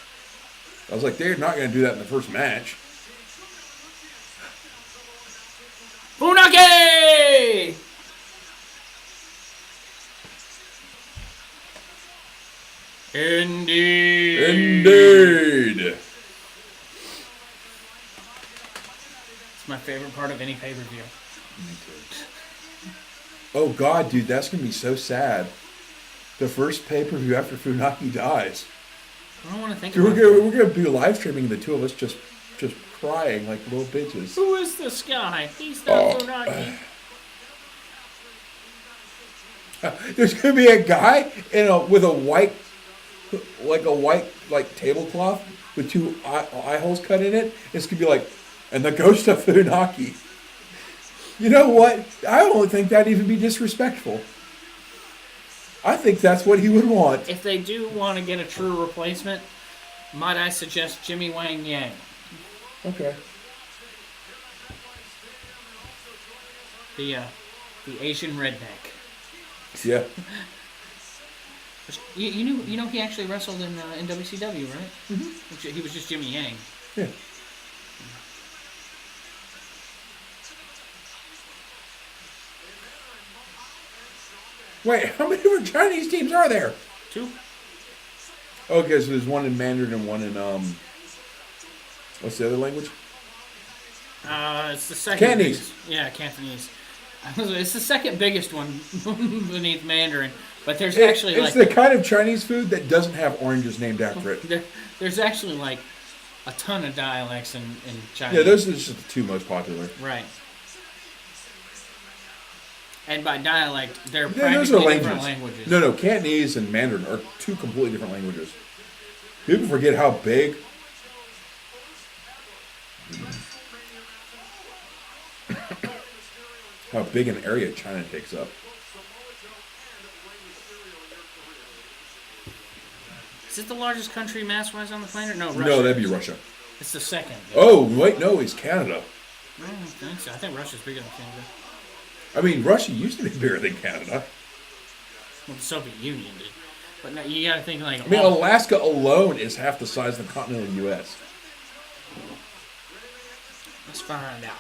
I was like, they're not going to do that in the first match. Funaki! Indeed. Indeed. It's my favorite part of any pay-per-view. Oh, God, dude, that's going to be so sad. The first pay-per-view after Funaki dies. I don't want to think Dude, about it. we're gonna be live streaming the two of us just crying like little bitches. Who is this guy? He's not Funaki. There's gonna be a guy with a white tablecloth with two eye holes cut in it. It's gonna be like, and the ghost of Funaki. You know what? I don't think that'd even be disrespectful. I think that's what he would want. If they do want to get a true replacement, might I suggest Jimmy Wang Yang? Okay. The Asian redneck. Yeah. You know he actually wrestled in WCW, right? Mm-hmm. He was just Jimmy Yang. Yeah. Wait, how many different Chinese teams are there? 2. Okay, so there's one in Mandarin and one in what's the other language? It's the second. Cantonese. Biggest, yeah, Cantonese. It's the second biggest one beneath Mandarin, but there's actually it's the kind of Chinese food that doesn't have oranges named after it. There's actually like a ton of dialects in China. Yeah, those are just the two most popular. Right. And by dialect, they're Those practically are different languages. No, Cantonese and Mandarin are two completely different languages. People forget how big an area China takes up. Is it the largest country mass-wise on the planet? No, Russia. No, that'd be Russia. It's the second. Oh, wait, no, it's Canada. I don't think so. I think Russia's bigger than Canada. I mean, Russia used to be bigger than Canada. Well, the Soviet Union did. But no, you gotta think like... I mean, Alaska alone is half the size of the continental U.S. Let's find out.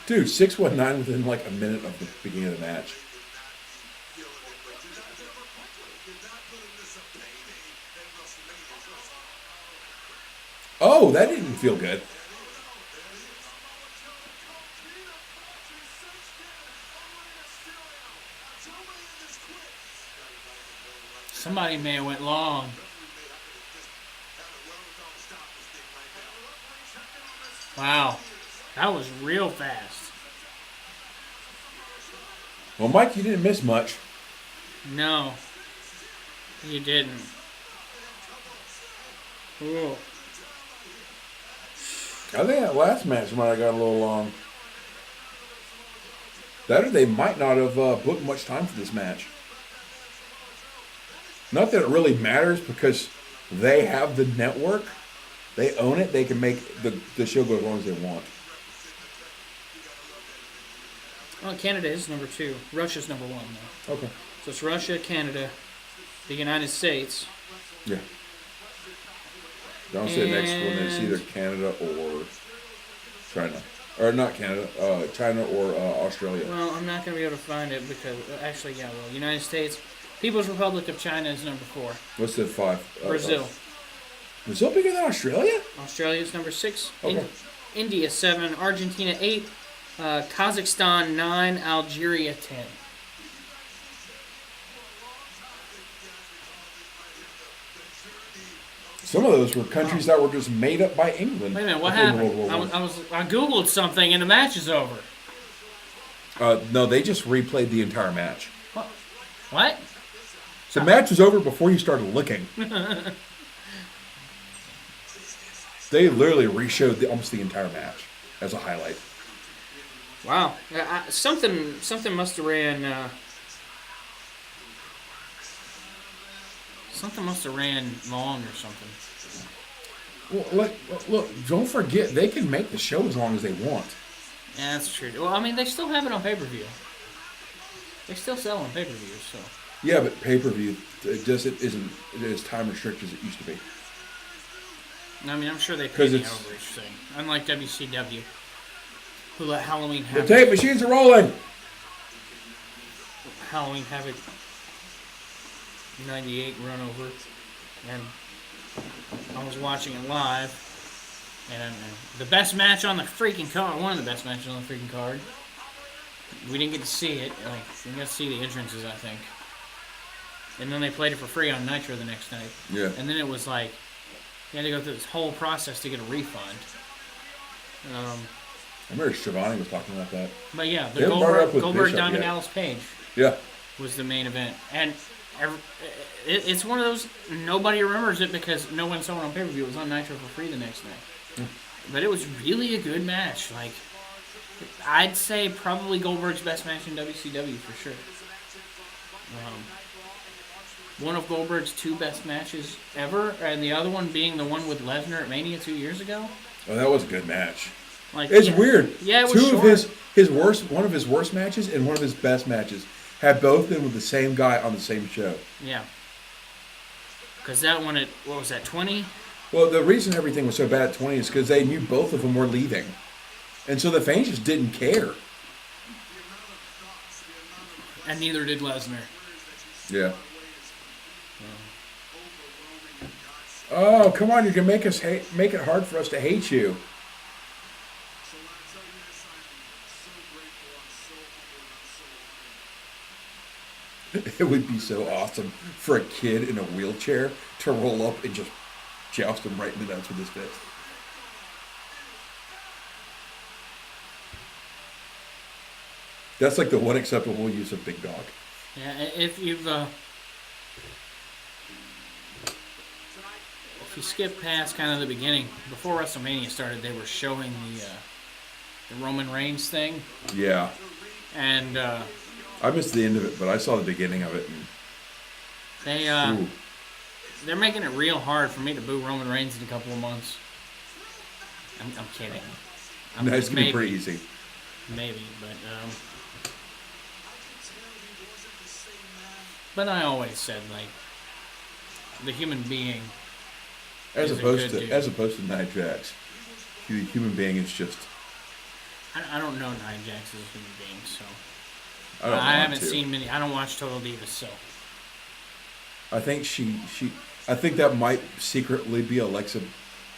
Dude, 619 within like a minute of the beginning of the match. Oh, that didn't feel good. Somebody may have went long. Wow. That was real fast. Well, Mike, you didn't miss much. No. You didn't. Ooh. I think that last match might have got a little long. That or they might not have booked much time for this match. Not that it really matters because they have the network, They own it. They can make the show go as long as they want. Well, Canada is number 2. Russia's number 1, though. Okay. So it's Russia, Canada, the United States. Yeah. Don't say the next one is either Canada or China. Or not Canada, China or Australia. Well, I'm not going to be able to find it because, actually, yeah, well, United States. People's Republic of China is number 4. What's the 5? Brazil. Brazil bigger than Australia? Australia is number 6. Okay. India 7. Argentina 8. Kazakhstan 9. Algeria 10. Some of those were countries that were just made up by England. Wait a minute, what in happened? World War I googled something and the match is over. No, they just replayed the entire match. What? The match was over before you started looking. They literally reshowed almost the entire match as a highlight. Wow. Something must have ran. Something must have ran long or something. Well, look, don't forget, they can make the show as long as they want. Yeah, that's true. Well, I mean, they still have it on pay-per-view. They still sell on pay-per-view, so. Yeah, but pay-per-view isn't as time restricted as it used to be. I mean, I'm sure they pay the it's- overage thing. Unlike WCW, who let Halloween The Havoc. tape machines are rolling! Halloween Havoc 98 run over, and I was watching it live, and the best match on the freaking card, one of the best matches on the freaking card. We didn't get to see it. We didn't get to see the entrances, I think. And then they played it for free on Nitro the next night. Yeah. And then it was like, you had to go through this whole process to get a refund. I remember Shivani was talking about that. But yeah, the They haven't brought it up with Goldberg Bishop Diamond yet. Dallas Page Yeah. was the main event. And it's one of those, nobody remembers it because no one saw it on pay-per-view. It was on Nitro for free the next night. But it was really a good match. Like, I'd say probably Goldberg's best match in WCW for sure. One of Goldberg's 2 best matches ever, and the other one being the one with Lesnar at Mania 2 years ago. Oh, that was a good match. Like, It's yeah. weird. Yeah, it was Two short. of one of his worst matches and one of his best matches have both been with the same guy on the same show. Yeah. Because that one at, what was that, 20? Well, the reason everything was so bad at 20 is because they knew both of them were leaving. And so the fans just didn't care. And neither did Lesnar. Yeah. Oh, come on, you can make it hard for us to hate you. It would be so awesome for a kid in a wheelchair to roll up and just joust him right in the nuts with his fist. That's like the one acceptable use of Big Dog. Yeah, if you skip past kind of the beginning, before WrestleMania started, they were showing the Roman Reigns thing. Yeah. And I missed the end of it, but I saw the beginning of it. And, they're making it real hard for me to boo Roman Reigns in a couple of months. I'm kidding. no, it's going to be pretty easy. Maybe, but I always said, like, the human being As is a opposed good to dude. Nia Jax, the human being is just. I don't know Nia Jax as a human being, so I haven't seen many. I don't watch Total Divas, so I think I think that might secretly be Alexa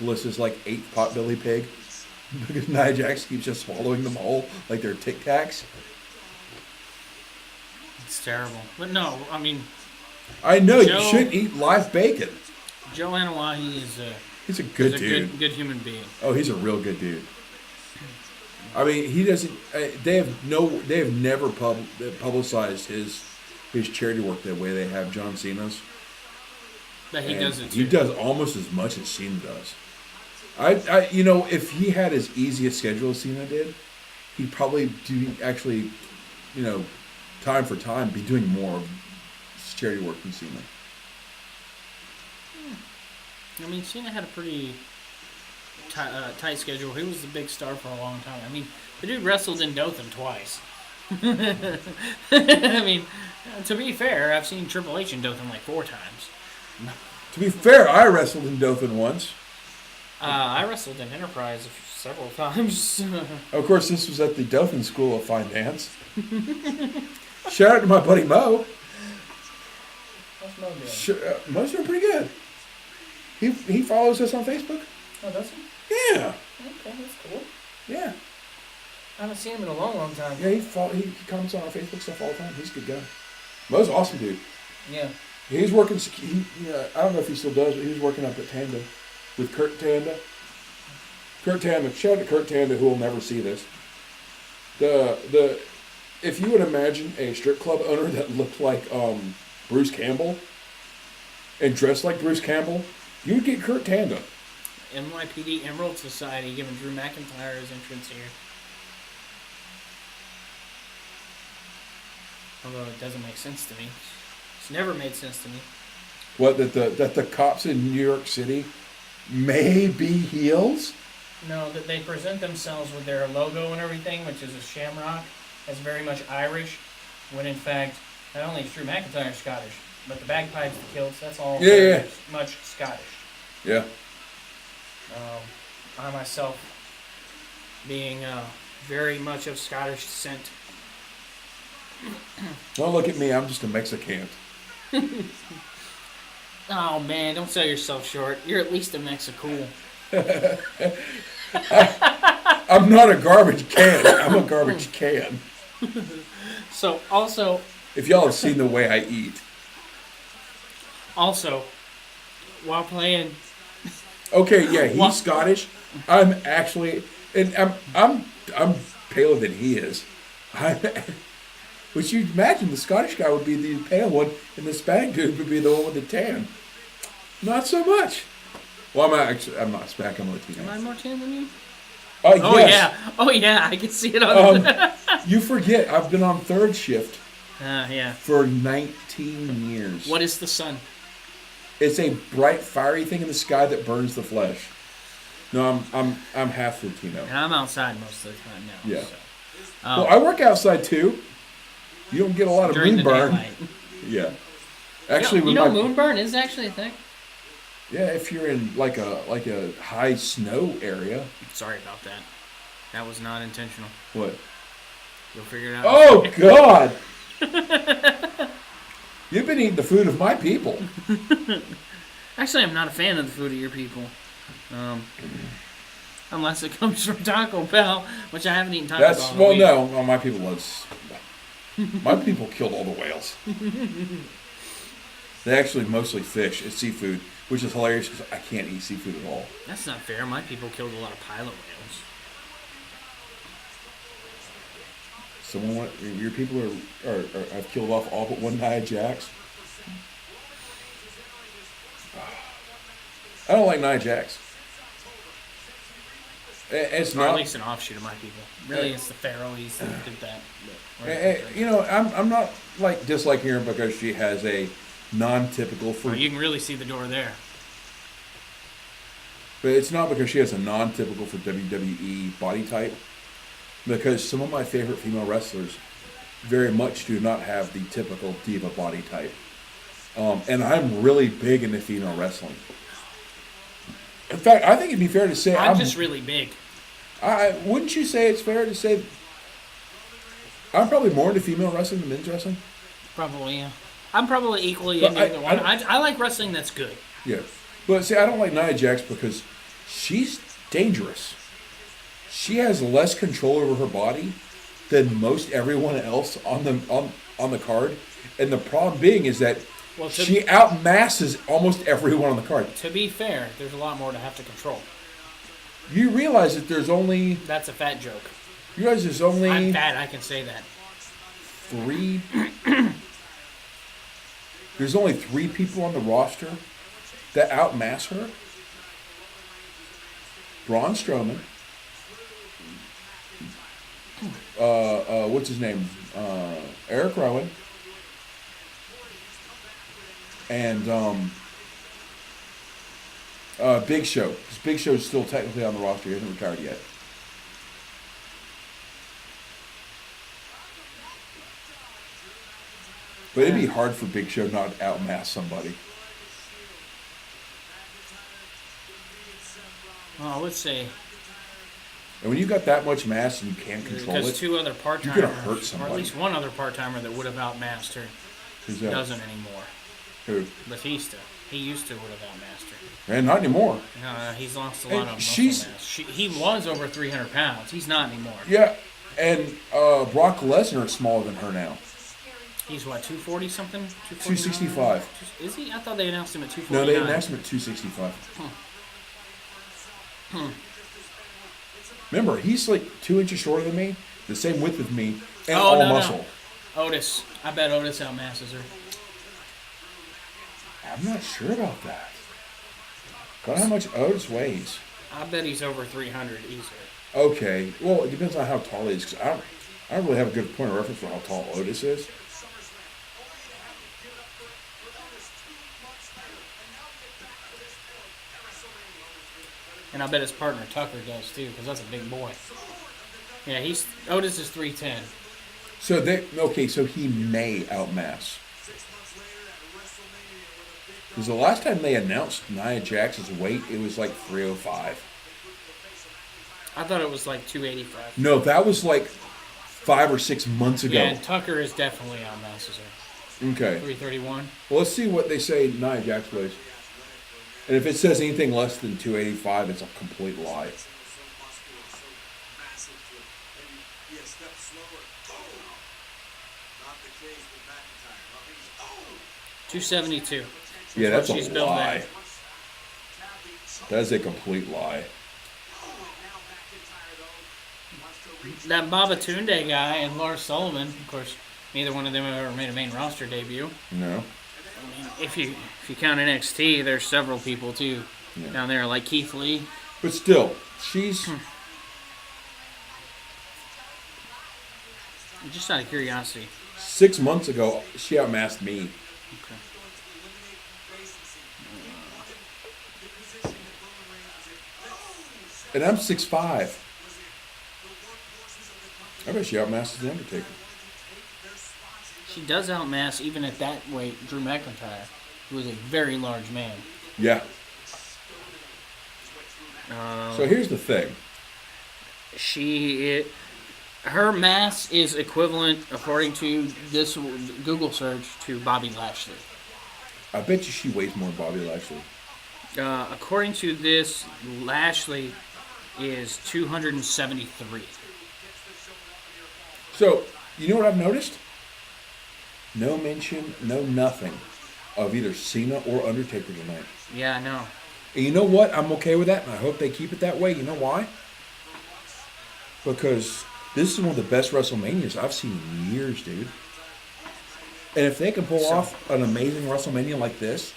Bliss's like 8th potbelly pig, because Nia Jax keeps just swallowing them whole like they're Tic Tacs. it's terrible. But no, I mean, I know Joe- you shouldn't eat live bacon. Joe Anawahi is He's a good is a dude. good human being. Oh, he's a real good dude. I mean, he doesn't. They have never publicized his charity work the way they have John Cena's. But he And does it too. he does almost as much as Cena does. If he had as easy a schedule as Cena did, he'd probably actually, time for time, be doing more of charity work than Cena. I mean, Cena had a pretty tight schedule. He was the big star for a long time. I mean, the dude wrestled in Dothan twice. I mean, to be fair, I've seen Triple H in Dothan like 4 times. To be fair, I wrestled in Dothan once. I wrestled in Enterprise several times. Of course, this was at the Dothan School of Fine Dance. Shout out to my buddy Mo. How's Mo doing? Mo's doing pretty good. He follows us on Facebook. Oh, does he? Yeah. Okay, that's cool. Yeah. I haven't seen him in a long, long time. Yeah, he comments on our Facebook stuff all the time. He's a good guy. Mo's awesome, dude. Yeah. He's working. I don't know if he still does, but he was working up at Tanda with Kurt Tanda. Kurt Tanda. Shout out to Kurt Tanda, who will never see this. If you would imagine a strip club owner that looked like Bruce Campbell and dressed like Bruce Campbell, you would get Kurt Tanda. NYPD Emerald Society giving Drew McIntyre his entrance here. Although it doesn't make sense to me. It's never made sense to me. What, that the cops in New York City may be heels? No, that they present themselves with their logo and everything, which is a shamrock, as very much Irish, when in fact, not only is Drew McIntyre Scottish, but the bagpipes, the kilts, that's all very much Scottish. Yeah. I myself, being very much of Scottish descent. Don't look at me, I'm just a Mexican. Oh man, don't sell yourself short. You're at least a Mexicool. I'm not a garbage can. I'm a garbage can. So, also... If y'all have seen the way I eat. Also, while playing... Okay, yeah, he's Scottish. I'm actually... And I'm paler than he is. Which you'd imagine the Scottish guy would be the pale one, and the Hispanic dude would be the one with the tan. Not so much. Well, I'm not Hispanic, I'm Latino. Am I more tan than you? Oh, yes. Yeah. Oh, yeah. I can see it on the... You forget, I've been on third shift yeah. for 19 years. What is the sun? It's a bright, fiery thing in the sky that burns the flesh. No, I'm half Latino. And I'm outside most of the time now. Yeah. So. Well, I work outside, too. You don't get a lot of During moonburn. the daylight. Yeah. Actually, you know moonburn is actually a thing? Yeah, if you're in like a high snow area. Sorry about that. That was not intentional. What? You'll figure it out. Oh God! You've been eating the food of my people. Actually, I'm not a fan of the food of your people. Unless it comes from Taco Bell, which I haven't eaten Taco Bell in a week. No, my people loves. My people killed all the whales. They actually mostly fish. It's seafood, which is hilarious because I can't eat seafood at all. That's not fair. My people killed a lot of pilot whales. Your people are have killed off all but one Nia Jax. I don't like Nia Jax. It's or not, at least an offshoot of my people. Really, it's the Faroese that did that. I'm not like disliking her because she has a non-typical for. You can really see the door there. But it's not because she has a non-typical for WWE body type. Because some of my favorite female wrestlers very much do not have the typical diva body type. And I'm really big into female wrestling. In fact, I think it'd be fair to say I'm just really big. Wouldn't you say it's fair to say I'm probably more into female wrestling than men's wrestling? Probably, yeah. I'm probably equally into either one. I like wrestling that's good. Yeah. But see, I don't like Nia Jax because she's dangerous. She has less control over her body than most everyone else on the card. And the problem being is that she outmasses almost everyone on the card. To be fair, there's a lot more to have to control. You realize that there's only... That's a fat joke. You realize there's only... I'm fat, I can say that. There's only 3 people on the roster that outmass her. Braun Strowman. What's his name? Eric Rowan. And Big Show. 'Cause Big Show's still technically on the roster. He hasn't retired yet. But it'd be hard for Big Show not to outmass somebody. Well, let's see. And when you got that much mass and you can't control Because it, two other you're part-timers, gonna hurt or somebody. at least one other part-timer that would have outmassed her, Who's that? doesn't anymore. Who? Batista. He used to would have outmassed her. Man, not anymore. He's lost a And lot of muscle she's- mass. He was over 300 pounds. He's not anymore. Yeah, and Brock Lesnar is smaller than her now. He's what, 240 something? 265. Is he? I thought they announced him at No, 249. they announced him at 265. Remember, he's like 2 inches shorter than me, the same width as me, and all muscle. Otis. I bet Otis outmasses her. I'm not sure about that. Got how much Otis weighs. I bet he's over 300 easily. Okay, well, it depends on how tall he is, because I don't really have a good point of reference for how tall Otis is. And I bet his partner Tucker does too, because that's a big boy. Yeah, Otis is 310. So he may outmass. Because the last time they announced Nia Jax's weight, it was like 305. I thought it was like 285. No, that was like 5 or 6 months ago. Yeah, and Tucker is definitely outmasses her. Okay. 331. Well, let's see what they say Nia Jax weighs. And if it says anything less than 285, it's a complete lie. 272. Yeah, that's she's a billed lie. at. That is a complete lie. That Babatunde guy and Lars Sullivan, of course, neither one of them have ever made a main roster debut. No. I mean, if you count NXT, there's several people too down there, like Keith Lee. But still, she's... Just out of curiosity. 6 months ago, she outmassed me. Okay. And I'm 6'5". I bet she outmasses The Undertaker. She does outmass, even at that weight, Drew McIntyre, who is a very large man. Yeah. So here's the thing. Her mass is equivalent, according to this Google search, to Bobby Lashley. I bet you she weighs more than Bobby Lashley. According to this, Lashley is 273. So, you know what I've noticed? No mention, no nothing of either Cena or Undertaker tonight. Yeah, I know. And you know what? I'm okay with that, and I hope they keep it that way. You know why? Because this is one of the best WrestleManias I've seen in years, dude. And if they can pull off an amazing WrestleMania like this,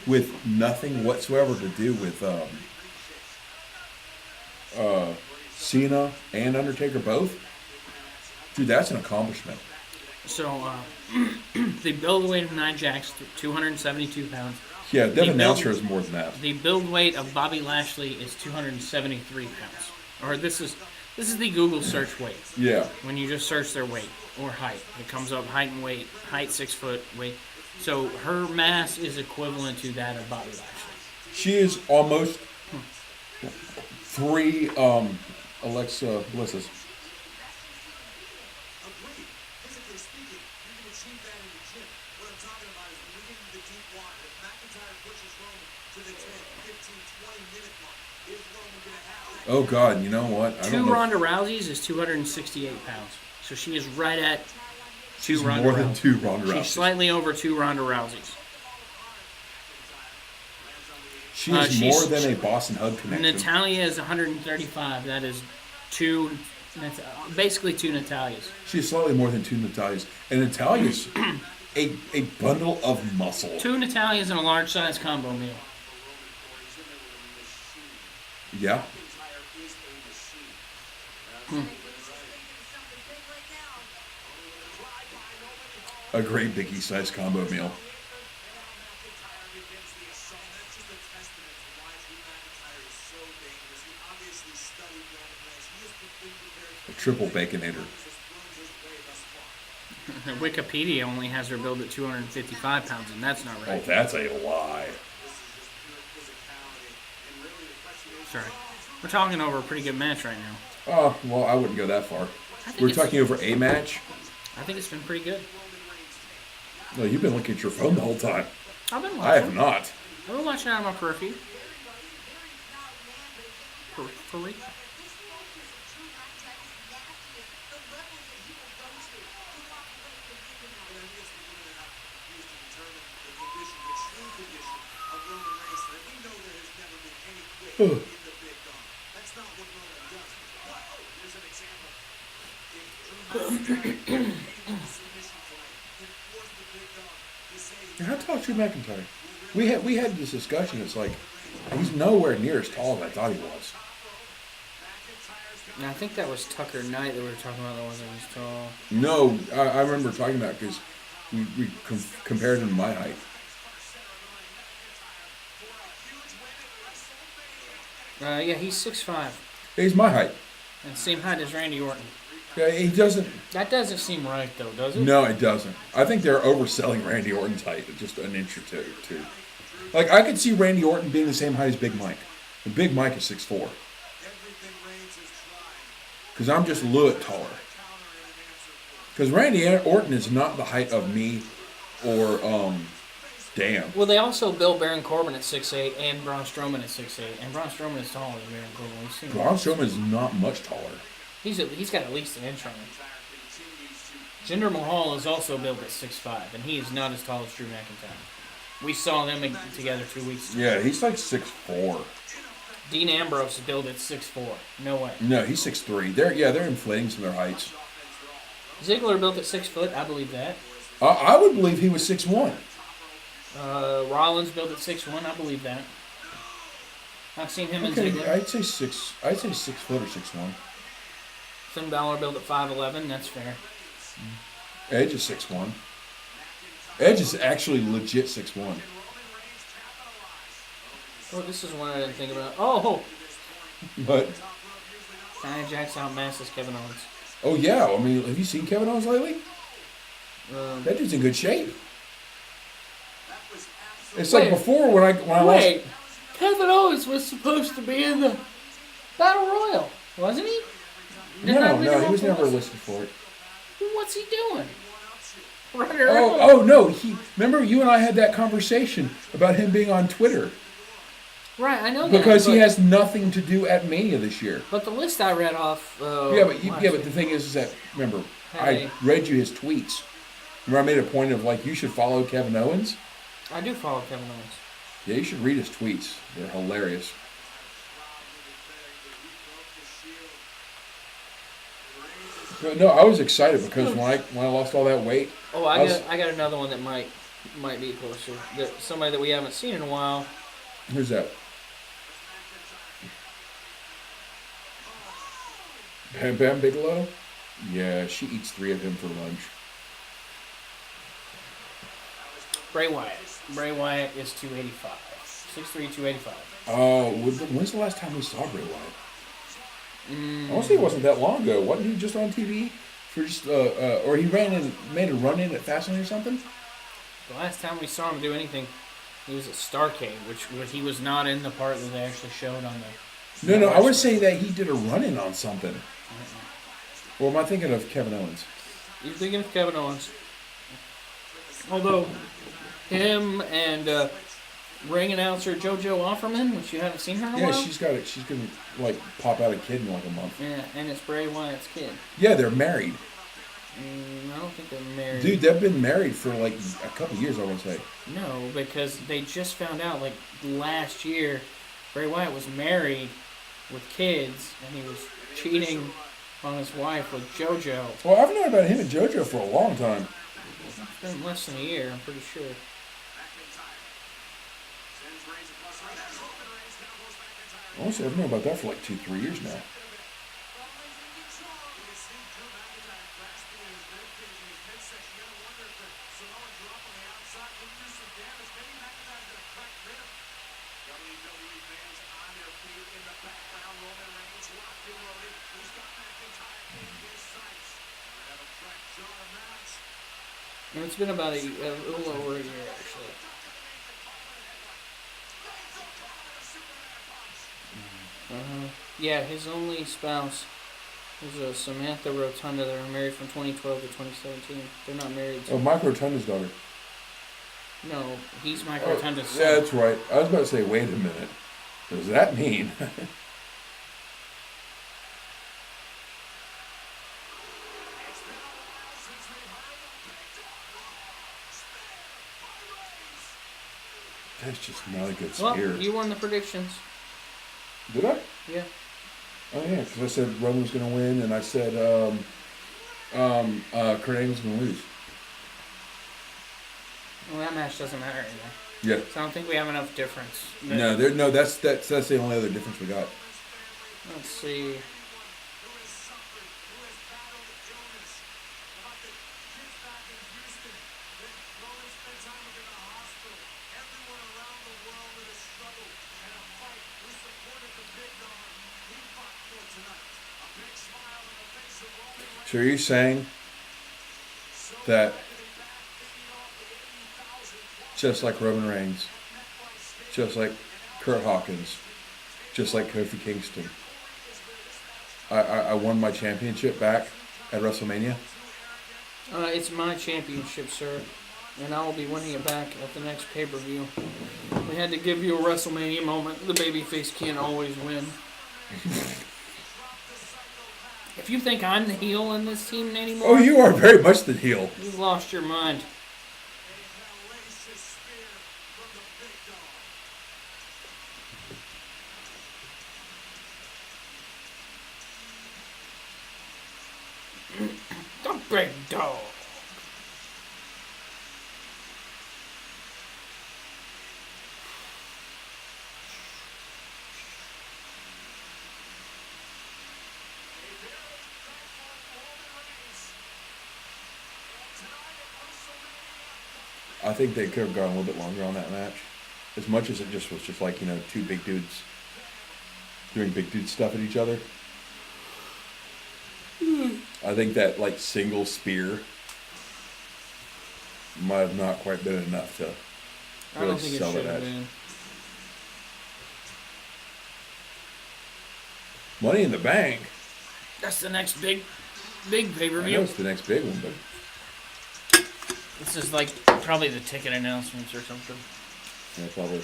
with nothing whatsoever to do with Cena and Undertaker both, dude, that's an accomplishment. So, the build weight of Nia Jax, 272 pounds. Yeah, Devin announcer is more than that. The build weight of Bobby Lashley is 273 pounds. Or this is the Google search weight. Yeah. When you just search their weight or height, it comes up height and weight. Height 6 foot, weight. So her mass is equivalent to that of Bobby Lashley. She is almost 3 Alexa Bliss's. Oh, God, you know what? I don't know. Ronda Rousey's is 268 pounds. So she is right at She's Ronda more Rousey. than 2 Ronda Rouseys. She's slightly over 2 Ronda Rouseys. She is more than a Boston Hug connection. Natalia is 135. That is basically 2 Natalias. She's slightly more than 2 Natalias. And Natalia's a bundle of muscle. 2 Natalias and a large size combo meal. Yeah. A great Biggie size combo meal. triple baconator. Wikipedia only has her billed at 255 pounds, and that's not Oh, right. that's a lie. Sorry. We're talking over a pretty good match right now. Oh, well, I wouldn't go that far. We're talking over a match. I think it's been pretty good. No, you've been looking at your phone the whole time. I've been watching. I have not. I've been watching out of my periphery. Periphery? How tall is Drew McIntyre? We had this discussion. It's like he's nowhere near as tall as I thought he was. Now, I think that was Tucker Knight that we were talking about that wasn't as tall. No, I remember talking about because we compared him to my height. Yeah, he's 6'5". He's my height. And same height as Randy Orton. Yeah, he doesn't. That doesn't seem right, though, does it? No, it doesn't. I think they're overselling Randy Orton's height just an inch or two. Like, I could see Randy Orton being the same height as Big Mike. And Big Mike is 6'4". Because I'm just a little bit taller. Because Randy Orton is not the height of me or Dan. Well, they also built Baron Corbin at 6'8" and Braun Strowman at 6'8". And Braun Strowman is taller than Baron Corbin. We've seen Braun Strowman is not much taller. He's got at least an inch on him. Jinder Mahal is also built at 6'5", and he is not as tall as Drew McIntyre. We saw them together 2 weeks ago. Yeah, he's like 6'4". Dean Ambrose is built at 6'4". No way. No, he's 6'3". They're inflating some of their heights. Ziggler built at 6 foot. I believe that. I would believe he was 6'1". Rollins built at 6'1". I believe that. I've seen him and Okay, Ziggler. I'd say 6 foot or 6'1". Finn Balor built at 5'11". That's fair. Edge is 6'1". Edge is actually legit 6'1". Oh, this is one I didn't think about. Oh! But Nia Jax outmasses Kevin Owens. oh yeah, I mean, have you seen Kevin Owens lately? That dude's in good shape. It's like before when I Wait, Kevin Owens was supposed to be in the Battle Royal, wasn't he? No, he was never listed for it. What's he doing? No, remember you and I had that conversation about him being on Twitter. Right, I know that. Because he has nothing to do at Mania this year. But the list I read off. But the thing is that remember, Hey. I read you his tweets. Remember, I made a point of like you should follow Kevin Owens. I do follow Kevin Owens. Yeah, you should read his tweets. They're hilarious. But no, I was excited because when I lost all that weight. Oh, I got another one that might be closer. Somebody that we haven't seen in a while. Who's that? Bam Bam Bigelow? Yeah, she eats 3 of him for lunch. Bray Wyatt. Bray Wyatt is 285. 6'3", 285. Oh, when's the last time we saw Bray Wyatt? Honestly, it wasn't that long ago. Wasn't he just on TV? For just, or he made a run in at Fastlane or something? The last time we saw him do anything, he was at Starrcade, which he was not in the part that they actually showed on the... No, I would say that he did a run-in on something. Or am I thinking of Kevin Owens? You're thinking of Kevin Owens. Although, him and ring announcer JoJo Offerman, which you haven't seen her in a while. Yeah, she's going to, like, pop out a kid in, like, a month. Yeah, and it's Bray Wyatt's kid. Yeah, they're married. I don't think they're married. Dude, they've been married for, like, a couple years, I want to say. No, because they just found out, like, last year, Bray Wyatt was married with kids, and he was cheating on his wife with JoJo. Well, I've known about him and JoJo for a long time. It's been less than a year, I'm pretty sure. Honestly, I've known about that for like 2-3 years now. It's been about a little over a year, actually. Yeah, his only spouse was Samantha Rotunda. They were married from 2012 to 2017. They're not married. Oh, Mike Rotunda's daughter. No, he's Mike Oh, Rotunda's son. yeah, that's right. I was about to say, wait a minute. What does that mean? That's just not a good spear. Well, you won the predictions. Did I? Yeah. Oh yeah, because I said Roman was going to win, and I said Kurt Angle's going to lose. Well, that match doesn't matter anymore. Yeah. So I don't think we have enough difference. No, that's the only other difference we got. Let's see. So are you saying that just like Roman Reigns, just like Kurt Hawkins, just like Kofi Kingston, I won my championship back at WrestleMania? It's my championship, sir. And I will be winning it back at the next pay-per-view. We had to give you a WrestleMania moment. The babyface can't always win. If you think I'm the heel in this team anymore... Oh, you are very much the heel. You've lost your mind. The big dog. I think they could have gone a little bit longer on that match. As much as it just was just like, two big dudes doing big dude stuff at each other. I think that single spear might have not quite been enough to really sell the match. Money in the Bank. That's the next big I pay-per-view. know it's the next big one, but This is probably the ticket announcements or something. yeah, probably.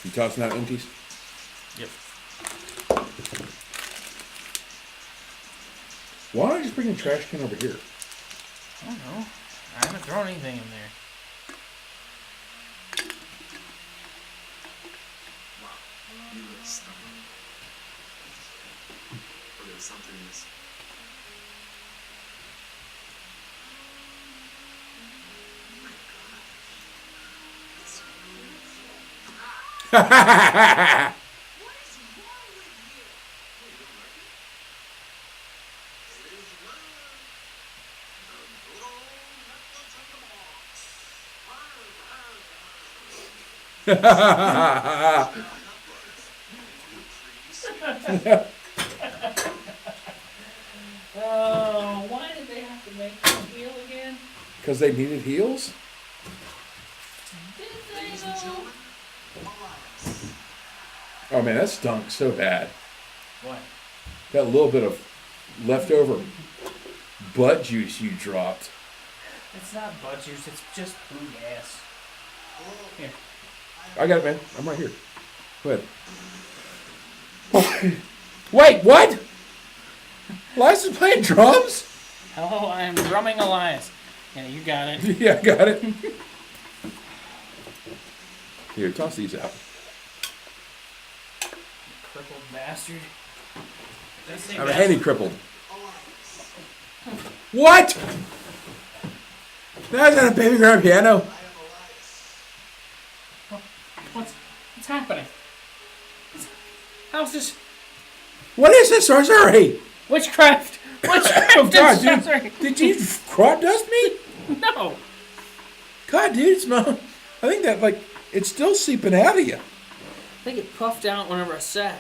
You tossing out empties? Yep. Why don't I just bring a trash can over here? I don't know. I haven't thrown anything in there. Wow, you look stubborn. But there's something missing. What is wrong with you? It is well. The good old knuckles and the marks. Oh, why did they have to make him heel again? Because they needed heels? Did Ladies they and though? gentlemen, Elias. Oh man, that stunk so bad. What? That little bit of leftover butt juice you dropped. It's not butt juice, it's just blue gas. Here. I got it, man. I'm right here. Go ahead. Wait, what? Elias is playing drums? Hello, I am drumming Elias. Yeah, you got it. Yeah, I got it. Here, toss these out. Crippled bastard. I'm handy crippled. What? That's not a baby grand piano. What's happening? How's this? What is this sorcery? Witchcraft! Witchcraft! Oh God, and sorcery. dude! Did you crop dust me? No! God, dude, it smells. I think that it's still seeping out of you. I think it puffed out whenever I sat.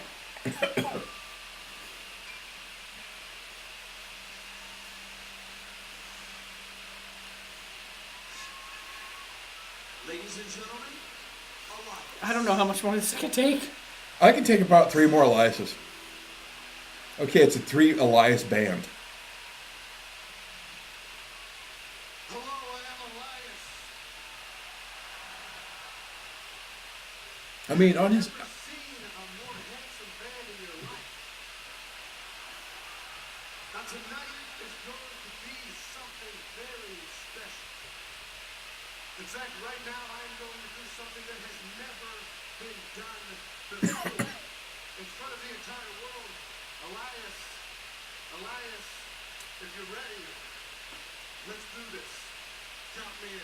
I don't know how much more this can take. I can take about 3 more Eliases. Okay, it's a 3 Elias band. Hello, I am Elias. I mean, on his... Never seen a more handsome man in your life. Now tonight is going to be something very special. In fact, right now I am going to do something that has never been done before. In front of the entire world, Elias, if you're ready, let's do this. Count me in.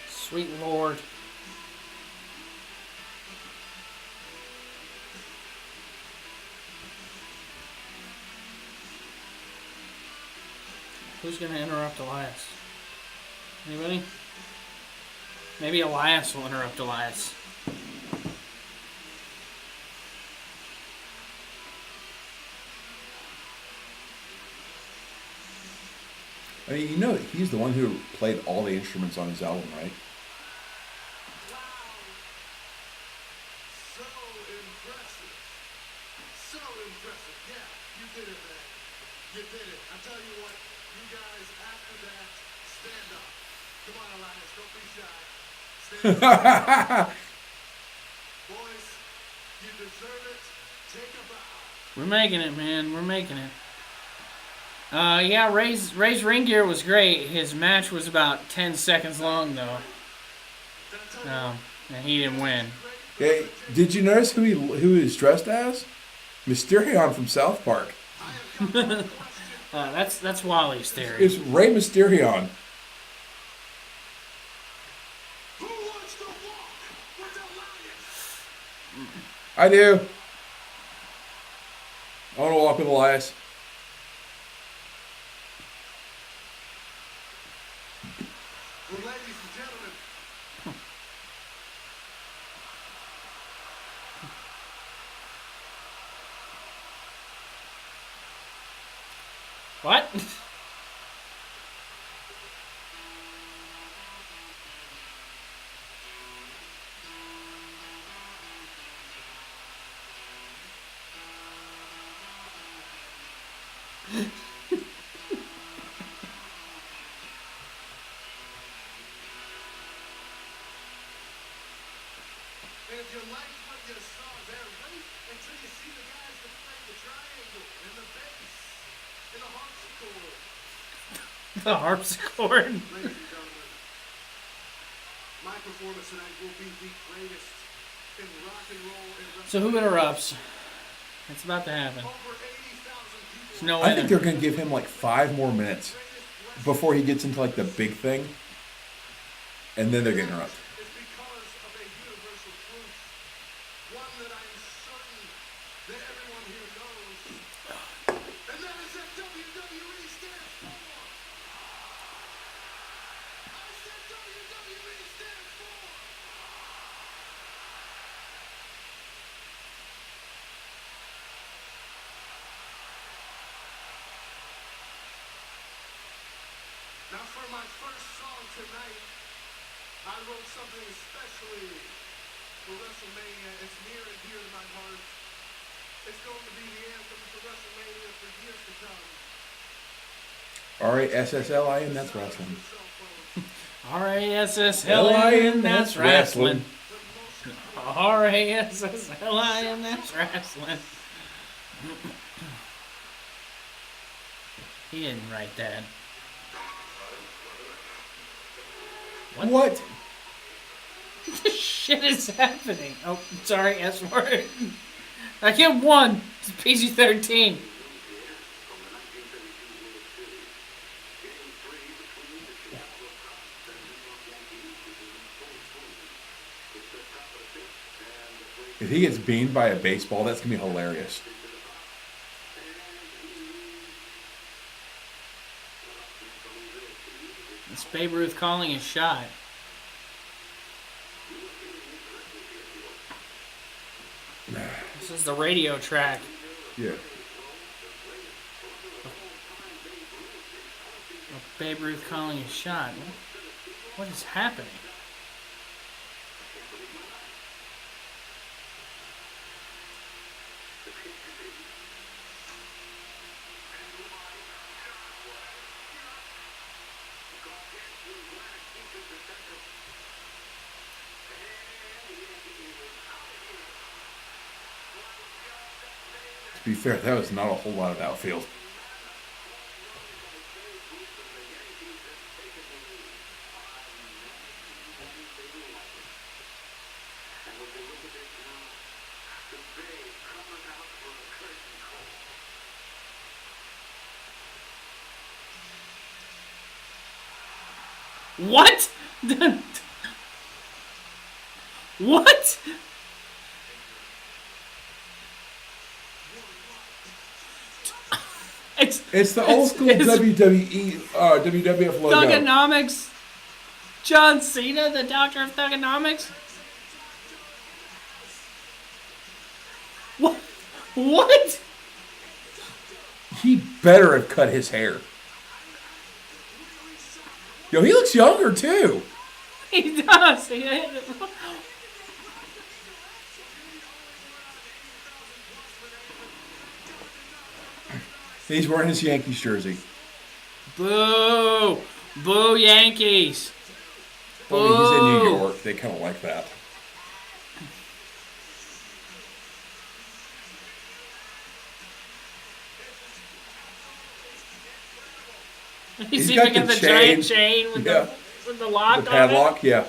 Sweet Lord. Who's going to interrupt Elias? Anybody? Maybe Elias will interrupt Elias. I mean, you know, he's the one who played all the instruments on his album, right? Wow. So impressive. So impressive. Yeah, you did it, man. You did it. I tell you what, you guys, after that, stand up. Come on, Elias, don't be shy. Stand up. Boys, you deserve it. Take a bow. We're making it, man. We're making it. Yeah, Ray's ring gear was great. His match was about 10 seconds long, though. And he didn't win. Hey, did you notice who he was dressed as? Mysterion from South Park. That's Wally's theory. It's Rey Mysterion. Who wants to walk with Elias? I do. I want to walk with Elias. Well, ladies and gentlemen, What? and if you liked what you saw there, wait until you see the guys that play the triangle and the bass and the harpsichord. The harpsichord. Ladies and gentlemen, my performance tonight will be the greatest in rock and roll and So who interrupts? It's about to happen. over 80,000 people. There's no I way. think they're going to give him like 5 more minutes before he gets into like the big thing. And then they're going to interrupt. It's because of a universal truth, one that I am certain that everyone here knows, and that is that WWE stands for. I said WWE stands for. Now for my first song tonight, I wrote something especially for WrestleMania. It's near and dear to my heart. It's going to be the anthem for WrestleMania for years to come. R-A-S-S-L-I-N, that's wrestling. R-A-S-S-L-I-N, that's wrestling. R-A-S-S-L-I-N, that's wrestling. He didn't write that. What? What shit is happening? Oh, sorry, S word. I get 1. It's PG-13. If he gets beamed by a baseball, that's going to be hilarious. It's Babe Ruth calling his shot. This is the radio track. Yeah. Babe Ruth calling a shot. What is happening? To be fair, that was not a whole lot of outfield. What? What? It's the old school WWE, WWF logo. Thugonomics. John Cena, the Doctor of Thugonomics. What? What? He better have cut his hair. Yo, he looks younger too. He does. He's wearing his Yankees jersey. Boo! Boo Yankees! Boo! I mean, he's in New York. They kind of like that. He's got even got the the chain. giant chain with, Yeah. with the lock The on it. padlock, yeah.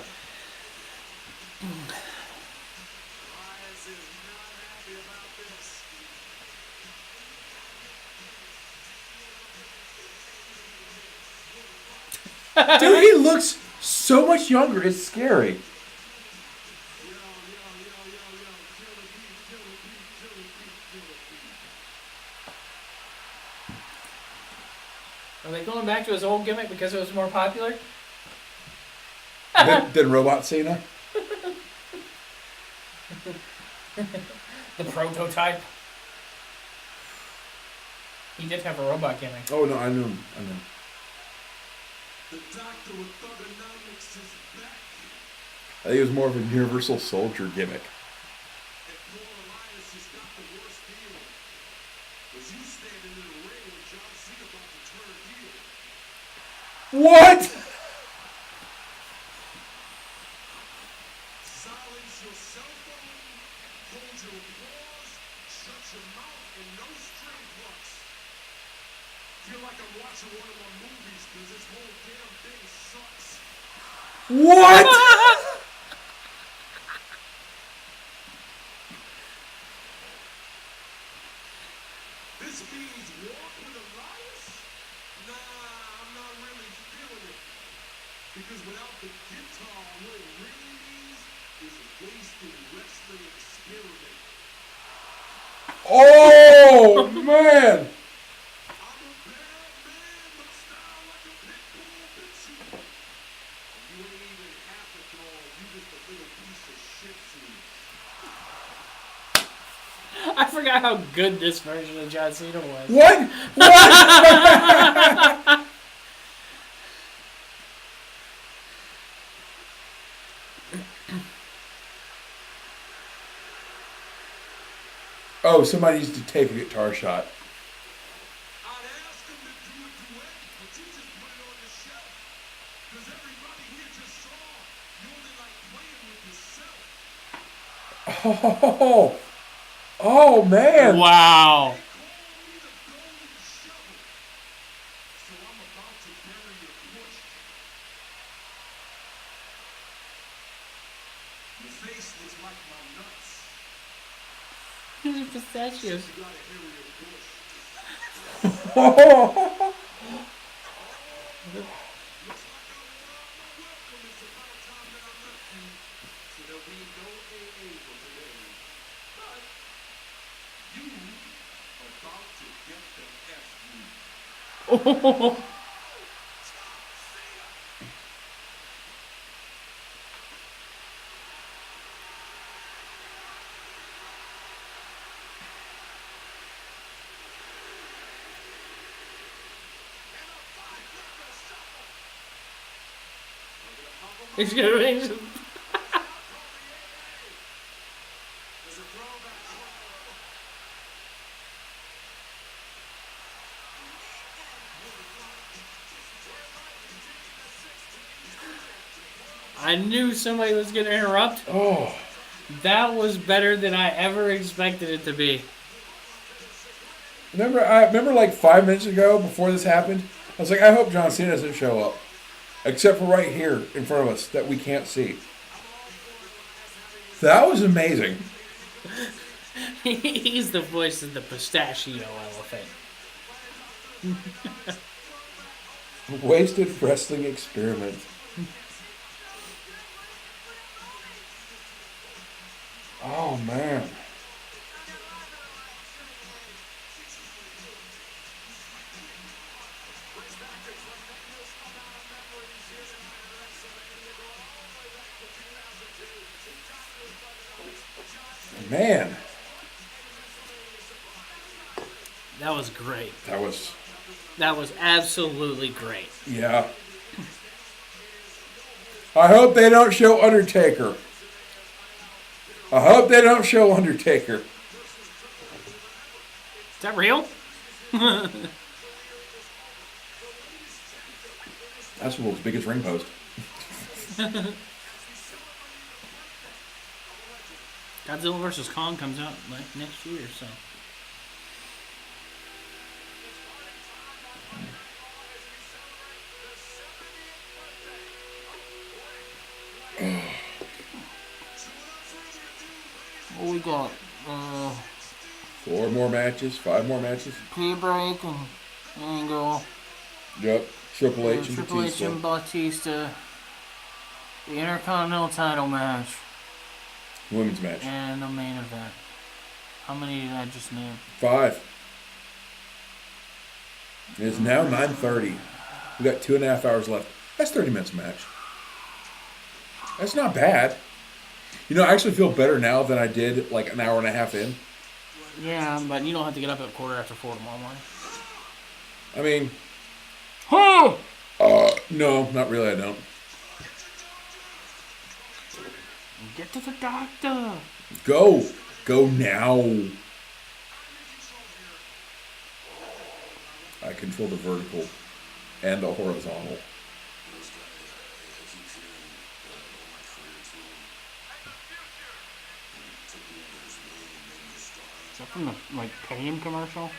Dude, he looks so much younger. It's scary. Are they going back to his old gimmick because it was more popular? Then Robot Cena. The prototype. He did have a robot gimmick. Oh no, I knew him. I knew him. The Doctor of Thugonomics is back. I think it was more of a Universal Soldier gimmick. And Paul Elias has got the worst feeling. Was you standing in the ring when John Cena about to turn heel? What? Silence your cell phone, hold your applause, shut your mouth, and no string plucks. Feel like I'm watching one of my movies because this whole damn thing sucks. What? This means walk with Elias? Nah, I'm not really feeling it. Because without the guitar, what it really means is a wasted wrestling experiment. Oh man! I'm a bad man, but style like a pit bull bits you. And you ain't even half a dog, you just a little piece of shit food. I forgot how good this version of John Cena was. What? What? Oh, somebody needs to take a guitar shot. I'd ask him to do a duet, but you just put it on the shelf. Because everybody here just saw you only like playing with yourself. Oh man! Wow. They call me the golden shovel. So I'm about to bury your bush. Your face looks like my nuts. Pistachios. You got a hairier bush. Looks like I won my welcome. It's about time that I left you. So there'll be no AA for today. But you about to get the F you. And a 5-finger shot He's gonna make some. I knew somebody was gonna interrupt. Oh, That was better than I ever expected it to be. remember like 5 minutes ago before this happened, I was like, I hope John Cena doesn't show up, except for right here in front of us that we can't see. That was amazing. He's the voice of the pistachio elephant. Wasted wrestling experiment. Oh man. Man, That was great. that was Absolutely great. yeah. I hope they don't show Undertaker. I hope they don't show Undertaker. Is that real? That's the world's biggest ring post. Godzilla vs. Kong comes out like next year, so. What we got? 4 more matches, 5 more matches. P-Break and Angle. Yep. Triple H and Triple H Batista. and Batista. The Intercontinental title match. Women's match. And the main event. How many did I just name? 5. It is now 9:30. We got 2.5 hours left. That's 30 minutes a match. That's not bad. You know, I actually feel better now than I did like an hour and a half in. Yeah, but you don't have to get up at 4:15 tomorrow morning. I mean, Oh! no, not really. I don't. Get to the doctor. Go now. I control the vertical and the horizontal. Is that from the Payam commercial?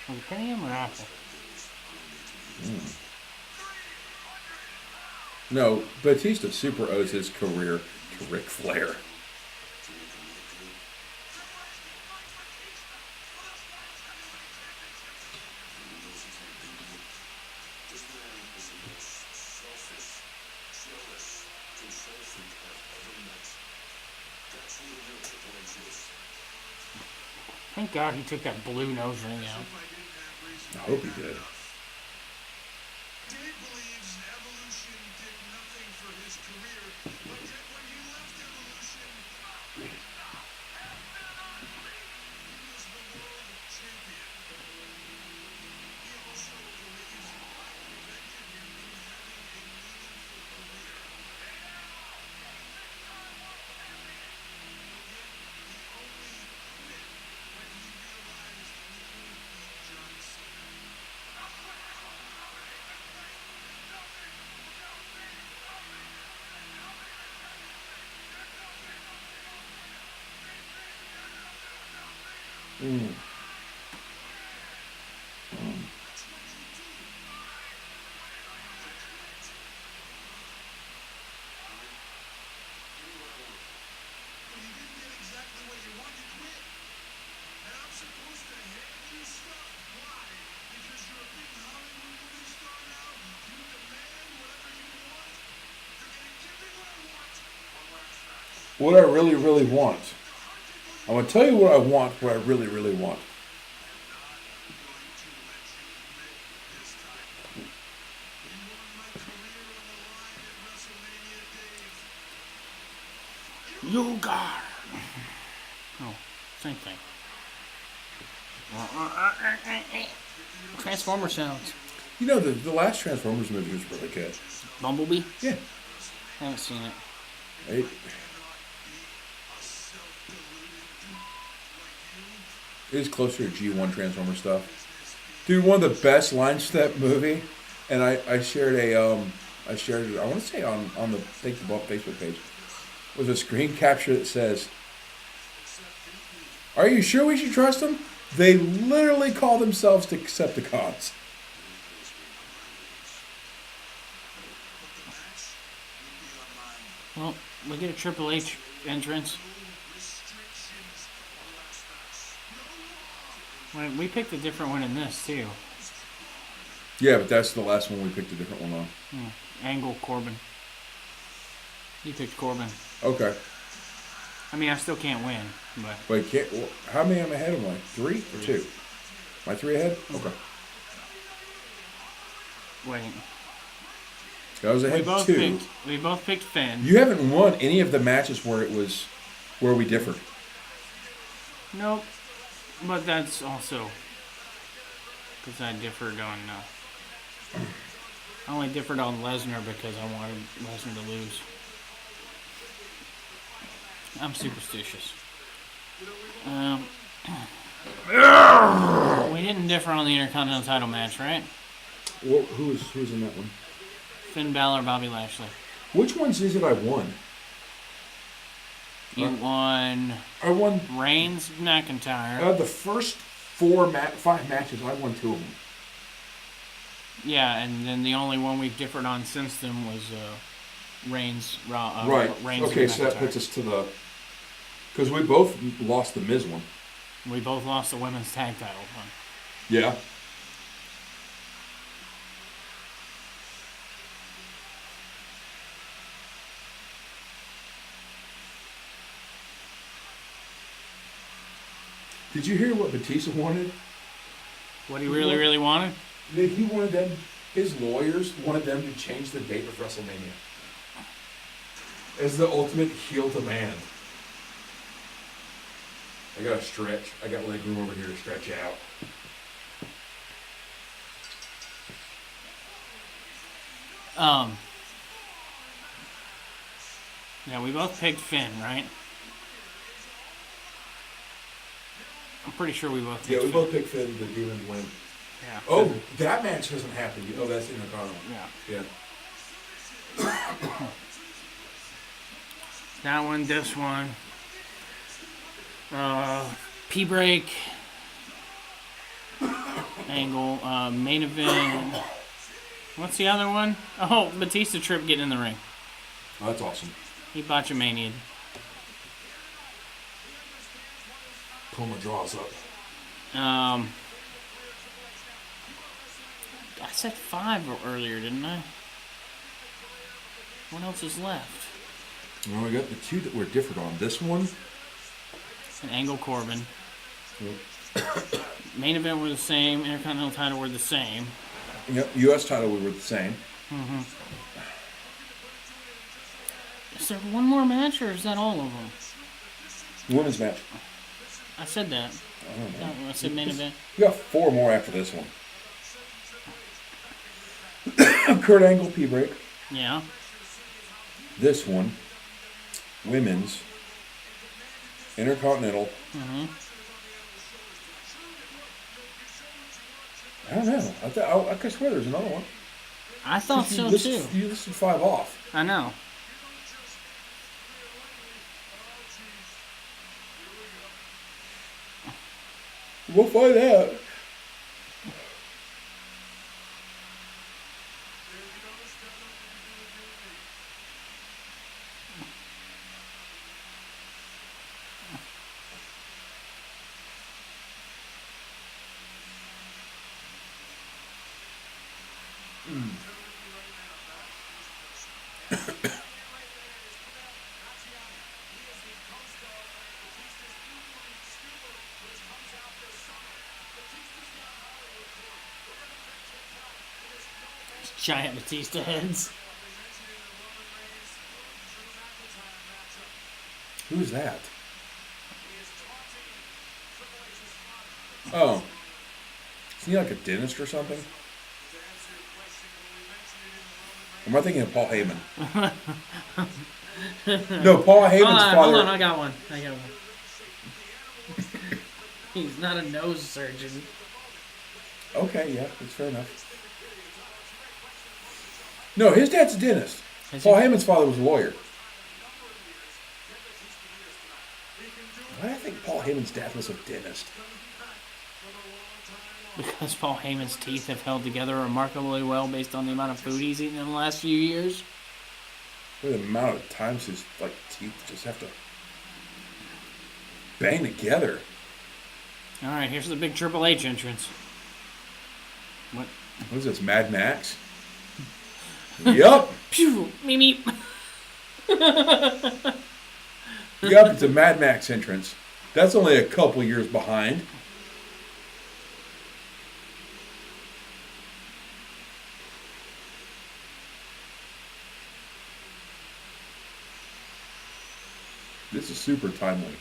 Was it Payam or Apple? No, Batista super owes his career to Ric Flair. Thank God he took that blue nose ring out. I hope he did. Dave believes Evolution did nothing for his career, but yet when he left Evolution, he was the world champion. He also believes it prevented him from having a meaningful career. He only quit when he realized he couldn't beat John Cena. But you didn't get exactly what you wanted, quit. And I'm supposed to hand you stuff? Why? Because you're a big Hollywood movie star now? You demand whatever you want? You're gonna give me what I want. One last match. What I really, really want. I'm going to tell you what I want, what I really, really want. Lugar. Oh, same thing. Transformer sounds. You know, the last Transformers movie was really good. Bumblebee? Yeah. Haven't seen it. It is closer to G1 Transformer stuff. Dude, one of the best lines to that movie, and I shared it, I want to say on the Think the Bump Facebook page, was a screen capture that says, "Are you sure we should trust them? They literally call themselves Decepticons." Well, we get a Triple H entrance. We picked a different one in this, too. Yeah, but that's the last one we picked a different one on. Angle Corbin. You picked Corbin. Okay. I mean, I still can't win, but... Wait, how many am I ahead of mine? 3 or 2? Am I 3 ahead? Okay. Wait. I was ahead 2. We both picked Finn. You haven't won any of the matches where we differed. Nope. But that's also because I differed on... I only differed on Lesnar because I wanted Lesnar to lose. I'm superstitious. We didn't differ on the Intercontinental title match, right? Well, who's in that one? Finn Balor, Bobby Lashley. Which ones is it I won? You won... I won... Reigns, McIntyre. The first 5 matches, I won 2 of them. Yeah, and then the only one we've differed on since then was Reigns. Right. Reigns Okay, so that puts us to the... Because we both lost the Miz one. We both lost the women's tag title one. Yeah. Did you hear what Batista wanted? What he really wanted? He wanted them, his lawyers wanted them to change the date of WrestleMania. As the ultimate heel demand. I gotta stretch. I got leg room over here to stretch out. Yeah, we both picked Finn, right? I'm pretty sure we both picked Finn. Yeah, we both picked Finn, the Demon win. Yeah. Oh, that match hasn't happened. Oh, that's Intercontinental. Yeah. Yeah. That one, this one. P-break. Angle. Main event. What's the other one? Oh, Batista Trip getting in the ring. Oh, that's awesome. He botchamania'd. Pull my draws up. I said 5 earlier, didn't I? What else is left? Well, we got the 2 that we're different on. This one. And Angle Corbin. Yep. Main event were the same. Intercontinental title were the same. Yep. U.S. title we were the same. Mm-hmm. Is there one more match, or is that all of them? Women's match. I said that. I don't know. I said main event. You got 4 more after this one. Kurt Angle P-break. Yeah. This one. Women's. Intercontinental. Mm-hmm. I don't know. I could swear there's another one. I thought so, too. You listed 5 off. I know. We'll find out. Giant Batista heads. Who's that? Oh. Is he like a dentist or something? Am I thinking of Paul Heyman? No, Paul Heyman's father. Hold on, I got one. He's not a nose surgeon. Okay, yeah, that's fair enough. No, his dad's a dentist. Is Paul he? Heyman's father was a lawyer. Why do I think Paul Heyman's dad was a dentist? Because Paul Heyman's teeth have held together remarkably well based on the amount of food he's eaten in the last few years. What the amount of times his teeth just have to bang together. All right, here's the big Triple H entrance. What? What is this, Mad Max? Yup. Pew! Meep meep. Yup, it's a Mad Max entrance. That's only a couple years behind. This is super timely.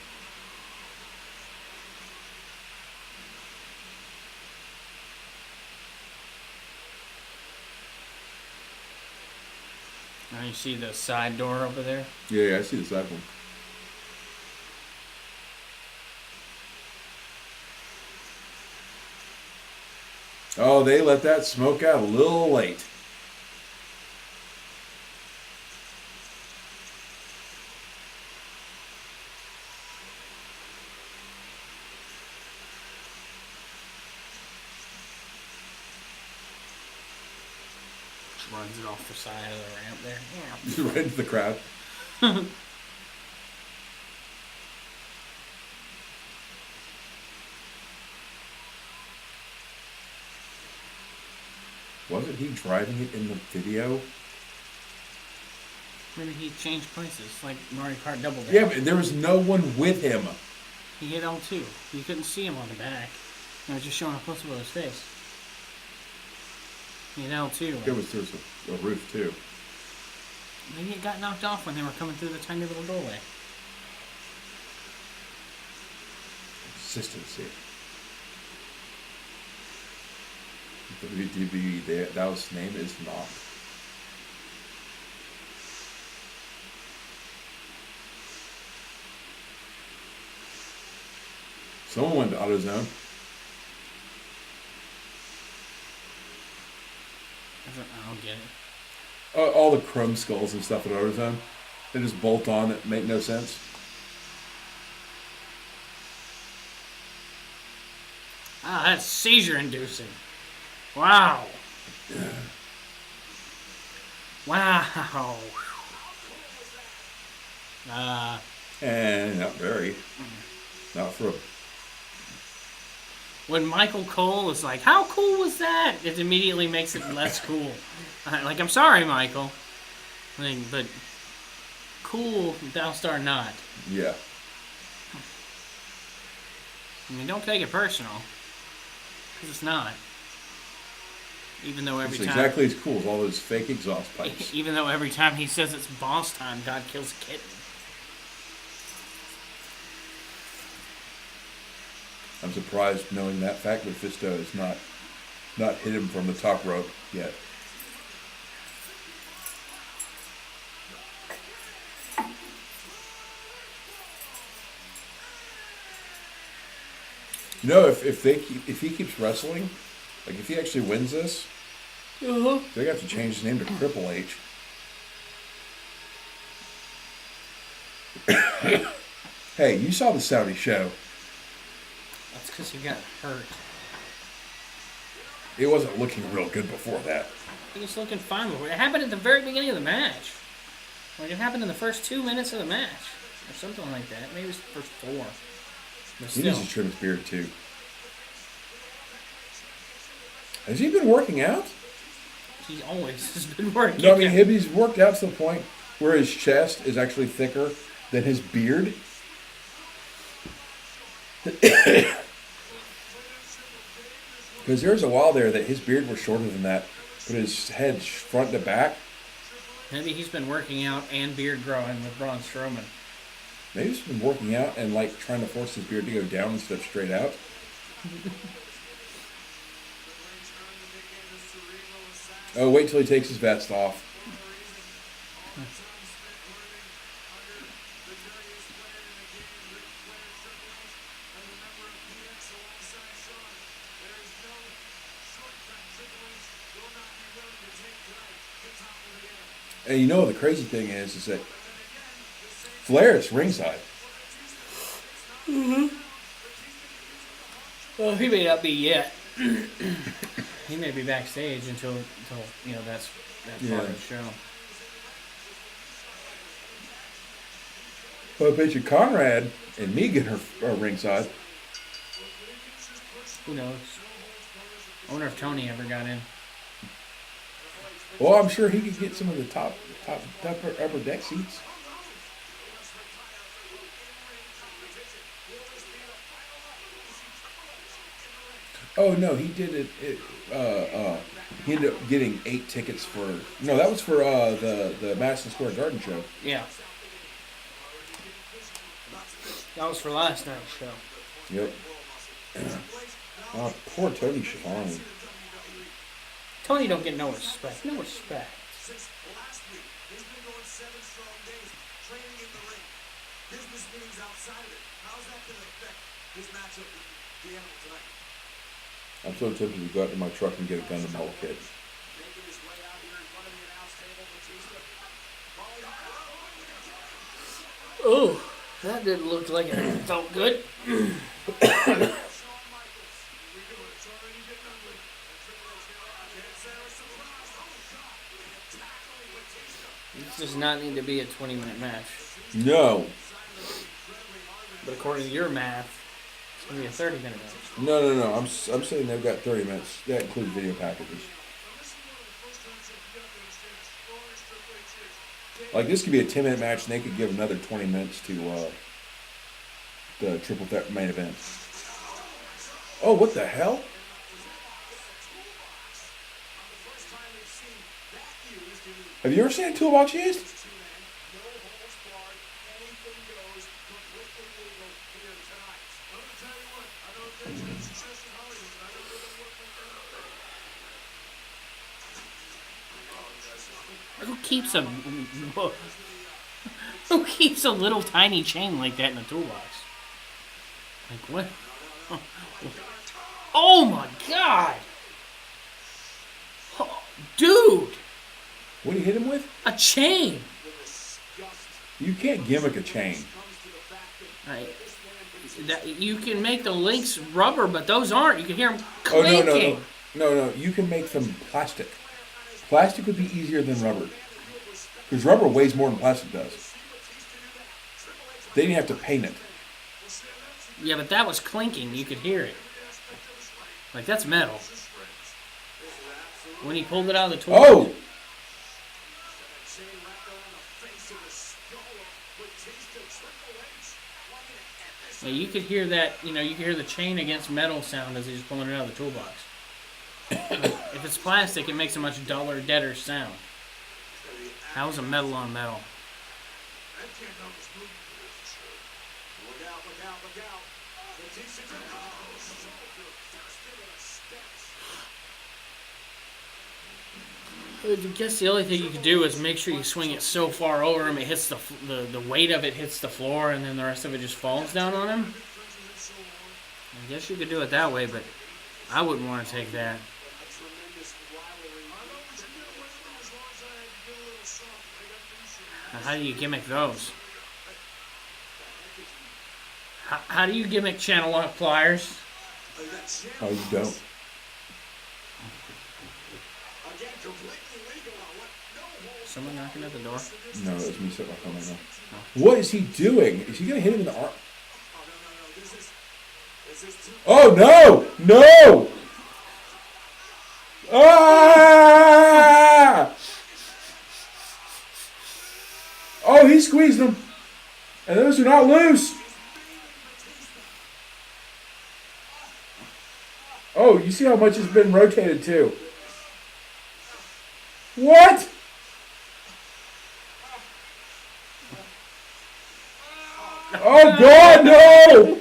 Now you see the side door over there? Yeah, I see the side one. Oh, they let that smoke out a little late. Runs it off the side of the ramp there. Just right into the crowd. Wasn't he driving it in the video? Maybe he changed places, like Mario Kart Double Dash. Yeah, but there was no one with him. He hit L2. You couldn't see him on the back. It was just showing a close-up of his face. He hit L2. There was a roof too. Maybe it got knocked off when they were coming through the tiny little doorway. Consistency. WDB, that was name is not. Someone went to AutoZone. I don't get it. All the chrome skulls and stuff at AutoZone, they just bolt on that make no sense. Ah, that's seizure-inducing. Wow. Wow. And not very. Not for a... When Michael Cole is like, how cool was that? It immediately makes it less cool. Like, I'm sorry, Michael. But cool, thou star not. Yeah. I mean, don't take it personal. Because it's not. Even though every It's time... exactly as cool as all those fake exhaust pipes. Even though every time he says it's boss time, God kills a kitten. I'm surprised knowing that fact that Fisto has not hit him from the top rope yet. You know, if he keeps wrestling, like if he actually wins this, they got to change his name to Triple H. Hey, you saw the Saudi show. That's because he got hurt. It wasn't looking real good before that. He was looking fine before. It happened at the very beginning of the match. Like, it happened in the first 2 minutes of the match. Or something like that. Maybe it was the first 4. But He still. needs to trim his beard too. Has he been working out? He always has been working. No, I mean, he's worked out to the point where his chest is actually thicker than his beard. Because there's a while there that his beard was shorter than that, but his head's front to back. Maybe he's been working out and beard growing with Braun Strowman. Maybe he's been working out and like trying to force his beard to go down instead of straight out. Oh, wait till he takes his vest off. And you know the crazy thing is that Flair is ringside. Well, he may not be yet. He may be backstage until that's part of the show. But I bet you Conrad and Megan are ringside. Who knows? I wonder if Tony ever got in. Well, I'm sure he could get some of the top upper deck seats. Oh no, he did it. He ended up getting 8 tickets for. No, that was for the Madison Square Garden show. Yeah. That was for last night's show. Yep. Oh, poor Tony Schiavone. Tony don't get no respect. No respect. Since last week, he's been going 7 strong days training in the ring. Business meetings outside of it. How's that going to affect his matchup with the Animal tonight? I'm so tempted to go out to my truck and get a gun to Mel Kid. Making his way out here in front of the announce table, Batista. Oh, that didn't look like it felt good. This does not need to be a 20-minute match. No. But according to your math, it's going to be a 30-minute match. No. I'm saying they've got 30 minutes. That includes video packages. Like this could be a 10-minute match, and they could give another 20 minutes to the triple threat main event. Oh, what the hell? Have you ever seen a toolbox used? Who keeps a little tiny chain like that in a toolbox? Like what? Oh my god! Oh, dude! What did he hit him with? A chain! You can't gimmick a chain. You can make the links rubber, but those aren't. You can hear them clinking. Oh, no. You can make them plastic. Plastic would be easier than rubber. Because rubber weighs more than plastic does. They didn't have to paint it. Yeah, but that was clinking. You could hear it. Like, that's metal. When he pulled it out of the tool. Oh! Yeah, you could hear that, you could hear the chain against metal sound as he's pulling it out of the toolbox. If it's plastic, it makes a much duller, deader sound. How's a metal on metal? I guess the only thing you could do is make sure you swing it so far over him it hits the weight of it hits the floor, and then the rest of it just falls down on him. I guess you could do it that way, but I wouldn't want to take that. How do you gimmick those? How do you gimmick channel lock pliers? Oh, you don't. Someone knocking at the door? No, it's me sitting on right now. What is he doing? Is he going to hit him in the arm? Oh, no! No! Ah! Oh, he squeezed them. And those are not loose. Oh, you see how much has been rotated too. What? Oh, God, no!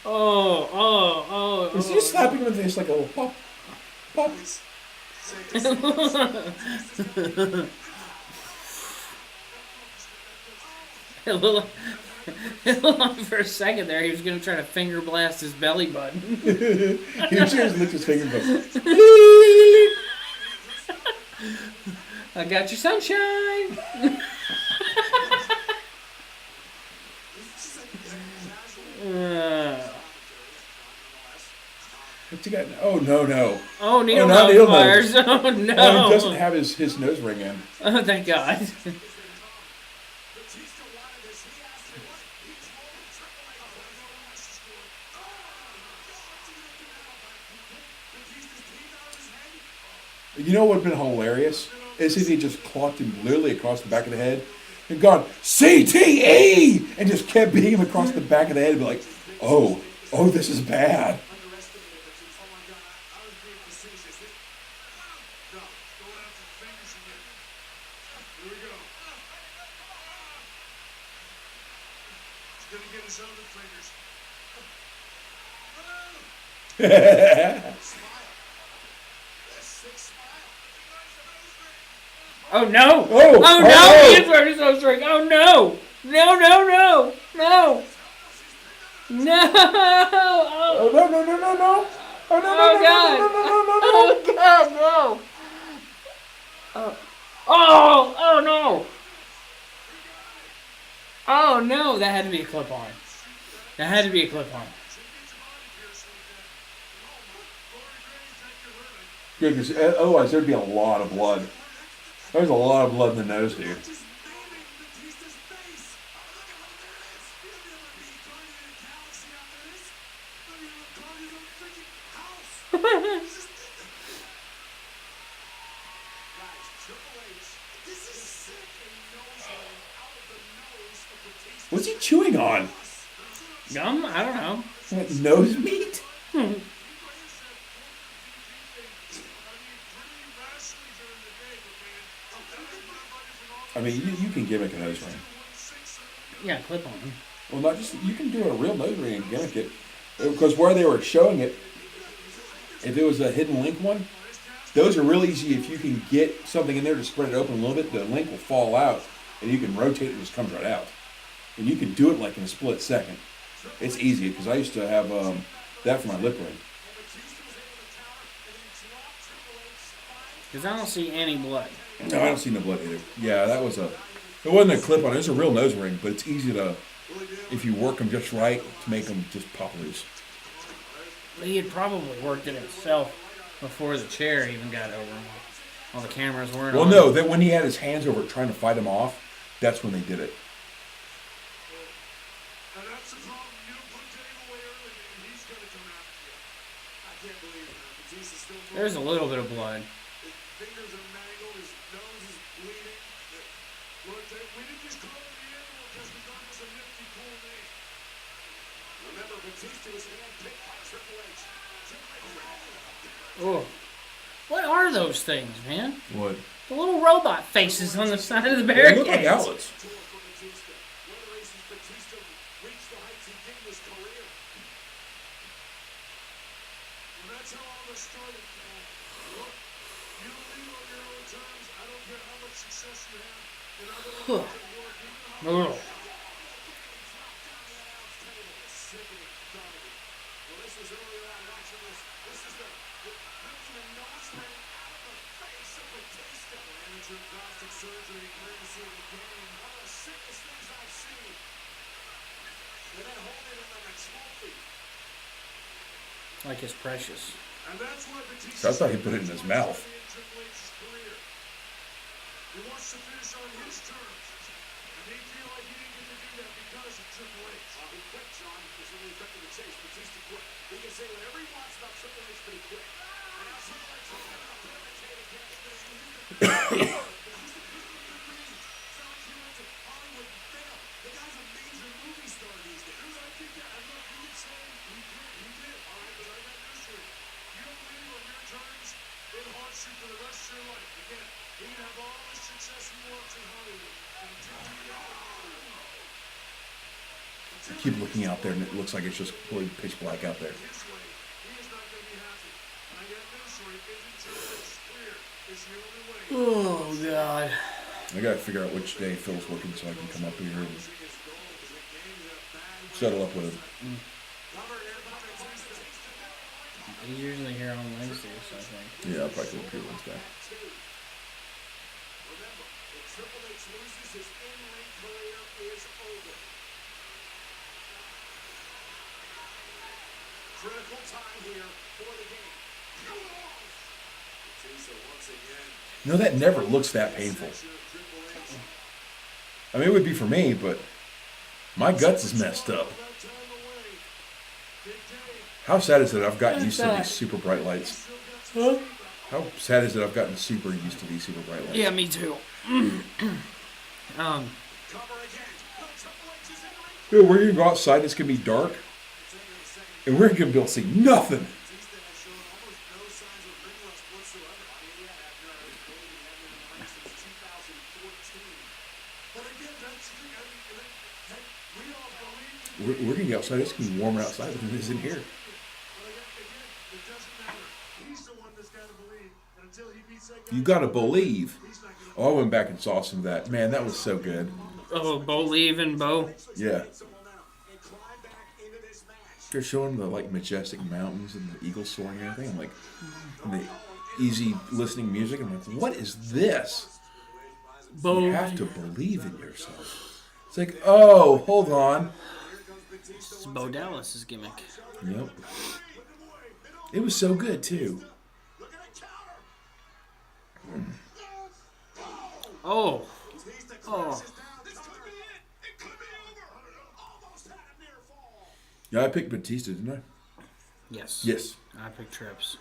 Oh. Is he slapping him in the face like a little pop? Pop. For a second there, he was going to try to finger blast his belly button. He just licked his finger. I got your sunshine. What's he got? Oh, no. Oh, needle not nose needle pliers. nose. Oh, no. Oh, he doesn't have his nose ring in. Oh, thank God. Batista wanted this. He asked for it. He told Triple H. Batista's teeth out of his head. You know what would have been hilarious? Is if he just clocked him literally across the back of the head and gone, CTE! And just kept beating him across the back of the head and be like, oh, this is bad. Underestimated Batista. Oh my God, I was being facetious. No, going after the fingers again. Here we go. He's gonna get his other fingers. Smile. That sick smile. Oh, no. Oh, Oh, no. oh. He is wearing his nose ring. Oh, no. No. No. Oh, no. Oh, no. Oh, no, Oh, God. Oh, God, no. Oh, no. Oh, no. That had to be a clip-on. That had to be a clip-on. Good, because otherwise there'd be a lot of blood. There's a lot of blood in the nose, dude. Just naming Batista's face. Oh, look at there it is. He'll be able to beat Guardians of the Galaxy after this. He'll be able to call his own freaking house. Guys, Triple H, this is sick. A nose ring out of the nose of Batista. What's he chewing on? Gum? I don't know. What, nose meat? I mean, you can gimmick a nose ring. Yeah, clip-on. Well, not just, you can do a real nose ring and gimmick it. Because where they were showing it, if it was a hidden link one, those are real easy. If you can get something in there to spread it open a little bit, the link will fall out, and you can rotate it and it just comes right out. And you can do it like in a split second. It's easy, because I used to have that for my lip ring. Because I don't see any blood. No, I don't see no blood either. Yeah, that was it wasn't a clip on it. It was a real nose ring, but it's easy to, if you work them just right, to make them just pop loose. He had probably worked it himself before the chair even got over him. All the cameras weren't Well, on. no, that when he had his hands over it trying to fight him off, that's when they did it. And that's the problem. You don't put Dave away early, man. He's going to come after you. I can't believe it. Batista's still moving. There's a little bit of blood. His fingers are mangled. His nose is bleeding. Look, we didn't just call him the animal because we thought it was a nifty, cool name. Remember, Batista was handpicked by Triple H. Oh. What are those things, man? What? The little robot faces on the side of the They barricades. look like outlets. Tour for Batista. One of the reasons Batista reached the heights he did in his career. And that's how all this started. Look, you leave on your own terms. I don't care how much success you have. And I don't know if it work. Even how Ugh. sickening comedy. Well, this was earlier on watching this. This is the nose ring out of the face of Batista. Amateur plastic surgery, courtesy of the game. One of the sickest things I've seen. And then holding him like a trophy. Like it's precious. And that's why Batista. So I thought he put it in his mouth. Triple H's career. He wants to finish on his terms. And they feel like he didn't get to do that because of Triple H. He quit, John, because when he cut to the chase, Batista quit. He can say whatever he wants about Triple H, but he quit. And now Triple H is going to advocate against this. Batista sounds like he went to Hollywood and failed. The guy's a major movie star these days. I think that, and look, you can say he quit. He did. All right, but I got news for you. You don't leave on your terms, it haunts you for the rest of your life. Again, he can have all the success he wants in Hollywood. I keep looking out there, and it looks like it's just completely pitch black out there. His way, he is not going to be happy. And I got news for you. Isn't Triple H clear? Is the only way. Oh, God. I gotta figure out which day Phil's working so I can come up here and settle up with him. He's usually here on Wednesdays, I think. Yeah, I'll probably go up here Wednesday. You know, that never looks that painful. I mean, it would be for me, but my guts is messed up. How sad is it I've gotten used to these super bright lights? Huh? How sad is it I've gotten super used to these super bright lights? Yeah, me too. Dude, we're going to go outside, it's going to be dark, and we're going to be able to see nothing. We're going to get outside, it's going to be warmer outside than it is in here. You got to believe. Oh, I went back and saw some of that. Man, that was so good. Oh, Bo leaving, Bo. Yeah. They're showing the like majestic mountains and the eagles soaring and everything. I'm like, and the easy listening music. I'm like, what is this? Bo. You have to believe in yourself. It's like, oh, hold on. This is Bo Dallas's gimmick. Yep. It was so good too. Oh. Oh. Yeah, I picked Batista, didn't I? Yes. Yes. I picked Trips.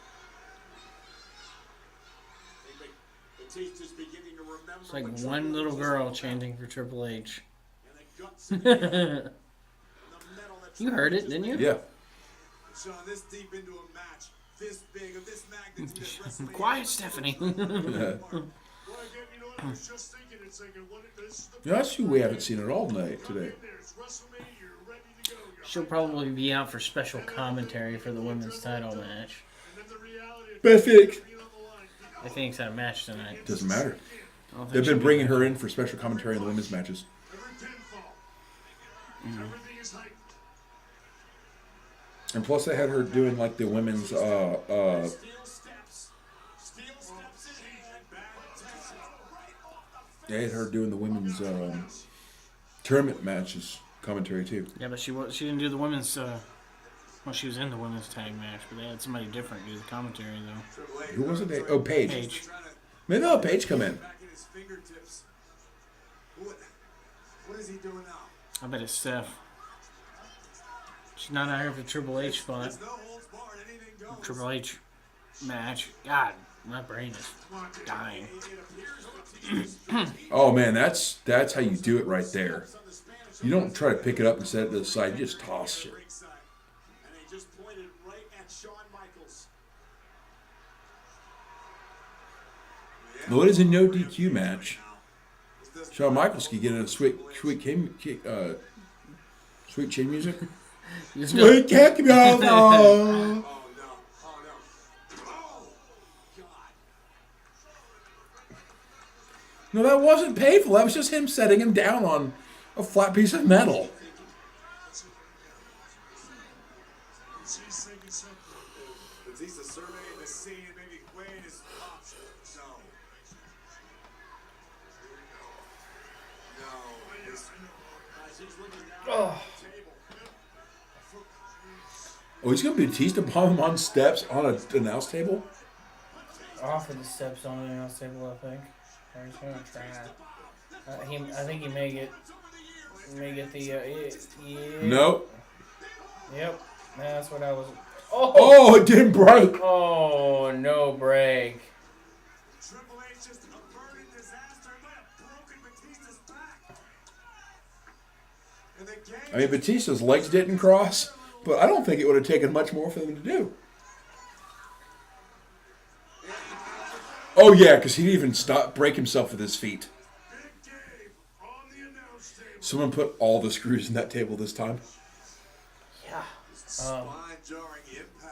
It's like one little girl chanting for Triple H. You heard it, didn't you? Yeah. Quiet, Stephanie. Yeah, that's who we haven't seen at all night today. She'll probably be out for special commentary for the women's title match. Beth Phoenix. I think it's a match tonight. Doesn't matter. I don't think They've she'll been be bringing there. her in for special commentary in the women's matches. And plus they had her doing like the women's they had her doing the women's tournament matches commentary too. Yeah, but she didn't do the women's. Well, she was in the women's tag match, but they had somebody different do the commentary though. Who was it? Oh, Paige. Paige. Maybe I'll have Paige come in. What is he doing now? I bet it's Steph. She's not out here for Triple H spot. No holds barred, anything goes. Triple H match. God, my brain is dying. Oh man, that's how you do it right there. You don't try to pick it up and set it to the side. You just toss it. And he just pointed right at Shawn Michaels. No, it is a no DQ match. Shawn Michaels can get in a sweet chain music. Sweet cat Oh no. Oh no. Oh God. No, that wasn't painful. That was just him setting him down on a flat piece of metal. Batista surveying the scene, maybe weighing his options. No. Oh. Oh, he's going to Batista bomb him on steps on an announce table? Off of the steps on the announce table, I think. Or he's gonna try. I think he may get the. Yeah. Nope. Yep. That's what I was. Oh, it didn't break. Oh, no break. Triple H just averted disaster. It might have broken Batista's back. And the game. I mean, Batista's legs didn't cross, but I don't think it would have taken much more for them to do. Oh, yeah, because he didn't even break himself with his feet. Someone put all the screws in that table this time. Yeah.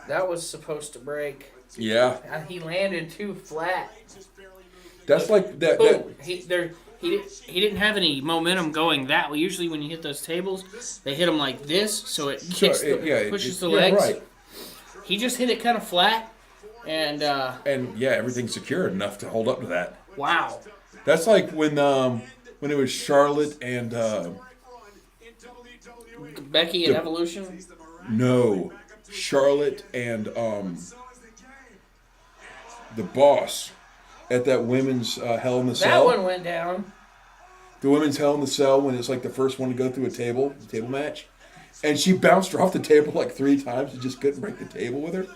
That was supposed to break. Yeah. He landed too flat. That's like that. Boom. He didn't have any momentum going that way. Usually when you hit those tables, they hit them like this, so it kicks pushes the legs. Right. He just hit it kind of flat, and yeah, everything's secure enough to hold up to that. wow. That's like when it was Charlotte and Becky and Evolution. no, Charlotte and the Boss at that women's Hell in the That Cell. one went down. The women's Hell in the Cell when it's like the first one to go through a table match. And she bounced her off the table like 3 times and just couldn't break the table with her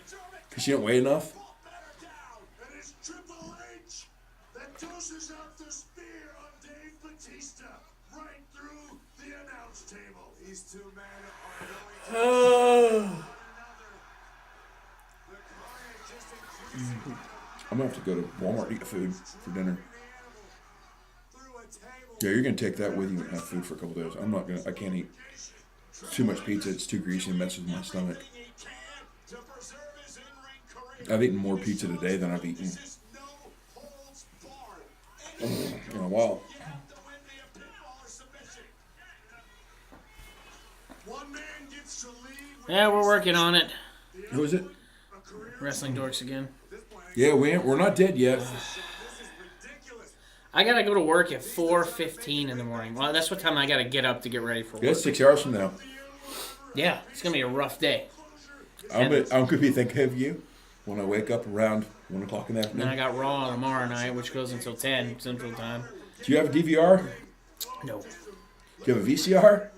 because she didn't weigh enough. And it's Triple H that doses out the spear on Dave Batista right through the announce table. These two men are going to I'm going to have to go to Walmart and eat food for dinner. Yeah, you're going to take that with you and have food for a couple days. I can't eat too much pizza. It's too greasy and messes with my stomach. I've eaten more pizza today than I've eaten in a while. Yeah, we're working on it. Who is it? Wrestling Dorks again. Yeah, we're not dead yet. I gotta go to work at 4:15 in the morning. Well, that's what time I gotta get up to get ready for work. Yeah, it's 6 hours from now. Yeah, it's gonna be a rough day. I'm going to be thinking of you when I wake up around 1 o'clock in the And then I afternoon. got Raw tomorrow night, which goes until 10 Central Time. Do you have a DVR? No. Do you have a VCR?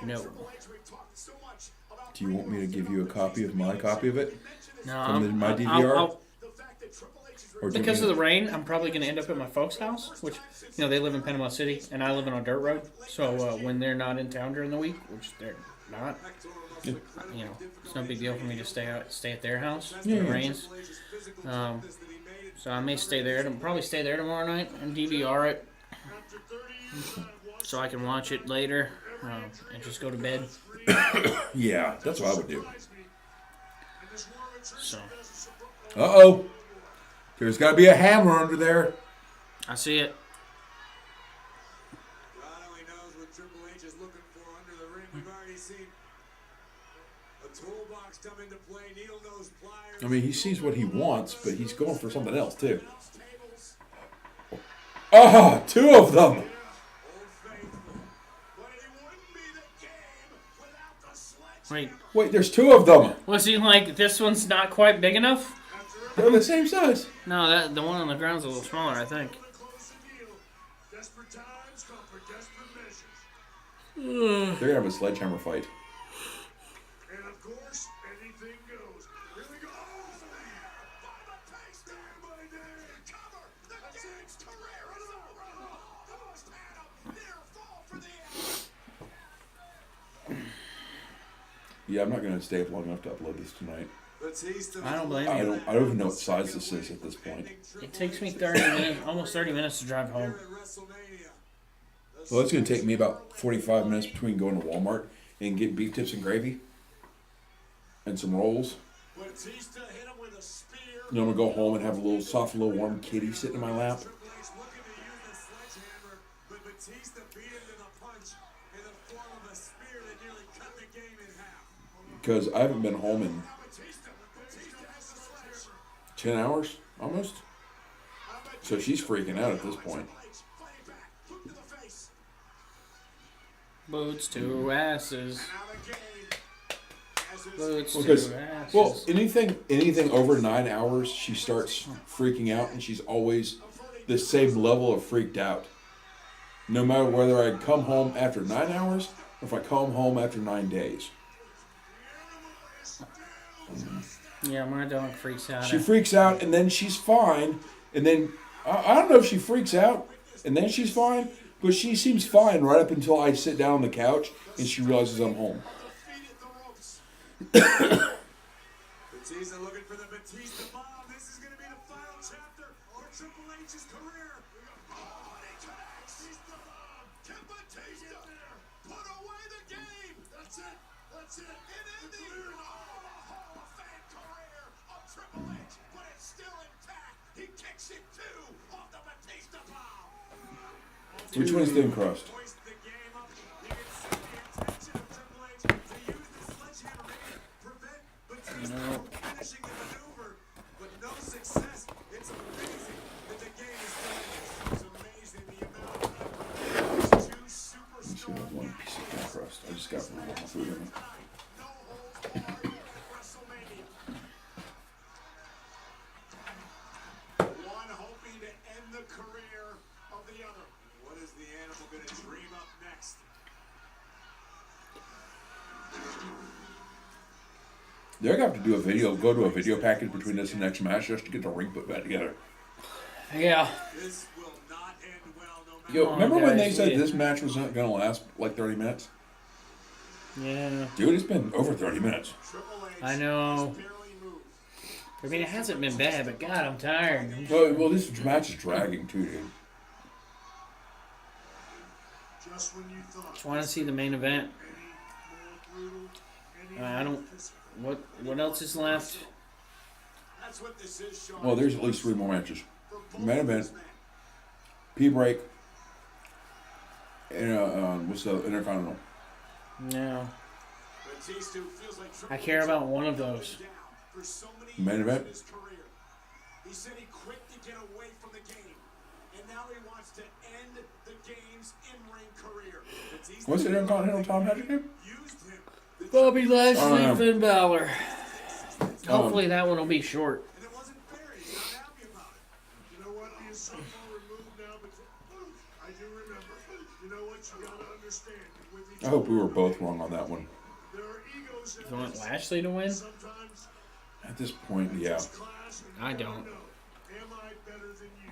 No. Do you want me to give you a copy of my copy of it? No, From my DVR? Or do you because of want the rain, I'm probably going to end up at my folks' house, which, they live in Panama City, and I live on a dirt road. So when they're not in town during the week, which they're not, it's no big deal for me to stay at their house when it rains. So I may stay there. Probably stay there tomorrow night and DVR it, so I can watch it later and just go to bed. Yeah, that's what I would do. So Uh-oh. There's got to be a hammer under there. I see it. God only knows what Triple H is looking for under the ring. We've already seen a toolbox come into play. Needle nose pliers. I mean, he sees what he wants, but he's going for something else, too. Ah, 2 of them. Wait, there's 2 of them. Was he like, this one's not quite big enough? They're the same size. No, the one on the ground's a little smaller, I think. They're going to have a sledgehammer fight. And of course, anything goes. Here we go. Yeah, I'm not going to stay up long enough to upload this tonight. I don't blame I you. don't even know what size this is at this point. It takes me 30 minutes, almost 30 minutes to drive home. Well, it's going to take me about 45 minutes between going to Walmart and getting beef tips and gravy and some rolls. Batista hit him with a spear. Then I'm going to go home and have a little soft, little warm kitty sitting in my lap. Triple H looking to use the sledgehammer, but Batista beat him to the punch in the form of a spear that nearly cut the game in half. Because I haven't been home in 10 hours, almost. So she's freaking out at this point. Boots to asses. Boots Because, to asses. well, anything over 9 hours, she starts freaking out, and she's always the same level of freaked out. No matter whether I come home after 9 hours or if I come home after 9 days. Yeah, my dog freaks out. She freaks out, and then she's fine. And then, I don't know if she freaks out, and then she's fine, but she seems fine right up until I sit down on the couch, and she realizes I'm home. Batista looking for the Batista bomb. This is going to be the final chapter for Triple H's career. Oh, and he connects. Batista bomb. Can Batista put away the game? That's it. That's it. It ended the Hall of Fame career of Triple H, but it's still intact. He kicks it too off the Batista bomb. Which one's thin crust? Hoist the game up. You can see the intention of Triple H to use the sledgehammer maybe prevent Batista from finishing the maneuver, but no success. It's amazing that the game is still in this. It's amazing the amount of these two I should superstars. have one piece of thin crust. I just got one food in it. No holds barred at WrestleMania. One hope the Animal going to dream up next? They're gonna have to do a video, go to a video package between this and next match just to get the ring put back together. Yeah. This will not end well, no matter. Yo, remember when they guys, said yeah. this match was not gonna last like 30 minutes? Yeah. Dude, it's been over 30 minutes. Triple H I know. barely moved. I mean, it hasn't been bad, but God, I'm tired. Well, this match is dragging too, dude. Just when you thought Just want to see the main event. any more brutal, any I don't. What else is left? That's what this is, Sean. Well, there's at least 3 more matches. For both Main of event, these men. P-break, and what's the Intercontinental? No. Batista feels like Triple I care H about one of those. down for so many Main years event? in his career. He said he quit to get away from the game, and now he wants to end the game's in-ring career. Batista What's the Intercontinental Tom Magic name? used him. Bobby Lashley, Oh, yeah. Finn Balor. Hopefully that one will be short. And it wasn't fair. He's not happy about it. You know what? He is so far removed now, but I do remember. You know what? You gotta understand. With each I hope we were both wrong on that one. there are egos in You want this. Lashley to win? Sometimes At this point, yeah. it's class and I you don't. know. Am I better than you?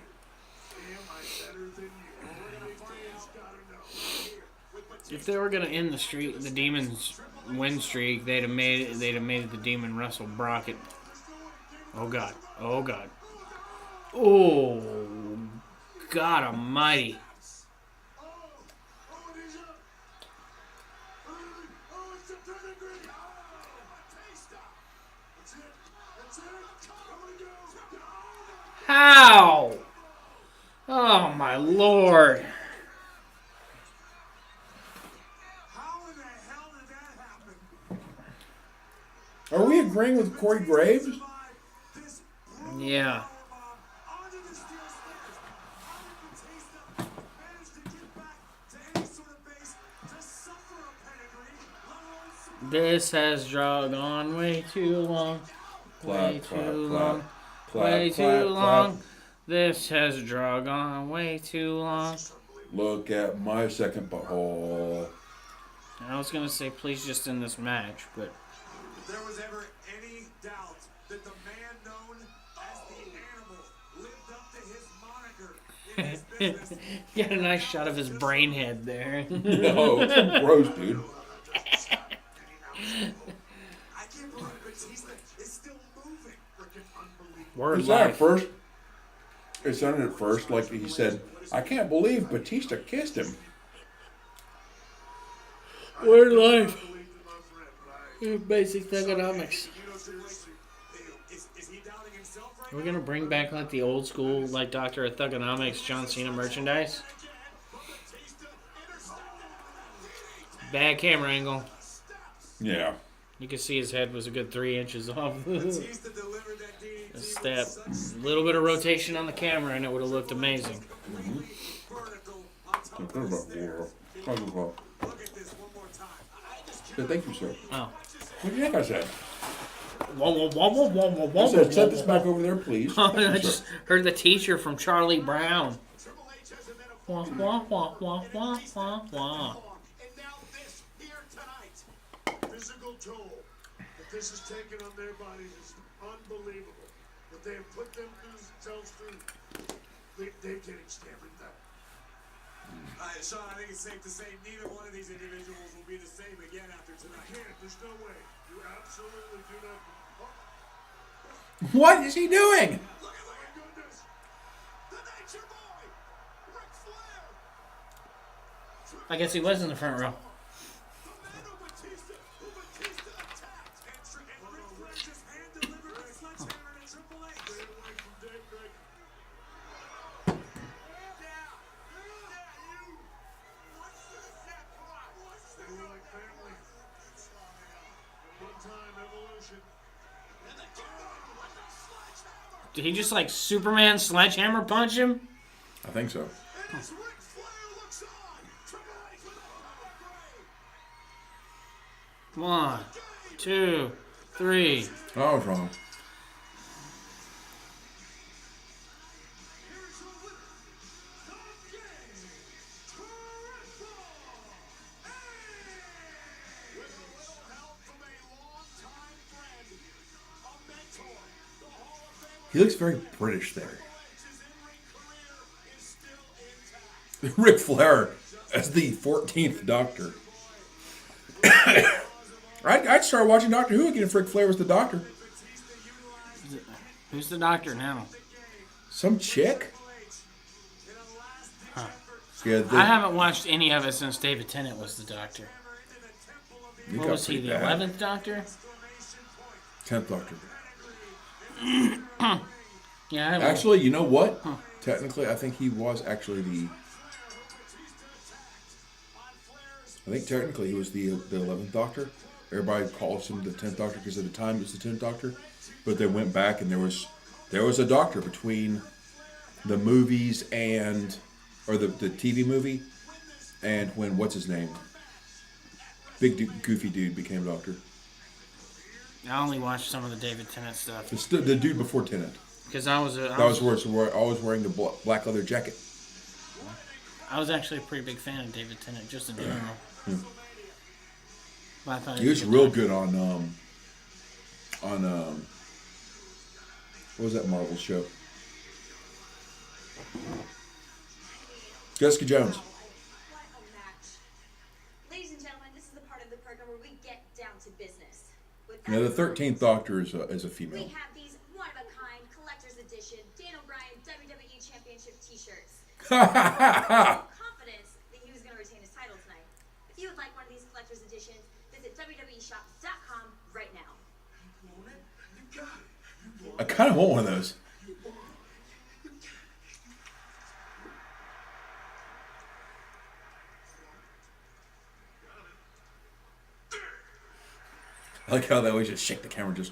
Am I better than you? Big fans gotta know. If they were gonna end the Demons win streak, they'd have made it the Demon wrestle Brock. Oh God! Oh God! Oh God Almighty! Oh, it is up. Oh, it's a pedigree. Oh, Batista. That's it. That's it. Come and go. How? Oh my Lord! How in the hell did that happen? Are we agreeing with Corey Graves? Survive this brutal Yeah. powerbomb onto the steel steps. How did Batista manage to get back to any sort of base to suffer a pedigree, let alone survive? This has dragged on way too long. Way Clap, clap, too clap. long. Clap, Way clap, too clap. long. This has dragged on way too long. Look at my second butthole. I was gonna say please just end this match, but If there was ever any doubt that the man known as the Animal lived up to his moniker in this business, you got a nice shot of his brain head there. No, it's so gross, dude. I can't believe Batista is still moving. Freaking unbelievable. Word It sounded at life. first. It sounded at first like he said, "I can't believe Batista kissed him." Word life. Believed in my friend, but I Basic economics. You know, Triple H, is he doubting himself right We're now? gonna bring back like the old school, like Doctor of Thugonomics, John Cena merchandise. Bad camera angle. Yeah. You can see his head was a good 3 inches off. Batista delivered that DDT A with step. such A little bit of rotation on the camera and it would have looked amazing. vertical on top of his stairs. Look at this one more time. I just can't Thank you, sir. Oh. What do you think I said? Whoa, whoa, whoa, whoa, whoa, whoa, I whoa, said, whoa, set this whoa, back whoa. over there, please. Thank I you, just sir. heard the teacher from Charlie Brown. Triple H has him in a Wah, full wah, wah, wah, wah, wah, wah. and now this here tonight. physical toll that this has taken on their bodies is unbelievable. What they have put themselves through, they're getting stammered down. Sean, I think it's safe to say neither one of these individuals will be the same again after tonight. There's no way. You absolutely do not. What is he doing? Look at my goodness! The Nature Boy! Ric Flair! I guess he was in the front row. The man who Batista attacked! And Ric Flair just hand-delivered a sledgehammer to Triple H! Stay away from Dave Greg. They were like family. One-time evolution. Did he just like Superman sledgehammer punch him? I think so. And as Ric Flair looks on, Triple H with a power grave! 1, 2, 3. Oh, I was wrong. Here's your winner, the game, Triple He looks very British there. Ric Flair as the 14th Doctor. I'd start watching Doctor Who again if Ric Flair was the Doctor. Who's the Doctor now? Some chick? Huh. Yeah, I haven't watched any of it since David Tennant was the Doctor. You What got was he, pretty the bad. 11th Doctor? 10th Doctor. Yeah, I Actually, you know what? Technically, I think he was actually the... I think technically he was the 11th Doctor. Everybody calls him the 10th Doctor because at the time it was the 10th Doctor. But they went back and there was a Doctor between the movies and... Or the TV movie and when, what's his name? Big goofy dude became Doctor. I only watched some of the David Tennant stuff. The dude before Tennant. Because I was always wearing the black leather jacket. I was actually a pretty big fan of David Tennant, just in general. But I thought He was a real Doctor. good on what was that Marvel show? Jessica Jones. What a match. Ladies and gentlemen, this is the part of the program where we get down to business. With Now the that, 13th Doctor is a we female. have these one-of-a-kind collector's edition Dan O'Brien WWE Championship t-shirts. Ha Confidence that he was going to retain his title tonight. If you would like one of these collector's editions, visit www.shops.com right now. I kind of want one of those. I like how they always just shake the camera, just.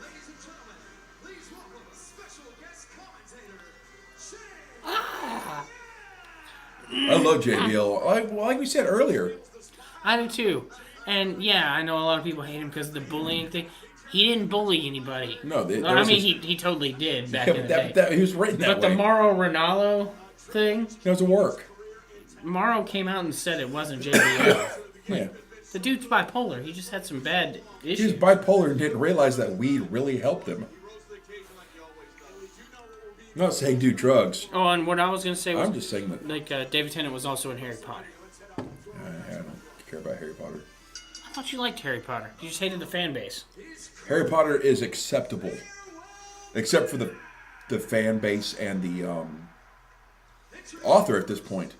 Ladies and gentlemen, please welcome a special guest commentator, I love JBL. Like we said earlier. I do too. And yeah, I know a lot of people hate him because of the bullying thing. He didn't bully anybody. No, I mean, he totally did back in the day. He was written that But way. the Mauro Ranallo thing, It doesn't work. Mauro came out and said it wasn't JBL. Yeah. The dude's bipolar. He just had some bad He was issues. bipolar and didn't realize that weed really helped him. I'm not saying do drugs. Oh, and what I was going to say was, I'm just saying that like, David Tennant was also in Harry Potter. I don't care about Harry Potter. I thought you liked Harry Potter. You just hated the fan base. Harry Potter is acceptable, except for the fan base and the author at this point.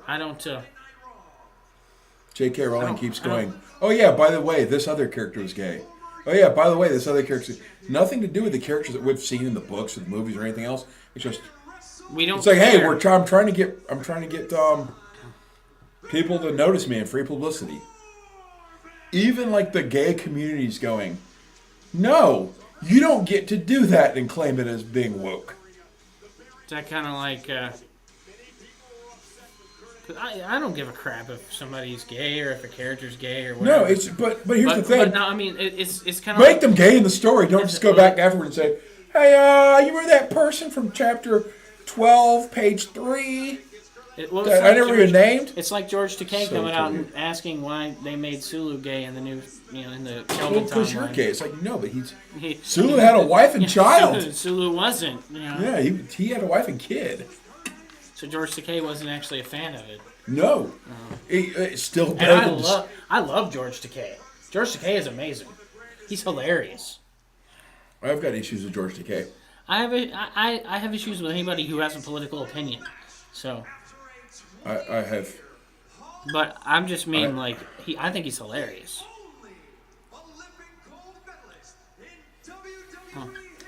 I don't, J.K. Rowling don't- keeps I don't- going, oh yeah, by the way, this other character is gay. Oh yeah, by the way, this other character... Nothing to do with the characters that we've seen in the books or the movies or anything else. It's just... we don't It's like, hey, care. I'm trying to get people to notice me and free publicity. Even like the gay community's going, no, you don't get to do that and claim it as being woke. Is that kind of like, 'cause I don't give a crap if somebody's gay or if a character's gay or whatever. No, it's but here's the thing. But no, I mean, it's kind of Make like, them gay in the story. Don't just go back afterward and say, hey, you were that person from chapter 12, page 3. well, it's that I like never George- even named. It's like George Takei So coming out true. and asking why they made Sulu gay in the new, in the Well, Kelvin because you're timeline. gay. It's like, no, but He- Sulu had a wife and Yeah, child. Sulu wasn't. Yeah, he had a wife and kid. So George Takei wasn't actually a fan of it. No. It's still And better than... I love George Takei. George Takei is amazing. He's hilarious. I've got issues with George Takei. I have issues with anybody who has a political opinion. So, I have... but I'm just mean I think he's hilarious.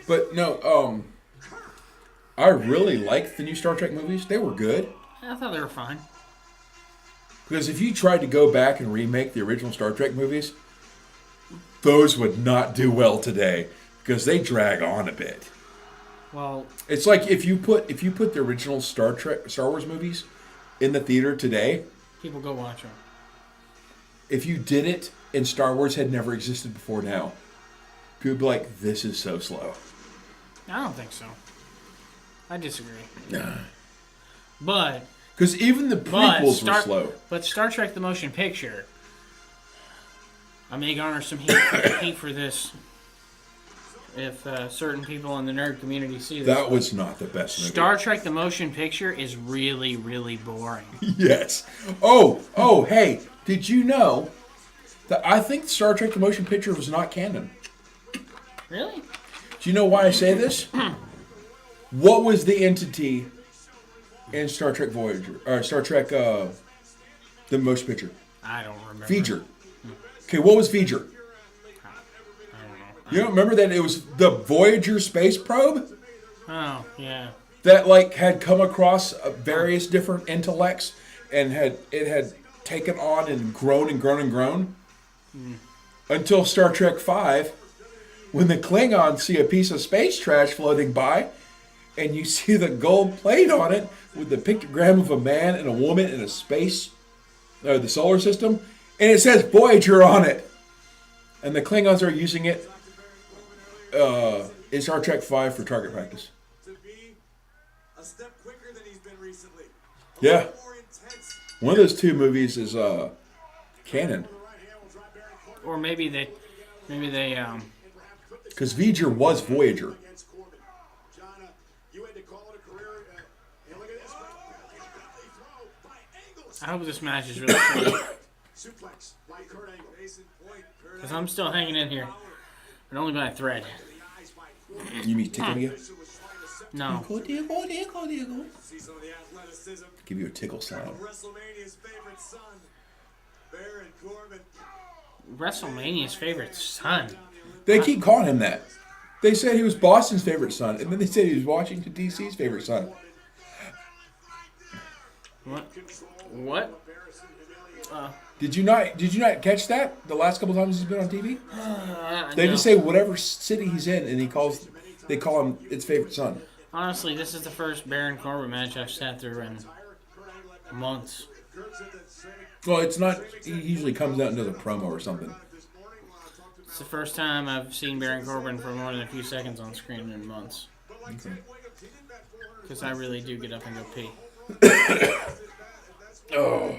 But no, I really liked the new Star Trek movies. They were good. I thought they were fine. Because if you tried to go back and remake the original Star Trek movies, those would not do well today because they drag on a bit. Well, It's like if you put the original Star Wars movies in the theater today, people go watch them. if you did it and Star Wars had never existed before now, people would be like, this is so slow. I don't think so. I disagree. But Because even the prequels were slow. But Star Trek: The Motion Picture, I may garner some heat for this if certain people in the nerd community see this. That was not the best movie. Star Trek: The Motion Picture is really, really boring. Yes. Oh, hey, did you know that I think Star Trek: The Motion Picture was not canon? Really? Do you know why I say this? What was the entity in Star Trek Voyager? Or Star Trek, the motion picture? I don't remember. V'ger. Okay, what was V'ger? You don't remember that it was the Voyager space probe? Oh, yeah. That, like, had come across various different intellects and had taken on and grown and grown and grown. Until Star Trek V, when the Klingons see a piece of space trash floating by, and you see the gold plate on it with the pictogram of a man and a woman in a space, the solar system, and it says Voyager on it. And the Klingons are using it in Star Trek V for target practice. To be a step quicker than he's been recently. Yeah. More intense. One of those two movies is canon. Or maybe they Because V'ger was Voyager. I hope this match is really good. Because I'm still hanging in here. But only by a thread. You mean tickle you? No. Give you a tickle sound. WrestleMania's favorite son, Baron Corbin. WrestleMania's favorite son. They keep calling him that. They said he was Boston's favorite son, and then they said he was Washington, D.C.'s favorite son. What? Did you not catch that the last couple times he's been on TV? They just say whatever city he's in, and they call him its favorite son. Honestly, this is the first Baron Corbin match I've sat through in months. Well, it's not. He usually comes out and does a promo or something. It's the first time I've seen Baron Corbin for more than a few seconds on screen in months. Because I really do get up and go pee. Oh.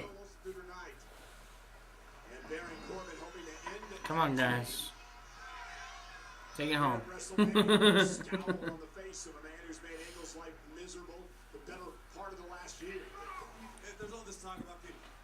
Come on, guys. Take it home. There's all this talk about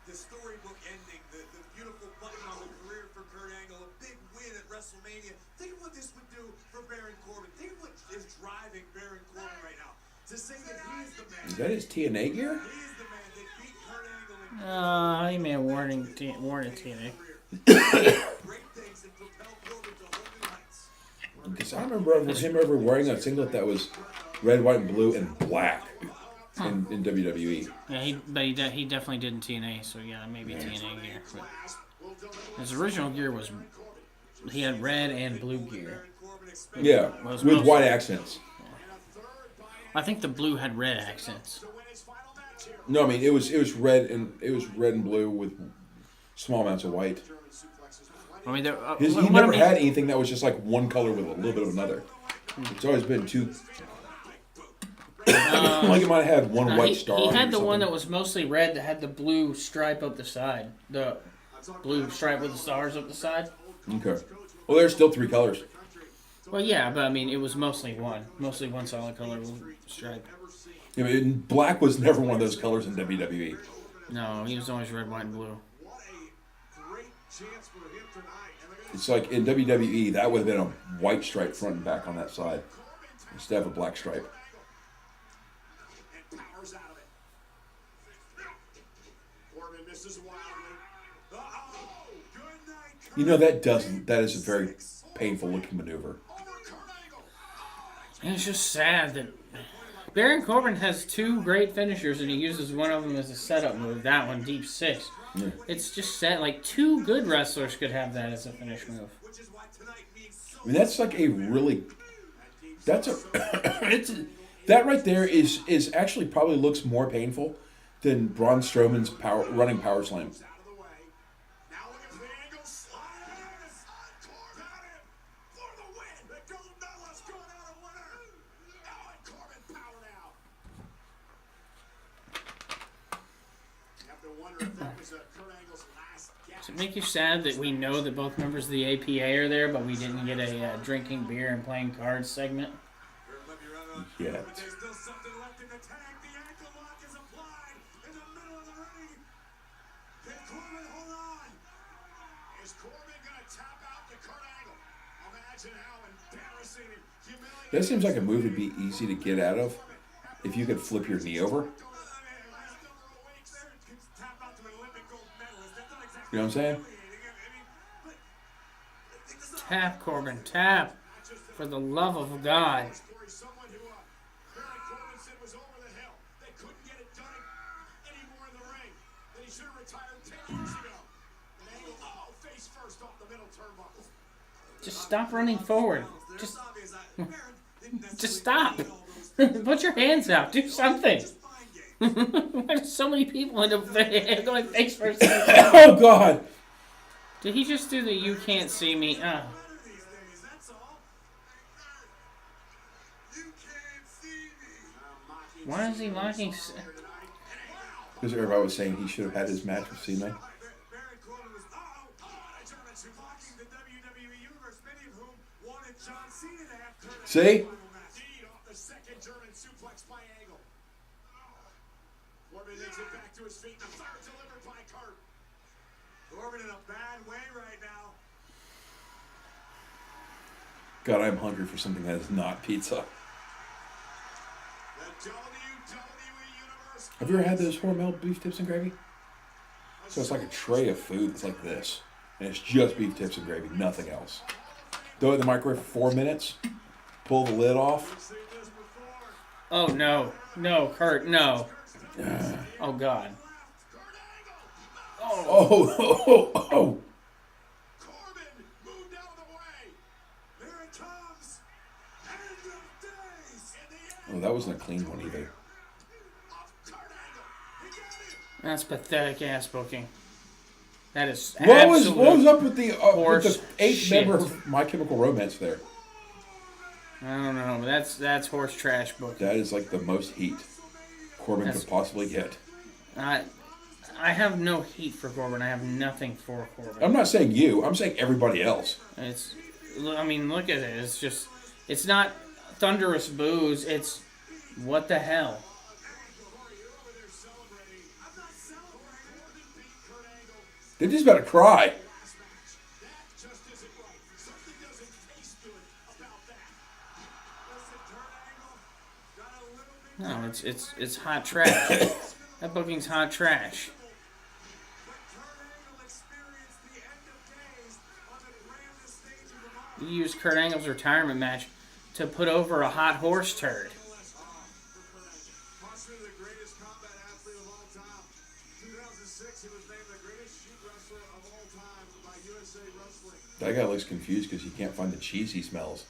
the storybook ending, the beautiful button on the career for Kurt Angle, a big win at WrestleMania. Think of what this would do for Baron Corbin. Think of what is driving Baron Corbin right now. To say that he is the man. Is that his TNA gear? He is the man that beat Kurt Angle in He may have worn it TNA. great things and propelled Corbin to whole new heights. Because I remember him wearing a singlet that was red, white, and blue, and black in WWE. Yeah, he definitely did in TNA, so yeah, maybe TNA gear. But his original gear was, he had red and blue gear. Yeah, with white accents. I think the blue had red accents. No, I mean it was red and blue with small amounts of white. I mean, He never had anything that was just like one color with a little bit of another. It's always been two. Like it might have had one white star. He had or the one something. that was mostly red that had the blue stripe up the side. The blue stripe with the stars up the side. Okay. Well, there's still three colors. Well, yeah, but I mean, it was mostly one solid color stripe. I mean, black was never one of those colors in WWE. No, he was always red, white, and blue. It's like in WWE, that would have been a white stripe front and back on that side instead of a black stripe. You know that is a very painful looking maneuver. And it's just sad that Baron Corbin has two great finishers and he uses one of them as a setup move. That one, deep six. Yeah. It's just sad. Like, two good wrestlers could have that as a finish move. I mean, that's like a really. That's a. That right there is actually probably looks more painful than Braun Strowman's running power slam. Does it make you sad that we know that both members of the APA are there, but we didn't get a drinking beer and playing cards segment? Yet. There's still something left in the tank. The ankle lock is applied in the middle of the ring. Can Corbin hold on? Is Corbin going to tap out to Kurt Angle? Imagine how embarrassing and humiliating. That seems like a move would be easy to get out of if you could flip your knee over. You know what I'm saying? Tap, Corbin, tap. For the love of God. Someone who Baron Corbin said was over the hill. They couldn't get it done anymore in the ring. That he should have retired 10 years ago. And Angle, face first off the middle turnbuckle. Just stop running forward. Just stop. Put your hands out. Do something. Why do so many people end up going face first? Oh, God. Did he just do the "you can't see me"? Why is he mocking? Because everybody was saying he should have had his match with Cena. See? The second German suplex by Angle. Corbin makes it back to his feet. The third delivered by Kurt. Corbin in a bad way right now. God, I'm hungry for something that is not pizza. The WWE Universe. Have you ever had those Hormel beef tips and gravy? So it's like a tray of food. It's like this. And it's just beef tips and gravy, nothing else. Throw it in the microwave for 4 minutes. Pull the lid off. Oh, no. No, Kurt, no. Oh, God. Oh. Corbin moved out of the way. There it comes. End of days. Oh, that wasn't a clean one either. That's pathetic ass booking. That is What was absolute up with the eighth shit. member of My Chemical Romance there? I don't know, but that's horse trash booking. That is like the most heat Corbin could possibly get. I have no heat for Corbin. I have nothing for Corbin. I'm not saying you. I'm saying everybody else. I mean, look at it. It's just, it's not thunderous boos. It's what the hell. They're just about to cry. No, it's hot trash. That booking's hot trash. You use Kurt Angle's retirement match to put over a hot horse turd. Possibly the greatest combat athlete of all time. 2006, he was named the greatest shoot wrestler of all time by USA Wrestling. That guy looks confused because he can't find the cheese he smells.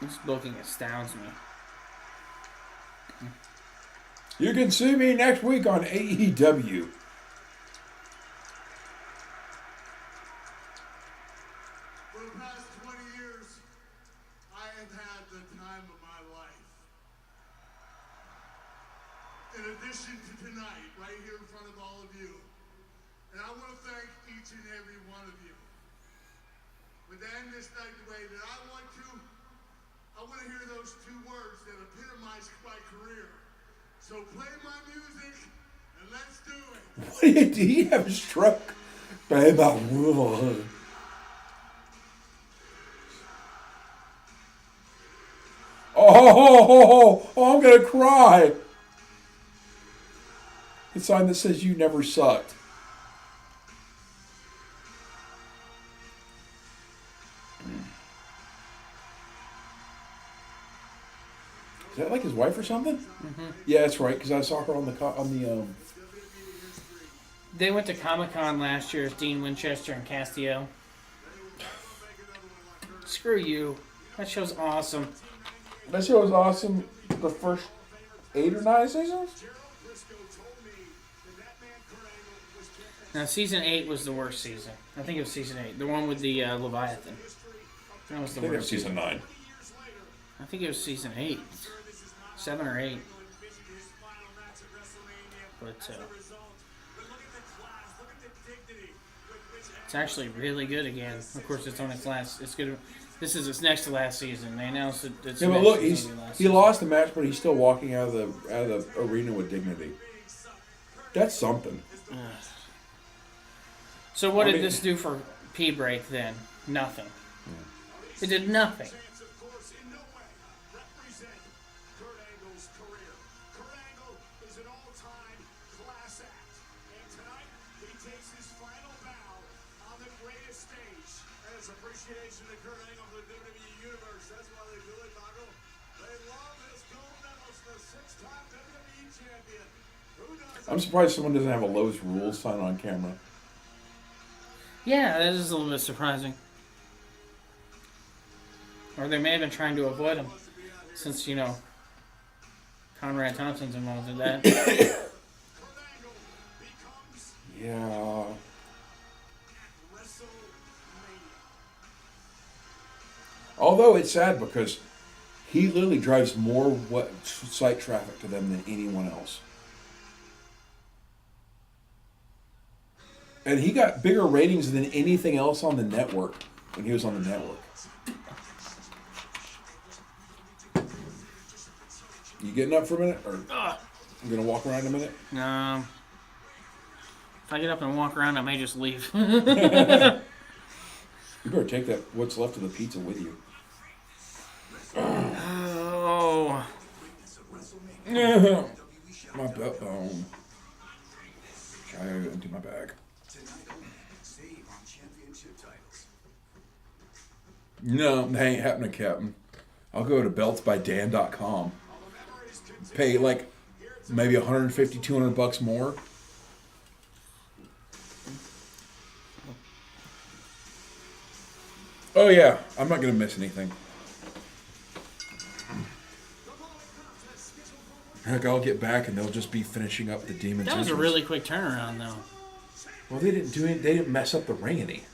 This booking astounds me. You can see me next week on AEW. For the past 20 years, I have had the time of my life. In addition to tonight, right here in front of all of you. And I want to thank each and every one of you. But to end this night the way that I want to hear those two words that epitomize my career. So play my music and let's do it. What did he have a stroke? Oh, I'm going to cry. The sign that says you never sucked. Is that like his wife or something? Mm-hmm. Yeah, that's right. Because I saw her on the. They went to Comic-Con last year as Dean Winchester and Castiel. Screw you. That show's awesome. That show was awesome. The first 8 or 9 seasons. Now, season 8 was the worst season. I think it was season 8. The one with the Leviathan. That was the I think it was worst season 9. I think it was season 8. 7 or 8. But it's actually really good again. Of course, it's on its last. It's good. This is its next to last season. They announced it. Yeah, but look, he lost the match, but he's still walking out of the arena with dignity. That's something. So what did this do for P-Break then? Nothing. It did nothing. Appreciation to Kurt Angle for the WWE Universe. That's why they do it, Marco. They love this gold medalist, the 6-time WWE champion. Who does I'm surprised someone doesn't have a Lowe's Rules sign on camera. Yeah, that is a little bit surprising. Or they may have been trying to avoid him, since, you know, Conrad Thompson's involved in that. Yeah. Although it's sad because he literally drives more site traffic to them than anyone else. And he got bigger ratings than anything else on the network when he was on the network. You getting up for a minute? Or you going to walk around a minute? If I get up and walk around, I may just leave. You better take that what's left of the pizza with you. Oh. My butt bone. I gotta empty my bag. No, that ain't happening, Captain. I'll go to beltsbydan.com. Pay like maybe $150, $200 more. Oh yeah, I'm not gonna miss anything. Heck, I'll get back and they'll just be finishing up the Demon's That was a entrance. really quick turnaround, though. Well, they didn't do it. They didn't mess up the ring any.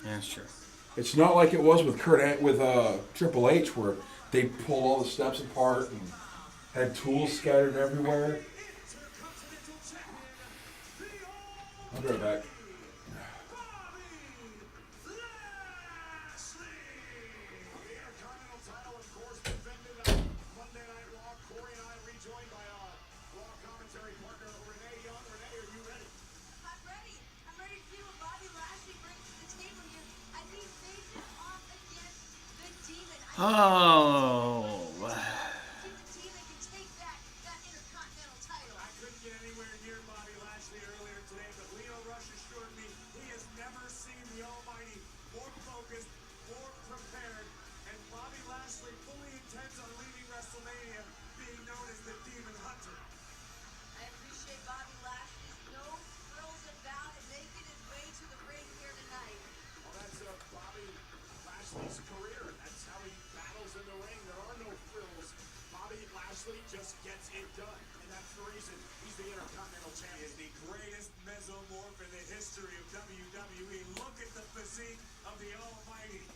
Yeah, that's true. It's not like it was with Triple H, where they pulled all the steps apart and had tools scattered everywhere. I'll be right back. Oh. Just gets it done, and that's the reason he's the Intercontinental Champion. He is the greatest mesomorph in the history of WWE. Look at the physique of the Almighty.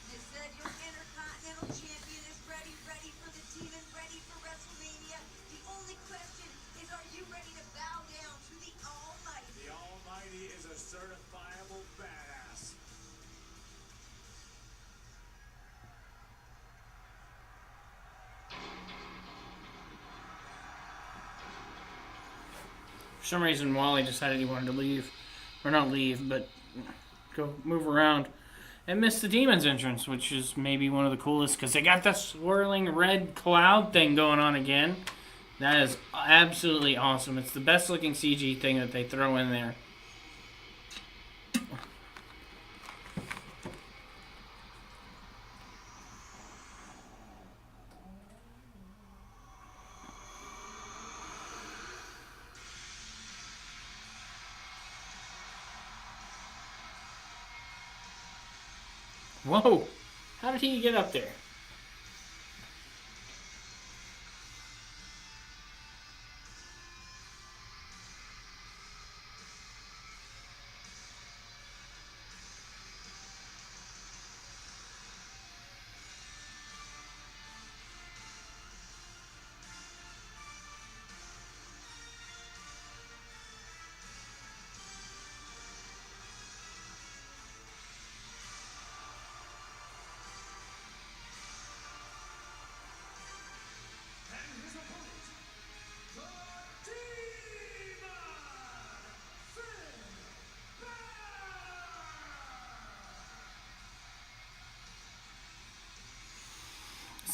They said your Intercontinental Champion is ready for the Demon, ready for WrestleMania. The only question is, are you ready to bow down to the Almighty? The Almighty is a certifiable badass. For some reason, Wally decided he wanted to leave. Or not leave, but go move around. And miss the Demon's entrance, which is maybe one of the coolest, because they got the swirling red cloud thing going on again. That is absolutely awesome. It's the best looking CG thing that they throw in there. Whoa! How did he get up there?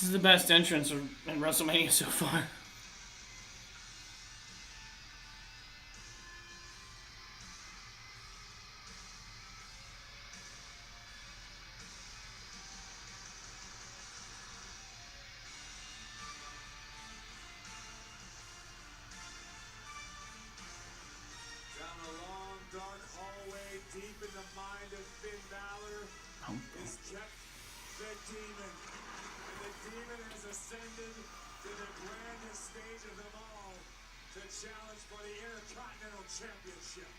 This is the best entrance in WrestleMania so far. Down a long, dark hallway, deep in the mind of Finn Balor, is kept the Demon. And the Demon has ascended to the grandest stage of them all to challenge for the Intercontinental Championship.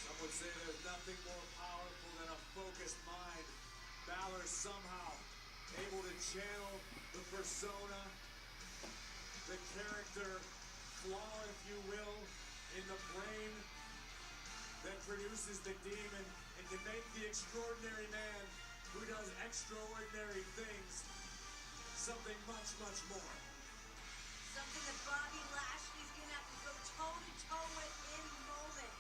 Some would say there's nothing more powerful than a focused mind. Balor somehow able to channel the persona, the character flaw, if you will, in the brain that produces the Demon, and to make the extraordinary man who does extraordinary things something much, much more. Something that Bobby Lashley's gonna have to go toe-to-toe with in moments.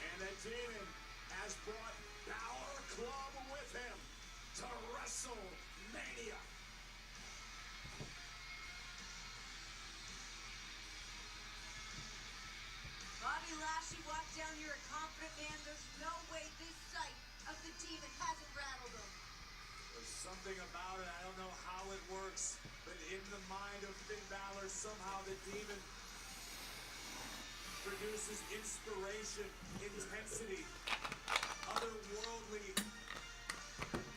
And the Demon has brought Balor Club with him to WrestleMania. Bobby Lashley walked down here a confident man. There's no way this sight of the Demon hasn't rattled him. There's something about it, I don't know how it works, but in the mind of Finn Balor, somehow the Demon produces inspiration, intensity, otherworldly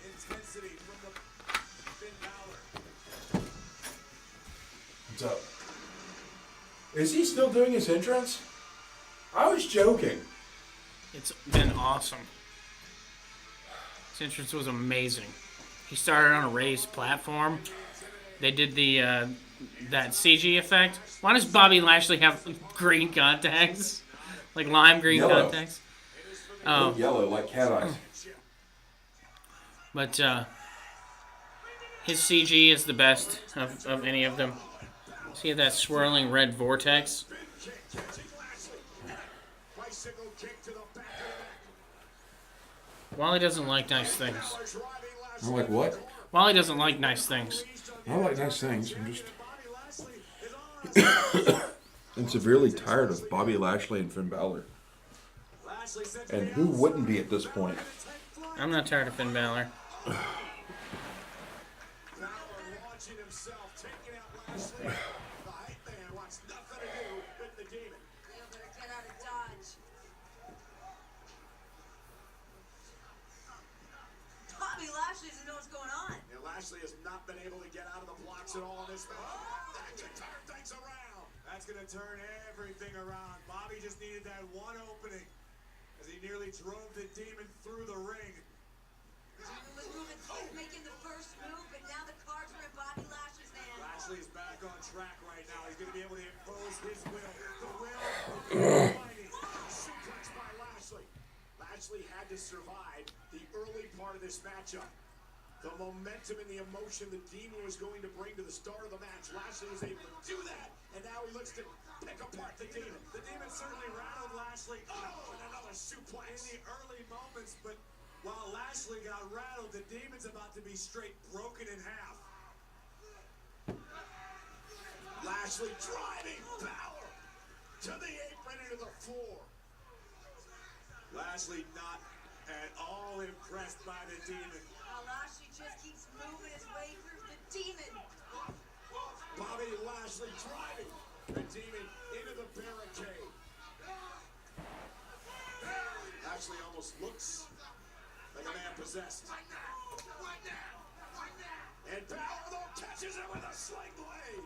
intensity from the Finn Balor. What's up? Is he still doing his entrance? I was joking. It's been awesome. His entrance was amazing. He started on a raised platform. They did the that CG effect. Why does Bobby Lashley have green contacts? Like lime green Yellow. contacts? Oh, Yellow, like cat eyes. but his CG is the best of any of them. See that swirling red vortex? Big kick catching Lashley. Bicycle kick to the back of Wally doesn't like nice things. the neck. Driving I'm Lashley. like, what? Wally doesn't like nice things. I like nice things. I'm just Bobby Lashley is on. I'm severely tired of Bobby Lashley and Finn Balor. Lashley sent to And the who wouldn't be at this point? I'm not tired of Finn Balor. Balor launching himself, taking out Lashley. The hype man wants nothing to do with the Demon. You better get out of Dodge. Bobby Lashley doesn't know what's going on. And Lashley has not been able to get out of the blocks at all in this match. That can turn things around. That's going to turn everything around. Bobby just needed that one opening as he nearly drove the Demon through the ring. Demon was moving quick, making the first move, but now the cards are in Bobby Lashley's hand. Lashley is back on track right now. He's going to be able to impose his will. The will of the Almighty. Suplex by Lashley. Lashley had to survive the early part of this matchup. The momentum and the emotion the Demon was going to bring to the start of the match. Lashley was able to do that, and now he looks to pick apart the Demon. The Demon certainly rattled Lashley. Oh, and another suplex. In the early moments, but while Lashley got rattled, the Demon's about to be straight broken in half. Lashley driving Balor to the apron into the floor. Lashley not at all impressed by the Demon. Now Lashley just keeps moving his way through the Demon. Bobby Lashley driving the Demon into the barricade. Lashley almost looks like a man possessed. And Balor though catches him with a sling blade.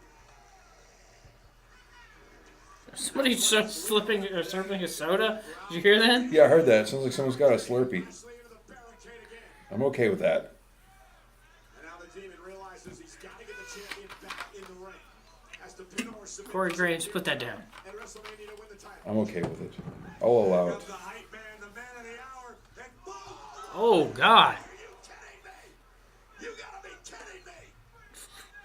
Somebody's slipping or slurping a soda. Did you hear that? Yeah, I heard that. Sounds like someone's got a Slurpee. Lashley into the barricade again. I'm okay with that. And now the Demon realizes he's got to get the champion back in the ring. Has to pin or submit Corey the Graves, champion put that down. at WrestleMania to win the title. I'm okay with it. I'll allow Here it. comes the hype man, the man of the hour, and boom! Oh, God. Are you kidding me? You gotta be kidding me!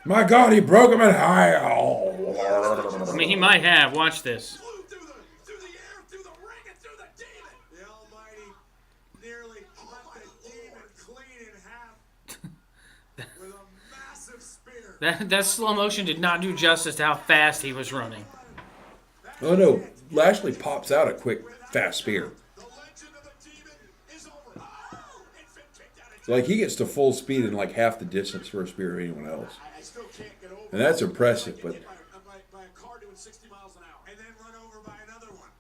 My God, he broke him in half. I mean, he might have. Watch this. Flew through the air, through the ring, and through the demon. The Almighty nearly cut the demon clean in half with a massive spear. That slow motion did not do justice to how fast he was running. Oh no, Lashley pops out a quick, fast spear. The legend of the demon is over. Oh! And Finn kicked out at Like he gets to full speed in like half the distance for a spear of anyone else. I still can't get over And that's impressive, but by a car doing 60 miles an hour. And then run over by another one.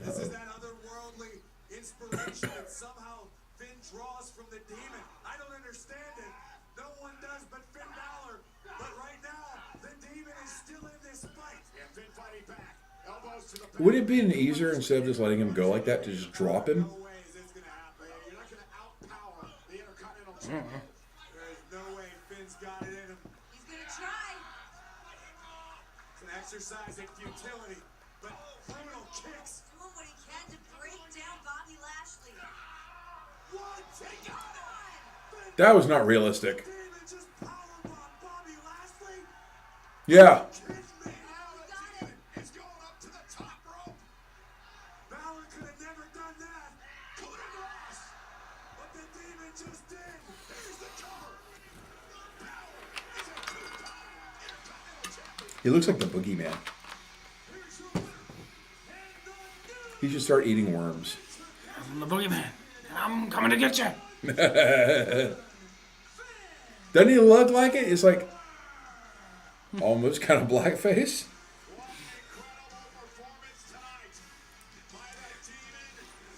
This is that otherworldly inspiration that somehow Finn draws from the demon. I don't understand it. No one does but Finn Balor. But right now, the demon is still in this fight. Yeah, Finn fighting back. Elbows to the back. would it be easier instead of just letting him go like that to just drop him? No way is this gonna happen. You're not going to outpower the Intercontinental Champion. There is no way Finn's got it in him. He's gonna try. It's an exercise in futility, but brutal kicks. Doing what he can to break down Bobby Lashley. One, take on it. That was not realistic. Demon just powerbombed Bobby Lashley. Yeah. It's going up to the top rope. Balor could have never done that. Coup de grace. But the demon just did. Here's the cover. Balor is a two-time Intercontinental Champion. He looks like the boogeyman. Here's your winner. And the new He should start eating worms. I'm the boogeyman. I'm coming to get you. Doesn't he look like it? It's like almost kind of blackface.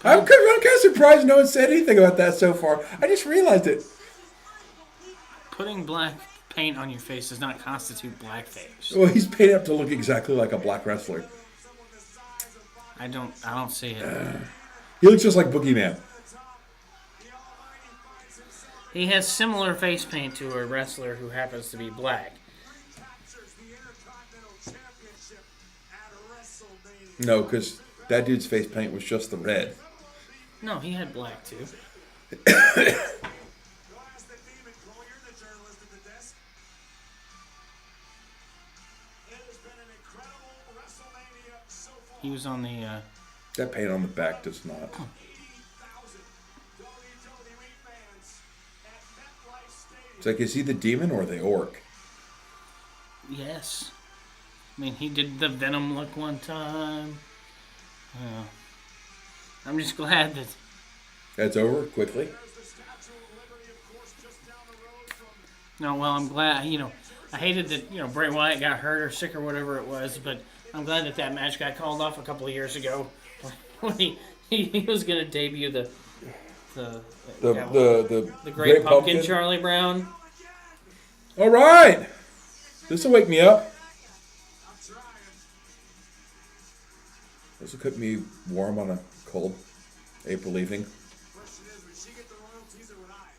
I'm kind of surprised no one said anything about that so far. I just realized it. Putting black paint on your face does not constitute blackface. Well, he's painted up to look exactly like a black wrestler. I don't see it. He looks just like Boogeyman. He has similar face paint to a wrestler who happens to be black. captures the Intercontinental Championship at WrestleMania. No, because that dude's face paint was just the red. No, he had black too. Go ask the demon, Cole. You're the journalist at the desk. It has been an incredible WrestleMania so far. He was on the. That paint on the back does not. 80,000 WWE fans at MetLife Stadium. It's like, is he the demon or the orc? Yes. I mean, he did the Venom look one time. I'm just glad that. That's over quickly. There's the Statue of Liberty, of course, just down the road from No, well, I'm glad. I hated that. Bray Wyatt got hurt or sick or whatever it was, but I'm glad that match got called off a couple of years ago when he was gonna debut the Great Pumpkin Charlie Brown. All right. This will wake me up. This will keep me warm on a cold April evening. Question is, would she get the royalties or would I?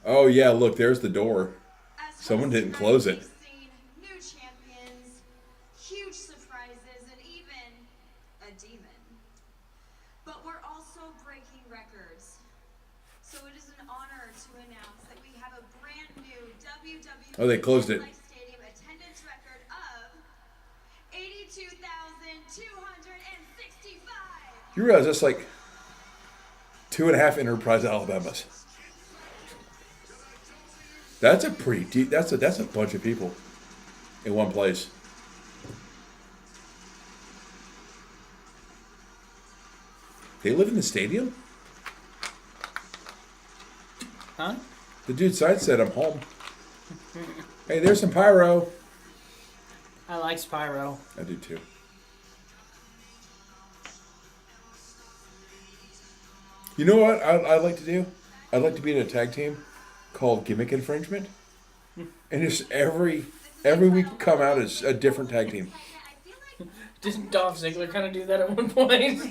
Oh, yeah, look, there's the door. As Someone hosts didn't close it. tonight, we've seen new champions, huge surprises, and even a demon. But we're also breaking records. So it is an honor to announce that we have a brand new WWE Oh, they closed it. MetLife Stadium attendance record of 82,265. You realize that's like 2.5 Enterprise Alabamas. That's a pretty deep. That's a bunch of people in one place. They live in the stadium? Huh? The dude side said I'm home. Hey, there's some pyro. I like Spyro. I do too. You know what I'd like to do? I'd like to be in a tag team called Gimmick Infringement. And just every week come out as a different tag team. Didn't Dolph Ziggler kind of do that at one point?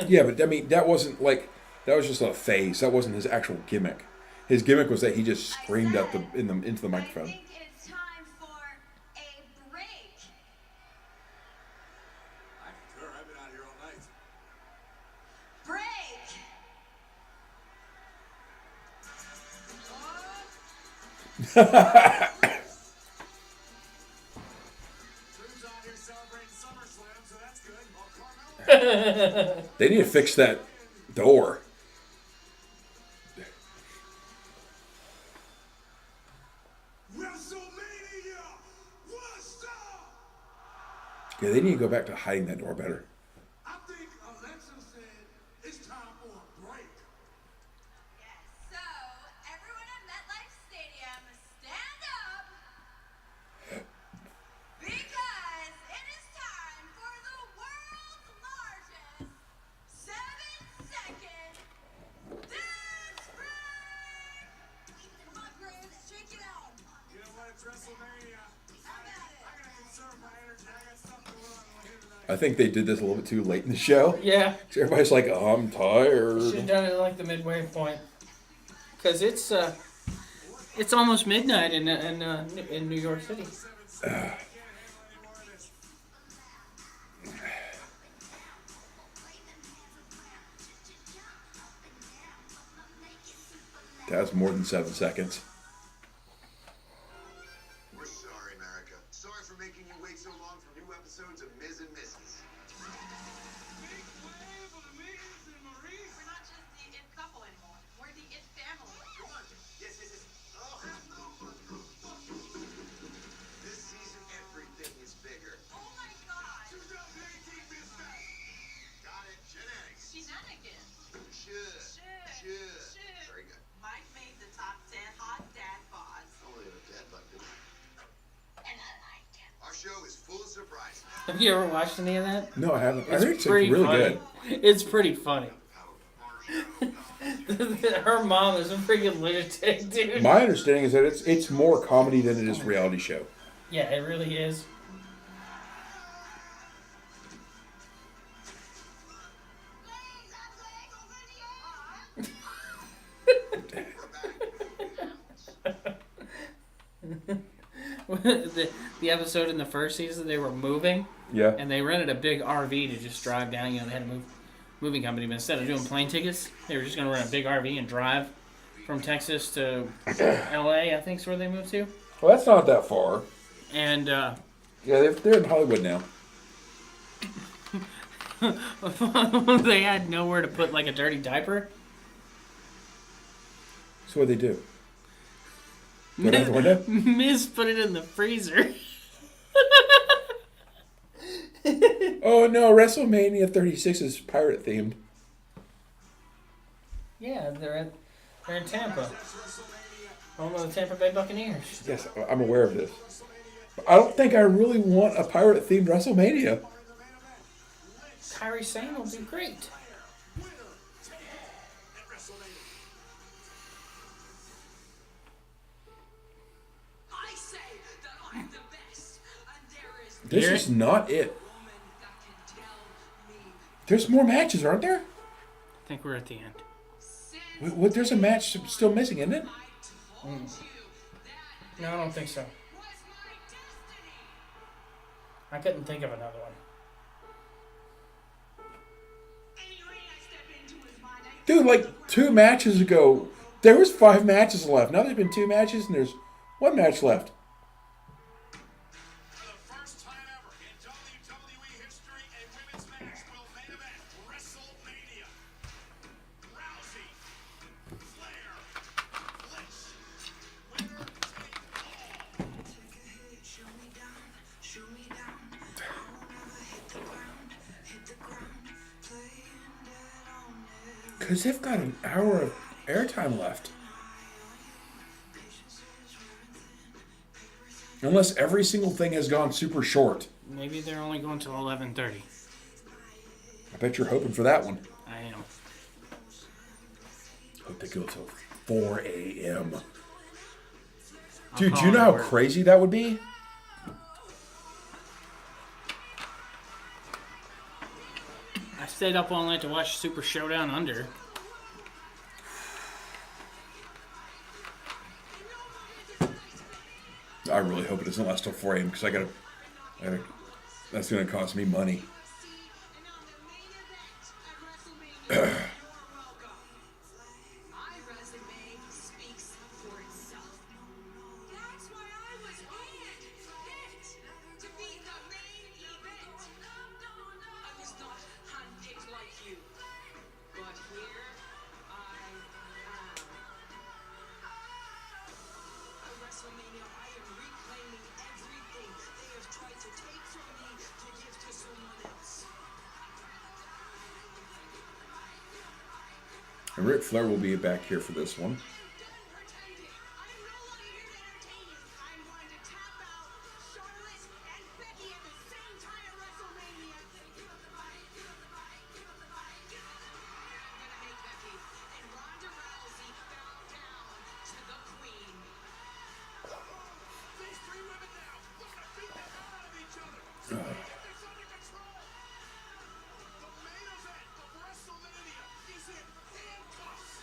Yeah, but I mean, that wasn't like, that was just a phase. That wasn't his actual gimmick. His gimmick was that he just screamed at into the microphone. I think it's time for a break. I concur. I've been out here all night. Break. Drew's out here celebrating SummerSlam, so that's good. Well, Carmella. They need to fix that door. WrestleMania! What's up? Yeah, they need to go back to hiding that door better. I think Alexa said it's time for a break. Yes. So, everyone at MetLife Stadium, stand up. Because it is time for the world's largest 7-second dance break. Come on, Graves, shake it out. You know what? It's WrestleMania. How about it? I gotta conserve my energy. I got something going on here tonight. I think they did this a little bit too late in the show. Yeah. So everybody's like, oh, I'm Should tired. have done it at like the midway point. Because It's almost midnight in New York City. That was more than 7 seconds. We're sorry, America. Sorry for making you wait so long for new episodes of Ms. and Mrs. We're not just the it couple anymore. We're the it family. Come on. Yes, yes, yes. Oh. This season, everything is bigger. Oh my God. 2018 Miss Fest. Got it. Genetics. Shenanigans. Should. Very good. Mike made the top 10 hot dad bods. Only a dad bug did. And I like it. Our show is full of surprises. Have you ever watched any of that? No, I haven't. I It's heard it's pretty really funny. good. It's pretty funny. Her mom is a freaking lunatic, dude. My understanding is that it's more comedy than it is reality show. Yeah, it really is. the episode in the first season, they were moving, Yeah. and they rented a big RV to just drive down. You know, they had a moving company, but instead of doing plane tickets, they were just going to rent a big RV and drive from Texas to LA, I think is where they moved to. Well, that's not that far. And Yeah, they're in Hollywood now. they had nowhere to put like a dirty diaper. So what they do? Go down the window? Miz put it in the freezer. Oh no, WrestleMania 36 is pirate themed. Yeah, they're in Tampa. Home of the Tampa Bay Buccaneers. Yes, I'm aware of this. But I don't think I really want a pirate themed WrestleMania. Kyrie Sane will be great. I say that I'm the best, and there is This Here? is not it. woman that can tell me. There's more matches, aren't there? I think we're at the end. What? There's a match still missing, isn't it? I told you that No, I don't think so. was my destiny. I couldn't think of another one. Any ring I step into is mine. Dude, like 2 matches ago, there was 5 matches left. Now there's been 2 matches and there's 1 match left. For the first time ever in WWE history, a women's match will main event WrestleMania. Rousey, Flair, Bliss, winner take all. Because they've got an hour of airtime left. Unless every single thing has gone super short. Maybe they're only going till 11:30. I bet you're hoping for that one. I am. Hope they go till 4 a.m. I'll Dude, do call you know it how work. crazy that would be? I stayed up all night to watch Super Showdown Under. I really hope it doesn't last till 4 a.m. because I gotta, that's gonna cost me money. And on the main event at WrestleMania, you're welcome. My resume speaks for itself. And Ric Flair will be back here for this one. These three women now gonna beat the hell out of each other. Get this under control. The main event of WrestleMania is in handcuffs.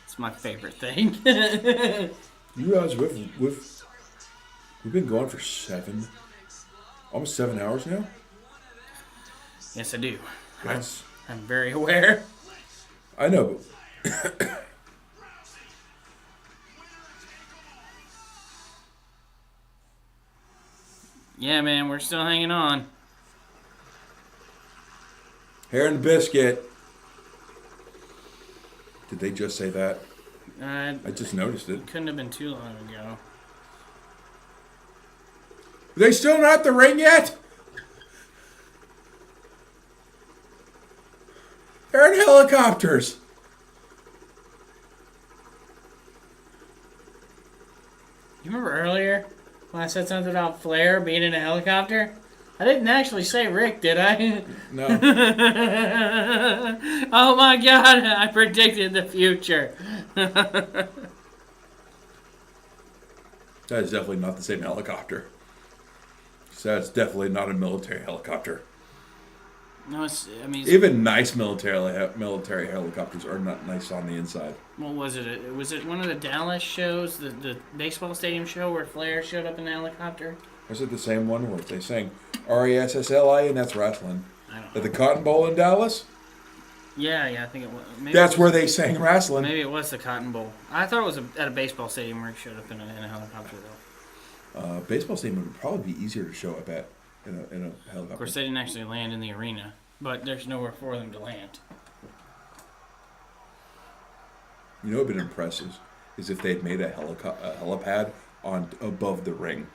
It's my favorite thing. You realize we've been going for almost 7 hours now? Yes, I do. Yes. I'm very aware. I know, but Yeah, man, we're still hanging on. hair and the biscuit. Did they just say that? I just noticed it. Couldn't have been too long ago. Are they still not at the ring yet? They're in helicopters. You remember earlier when I said something about Flair being in a helicopter? I didn't actually say Rick, did I? No. Oh my god, I predicted the future. That is definitely not the same helicopter. So that's definitely not a military helicopter. No, it's Even nice military helicopters are not nice on the inside. what was it? Was it one of the Dallas shows, the baseball stadium show where Flair showed up in a helicopter? Was it the same one where they sang RASSLI and that's wrestling? I don't At know. the Cotton Bowl in Dallas? Yeah, I think it was. Maybe That's it was, where they sang wrestling. Maybe it was the Cotton Bowl. I thought it was at a baseball stadium where he showed up in a helicopter, though. Baseball stadium would probably be easier to show up at in a helicopter. Of course, they didn't actually land in the arena, but there's nowhere for them to land. You know what would have been impressive is if they'd made a helipad on above the ring.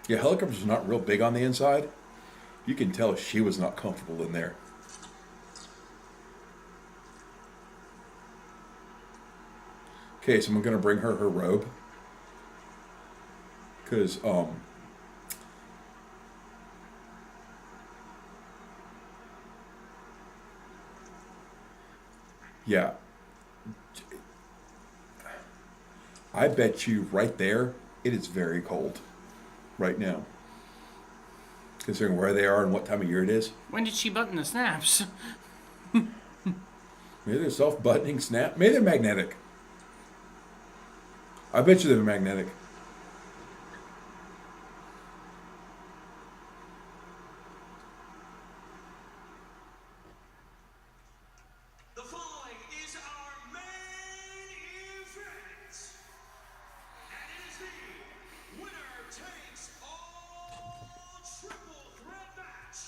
Yeah, helicopters are not real big on the inside. You can tell she was not comfortable in there. Okay, so I'm gonna bring her robe. Cause yeah. I bet you right there it is very cold right now. Considering where they are and what time of year it is. When did she button the snaps? Maybe they're self-buttoning snap. Maybe they're magnetic. I bet you they're magnetic. The following is our main event. And it is the winner takes all triple threat match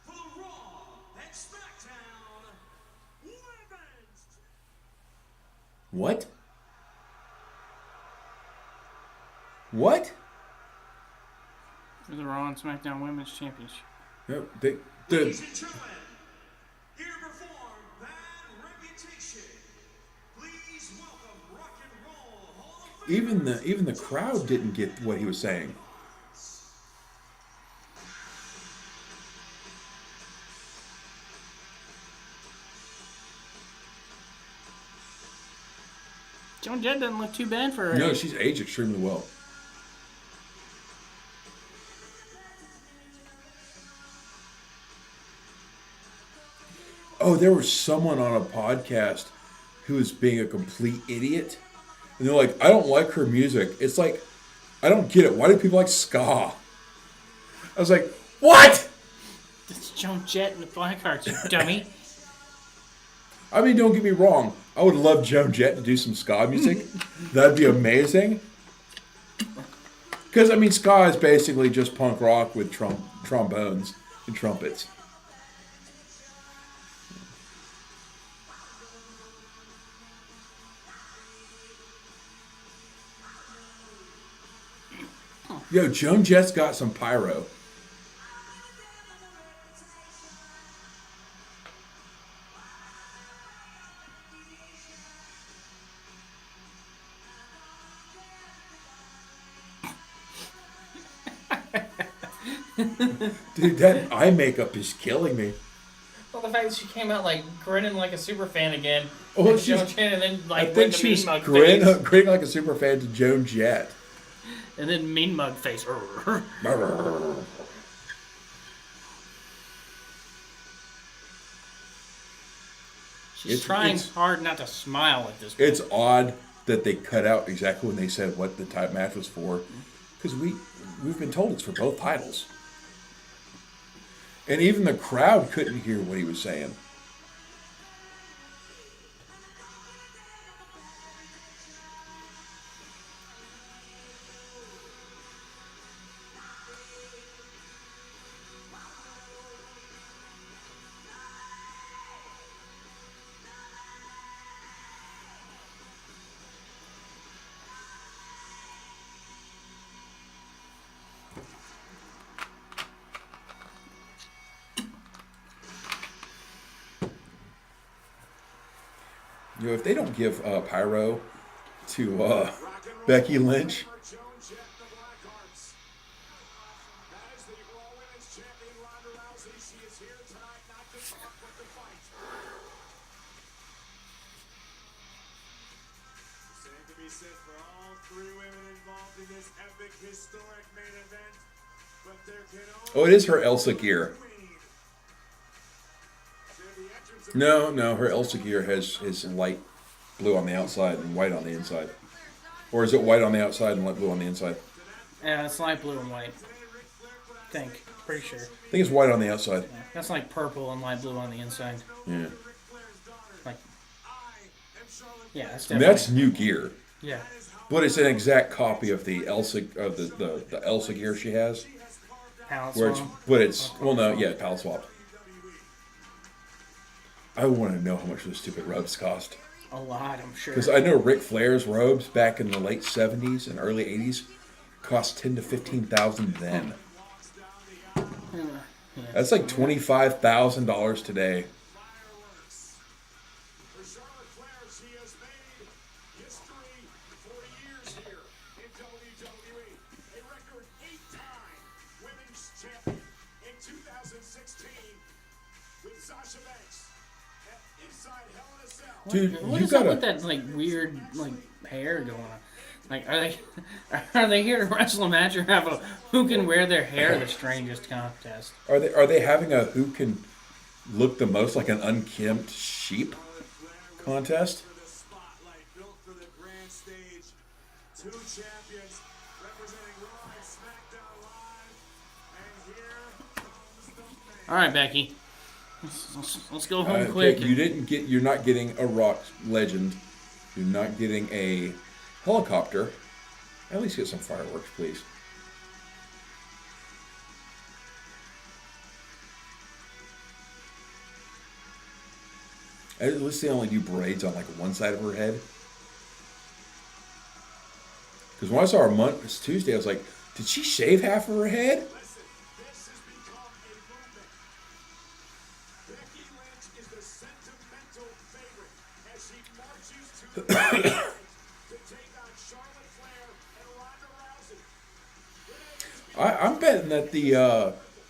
for the Raw and SmackDown Women's. What? What? For the Raw and SmackDown Women's Championship. No, Ladies and gentlemen, here to perform Bad Reputation, please welcome Rock and Roll Hall of Fame. even the crowd didn't get what he was saying. Joan Jett doesn't look too bad for her. No, age. she's aged extremely well. Oh, there was someone on a podcast who was being a complete idiot. And they're like, I don't like her music. It's like, I don't get it. Why do people like ska? I was like, what? It's Joan Jett and the Blackhearts, you dummy. I mean, don't get me wrong. I would love Joan Jett to do some ska music. That'd be amazing. Because, I mean, ska is basically just punk rock with trombones and trumpets. Yo, Joan Jett's got some pyro. Dude, that eye makeup is killing me. Well, the fact that she came out like grinning like a super fan again. Oh, and she's- Joan Jett, and then like I with think the she's mean mug grinning face. like a super fan to Joan Jett. And then mean mug face. She's trying hard not to smile at this point. It's odd that they cut out exactly when they said what the type match was for, because we've been told it's for both titles, and even the crowd couldn't hear what he was saying. You know, if they don't give pyro to Becky Lynch, Said for all three women involved in this epic, historic main event, but there can oh, it is her Elsa gear. No, her Elsa gear has light blue on the outside and white on the inside. Or is it white on the outside and light blue on the inside? Yeah, it's light blue and white. I think. Pretty sure. I think it's white on the outside. Yeah, that's like purple and light blue on the inside. Yeah. Like, yeah, that's And definitely. that's new gear. Yeah. But it's an exact copy of the Elsa of the Elsa gear she has. Palette Where it's, swap. but it's palette swap. I want to know how much those stupid robes cost. A lot, I'm sure. Because I know Ric Flair's robes back in the late 70s and early 80s cost $10,000 to $15,000 then. That's like $25,000 today. Dude, What you is up gotta. with that like weird like hair going on? Like, are they here to wrestle a match or have a who can wear their hair the strangest contest? Are they having a who can look the most like an unkempt sheep contest? Two champions representing Raw and SmackDown Live, and here comes the man. All right, Becky. Let's go home quick. You're not getting a rock legend. You're not getting a helicopter. At least get some fireworks, please. At least they only do braids on like one side of her head. Because when I saw her Monday, Tuesday, I was like, did she shave half of her head? Listen, this has become a movement. Becky Lynch is the sentimental favorite as she marches to the ring to take on Charlotte Flair and Ronda Rousey. I'm betting that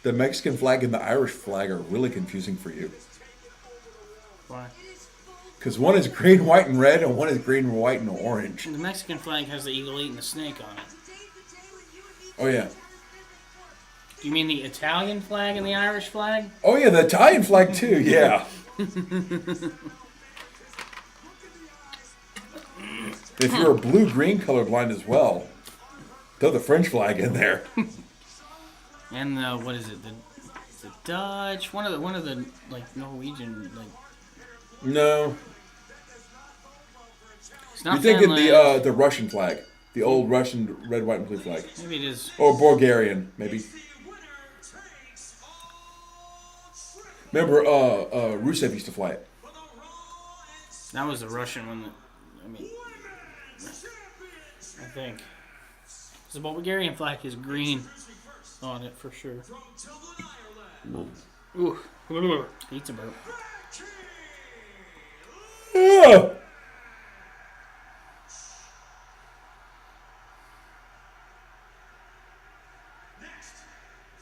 the Mexican flag and the Irish flag are really confusing for you. Why? Because one is green, white, and red, and one is green, white, and orange. The Mexican flag has the eagle eating the snake on it. Oh, yeah. Do you mean the Italian flag and the Irish flag? Oh, yeah, the Italian flag, too, yeah. If you're a blue-green colorblind as well, throw the French flag in there. And the what is it? The Dutch, one of the like Norwegian like No. It's You're not thinking Finland. the Russian flag. The old Russian red, white, and blue flag. Maybe it is. Or Bulgarian, maybe. Remember, Rusev used to fly it. That was the Russian one. I mean, I think. The Bulgarian flag is green on it for sure. Ooh, pizza burp. Yeah. Next,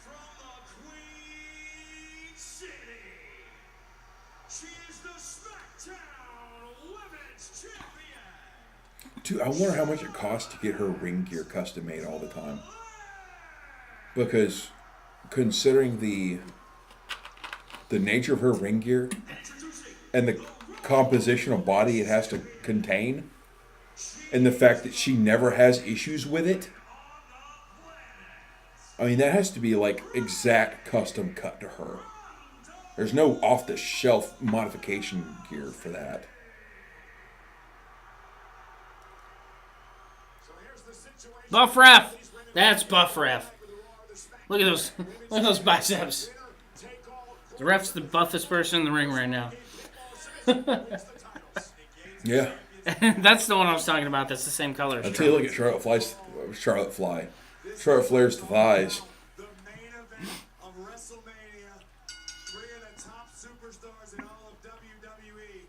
from the Queen City, she is the SmackDown Women's Champion. Dude, I wonder how much it costs to get her ring gear custom made all the time. Because considering the nature of her ring gear and the compositional body it has to contain, and the fact that she never has issues with it, I mean, that has to be like exact custom cut to her. There's no off-the-shelf modification gear for that. Buff ref. That's buff ref. Look at those. Look at those biceps. The ref's the buffest person in the ring right now. Yeah. That's the one I was talking about. That's the same color. as Until you look at Charlotte Flair's thighs. The main event of WrestleMania. Three of the top superstars in all of WWE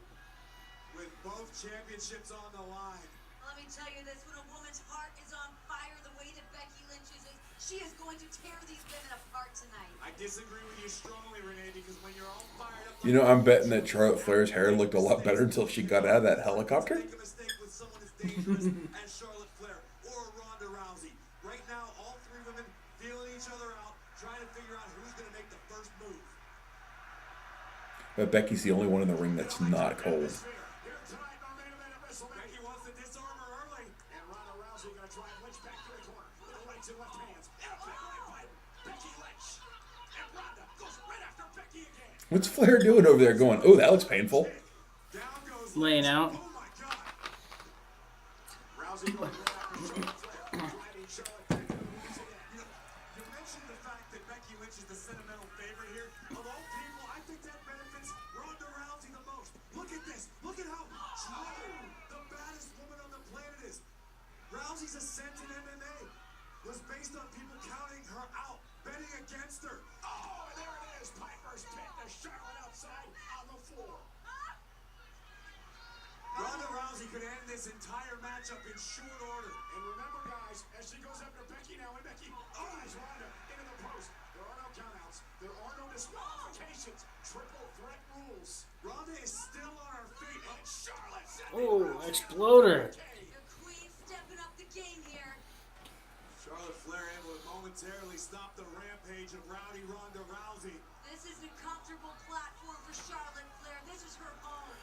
with both championships on the line. Let me tell you this, when a woman's heart is on fire the way that Becky Lynch's is, she is going to tear these women apart tonight. I disagree with you strongly, Renee, because when you're all fired up... You know, I'm betting that Charlotte Flair's hair looked a lot better until she got out of that helicopter. Make a mistake with someone as dangerous as Charlotte Flair or Ronda Rousey. Right now, all three women feeling each other out, trying to figure out who's going to make the first move. But Becky's the only one in the ring that's not cold. Here tonight, our main event at WrestleMania. Becky wants to disarm her early. And Ronda Rousey going to drive Lynch back to the corner with the rights and left hands. And a big right by Becky Lynch. And Ronda goes right after Becky again. What's Flair doing over there going, oh, that looks painful? Down goes Laying out. Oh my God. Rousey going right after Charlotte Flair. Driving Charlotte back to the ring again. You mentioned the fact that Becky Lynch is the sentimental favorite here. Of all people, I think that benefits Ronda Rousey the most. Look at this. Look at how strong the baddest woman on the planet is. Rousey's ascent in MMA was based on people counting her out, betting against her. Oh, and there it is. Piper's pin to Charlotte outside on the floor. Ronda Rousey could end this entire matchup in short order. And remember, guys, as she goes after Becky now, and Becky eyes Ronda into the post. There are no countouts. There are no disqualifications. Triple threat rules. Ronda is still on her feet, and Charlotte. Oh, exploder. Your queen stepping up the game here. Charlotte Flair able to momentarily stop the rampage of rowdy Ronda Rousey. This is a comfortable platform for Charlotte Flair. This is her home.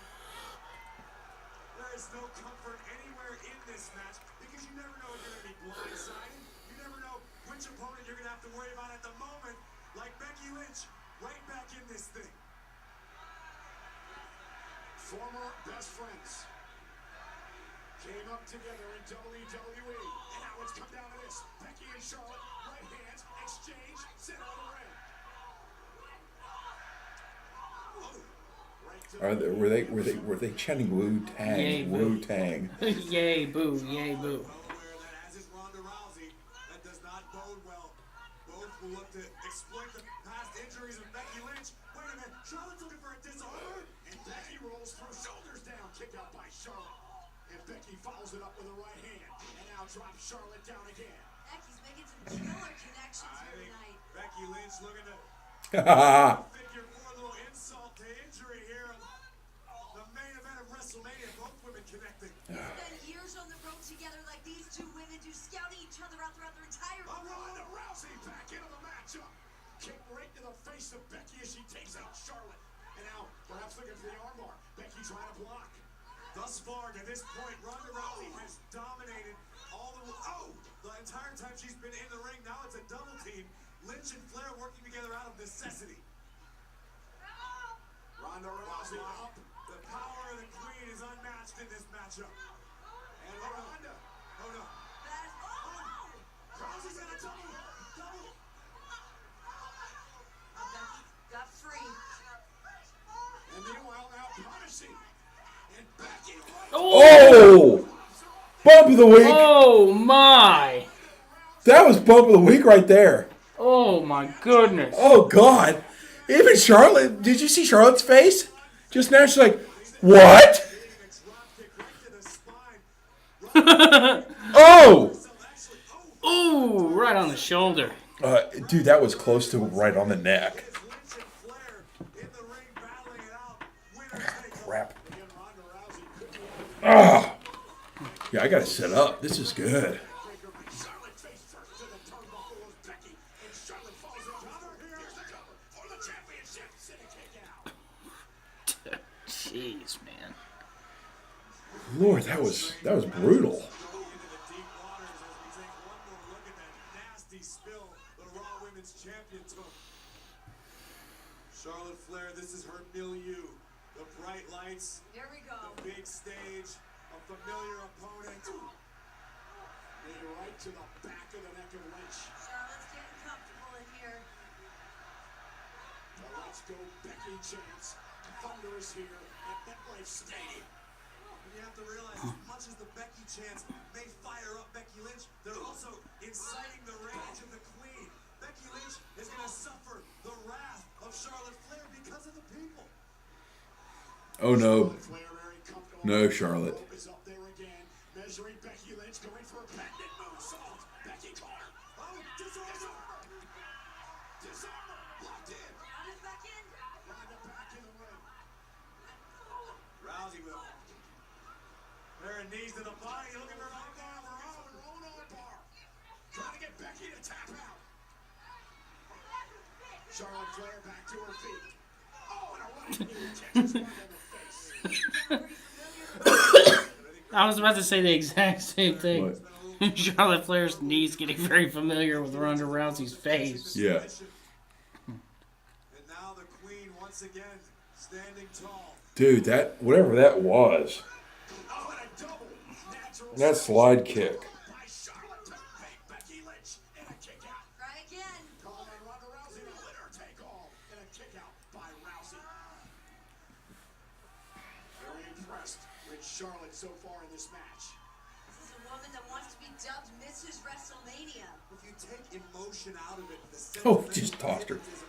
There is no comfort anywhere in this match because you never know if you're going to be blindsided. You never know which opponent you're going to have to worry about at the moment. Like Becky Lynch, right back in this thing. Former best friends came up together in WWE, and now it's come down to this. Becky and Charlotte, right hands, exchange, center of the ring. Oh. Were they chanting Wu Yay, Tang? boo. Wu Tang. Yay, boo. Yay, boo. Well aware that as is Ronda Rousey, that does not bode well. Both will look to exploit the past injuries of Becky Lynch. Wait a minute, Charlotte's looking for a disarm, and Becky rolls through, shoulders down, kick out by Charlotte. And Becky follows it up with a right hand, and now drops Charlotte down again. Becky's making some killer connections I here think tonight. Becky Lynch looking to Ha figure for a little insult to injury here. The main event of WrestleMania, both women connecting. Spend years on the road together like these two women do, scouting each other out throughout their entire Ronda Rousey back into the matchup. Kick right to the face of Becky as she takes out Charlotte. And now, perhaps looking for the armbar. Becky trying to block. Thus far, to this point, Ronda Rousey has dominated all the entire time she's been in the ring. Now it's a double team. Lynch and Flair working together out of necessity. Ronda Rousey up. The power is unmatched in this matchup. And Ronda. Oh no. Rousey's got a double. Becky got free. And meanwhile now punishing. And Becky. Oh! Bump of the week. Oh my! That was bump of the week right there. Oh my goodness! Oh, God. Even Charlotte, did you see Charlotte's face? Just now she's like, what? Oh! Ooh, right on the shoulder. Dude, that was close to right on the neck. Crap. Ah! Yeah, I gotta set up. This is good. Jeez, man. Lord, that was brutal. Charlotte Flair, this is her milieu. The bright lights, Here we go. the big stage, a familiar opponent. Made right to the back of the neck of Lynch. Charlotte's getting comfortable in here. The Let's Go Becky chants. Thunder is here at MetLife Stadium. And you have to realize, as much as the Becky chants may fire up Becky Lynch, they're also inciting the rage of the Queen. Becky Lynch is going to suffer the wrath of Charlotte Flair because of the people. Oh, no. Flair very comfortable. No, Charlotte. Is up there again, measuring Becky Lynch, going for a pendant moonsault. Becky corner. Oh, disarmer. Disarmer. Locked in. Ronda's back in. Ronda back in the ring. Rousey will. There are knees to the body, looking for an armbar of her own armbar. Trying to get Becky to tap out. Charlotte Flair back to her feet. Oh, and a right knee catches Ronda in the face. I was about to say the exact same thing. What? Charlotte Flair's knees getting very familiar with Ronda Rousey's face. Yeah. And now the Queen once again standing tall. Dude, that, whatever that was, Oh, and a double natural that slide kick. by Charlotte to fake Becky Lynch and a kick out. Try again. Call on Ronda Rousey to winner take all and a kick out by Rousey. Very impressed with Charlotte so far in this match. This is a woman that wants to be dubbed Mrs. WrestleMania. If you take emotion out of it, the Oh, sentiment just tossed her. is,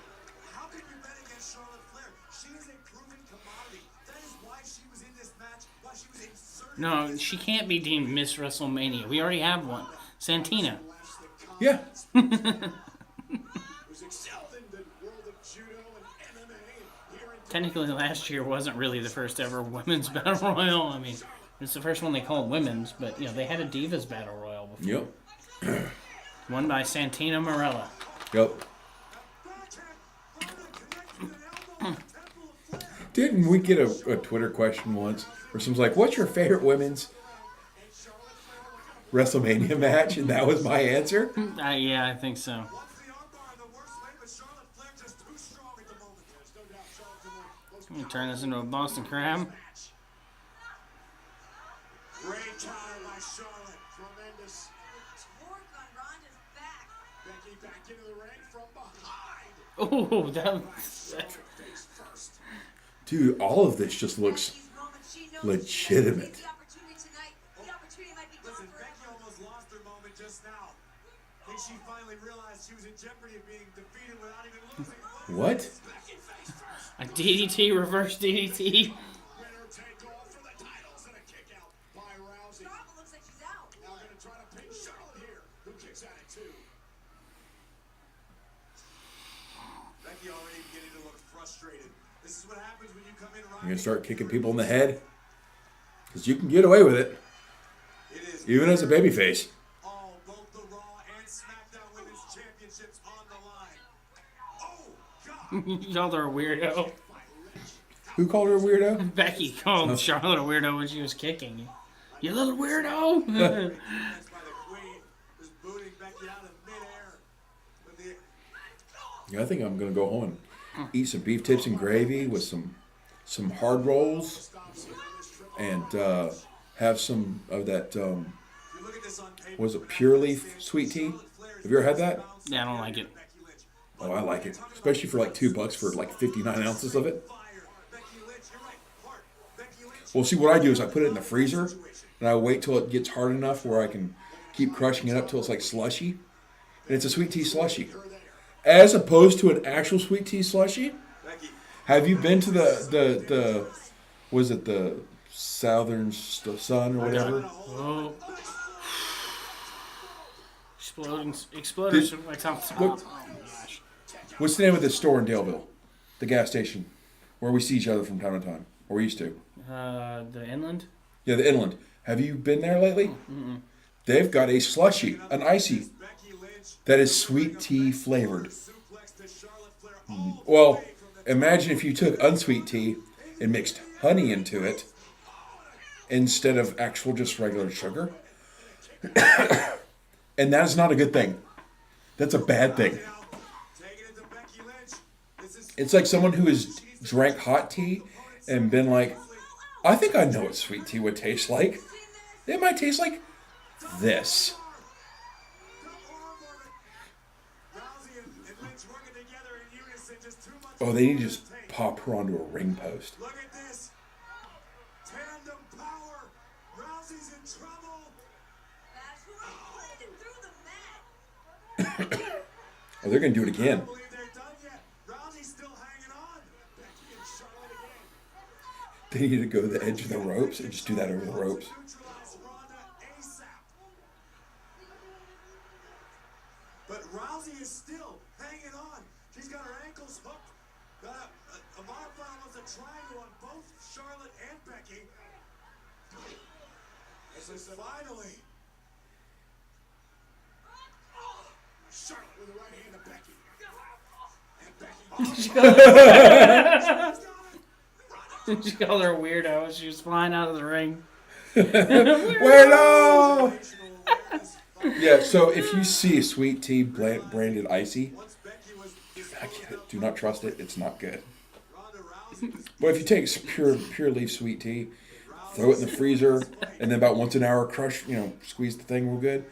how can you bet against Charlotte Flair? She is a proven commodity. That is why she was in this match, why she was inserted. No, she can't be deemed Miss WrestleMania. We already have one. Santina. Yeah. Who's excelled in the world of judo and MMA and here in Technically, last year wasn't really the first ever women's battle royal. I mean, it's the first one they called women's, but you know they had a Divas battle royal before. Yep. Won by Santina Marella. Yep. Didn't we get a Twitter question once where someone's like, what's your favorite women's WrestleMania match? And that was my answer. Yeah, I think so. Let me turn this into a Boston Crab. Great counter by Charlotte. Tremendous. Torque on Ronda's back. Becky back into the ring from behind. Oh, that. Face first. Dude, all of this just looks Becky's moment, she knows legitimate. the opportunity tonight. The opportunity might be gone Listen, forever. Becky almost lost her moment just now. I think she finally realized she was in jeopardy of being defeated without even losing. What? Becky face first. A DDT, reverse DDT. Winner take all for the titles and a kick out by Rousey. Charlotte looks like she's out. Now gonna try to pin Charlotte here, who kicks at it too. Becky already beginning to look frustrated. This is what happens when you come in You're going to start kicking people in the head? Because you can get away with it, It is even as a babyface. all, both the Raw and SmackDown Women's Championships on the line. Oh, God. Y'all are a weirdo. Who called her a weirdo? Becky called Charlotte a weirdo when she was kicking. You little weirdo. That's by the Queen, just booting Becky out of midair. But the Yeah, I think I'm going to go home and eat some beef tips and gravy with some hard rolls. stops here in this triple and have some of that. You look at this on paper, Was it Pure Leaf sweet tea? Have you ever had that? Yeah, I don't like it. Oh, I like it, especially for like $2 for like 59 ounces of it. Well, see, what I do is I put it in the freezer, and I wait till it gets hard enough where I can keep crushing it up till it's like slushy, and it's a sweet tea slushy, as opposed to an actual sweet tea slushy. Have you been to the was it the Southern Sun or whatever? Oh. Exploding. My tongue. What- What's the name of the store in Daleville? The gas station where we see each other from time to time, or we used to. The inland. Yeah, the Inland. Have you been there lately? Mm-mm. They've got a slushy, an icy, that is sweet tea flavored. Well, imagine if you took unsweet tea and mixed honey into it instead of actual just regular sugar. And that is not a good thing. That's a bad thing. It's like someone who has drank hot tea and been like, I think I know what sweet tea would taste like. It might taste like this. Oh, they need to just pop her onto a ring post. Look at this. Tandem power. Rousey's in trouble. That's who I'm putting through the mat. Oh, they're going to do it I again. don't believe they're done yet. Rousey's still hanging on. Becky and Charlotte again. They need to go to the edge of the ropes and just do that over the ropes. Neutralize Ronda ASAP. But Rousey is still hanging on. She's got her ankles hooked. Got a modifier was a triangle on both Charlotte and Becky. This is finally. Charlotte with the right hand of Becky. And Becky. She called her a weirdo. She was flying out of the ring. Weirdo! Yeah, so if you see a sweet tea branded icy, I get it. Do not trust it. It's not good. But if you take pure leaf sweet tea, throw it in the freezer, and then about once an hour crush, squeeze the thing real good.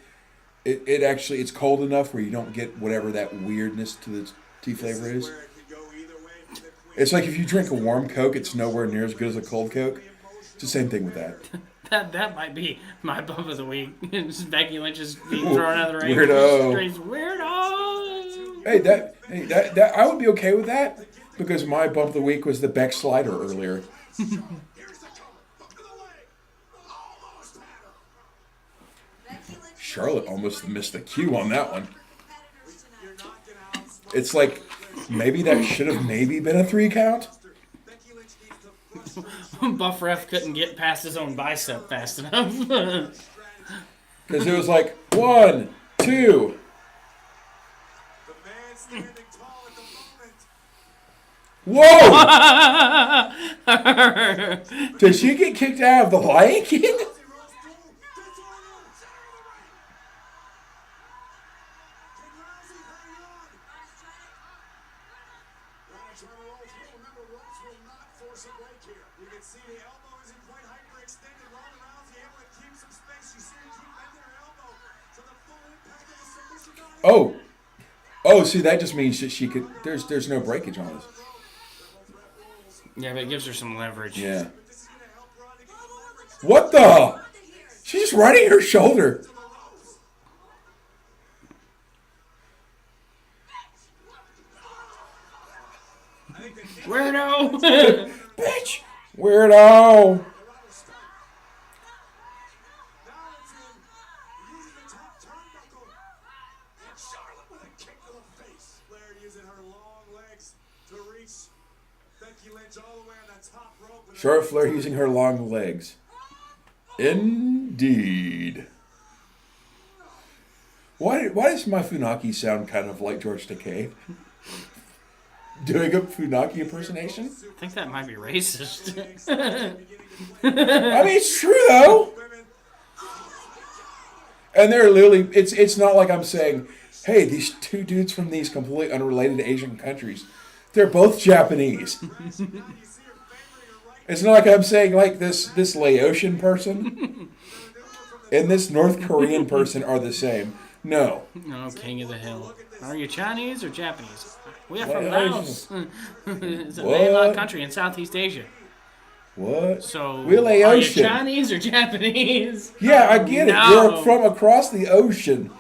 It actually, it's cold enough where you don't get whatever that weirdness to the tea flavor is. It's like if you drink a warm Coke, it's nowhere near as good as a cold Coke. It's the same thing with that. That might be my bump of the week. It's Becky Lynch is being thrown out of the ring. Weirdo. Weirdo. Hey, that I would be okay with that because my bump of the week was the Beck slider earlier. Charlotte almost missed the cue on that one. It's like maybe that should have been a 3 count. Buff Ref couldn't get past his own bicep fast enough. Because it was like 1, 2. Whoa! Did she get kicked out of the Lion King? Oh, see, that just means that she could. There's no breakage on this. Yeah, but it gives her some leverage. Yeah. What the? She's just riding her shoulder. Weirdo! Bitch! Weirdo! Charlotte Flair using her long legs. Indeed. Why does my Funaki sound kind of like George Takei? Doing a Funaki impersonation? I think that might be racist. I mean, it's true though. And they're literally, it's not like I'm saying, hey, these two dudes from these completely unrelated Asian countries, they're both Japanese. It's not like I'm saying like this Laotian person and this North Korean person are the same. No. No, King of the Hill. Are you Chinese or Japanese? We are from Laos. Laos. It's a What? landlocked country in Southeast Asia. What? So, We're are you Laotian. Chinese or Japanese? Yeah, I get it. No. You're from across the ocean.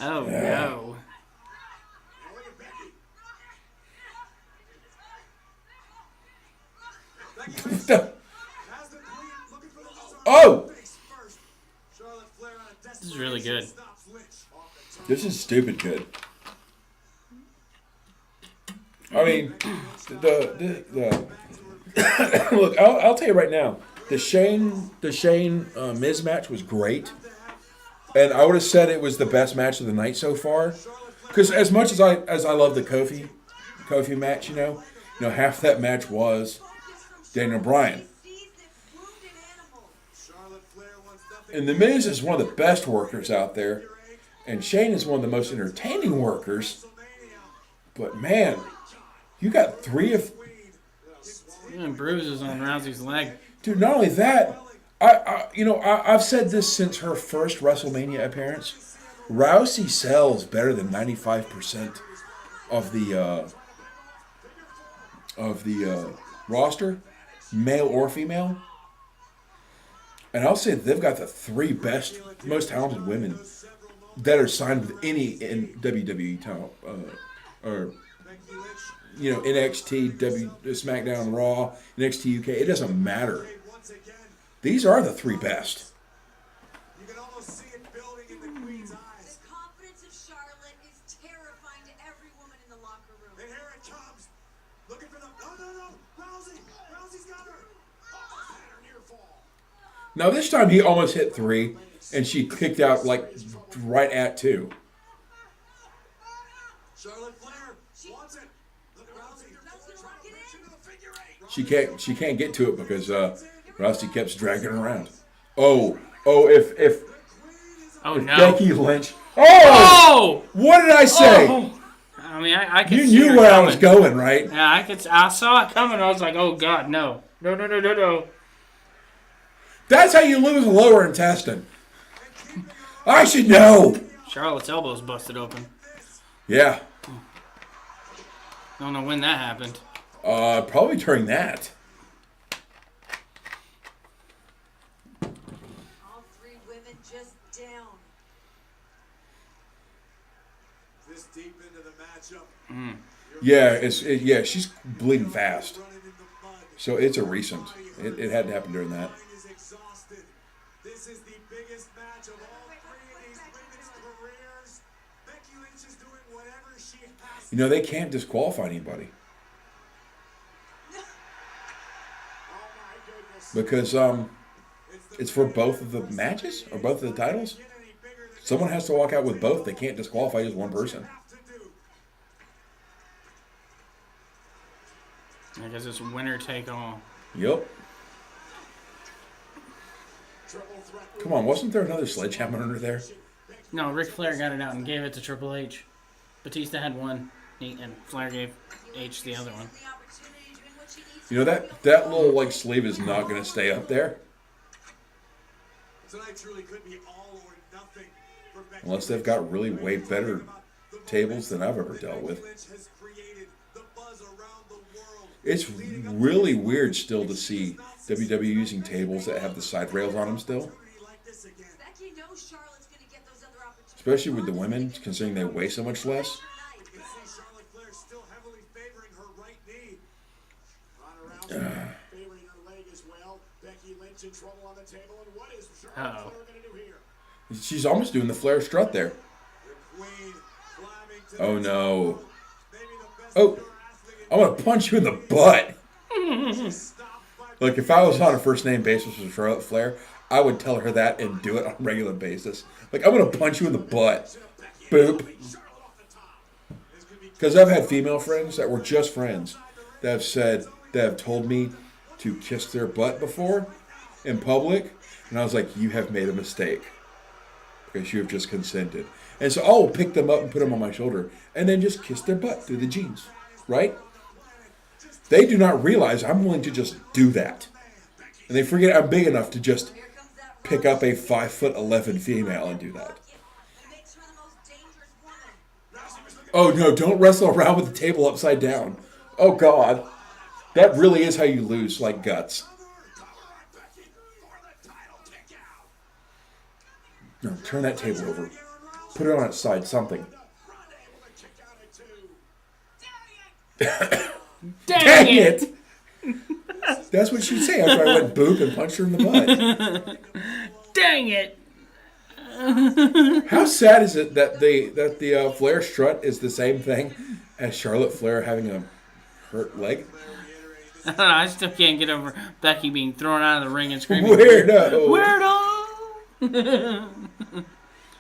Oh, no. Oh! This is really good. This is stupid good. I mean, the look. I'll tell you right now. The Shane Miz match was great, and I would have said it was the best match of the night so far. Because as much as I love the Kofi match, you know, half that match was Daniel Bryan. And the Miz is one of the best workers out there, and Shane is one of the most entertaining workers. But man, you got three of. And bruises on Rousey's leg. Dude, not only that, I've said this since her first WrestleMania appearance. Rousey sells better than 95% of the roster, male or female. And I'll say they've got the three best, most talented women that are signed with any in WWE talent, or NXT, SmackDown, Raw, NXT UK. It doesn't matter. These are the three best. You can almost see it building in the Queen's eyes. The confidence of Charlotte is terrifying to every woman in the locker room. And here it comes. Looking for the. No. Rousey's got her. Oh, had her near fall. Now this time he almost hit 3, and she kicked out like right at 2. Charlotte Flair wants it. Look, Rousey trying to reach into the figure 8. She can't get to it because Rousey keeps dragging her around. If Oh, no. Becky Lynch. Oh! What did I say? Oh! I mean, I could You see her knew where I coming. was going, right? Yeah, I saw it coming. I was like, oh, God, no. No. That's how you lose a lower intestine. I should know. Charlotte's elbow's busted open. Yeah. I don't know when that happened. Probably during that. All three women just down. This deep into the matchup. Yeah, she's bleeding fast. So it's a recent. It had to happen during that. Is exhausted. This is the biggest match of all three of these women's careers. Becky Lynch is doing whatever she has. They can't disqualify anybody. Because it's for both of the matches or both of the titles. Someone has to walk out with both. They can't disqualify just one person. I guess it's winner take all. Yep. Come on, wasn't there another sledgehammer under there? No, Ric Flair got it out and gave it to Triple H. Batista had one, and Flair gave H the other one. That little sleeve is not going to stay up there Tonight truly could be all or nothing for Becky unless they've got really way better tables than I've ever dealt with. Lynch has created the buzz around the world. It's really weird still to see WWE using tables that have the side rails on them still, Becky knows Charlotte's going to get those other opportunities. especially with the women, considering they weigh so much less. You can see Charlotte Flair still heavily favoring her right knee. Ronda Rousey favoring her leg as well. Becky Lynch in trouble on the table. And what is Charlotte Flair going to do here? She's almost doing the Flair strut there. The Queen climbing to Oh the no. top. Maybe the best Oh, pro wrestling I'm going to punch you in the butt. Look, if I was on a first name basis with Charlotte Flair, I would tell her that and do it on a regular basis. Like, I'm going to punch you in the butt. Boop. Because I've had female friends that were just friends that have told me to kiss their butt before in public. And I was like, you have made a mistake. Because you have just consented. And so I will pick them up and put them on my shoulder and then just kiss their butt through the jeans. Right? They do not realize I'm willing to just do that. And they forget I'm big enough to just pick up a 5'11" female and do that. Oh no, don't wrestle around with the table upside down. Oh God. That really is how you lose, like guts. No, turn that table over. Put it on its side, something. Dang it! That's what she'd say after I went boop and punched her in the butt. Dang it! How sad is it that the Flair strut is the same thing as Charlotte Flair having a hurt leg? I don't know, I still can't get over Becky being thrown out of the ring and screaming, Weirdo! Weirdo!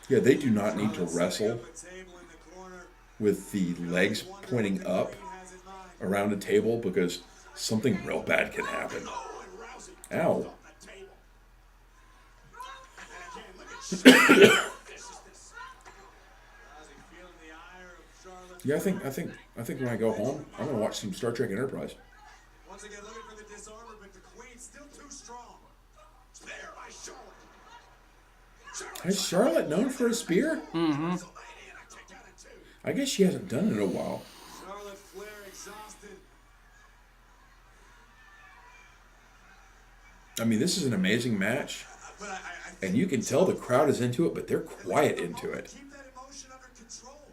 Yeah, they do not need to wrestle with the legs pointing up around a table because something real bad can happen. Ow. Yeah, I think when I go home, I'm gonna watch some Star Trek Enterprise. Once again, looking for the disarmer, but the Queen's still too strong. There by Charlotte. Is Charlotte known for a spear? Mm-hmm. I guess she hasn't done it in a while. Charlotte Flair exhausted. I mean, this is an amazing match. And you can tell the crowd is into it, but they're quiet into it. Keep that emotion under control.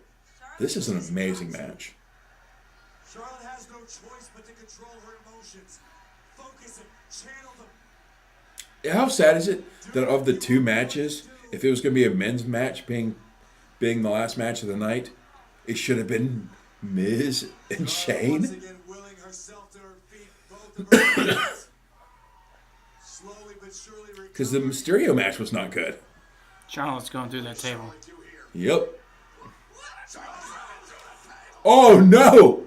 This is an amazing match. Charlotte has no choice but to control her emotions. Focus and channel them. How sad is it that of the two matches, if it was going to be a men's match being the last match of the night, it should have been Miz and Shane? Once again, willing herself to her feet, both of her hands. Slowly but surely Because the Mysterio match was not good. Charlotte's going through that table. Yep. Oh no!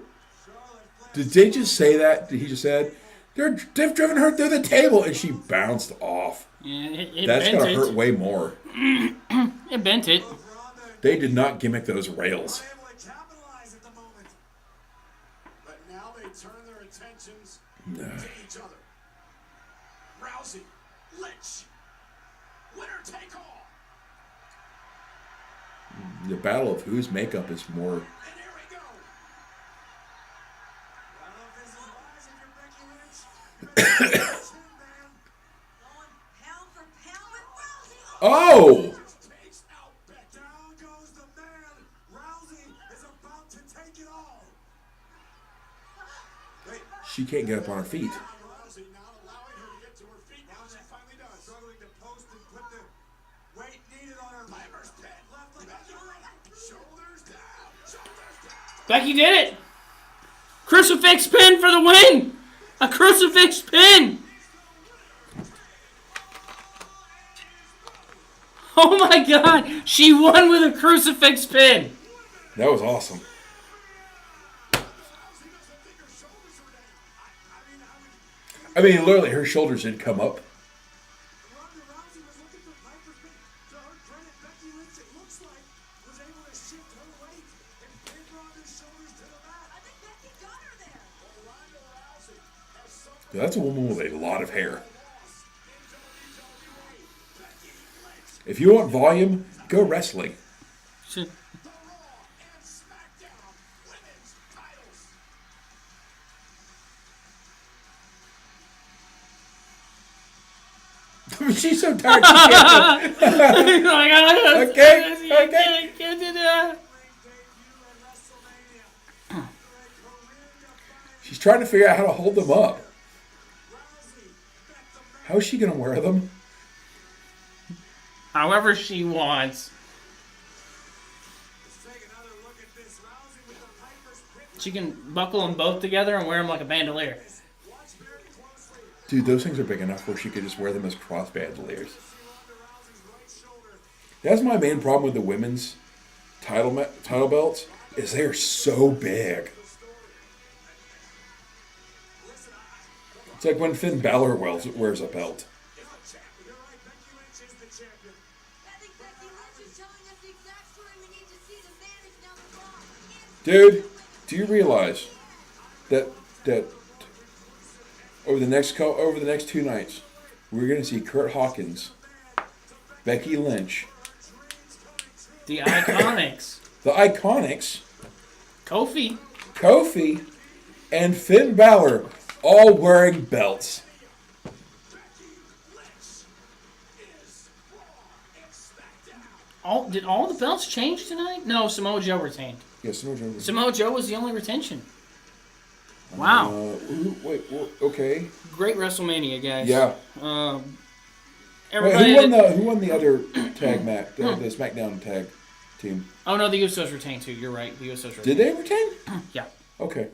Did they just say that? He just said, they've driven her through the table, and she bounced off. Yeah, it That's bent gonna it. hurt way more. It bent it. They did not gimmick those rails. But now they turn their attentions to each other. Rousey, Lynch, winner take all. The battle of whose makeup is more. And here we go. I don't know if this is wise if you're Becky Lynch. Going pound for pound with Rousey. Oh! Takes out Becky. Down goes the man. Rousey is about to take it all. She can't get up on her feet. Rousey not allowing her to get to her feet. Now she finally does. Struggling to post and put the weight needed on her. Piper's pin. Left leg. Shoulders down. Shoulders down. Becky did it! Crucifix pin for the win! A crucifix pin! Oh my god! She won with a crucifix pin! That was awesome. I mean, literally, her shoulders did come up. Ronda Rousey was looking for Piper's pin. To her credit, Becky Lynch, it looks like, was able to shift her weight and pin Ronda's shoulders to the mat. I think Becky got her there. Ronda Rousey has suffered That's a woman with a lot of hair. If you want volume, go wrestling. the Raw and SmackDown women's titles. She's so tired. She can't. Okay. Can't do that. Ring debut at WrestleMania. She's trying to figure out how to hold them up. Rousey bet the man. How is she going to wear them? However she wants. Let's take another look at this. Rousey with the Piper's pin. She can buckle them both together and wear them like a bandolier. Watch very closely. Dude, those things are big enough where she could just wear them as cross bandoliers. See Ronda Rousey's right shoulder. That's my main problem with the women's title belts is they are so big. It's like when Finn Balor wears a belt. You're right, Becky Lynch is the champion. I think Becky Lynch is telling us the exact story we need to see to manage now the Raw. Dude, do you realize that over the next 2 nights, we're going to see Kurt Hawkins, Becky Lynch, The Iconics. the Iconics, Kofi. and Finn Balor, all wearing belts. Did all the belts change tonight? No, Samoa Joe retained. Yes, Samoa Joe was the only retention. Wow. Okay. Great WrestleMania, guys. Yeah. Everybody. Who won the other tag match? The SmackDown tag team. Oh no, the Usos retained too. You're right. The Usos retained. Did they retain? Yeah. Okay.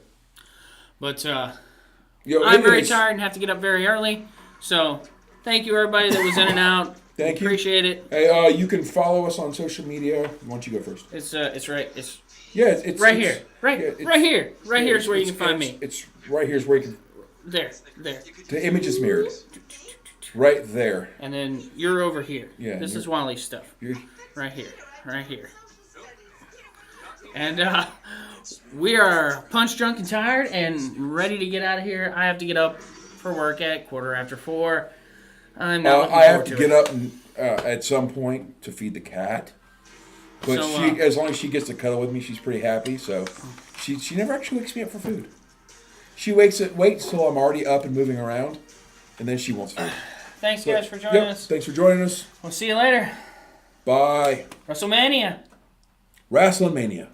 But I'm very tired and have to get up very early. So thank you everybody that was in and out. Thank you. Appreciate it. Hey, you can follow us on social media. Why don't you go first? It's right. It's it's right here. Right here. Right here is where you can find me. It's right here is where you can. There. The image is mirrored. Right there. And then you're over here. Yeah. This is Wally's stuff. Right here. And we are punch drunk and tired and ready to get out of here. I have to get up for work at 4:15. I'm not looking I have forward to to get it. up at some point to feed the cat. But So, as long as she gets to cuddle with me, she's pretty happy. So she never actually wakes me up for food. She waits till I'm already up and moving around, and then she wants food. Thanks, guys, for joining us. Thanks for joining us. We'll see you later. Bye. WrestleMania. RasslinMania.